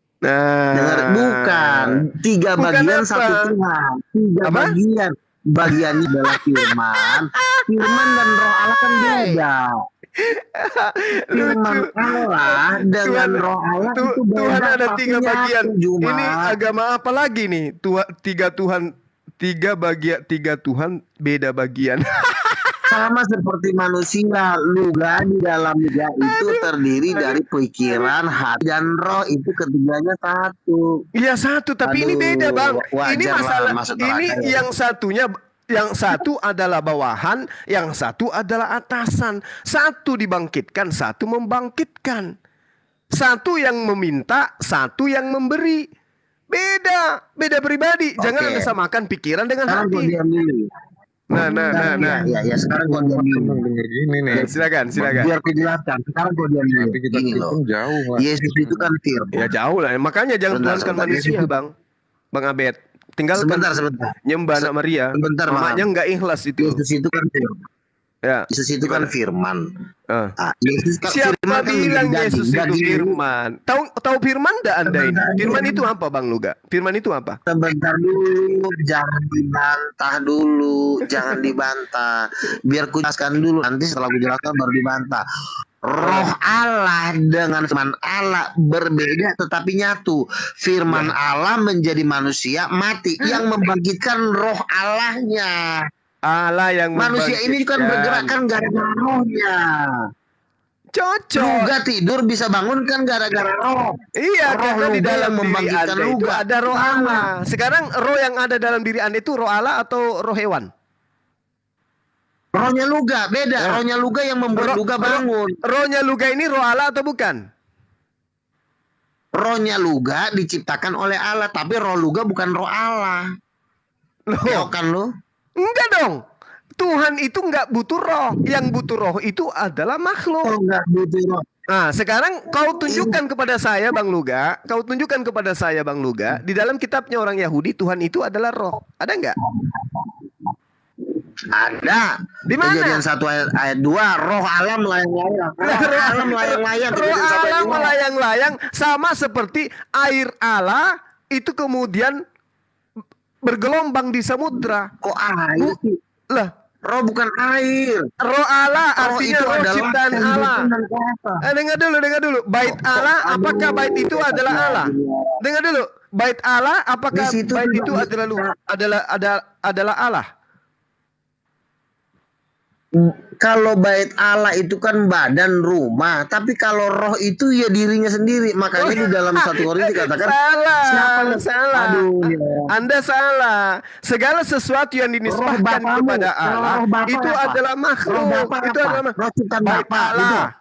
Bukan. Tiga bagian satu Tuhan. Tiga bagian. Bagiannya adalah firman. Firman dan Roh Allah kan beda. Firman Allah dengan Roh Allah itu beda. Tuhan ada tiga bagian. Cuma. Ini agama apa lagi nih? Tiga Tuhan beda bagian. Sama seperti manusia, luga di dalam luga itu terdiri dari pikiran, hati, dan roh. Itu ketiganya satu. Iya satu, tapi ini beda Bang. Ini masalah. Ini yang satunya, yang satu adalah bawahan, yang satu adalah atasan. Satu dibangkitkan, satu membangkitkan. Satu yang meminta, satu yang memberi. Beda pribadi. Jangan Anda samakan pikiran dengan hati. Nah. Ya, sekarang gua diam dulu. Denger gini nih. Silakan. Biar dijelaskan. Sekarang gua diam dulu. Tapi kita jauh lah. Yesus itu kan firman. Ya jauh lah. Makanya jangan tuhankan manusia, Bang Abed. Tinggal sebentar. Nyembah anak Maria. Sebentar, makanya nggak ikhlas itu. Yesus itu kan firman. Ya. Yesus itu kan firman. Yesus kan Siapa firman bilang kan Yesus itu firman? Tahu firman enggak Anda ini? Firman itu apa, Bang Luga? Firman itu apa? Sebentar dulu, jangan dibantah. Biar ku jelaskan dulu, nanti setelah ku jelaskan baru dibantah. Roh Allah dengan firman Allah berbeda tetapi nyatu. Firman Allah menjadi manusia mati, yang membangkitkan roh Allahnya. Allah yang manusia ini kan bergerak kan gara-gara rohnya. Cocok. Luga tidur bisa bangun kan gara-gara roh. Iya, karena di dalam diri Anda itu ada roh Allah. Sekarang roh yang ada dalam diri Anda itu roh Allah atau roh hewan? Rohnya Luga beda. Rohnya Luga yang membuat Luga bangun. Rohnya Luga ini roh Allah atau bukan? Rohnya Luga diciptakan oleh Allah, tapi roh Luga bukan roh Allah. Loh, kan lo? Enggak dong. Tuhan itu enggak butuh roh. Yang butuh roh itu adalah makhluk. Enggak butuh roh. Nah, sekarang kau tunjukkan kepada saya Bang Luga, di dalam kitabnya orang Yahudi Tuhan itu adalah roh. Ada enggak? Ada. Di mana? Kejadian 1 ayat 2, roh Allah melayang-layang. Roh Allah melayang-layang sama seperti air Allah itu kemudian bergelombang di samudra. Kok air sih? Lah, roh bukan air. Roh Allah artinya roh ciptaan Allah. Dengar dulu. Bait Allah, apakah bait itu adalah Allah? Dengar dulu. Bait Allah, apakah bait itu adalah Allah? Kalau bait Allah itu kan badan rumah, tapi kalau roh itu ya dirinya sendiri. Makanya di dalam 1 Korintus dikatakan salah. Anda salah. Segala sesuatu yang dinisbahkan kepada Allah itu adalah makhluk. Itu adalah bait Allah.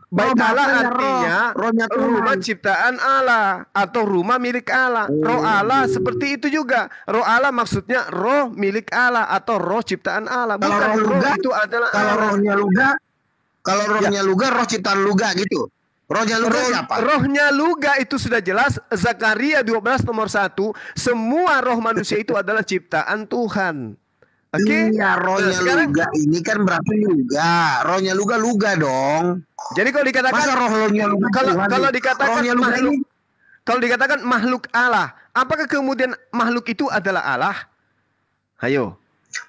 Bait Allah artinya rumah ciptaan Allah atau rumah milik Allah. Roh Allah seperti itu juga. Roh Allah maksudnya roh milik Allah atau roh ciptaan Allah. Bukan kalau roh Luga, itu adalah kalau Allah. rohnya Luga, roh ciptaan Luga gitu. Rohnya Luga siapa? Rohnya Luga itu sudah jelas. Zakaria 12 nomor 1. Semua roh manusia itu adalah ciptaan Tuhan. Iya, rohnya Luga ini kan berarti Luga. Rohnya Luga dong. Jadi kalau dikatakan masa rohnya Luga kalau dikatakan makhluk, kalau dikatakan makhluk Allah, apakah kemudian makhluk itu adalah Allah? Ayo.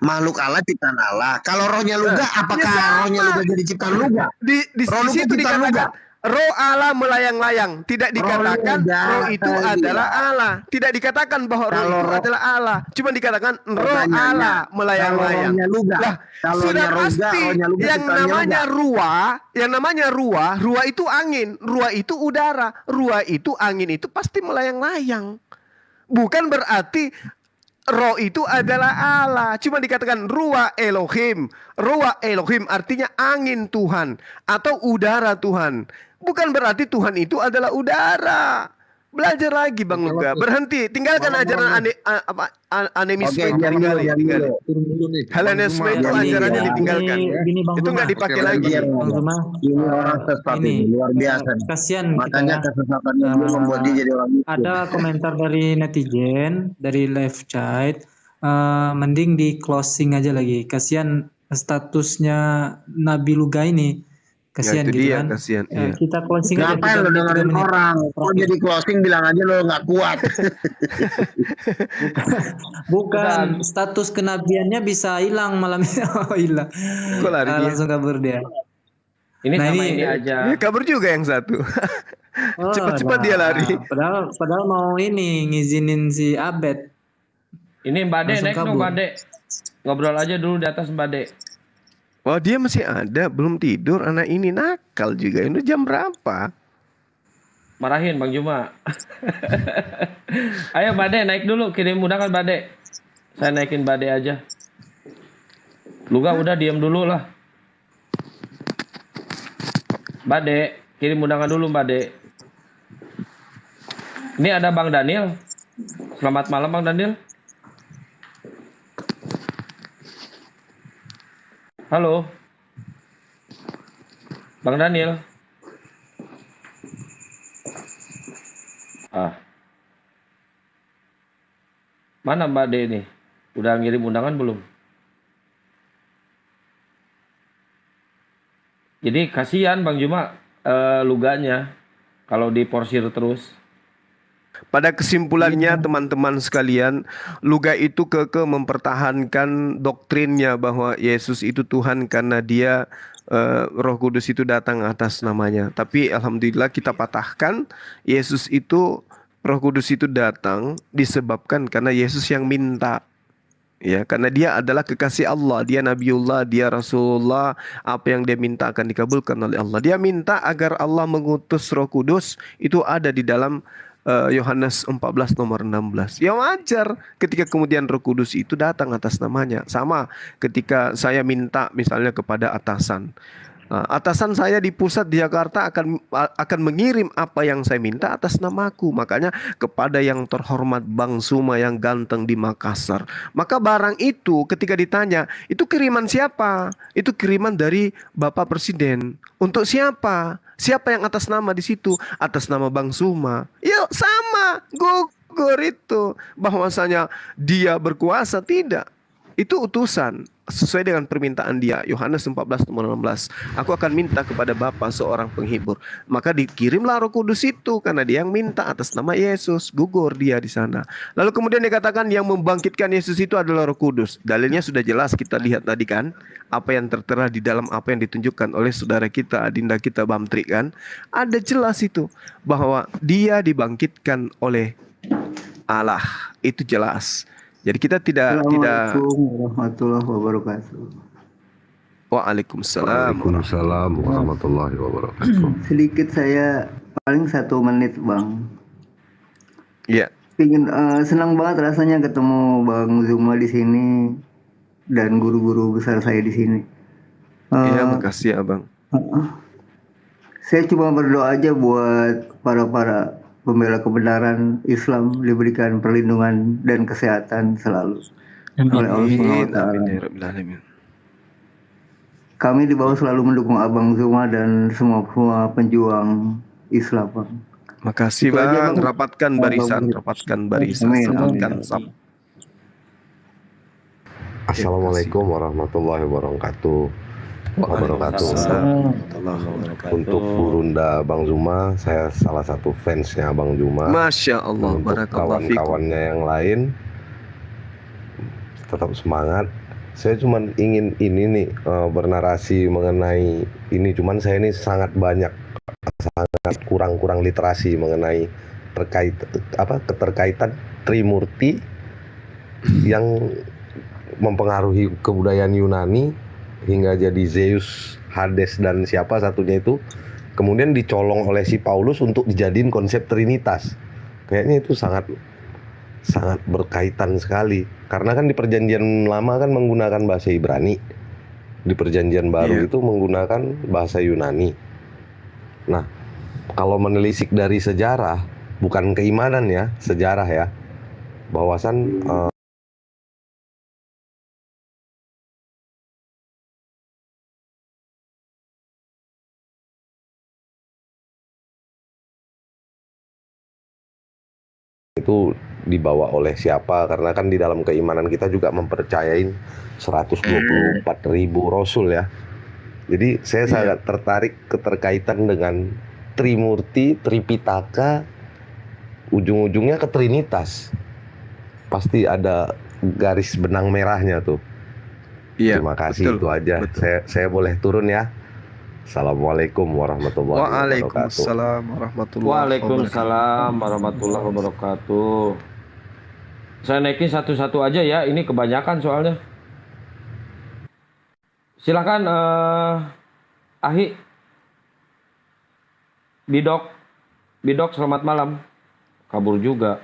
Makhluk Allah ciptaan Allah. Kalau rohnya Luga, apakah rohnya Luga jadi ciptaan Luga? Di situ dikatakan roh Allah melayang-layang. Tidak dikatakan roh itu adalah Allah. Tidak dikatakan bahwa roh itu adalah Allah. Cuma dikatakan roh Allah melayang-layang. Lah, sudah pasti yang namanya ruah itu angin, ruah itu udara, ruah itu angin itu pasti melayang-layang. Bukan berarti roh itu adalah Allah. Cuma dikatakan ruah Elohim. Ruah Elohim artinya angin Tuhan atau udara Tuhan. Bukan berarti Tuhan itu adalah udara. Belajar lagi Bang Luga. Berhenti. Tinggalkan ajaran animisme. Helenisme itu ajarannya ditinggalkan. Itu nggak dipakai lagi. Ini orang sesat ini luar biasa. Kasihan makanya kesesatannya membuat dia jadi orang. Ada komentar dari netizen dari live chat. Mending di closing aja lagi. Kasihan statusnya Nabi Luga ini. Kasihan gitu kan. Kita closing aja. Ngapain lo dengerin orang? Kalau jadi closing bilang aja lo nggak kuat. Bukan status kenabiannya bisa hilang malam ini. Hilang. Kok lari dia? Langsung kabur dia. Ini sama ini aja. Kabur juga yang satu. Cepat-cepat dia lari. Padahal mau ini ngizinin si Abed. Ini Mbak De, naik dong Mbak De. Ngobrol aja dulu di atas Mbak De. Wah, dia masih ada, belum tidur. Anak ini nakal juga. Ini jam berapa? Marahin Bang Juma. Ayo Mbak De, naik dulu. Kirim undangan Mbak De. Saya naikin Mbak De aja. Luga udah diam dulu lah. Mbak De, kirim undangan dulu Mbak De. Ini ada Bang Daniel. Selamat malam Bang Daniel. Halo. Bang Daniel. Mana Mbak De ini? Udah ngirim undangan belum? Jadi kasihan Bang Juma Luganya kalau diporsir terus. Pada kesimpulannya teman-teman sekalian, Luga itu keke mempertahankan doktrinnya bahwa Yesus itu Tuhan karena dia Roh Kudus itu datang atas namanya. Tapi alhamdulillah kita patahkan, Yesus itu Roh Kudus itu datang disebabkan karena Yesus yang minta. Ya, karena dia adalah kekasih Allah, dia Nabiullah, dia Rasulullah, apa yang dia minta akan dikabulkan oleh Allah. Dia minta agar Allah mengutus Roh Kudus itu ada di dalam Yohanes 14 nomor 16. Ya wajar ketika kemudian Roh Kudus itu datang atas namanya. Sama ketika saya minta misalnya kepada atasan. Atasan saya di pusat di Jakarta akan mengirim apa yang saya minta atas namaku. Makanya kepada yang terhormat Bang Suma yang ganteng di Makassar. Maka barang itu ketika ditanya, itu kiriman siapa? Itu kiriman dari Bapak Presiden. Untuk siapa? Siapa yang atas nama di situ? Atas nama Bang Suma. Yuk sama, gugur itu. Bahwasanya dia berkuasa, tidak. Itu utusan sesuai dengan permintaan dia. Yohanes 14 nomor 16. Aku akan minta kepada Bapa seorang penghibur. Maka dikirimlah Roh Kudus itu karena dia yang minta atas nama Yesus. Gugur dia di sana. Lalu kemudian dikatakan yang membangkitkan Yesus itu adalah Roh Kudus. Dalilnya sudah jelas kita lihat tadi kan. Apa yang tertera di dalam apa yang ditunjukkan oleh saudara kita, adinda kita Bamtri kan. Ada jelas itu bahwa dia dibangkitkan oleh Allah. Itu jelas. Jadi kita tidak Assalamualaikum warahmatullahi wabarakatuh. Waalaikumsalam warahmatullahi wabarakatuh. Sedikit saya paling 1 menit Bang. Iya. Senang banget rasanya ketemu Bang Zuma di sini dan guru-guru besar saya di sini. Iya, makasih Abang. Saya cuma berdoa aja buat para pembela kebenaran Islam diberikan perlindungan dan kesehatan selalu oleh Allah SWT. Kami di bawah selalu mendukung Abang Zuma dan semua penjuang Islam, Bang. Makasih Bang, rapatkan barisan, rapatkan sap. Assalamualaikum warahmatullahi wabarakatuh. Untuk Burunda Bang Zuma, saya salah satu fansnya Bang Zuma. Masya Allah. Untuk kawan-kawannya yang lain, tetap semangat. Saya cuma ingin ini nih bernarasi mengenai ini. Cuman saya ini sangat kurang literasi mengenai keterkaitan Trimurti yang mempengaruhi kebudayaan Yunani hingga jadi Zeus, Hades dan siapa satunya itu kemudian dicolong oleh si Paulus untuk dijadiin konsep Trinitas. Kayaknya itu sangat berkaitan sekali karena kan di perjanjian lama kan menggunakan bahasa Ibrani, di perjanjian baru itu menggunakan bahasa Yunani. Nah, kalau menelisik dari sejarah, bukan keimanan ya, sejarah ya, bahwasan itu dibawa oleh siapa, karena kan di dalam keimanan kita juga mempercayain 124.000 rasul ya. Jadi saya sangat tertarik keterkaitan dengan Trimurti, Tripitaka, ujung-ujungnya ke Trinitas. Pasti ada garis benang merahnya tuh. Iya. Terima kasih, betul, itu aja. Saya boleh turun ya. Assalamualaikum warahmatullahi wabarakatuh. Waalaikumsalam warahmatullahi wabarakatuh. Saya naikin satu-satu aja ya, ini kebanyakan soalnya. Silakan Ahi. Bidok selamat malam. Kabur juga.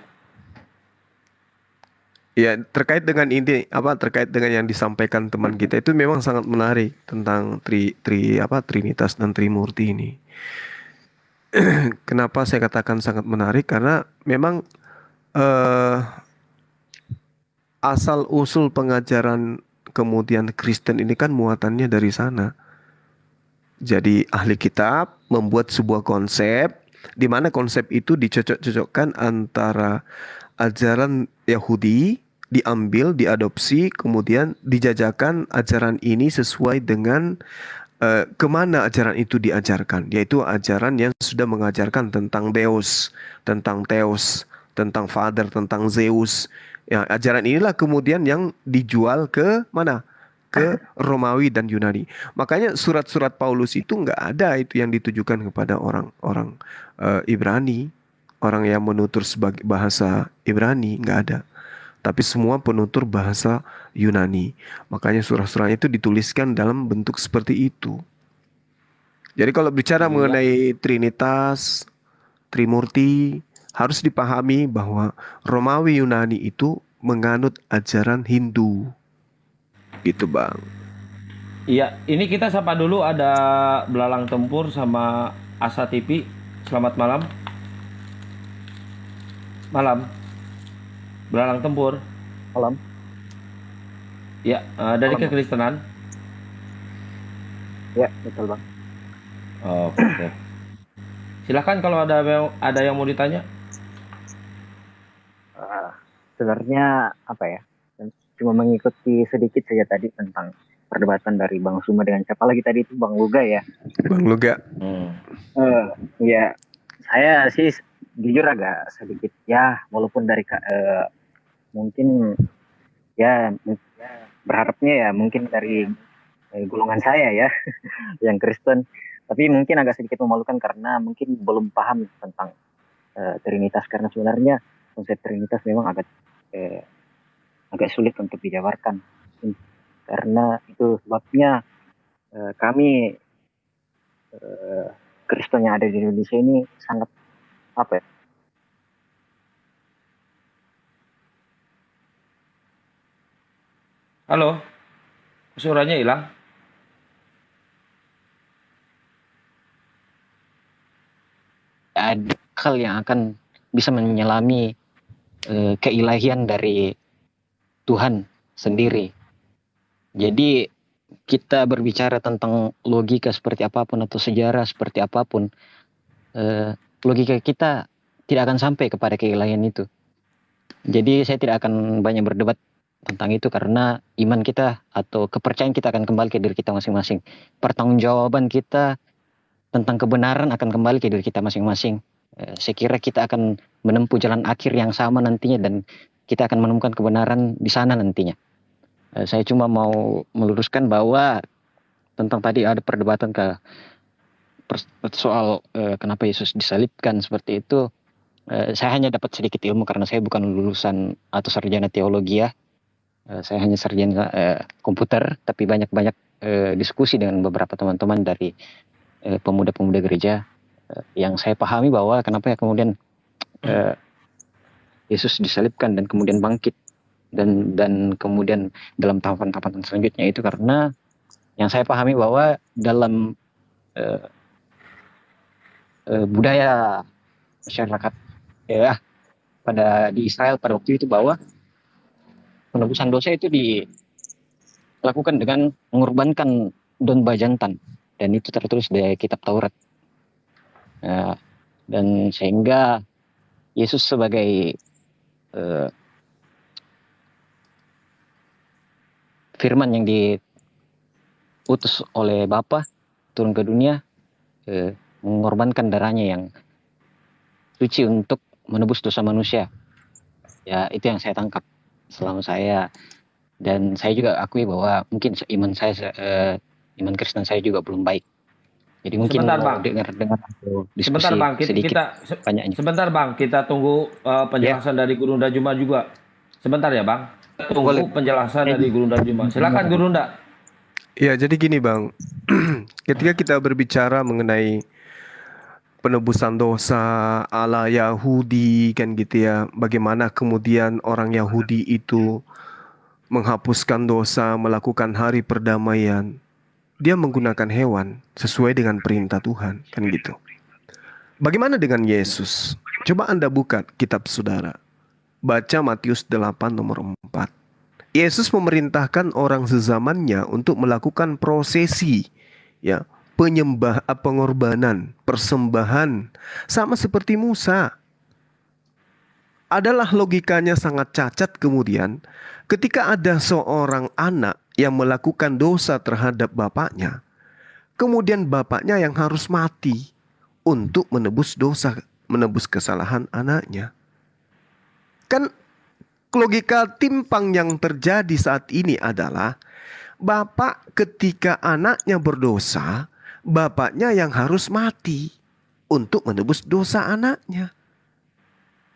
Ya, terkait dengan ini terkait dengan yang disampaikan teman kita itu memang sangat menarik tentang Trinitas dan Trimurti ini. Kenapa saya katakan sangat menarik? Karena memang asal usul pengajaran kemudian Kristen ini kan muatannya dari sana. Jadi ahli kitab membuat sebuah konsep di mana konsep itu dicocok-cocokkan antara ajaran Yahudi, diambil, diadopsi, kemudian dijajakan ajaran ini sesuai dengan kemana ajaran itu diajarkan, yaitu ajaran yang sudah mengajarkan tentang Deus, tentang Theos, tentang Father, tentang Zeus. Ya, ajaran inilah kemudian yang dijual ke mana? Ke Romawi dan Yunani. Makanya surat-surat Paulus itu nggak ada itu yang ditujukan kepada orang-orang Ibrani, orang yang menutur sebagai bahasa Ibrani, nggak ada. Tapi semua penutur bahasa Yunani. Makanya surah-surah itu dituliskan dalam bentuk seperti itu. Jadi kalau bicara mengenai Trinitas, Trimurti, harus dipahami bahwa Romawi Yunani itu menganut ajaran Hindu. Gitu, Bang. Iya, ini kita sapa dulu, ada Belalang Tempur sama Asa TV. Selamat malam. Malam. Belalang Tempur. Malam. Ya, dari Malam. kekristenan. Ya, betul Bang. Oke. Silakan kalau ada yang mau ditanya. Sebenarnya apa ya? Cuma mengikuti sedikit saja tadi tentang perdebatan dari Bang Suma dengan siapa lagi tadi itu Bang Luga ya. Bang Luga. Ya, saya sih jujur agak sedikit ya, walaupun dari mungkin ya berharapnya ya mungkin dari golongan saya ya yang Kristen, tapi mungkin agak sedikit memalukan karena mungkin belum paham tentang Trinitas, karena sebenarnya konsep Trinitas memang agak sulit untuk dijabarkan, karena itu sebabnya kami Kristen yang ada di Indonesia ini sangat apa ya, Halo, suaranya hilang. Ada hal yang akan bisa menyelami keilahian dari Tuhan sendiri. Jadi kita berbicara tentang logika seperti apapun atau sejarah seperti apapun, logika kita tidak akan sampai kepada keilahian itu. Jadi saya tidak akan banyak berdebat tentang itu karena iman kita atau kepercayaan kita akan kembali ke diri kita masing-masing. Pertanggungjawaban kita tentang kebenaran akan kembali ke diri kita masing-masing. Saya kira kita akan menempuh jalan akhir yang sama nantinya dan kita akan menemukan kebenaran di sana nantinya. Saya cuma mau meluruskan bahwa tentang tadi ada perdebatan soal kenapa Yesus disalibkan seperti itu. Saya hanya dapat sedikit ilmu karena saya bukan lulusan atau sarjana teologi ya. Saya hanya sarjana komputer, tapi banyak-banyak diskusi dengan beberapa teman-teman dari pemuda-pemuda gereja yang saya pahami bahwa kenapa ya kemudian Yesus disalibkan dan kemudian bangkit dan kemudian dalam tahapan-tahapan selanjutnya itu karena yang saya pahami bahwa dalam budaya masyarakat ya di Israel pada waktu itu bahwa penebusan dosa itu dilakukan dengan mengorbankan domba jantan dan itu tertulis di kitab Taurat. Dan sehingga Yesus sebagai firman yang diutus oleh Bapa turun ke dunia mengorbankan darahnya yang suci untuk menebus dosa manusia. Ya itu yang saya tangkap selama saya, dan saya juga akui bahwa mungkin iman Kristen saya juga belum baik. Jadi mungkin Sebentar, mau Bang. dengar diskusi Sebentar Bang, sedikit banyaknya. sebentar Bang, kita tunggu penjelasan dari Guru Nda Juma juga. Sebentar ya Bang. Tunggu penjelasan dari Guru Nda Juma. Silakan Guru Nda. Ya, jadi gini Bang, ketika kita berbicara mengenai penebusan dosa ala Yahudi kan gitu ya, bagaimana kemudian orang Yahudi itu menghapuskan dosa, melakukan hari perdamaian, dia menggunakan hewan sesuai dengan perintah Tuhan kan gitu. Bagaimana dengan Yesus? Coba Anda buka kitab saudara, baca Matius 8 nomor 4. Yesus memerintahkan orang sezamannya untuk melakukan prosesi ya, pengorbanan, persembahan, sama seperti Musa. Adalah logikanya sangat cacat kemudian ketika ada seorang anak yang melakukan dosa terhadap bapaknya, kemudian bapaknya yang harus mati untuk menebus dosa, menebus kesalahan anaknya. Kan logika timpang yang terjadi saat ini adalah bapak ketika anaknya berdosa, bapaknya yang harus mati untuk menebus dosa anaknya.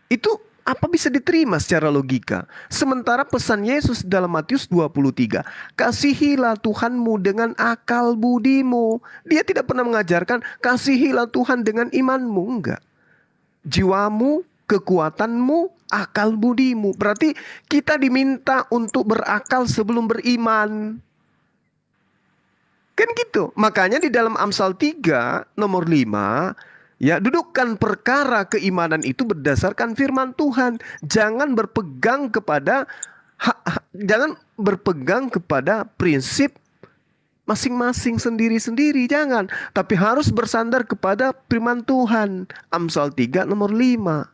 Itu apa bisa diterima secara logika? Sementara pesan Yesus dalam Matius 23, kasihilah Tuhanmu dengan akal budimu. Dia tidak pernah mengajarkan kasihilah Tuhan dengan imanmu, enggak. Jiwamu, kekuatanmu, akal budimu. Berarti kita diminta untuk berakal sebelum beriman. Kan gitu. Makanya di dalam Amsal 3 nomor 5, ya, dudukkan perkara keimanan itu berdasarkan firman Tuhan. Jangan berpegang kepada prinsip masing-masing sendiri-sendiri, jangan. Tapi harus bersandar kepada firman Tuhan. Amsal 3 nomor 5.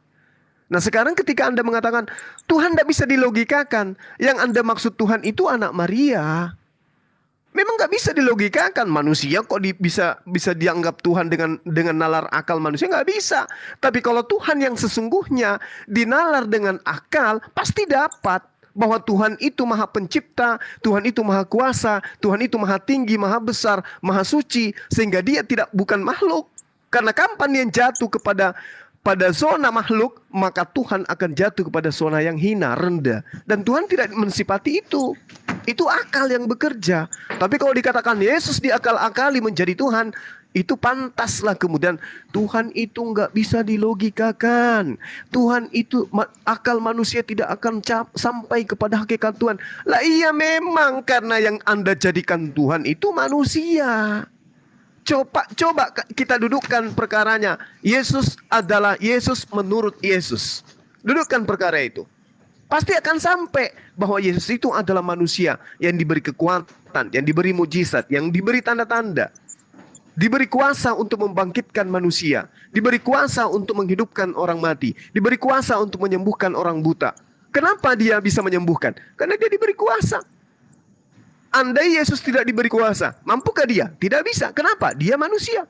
Nah, sekarang ketika Anda mengatakan Tuhan tidak bisa dilogikakan, yang Anda maksud Tuhan itu anak Maria. Memang nggak bisa dilogikakan. Manusia kok bisa dianggap Tuhan dengan nalar akal manusia? Nggak bisa. Tapi kalau Tuhan yang sesungguhnya dinalar dengan akal, pasti dapat bahwa Tuhan itu maha pencipta, Tuhan itu maha kuasa, Tuhan itu maha tinggi, maha besar, maha suci, sehingga dia bukan makhluk. Karena kapan dia jatuh pada zona makhluk, maka Tuhan akan jatuh kepada zona yang hina, rendah. Dan Tuhan tidak mensifati itu. Itu akal yang bekerja. Tapi kalau dikatakan Yesus diakal-akali menjadi Tuhan, itu pantaslah kemudian Tuhan itu nggak bisa dilogikakan. Tuhan itu, akal manusia tidak akan sampai kepada hakikat Tuhan. Lah iya memang, karena yang Anda jadikan Tuhan itu manusia. Coba kita dudukkan perkaranya. Yesus adalah Yesus menurut Yesus. Dudukkan perkara itu. Pasti akan sampai bahwa Yesus itu adalah manusia yang diberi kekuatan, yang diberi mujizat, yang diberi tanda-tanda. Diberi kuasa untuk membangkitkan manusia. Diberi kuasa untuk menghidupkan orang mati. Diberi kuasa untuk menyembuhkan orang buta. Kenapa dia bisa menyembuhkan? Karena dia diberi kuasa. Andai Yesus tidak diberi kuasa, mampukah dia? Tidak bisa. Kenapa? Dia manusia.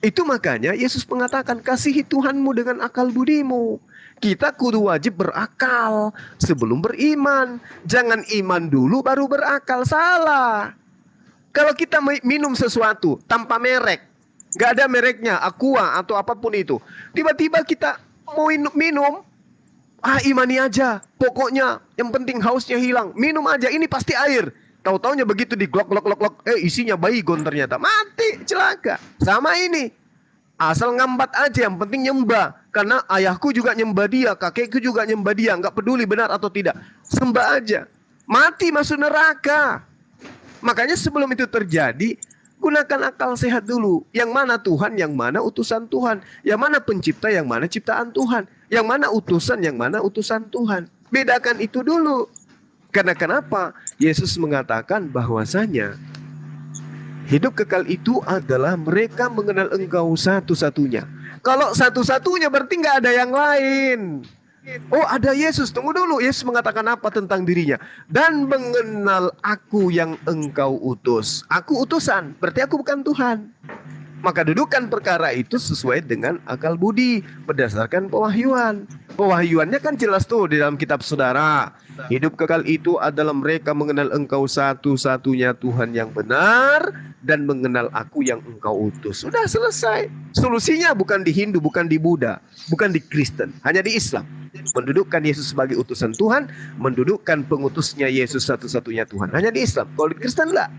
Itu makanya Yesus mengatakan, kasihi Tuhanmu dengan akal budimu. Kita kudu wajib berakal sebelum beriman. Jangan iman dulu baru berakal. Salah. Kalau kita minum sesuatu tanpa merek, gak ada mereknya, Aqua atau apapun itu, tiba-tiba kita mau minum, imani aja, pokoknya yang penting hausnya hilang, minum aja, ini pasti air. Tahu-taunya begitu diglok, isinya baygon ternyata, mati, celaka. Sama ini, asal ngambat aja, yang penting nyembah, karena ayahku juga nyembah dia, kakekku juga nyembah dia, nggak peduli benar atau tidak, sembah aja, mati masuk neraka. Makanya sebelum itu terjadi, gunakan akal sehat dulu. Yang mana Tuhan, yang mana utusan Tuhan. Yang mana pencipta, yang mana ciptaan Tuhan. Yang mana utusan, yang mana utusan Tuhan. Bedakan itu dulu. Karena kenapa? Yesus mengatakan bahwasanya hidup kekal itu adalah mereka mengenal Engkau satu-satunya. Kalau satu-satunya berarti nggak ada yang lain. Oh, ada Yesus. Tunggu dulu. Yesus mengatakan apa tentang dirinya? Dan mengenal aku yang Engkau utus. Aku utusan. Berarti aku bukan Tuhan. Maka dudukkan perkara itu sesuai dengan akal budi. Berdasarkan pewahyuan. Pewahyuannya kan jelas tuh di dalam kitab saudara. Hidup kekal itu adalah mereka mengenal Engkau satu-satunya Tuhan yang benar. Dan mengenal aku yang Engkau utus. Sudah selesai. Solusinya bukan di Hindu, bukan di Buddha, bukan di Kristen. Hanya di Islam. Mendudukkan Yesus sebagai utusan Tuhan, mendudukkan pengutusnya Yesus satu-satunya Tuhan. Hanya di Islam. Kalau di Kristen enggak.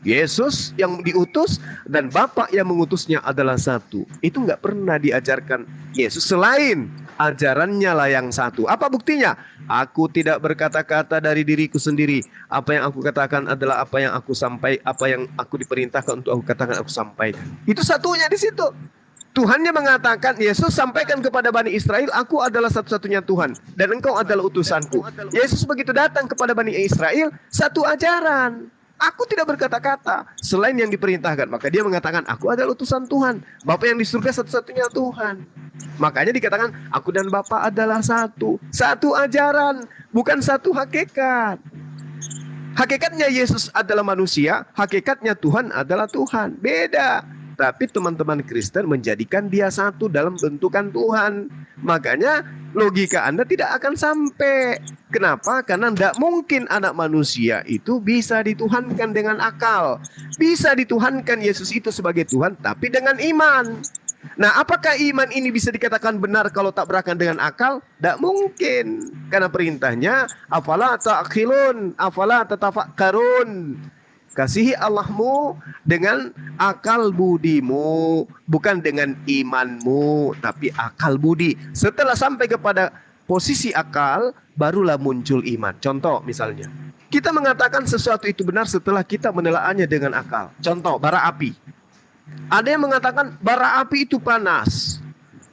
Yesus yang diutus dan Bapa yang mengutusnya adalah satu. Itu enggak pernah diajarkan Yesus selain ajarannya lah yang satu. Apa buktinya? Aku tidak berkata-kata dari diriku sendiri. Apa yang aku katakan adalah apa yang aku apa yang aku diperintahkan untuk aku katakan, aku sampaikan. Itu satunya di situ. Tuhannya mengatakan, Yesus sampaikan kepada Bani Israel, aku adalah satu-satunya Tuhan dan engkau adalah utusanku. Yesus begitu datang kepada Bani Israel, satu ajaran. Aku tidak berkata-kata selain yang diperintahkan. Maka dia mengatakan, aku adalah utusan Tuhan. Bapa yang di surga satu-satunya Tuhan. Makanya dikatakan, aku dan Bapa adalah satu. Satu ajaran, bukan satu hakikat. Hakikatnya Yesus adalah manusia, hakikatnya Tuhan adalah Tuhan. Beda. Tapi teman-teman Kristen menjadikan dia satu dalam bentukan Tuhan. Makanya logika Anda tidak akan sampai. Kenapa? Karena tidak mungkin anak manusia itu bisa dituhankan dengan akal. Bisa dituhankan Yesus itu sebagai Tuhan, tapi dengan iman. Nah, apakah iman ini bisa dikatakan benar kalau tak berakan dengan akal? Tidak mungkin. Karena perintahnya, afala ta'khilun, afala tatafakkarun. Kasihi Allahmu dengan akal budimu, bukan dengan imanmu, tapi akal budi. Setelah sampai kepada posisi akal, barulah muncul iman. Contoh misalnya, kita mengatakan sesuatu itu benar setelah kita menelaahnya dengan akal. Contoh, bara api. Ada yang mengatakan bara api itu panas.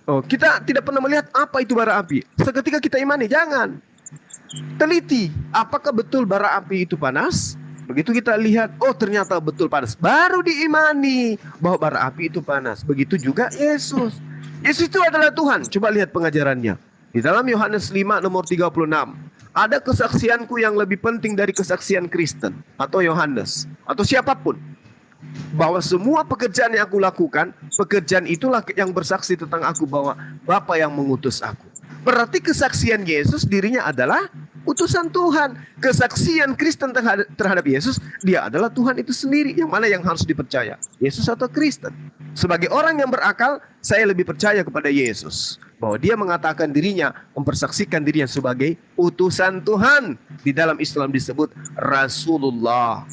Oh, kita tidak pernah melihat apa itu bara api. Seketika kita imani, jangan. Teliti, apakah betul bara api itu panas? Begitu kita lihat, oh ternyata betul panas. Baru diimani bahwa bara api itu panas. Begitu juga Yesus. Yesus itu adalah Tuhan. Coba lihat pengajarannya. Di dalam Yohanes 5 nomor 36. Ada kesaksianku yang lebih penting dari kesaksian Kristen. Atau Yohanes. Atau siapapun. Bahwa semua pekerjaan yang aku lakukan, pekerjaan itulah yang bersaksi tentang aku bahwa Bapa yang mengutus aku. Berarti kesaksian Yesus dirinya adalah utusan Tuhan. Kesaksian Kristen terhadap Yesus, dia adalah Tuhan itu sendiri. Yang mana yang harus dipercaya? Yesus atau Kristen? Sebagai orang yang berakal, saya lebih percaya kepada Yesus. Bahwa dia mengatakan dirinya, mempersaksikan dirinya sebagai utusan Tuhan. Di dalam Islam disebut Rasulullah.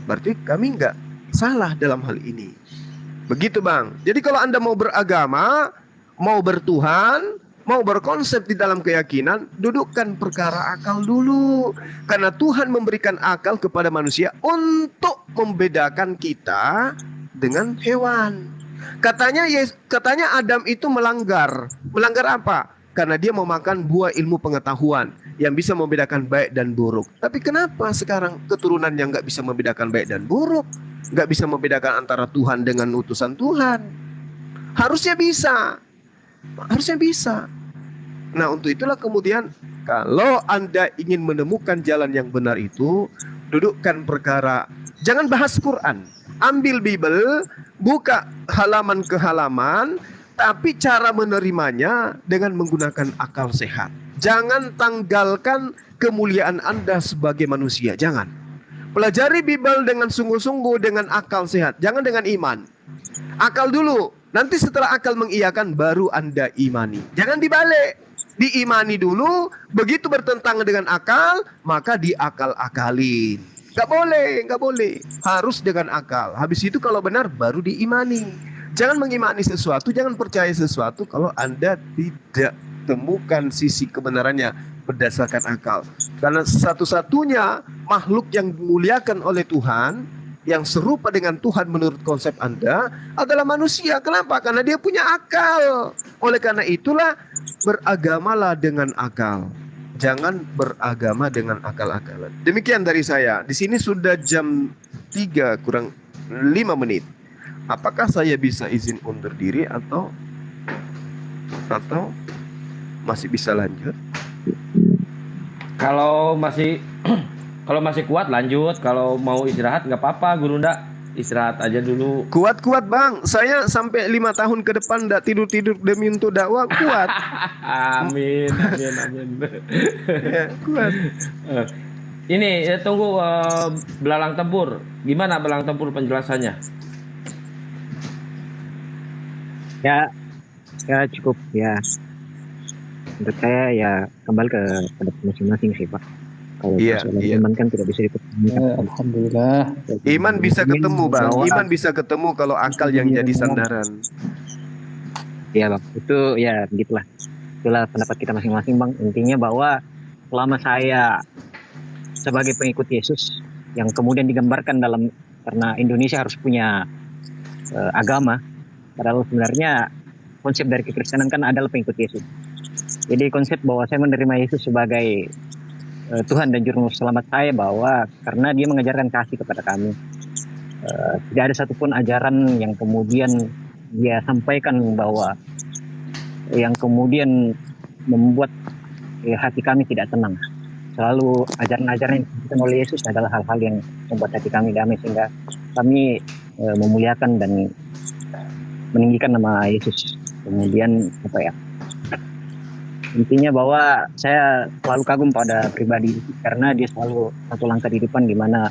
Berarti kami enggak salah dalam hal ini. Begitu Bang. Jadi kalau Anda mau beragama, mau bertuhan, mau berkonsep di dalam keyakinan, dudukkan perkara akal dulu. Karena Tuhan memberikan akal kepada manusia untuk membedakan kita dengan hewan. Katanya Adam itu melanggar. Melanggar apa? Karena dia mau makan buah ilmu pengetahuan yang bisa membedakan baik dan buruk. Tapi kenapa sekarang keturunan yang nggak bisa membedakan baik dan buruk? Nggak bisa membedakan antara Tuhan dengan utusan Tuhan? Harusnya bisa. Harusnya bisa. Nah untuk itulah kemudian kalau Anda ingin menemukan jalan yang benar itu, dudukkan perkara. Jangan bahas Quran. Ambil Bible, buka halaman ke halaman, tapi cara menerimanya dengan menggunakan akal sehat. Jangan tanggalkan kemuliaan Anda sebagai manusia. Jangan. Pelajari Bible dengan sungguh-sungguh dengan akal sehat. Jangan dengan iman. Akal dulu. Nanti setelah akal mengiyakan baru Anda imani. Jangan dibalik. Diimani dulu, begitu bertentangan dengan akal, maka diakal-akalin. Gak boleh, gak boleh. Harus dengan akal. Habis itu kalau benar baru diimani. Jangan mengimani sesuatu, jangan percaya sesuatu kalau Anda tidak temukan sisi kebenarannya berdasarkan akal. Karena satu-satunya makhluk yang dimuliakan oleh Tuhan, yang serupa dengan Tuhan menurut konsep Anda adalah manusia. Kenapa? Karena dia punya akal. Oleh karena itulah beragamalah dengan akal. Jangan beragama dengan akal-akalan. Demikian dari saya. Di sini sudah jam 3 kurang 5 menit. Apakah saya bisa izin undur diri atau masih bisa lanjut? Kalau masih kuat lanjut, kalau mau istirahat nggak apa-apa Gurunda, istirahat aja dulu. Kuat Bang, saya sampai 5 tahun ke depan nggak tidur demi untuk dakwah, kuat. Amin. Ya, kuat. Ini tunggu belalang tempur, gimana belalang tempur penjelasannya? Ya cukup ya. Menurut saya ya kembali ke pendapat masing-masing sih Pak. Kalau iman kan tidak bisa dipertemukan. Alhamdulillah. Iman bisa ketemu Bang. Iman bisa ketemu kalau akal yang jadi sandaran. Iya Bang. Itu ya begitulah. Itulah pendapat kita masing-masing Bang. Intinya bahwa selama saya sebagai pengikut Yesus yang kemudian digambarkan dalam, karena Indonesia harus punya agama. Padahal sebenarnya konsep dari kekristenan kan adalah pengikut Yesus. Jadi konsep bahwa saya menerima Yesus sebagai Tuhan dan Juru Selamat saya, bahwa karena dia mengajarkan kasih kepada kami. Tidak ada satupun ajaran yang kemudian dia sampaikan bahwa yang kemudian membuat hati kami tidak tenang. Selalu ajaran-ajaran yang diberikan oleh Yesus adalah hal-hal yang membuat hati kami damai, sehingga kami memuliakan dan meninggikan nama Yesus. Kemudian intinya bahwa saya selalu kagum pada pribadi karena dia selalu satu langkah di depan, di mana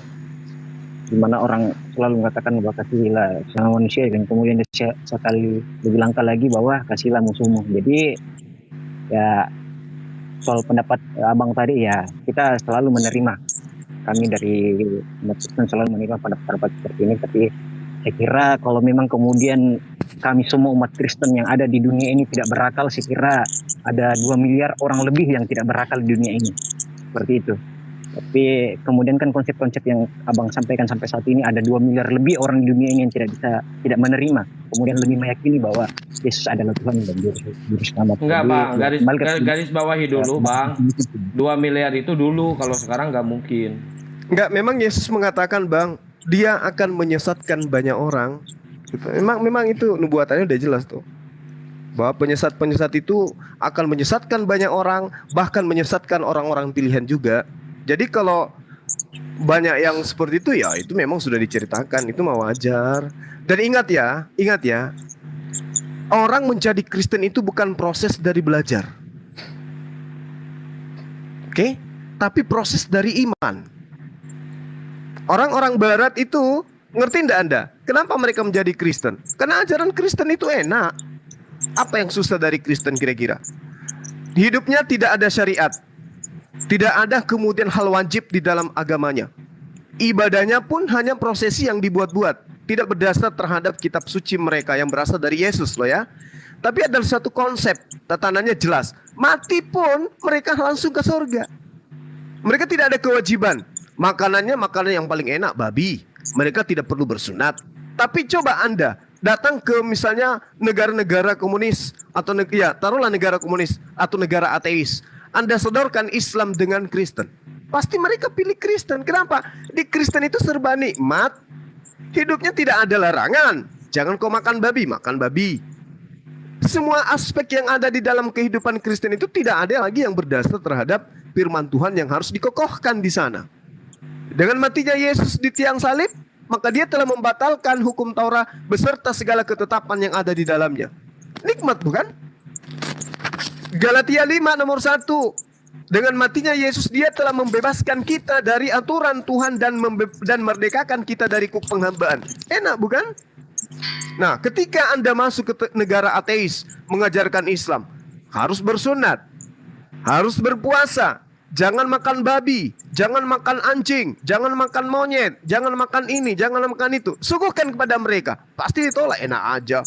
orang selalu mengatakan bahwa kasihilah sama manusia, dan kemudian dia sekali lebih langkah lagi bahwa kasihilah musuhmu. Jadi ya soal pendapat abang tadi ya kita selalu menerima kami dari umat Kristen selalu menerima pendapat-pendapat seperti ini, tapi saya kira kalau memang kemudian kami semua umat Kristen yang ada di dunia ini tidak berakal, saya kira ada 2 miliar orang lebih yang tidak berakal di dunia ini. Seperti itu. Tapi kemudian kan konsep-konsep yang Abang sampaikan sampai saat ini, ada 2 miliar lebih orang di dunia ini yang tidak menerima, kemudian lebih meyakini bahwa Yesus adalah Tuhan dan Juru Selamat. Enggak Bang, garis bawahi dulu Bang. 2 miliar itu dulu, kalau sekarang nggak mungkin. Enggak, memang Yesus mengatakan Bang, dia akan menyesatkan banyak orang. Memang itu nubuatannya udah jelas tuh. Bahwa penyesat-penyesat itu akan menyesatkan banyak orang, bahkan menyesatkan orang-orang pilihan juga. Jadi kalau banyak yang seperti itu ya itu memang sudah diceritakan, itu mah wajar. Dan ingat ya, orang menjadi Kristen itu bukan proses dari belajar. Oke? Tapi proses dari iman. Orang-orang barat itu ngerti enggak Anda? Kenapa mereka menjadi Kristen? Karena ajaran Kristen itu enak. Apa yang susah dari Kristen kira-kira? Hidupnya tidak ada syariat. Tidak ada kemudian hal wajib di dalam agamanya. Ibadahnya pun hanya prosesi yang dibuat-buat, tidak berdasar terhadap kitab suci mereka yang berasal dari Yesus loh ya. Tapi ada satu konsep, tatanannya jelas. Mati pun mereka langsung ke surga. Mereka tidak ada kewajiban. Makanannya makanan yang paling enak, babi. Mereka tidak perlu bersunat. Tapi coba Anda datang ke misalnya negara-negara komunis atau taruhlah negara komunis atau negara ateis. Anda sodorkan Islam dengan Kristen, pasti mereka pilih Kristen. Kenapa? Di Kristen itu serba nikmat. Hidupnya tidak ada larangan. Jangan kau makan babi, makan babi. Semua aspek yang ada di dalam kehidupan Kristen itu tidak ada lagi yang berdasar terhadap firman Tuhan yang harus dikokohkan di sana. Dengan matinya Yesus di tiang salib, maka dia telah membatalkan hukum Taurat beserta segala ketetapan yang ada di dalamnya. Nikmat bukan? Galatia 5 nomor 1. Dengan matinya Yesus, dia telah membebaskan kita dari aturan Tuhan dan merdekakan kita dari penghambaan. Enak bukan? Nah, ketika Anda masuk ke negara ateis mengajarkan Islam, harus bersunat, harus berpuasa, jangan makan babi, jangan makan anjing, jangan makan monyet, jangan makan ini, jangan makan itu. Suguhkan kepada mereka, pasti ditolak. Enak aja.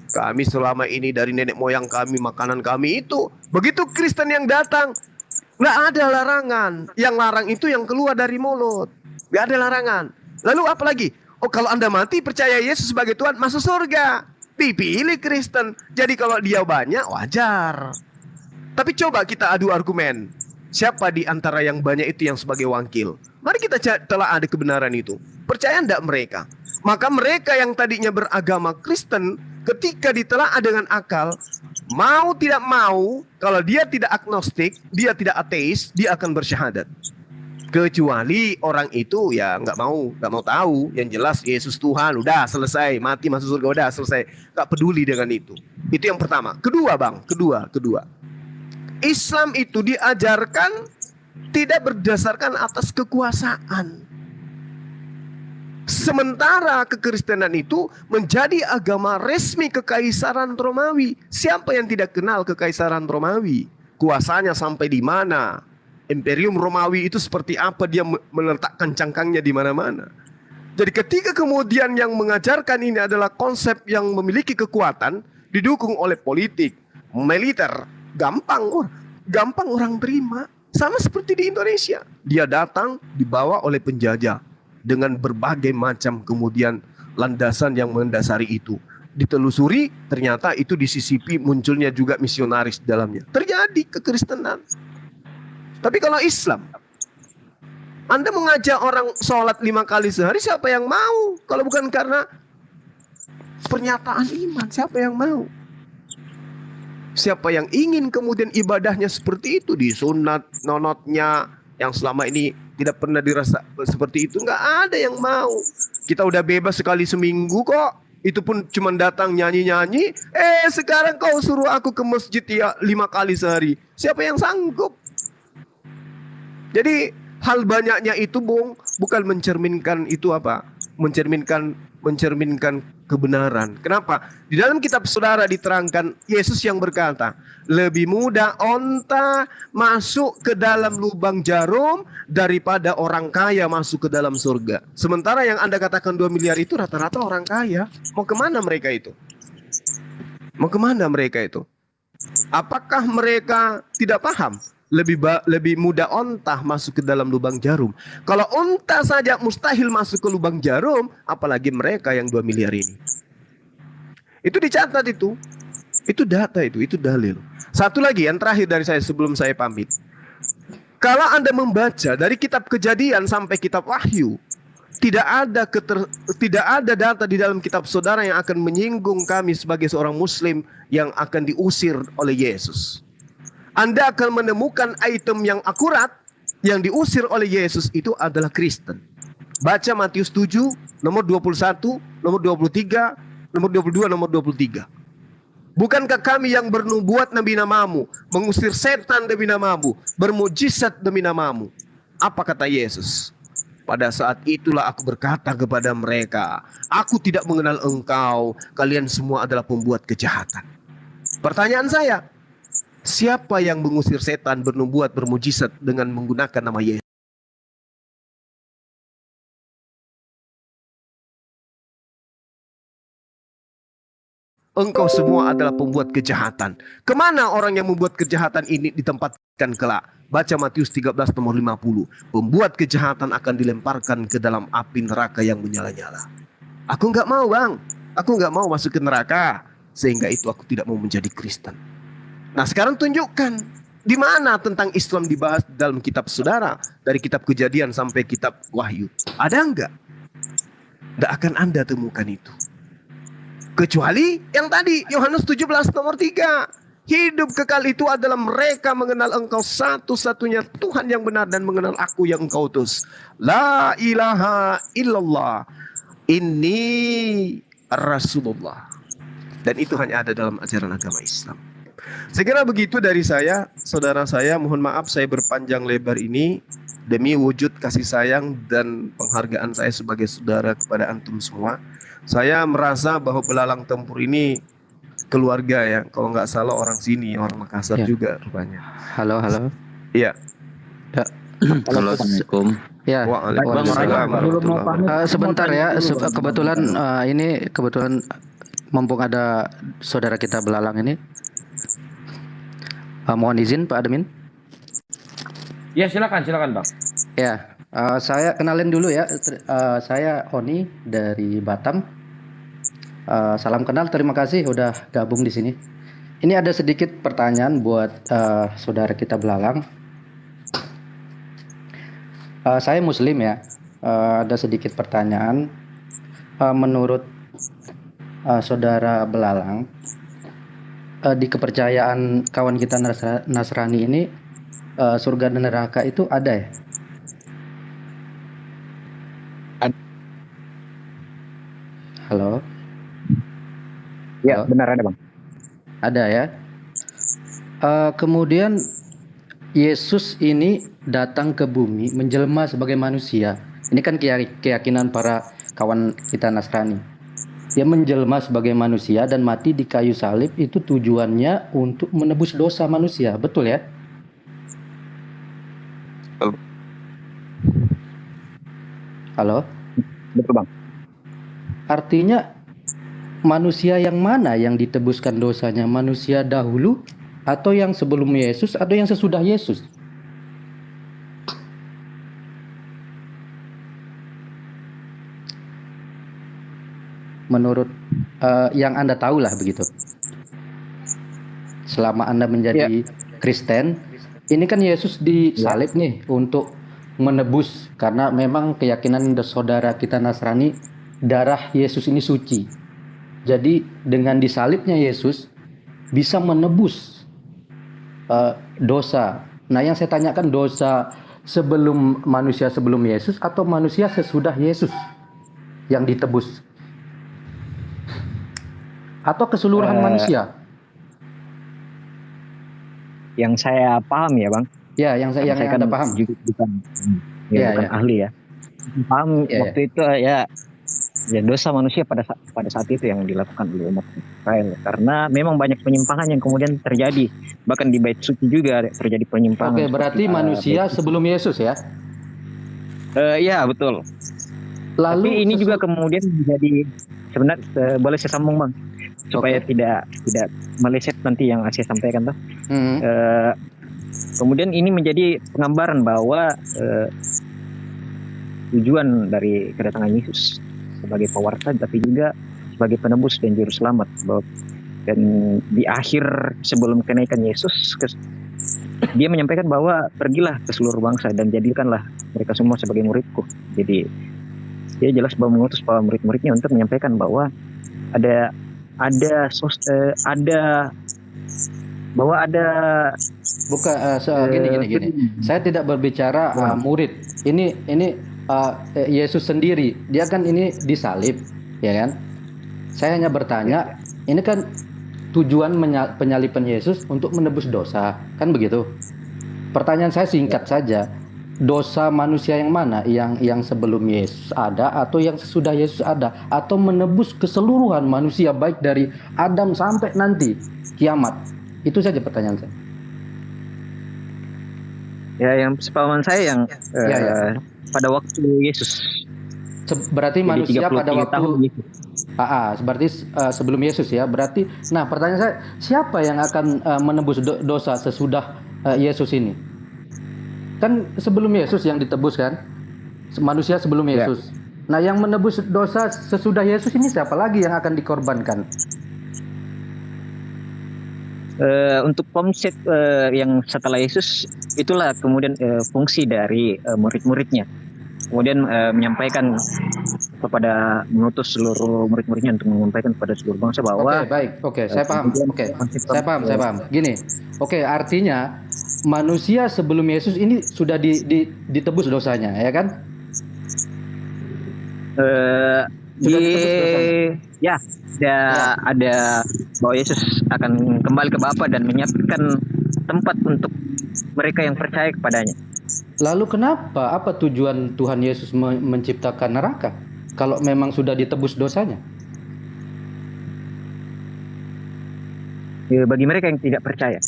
Kami selama ini dari nenek moyang kami, makanan kami itu. Begitu Kristen yang datang, nggak ada larangan. Yang larang itu yang keluar dari mulut. Nggak ada larangan. Lalu apa lagi? Oh, kalau Anda mati percaya Yesus sebagai Tuhan, masuk surga. Pilih Kristen. Jadi kalau dia banyak, wajar. Tapi coba kita adu argumen. Siapa di antara yang banyak itu yang sebagai wakil? Mari kita telah ada kebenaran itu. Percaya enggak mereka? Maka mereka yang tadinya beragama Kristen, ketika ditelaah dengan akal, mau tidak mau, kalau dia tidak agnostik, dia tidak ateis, dia akan bersyahadat. Kecuali orang itu ya nggak mau tahu. Yang jelas Yesus Tuhan, udah selesai, mati masuk surga, udah selesai, nggak peduli dengan itu. Itu yang pertama. Kedua, Islam itu diajarkan tidak berdasarkan atas kekuasaan. Sementara kekristenan itu menjadi agama resmi Kekaisaran Romawi. Siapa yang tidak kenal Kekaisaran Romawi? Kuasanya sampai di mana? Imperium Romawi itu seperti apa? Dia meletakkan cangkangnya di mana-mana. Jadi ketika kemudian yang mengajarkan ini adalah konsep yang memiliki kekuatan, didukung oleh politik, militer, gampang orang terima. Sama seperti di Indonesia. Dia datang dibawa oleh penjajah dengan berbagai macam kemudian landasan yang mendasari itu. Ditelusuri, ternyata itu disisipi munculnya juga misionaris dalamnya. Terjadi kekristenan. Tapi kalau Islam, Anda mengajak orang sholat 5 kali sehari, siapa yang mau? Kalau bukan karena pernyataan iman, siapa yang mau? Siapa yang ingin kemudian ibadahnya seperti itu, disunat, nonotnya, yang selama ini tidak pernah dirasa seperti itu, nggak ada yang mau. Kita udah bebas sekali seminggu kok. Itu pun cuma datang nyanyi-nyanyi. Sekarang kau suruh aku ke masjid ya 5 kali sehari. Siapa yang sanggup? Jadi hal banyaknya itu bukan mencerminkan itu apa? Mencerminkan mencerminkan kebenaran. Kenapa? Di dalam kitab saudara diterangkan Yesus yang berkata, lebih mudah onta masuk ke dalam lubang jarum daripada orang kaya masuk ke dalam surga. Sementara yang Anda katakan 2 miliar itu rata-rata orang kaya. Mau kemana mereka itu? Mau kemana mereka itu? Apakah mereka tidak paham? Lebih mudah onta masuk ke dalam lubang jarum. Kalau onta saja mustahil masuk ke lubang jarum, apalagi mereka yang 2 miliar ini. Itu dicatat itu. Itu data itu dalil. Satu lagi yang terakhir dari saya sebelum saya pamit. Kalau Anda membaca dari kitab Kejadian sampai kitab Wahyu, tidak ada data di dalam kitab saudara yang akan menyinggung kami sebagai seorang muslim yang akan diusir oleh Yesus. Anda akan menemukan item yang akurat yang diusir oleh Yesus itu adalah Kristen. Baca Matius 7, nomor 21, nomor 23, nomor 22, nomor 23. Bukankah kami yang bernubuat demi namamu, mengusir setan demi namamu, bermujizat demi namamu? Apa kata Yesus? Pada saat itulah aku berkata kepada mereka, aku tidak mengenal engkau, kalian semua adalah pembuat kejahatan. Pertanyaan saya, siapa yang mengusir setan, bernubuat, bermujizat dengan menggunakan nama Yesus? Engkau semua adalah pembuat kejahatan. Kemana orang yang membuat kejahatan ini ditempatkan kelak? Baca Matius 13 nomor 50. Pembuat kejahatan akan dilemparkan ke dalam api neraka yang menyala-nyala. Aku nggak mau, Bang. Aku nggak mau masuk ke neraka. Sehingga itu aku tidak mau menjadi Kristen. Nah, sekarang tunjukkan di mana tentang Islam dibahas dalam kitab saudara, dari kitab Kejadian sampai kitab Wahyu. Ada enggak? Tidak akan Anda temukan itu. Kecuali yang tadi Yohanes 17 nomor 3. Hidup kekal itu adalah mereka mengenal engkau satu-satunya Tuhan yang benar dan mengenal aku yang engkau utus. La ilaha illallah. Ini Rasulullah. Dan itu hanya ada dalam ajaran agama Islam. Segera begitu dari saya, saudara saya, mohon maaf saya berpanjang lebar ini demi wujud kasih sayang dan penghargaan saya sebagai saudara kepada antum semua. Saya merasa bahwa Belalang Tempur ini keluarga ya, kalau nggak salah orang sini, orang Makassar juga rupanya. Halo. Iya. Halo, Assalamualaikum. Ya. Waalaikumsalam. Sebentar ya, kebetulan mumpung ada saudara kita Belalang ini. Mohon izin Pak Admin. Ya silakan Bang. Ya, saya kenalin dulu ya. Saya Oni dari Batam. Salam kenal, terima kasih udah gabung di sini. Ini ada sedikit pertanyaan buat saudara kita Belalang. Saya Muslim ya. Ada sedikit pertanyaan. Menurut saudara Belalang, di kepercayaan kawan kita Nasrani ini, surga dan neraka itu ada ya? Halo? Ya, benar ada Bang. Ada ya. Kemudian Yesus ini datang ke bumi menjelma sebagai manusia. Ini kan keyakinan para kawan kita Nasrani. Dia menjelma sebagai manusia dan mati di kayu salib itu tujuannya untuk menebus dosa manusia. Betul ya? Halo? Betul Bang. Artinya manusia yang mana yang ditebuskan dosanya? Manusia dahulu atau yang sebelum Yesus atau yang sesudah Yesus? Menurut yang Anda tahu lah begitu. Selama Anda menjadi Kristen, ini kan Yesus disalib nih untuk menebus, karena memang keyakinan saudara kita Nasrani, darah Yesus ini suci. Jadi dengan disalibnya Yesus bisa menebus dosa. Nah, yang saya tanyakan, dosa sebelum manusia sebelum Yesus atau manusia sesudah Yesus yang ditebus? Atau keseluruhan manusia? Yang saya paham ya Bang. Ya, yang saya Anda paham. Bukan ahli ya. Paham waktu itu ya Ya, dosa manusia pada saat itu yang dilakukan oleh umat Israel, karena memang banyak penyimpangan yang kemudian terjadi, bahkan di bait suci juga terjadi penyimpangan. Oke, berarti manusia sebelum Yesus ya? Iya betul. Tapi ini juga kemudian menjadi sebenarnya boleh saya sambung Bang, supaya tidak meleset nanti yang saya sampaikan tuh. Kemudian ini menjadi penggambaran bahwa tujuan dari kedatangan Yesus sebagai pewarta, tapi juga sebagai penebus dan juru selamat. Dan di akhir sebelum kenaikan Yesus, dia menyampaikan bahwa pergilah ke seluruh bangsa dan jadikanlah mereka semua sebagai muridku. Jadi dia jelas bahwa mengutus para murid-muridnya untuk menyampaikan bahwa gini. Saya tidak berbicara murid. Ini Yesus sendiri. Dia kan ini disalib, ya kan? Saya hanya bertanya, ini kan tujuan penyaliban Yesus untuk menebus dosa, kan begitu? Pertanyaan saya singkat saja. Dosa manusia yang mana? Yang sebelum Yesus ada atau yang sesudah Yesus ada, atau menebus keseluruhan manusia baik dari Adam sampai nanti kiamat? Itu saja pertanyaan saya. Ya, yang sepemahaman saya yang pada waktu Yesus. Berarti jadi manusia pada waktu berarti sebelum Yesus ya. Berarti, nah pertanyaan saya, siapa yang akan menebus dosa sesudah Yesus ini? Kan sebelum Yesus yang ditebus kan? Manusia sebelum Yesus. Nah, yang menebus dosa sesudah Yesus ini siapa lagi yang akan dikorbankan? Untuk konsep yang setelah Yesus, itulah kemudian fungsi dari murid-muridnya. Kemudian menyampaikan mengutus seluruh murid-muridnya untuk menyampaikan kepada seluruh bangsa bahwa saya paham. Saya paham. Gini, artinya manusia sebelum Yesus ini sudah ditebus dosanya, ya kan? Ada bahwa Yesus akan kembali ke Bapa dan menyiapkan tempat untuk mereka yang percaya kepadanya. Lalu kenapa? Apa tujuan Tuhan Yesus menciptakan neraka kalau memang sudah ditebus dosanya? Bagi mereka yang tidak percaya.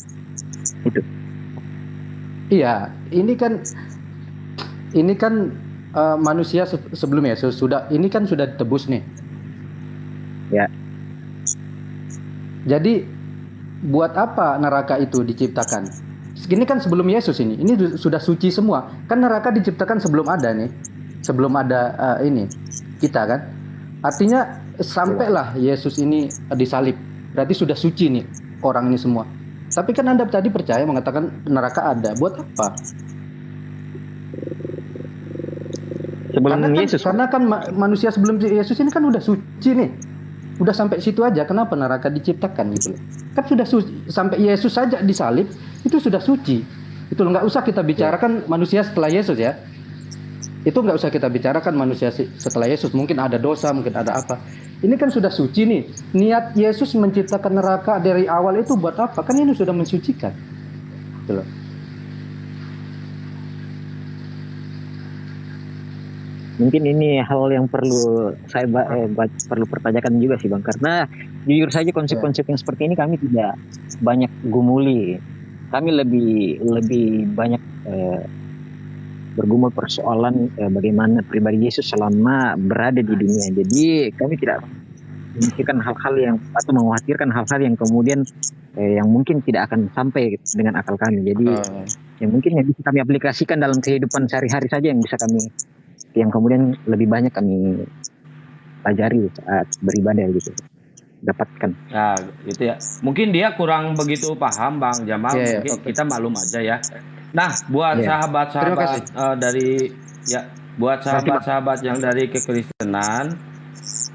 Itu. Iya, ini kan manusia sebelum Yesus ini kan sudah ditebus nih. Ya. Jadi buat apa neraka itu diciptakan? Ini kan sebelum Yesus ini sudah suci semua. Kan neraka diciptakan sebelum ada nih, sebelum ada kita kan. Artinya sampailah Yesus ini disalib, berarti sudah suci nih orang ini semua. Tapi kan Anda tadi percaya mengatakan neraka ada. Buat apa? Karena kan manusia sebelum Yesus ini kan udah suci nih. Udah sampai situ aja, kenapa neraka diciptakan gitu loh. Kan sudah sampai Yesus saja disalib, itu sudah suci. Itu nggak usah kita bicarakan manusia setelah Yesus ya. Itu nggak usah kita bicarakan manusia setelah Yesus. Mungkin ada dosa, mungkin ada apa. Ini kan sudah suci nih. Niat Yesus menciptakan neraka dari awal itu buat apa? Kan ini sudah mensucikan. Gitu loh. Mungkin ini hal yang perlu saya perlu pertanyakan juga sih Bang, karena jujur saja konsep-konsep yang seperti ini kami tidak banyak gumuli. Kami lebih banyak bergumul persoalan bagaimana pribadi Yesus selama berada di dunia. Jadi kami tidak memikirkan hal-hal yang atau mengkhawatirkan hal-hal yang kemudian yang mungkin tidak akan sampai dengan akal kami. Jadi yang mungkin yang bisa kami aplikasikan dalam kehidupan sehari-hari saja yang kemudian lebih banyak kami pelajari saat beribadah gitu, dapatkan. Ya, gitu ya. Mungkin dia kurang begitu paham Bang Jamal, mungkin kita maklum aja ya. Nah, buat sahabat-sahabat buat sahabat-sahabat yang dari kekristenan,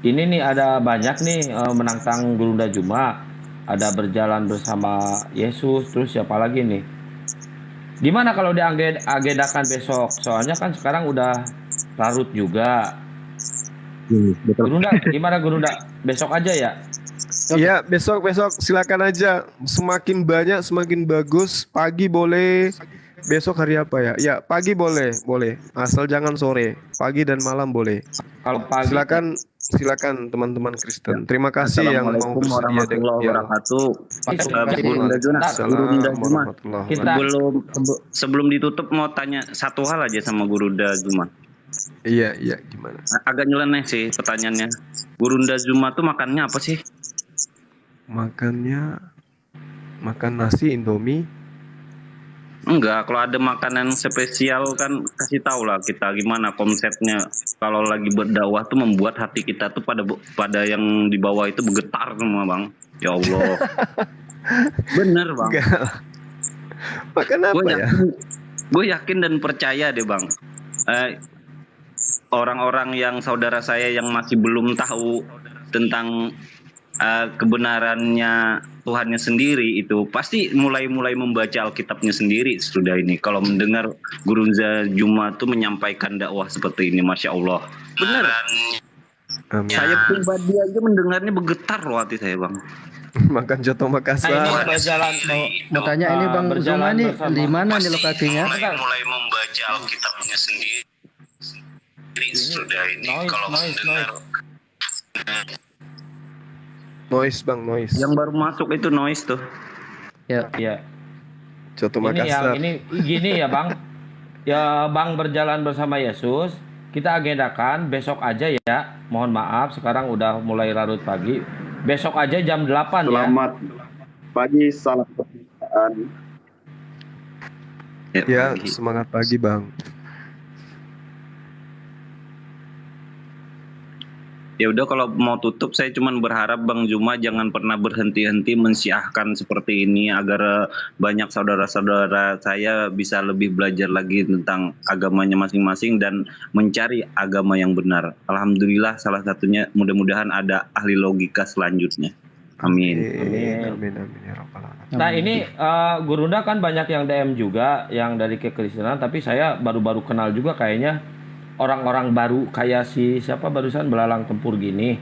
ini nih ada banyak nih menantang Gurunda Juma, ada berjalan bersama Yesus, terus siapa lagi nih? Gimana kalau diagendakan besok? Soalnya kan sekarang udah larut juga. Gurunda, gimana Gurunda? Besok aja ya? Iya, besok silakan aja. Semakin banyak semakin bagus. Pagi boleh, besok hari apa ya? Ya pagi boleh, asal jangan sore, pagi dan malam boleh. Kalau pagi Silakan teman-teman Kristen. Terima kasih yang mau Assalamualaikum bersedia warahmatullahi dengan wabarakatuh. Waalaikumsalam Juma. warahmatullahi Kita sebelum ditutup mau tanya satu hal aja sama Gurunda Juma. Iya, gimana? Agak nyeleneh sih pertanyaannya. Gurunda Juma tuh makannya apa sih? Makan nasi Indomie. Enggak, kalau ada makanan spesial kan kasih tahu lah kita gimana konsepnya. Kalau lagi berdakwah tuh membuat hati kita tuh pada yang di bawah itu bergetar semua, Bang. Ya Allah. Bener, Bang. Makan apa ya? Gue yakin dan percaya deh, Bang. Orang-orang yang saudara saya yang masih belum tahu tentang kebenarannya Tuhannya sendiri itu pasti mulai membaca Alkitabnya sendiri sudah ini. Kalau mendengar Gurunda Juma tuh menyampaikan dakwah seperti ini, Masya Allah. Bener. Saya pribadi aja mendengarnya bergetar loh hati saya, Bang. Makan Coto Makassar. Mau tanya ini Bang Zuma nih di mana nih lokasinya? Mulai membaca Alkitabnya sendiri sudah ini. Kalau mendengar Noise Bang, noise. Yang baru masuk itu noise tuh. Ya. Coto Ini Makassar. ini gini ya Bang. Ya Bang berjalan bersama Yesus. Kita agendakan besok aja ya. Mohon maaf sekarang udah mulai larut pagi. Besok aja jam 8 ya. Selamat pagi, salam kebajikan. Ya, semangat pagi Bang. Ya udah kalau mau tutup saya cuma berharap Bang Zuma jangan pernah berhenti-henti mensiahkan seperti ini agar banyak saudara-saudara saya bisa lebih belajar lagi tentang agamanya masing-masing dan mencari agama yang benar. Alhamdulillah salah satunya mudah-mudahan ada ahli logika selanjutnya. Amin. Amin ya rabbal alamin. Nah ini Gurunda kan banyak yang DM juga yang dari kekristenan, tapi saya baru-baru kenal juga kayaknya orang-orang baru kayak siapa barusan belalang tempur gini.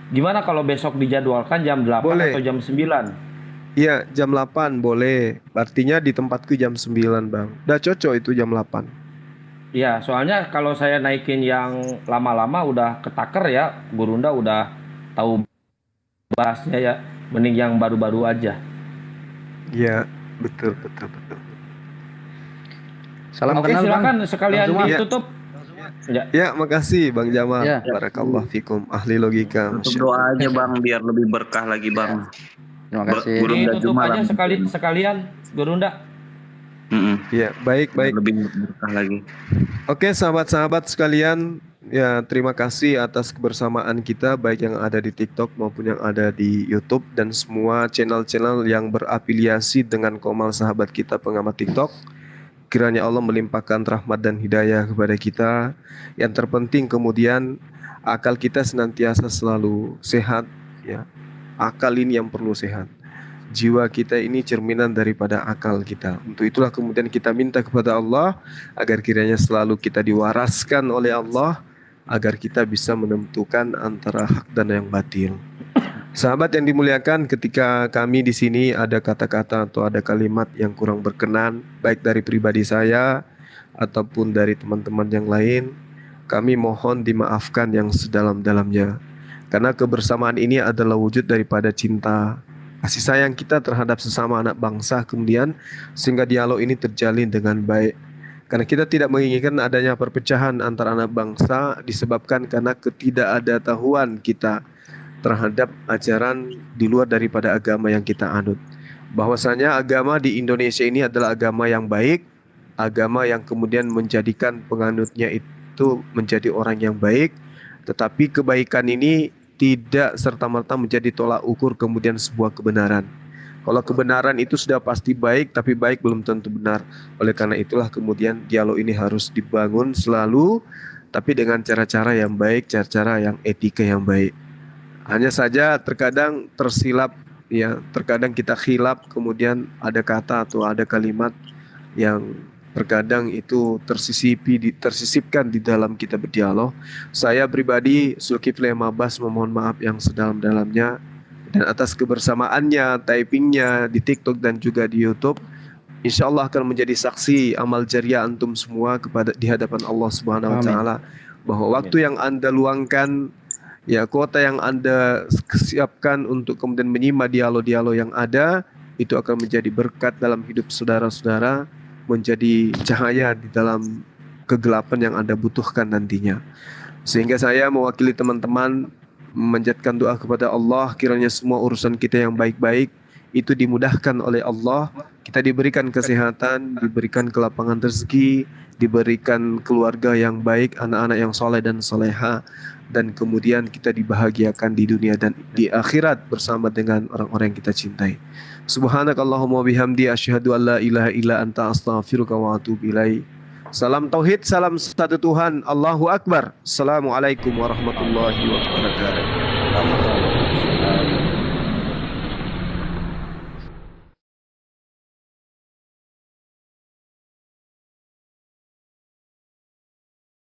Gimana kalau besok dijadwalkan jam 8 boleh. Atau jam 9? Iya, jam 8 boleh. Artinya di tempatku jam 9, Bang. Udah cocok itu jam 8. Iya, soalnya kalau saya naikin yang lama-lama udah ketaker ya, Gurunda udah tahu bahasnya ya. Mending yang baru-baru aja. Iya, betul. Salam Oke, kenal silakan Bang. sekalian Bang Zuma. ditutup. Ya, makasih Bang Jamal. Ya. Barakallah fikum, ahli logika. Tutup doa aja Bang biar lebih berkah lagi Bang. Terima kasih. Gurunda Tutup Juma aja lah. sekalian Gurunda. Ya, baik. Lebih berkah lagi. Oke, sahabat-sahabat sekalian, ya terima kasih atas kebersamaan kita baik yang ada di TikTok maupun yang ada di YouTube dan semua channel-channel yang berafiliasi dengan Komal sahabat kita pengamat TikTok. Kiranya Allah melimpahkan rahmat dan hidayah kepada kita. Yang terpenting kemudian akal kita senantiasa selalu sehat ya. Akal ini yang perlu sehat. Jiwa kita ini cerminan daripada akal kita. Untuk itulah kemudian kita minta kepada Allah agar kiranya selalu kita diwaraskan oleh Allah agar kita bisa menentukan antara hak dan yang batil. Sahabat yang dimuliakan, ketika kami di sini ada kata-kata atau ada kalimat yang kurang berkenan, baik dari pribadi saya ataupun dari teman-teman yang lain, kami mohon dimaafkan yang sedalam-dalamnya. Karena kebersamaan ini adalah wujud daripada cinta, kasih sayang kita terhadap sesama anak bangsa, kemudian sehingga dialog ini terjalin dengan baik. Karena kita tidak menginginkan adanya perpecahan antara anak bangsa disebabkan karena ketidakadatahuan kita terhadap ajaran di luar daripada agama yang kita anut. Bahwasanya agama di Indonesia ini adalah agama yang baik, agama yang kemudian menjadikan penganutnya itu menjadi orang yang baik, tetapi kebaikan ini tidak serta-merta menjadi tolak ukur kemudian sebuah kebenaran. Kalau kebenaran itu sudah pasti baik, tapi baik belum tentu benar. Oleh karena itulah kemudian dialog ini harus dibangun selalu, tapi dengan cara-cara yang baik, cara-cara yang etika yang baik. Hanya saja terkadang tersilap ya, terkadang kita khilaf, kemudian ada kata atau ada kalimat yang terkadang itu tersisipkan di dalam kita berdialog. Saya pribadi Zulkifli Mabas memohon maaf yang sedalam-dalamnya, dan atas kebersamaannya, typingnya di TikTok dan juga di YouTube, insya Allah akan menjadi saksi amal jariah antum semua kepada di hadapan Allah Subhanahu wa taala, bahwa waktu yang Anda luangkan, ya kuota yang Anda siapkan untuk kemudian menyimak dialog-dialog yang ada, itu akan menjadi berkat dalam hidup saudara-saudara, menjadi cahaya di dalam kegelapan yang Anda butuhkan nantinya. Sehingga saya mewakili teman-teman memanjatkan doa kepada Allah, kiranya semua urusan kita yang baik-baik itu dimudahkan oleh Allah, kita diberikan kesehatan, diberikan kelapangan rezeki, diberikan keluarga yang baik, anak-anak yang soleh dan soleha, dan kemudian kita dibahagiakan di dunia dan di akhirat bersama dengan orang-orang yang kita cintai. Subhanakallahumma bihamdi asyhadu an la ilaha illa anta astaghfiruka wa atubu ilaik. Salam tauhid, salam satu Tuhan, Allahu Akbar. Assalamualaikum warahmatullahi wabarakatuh.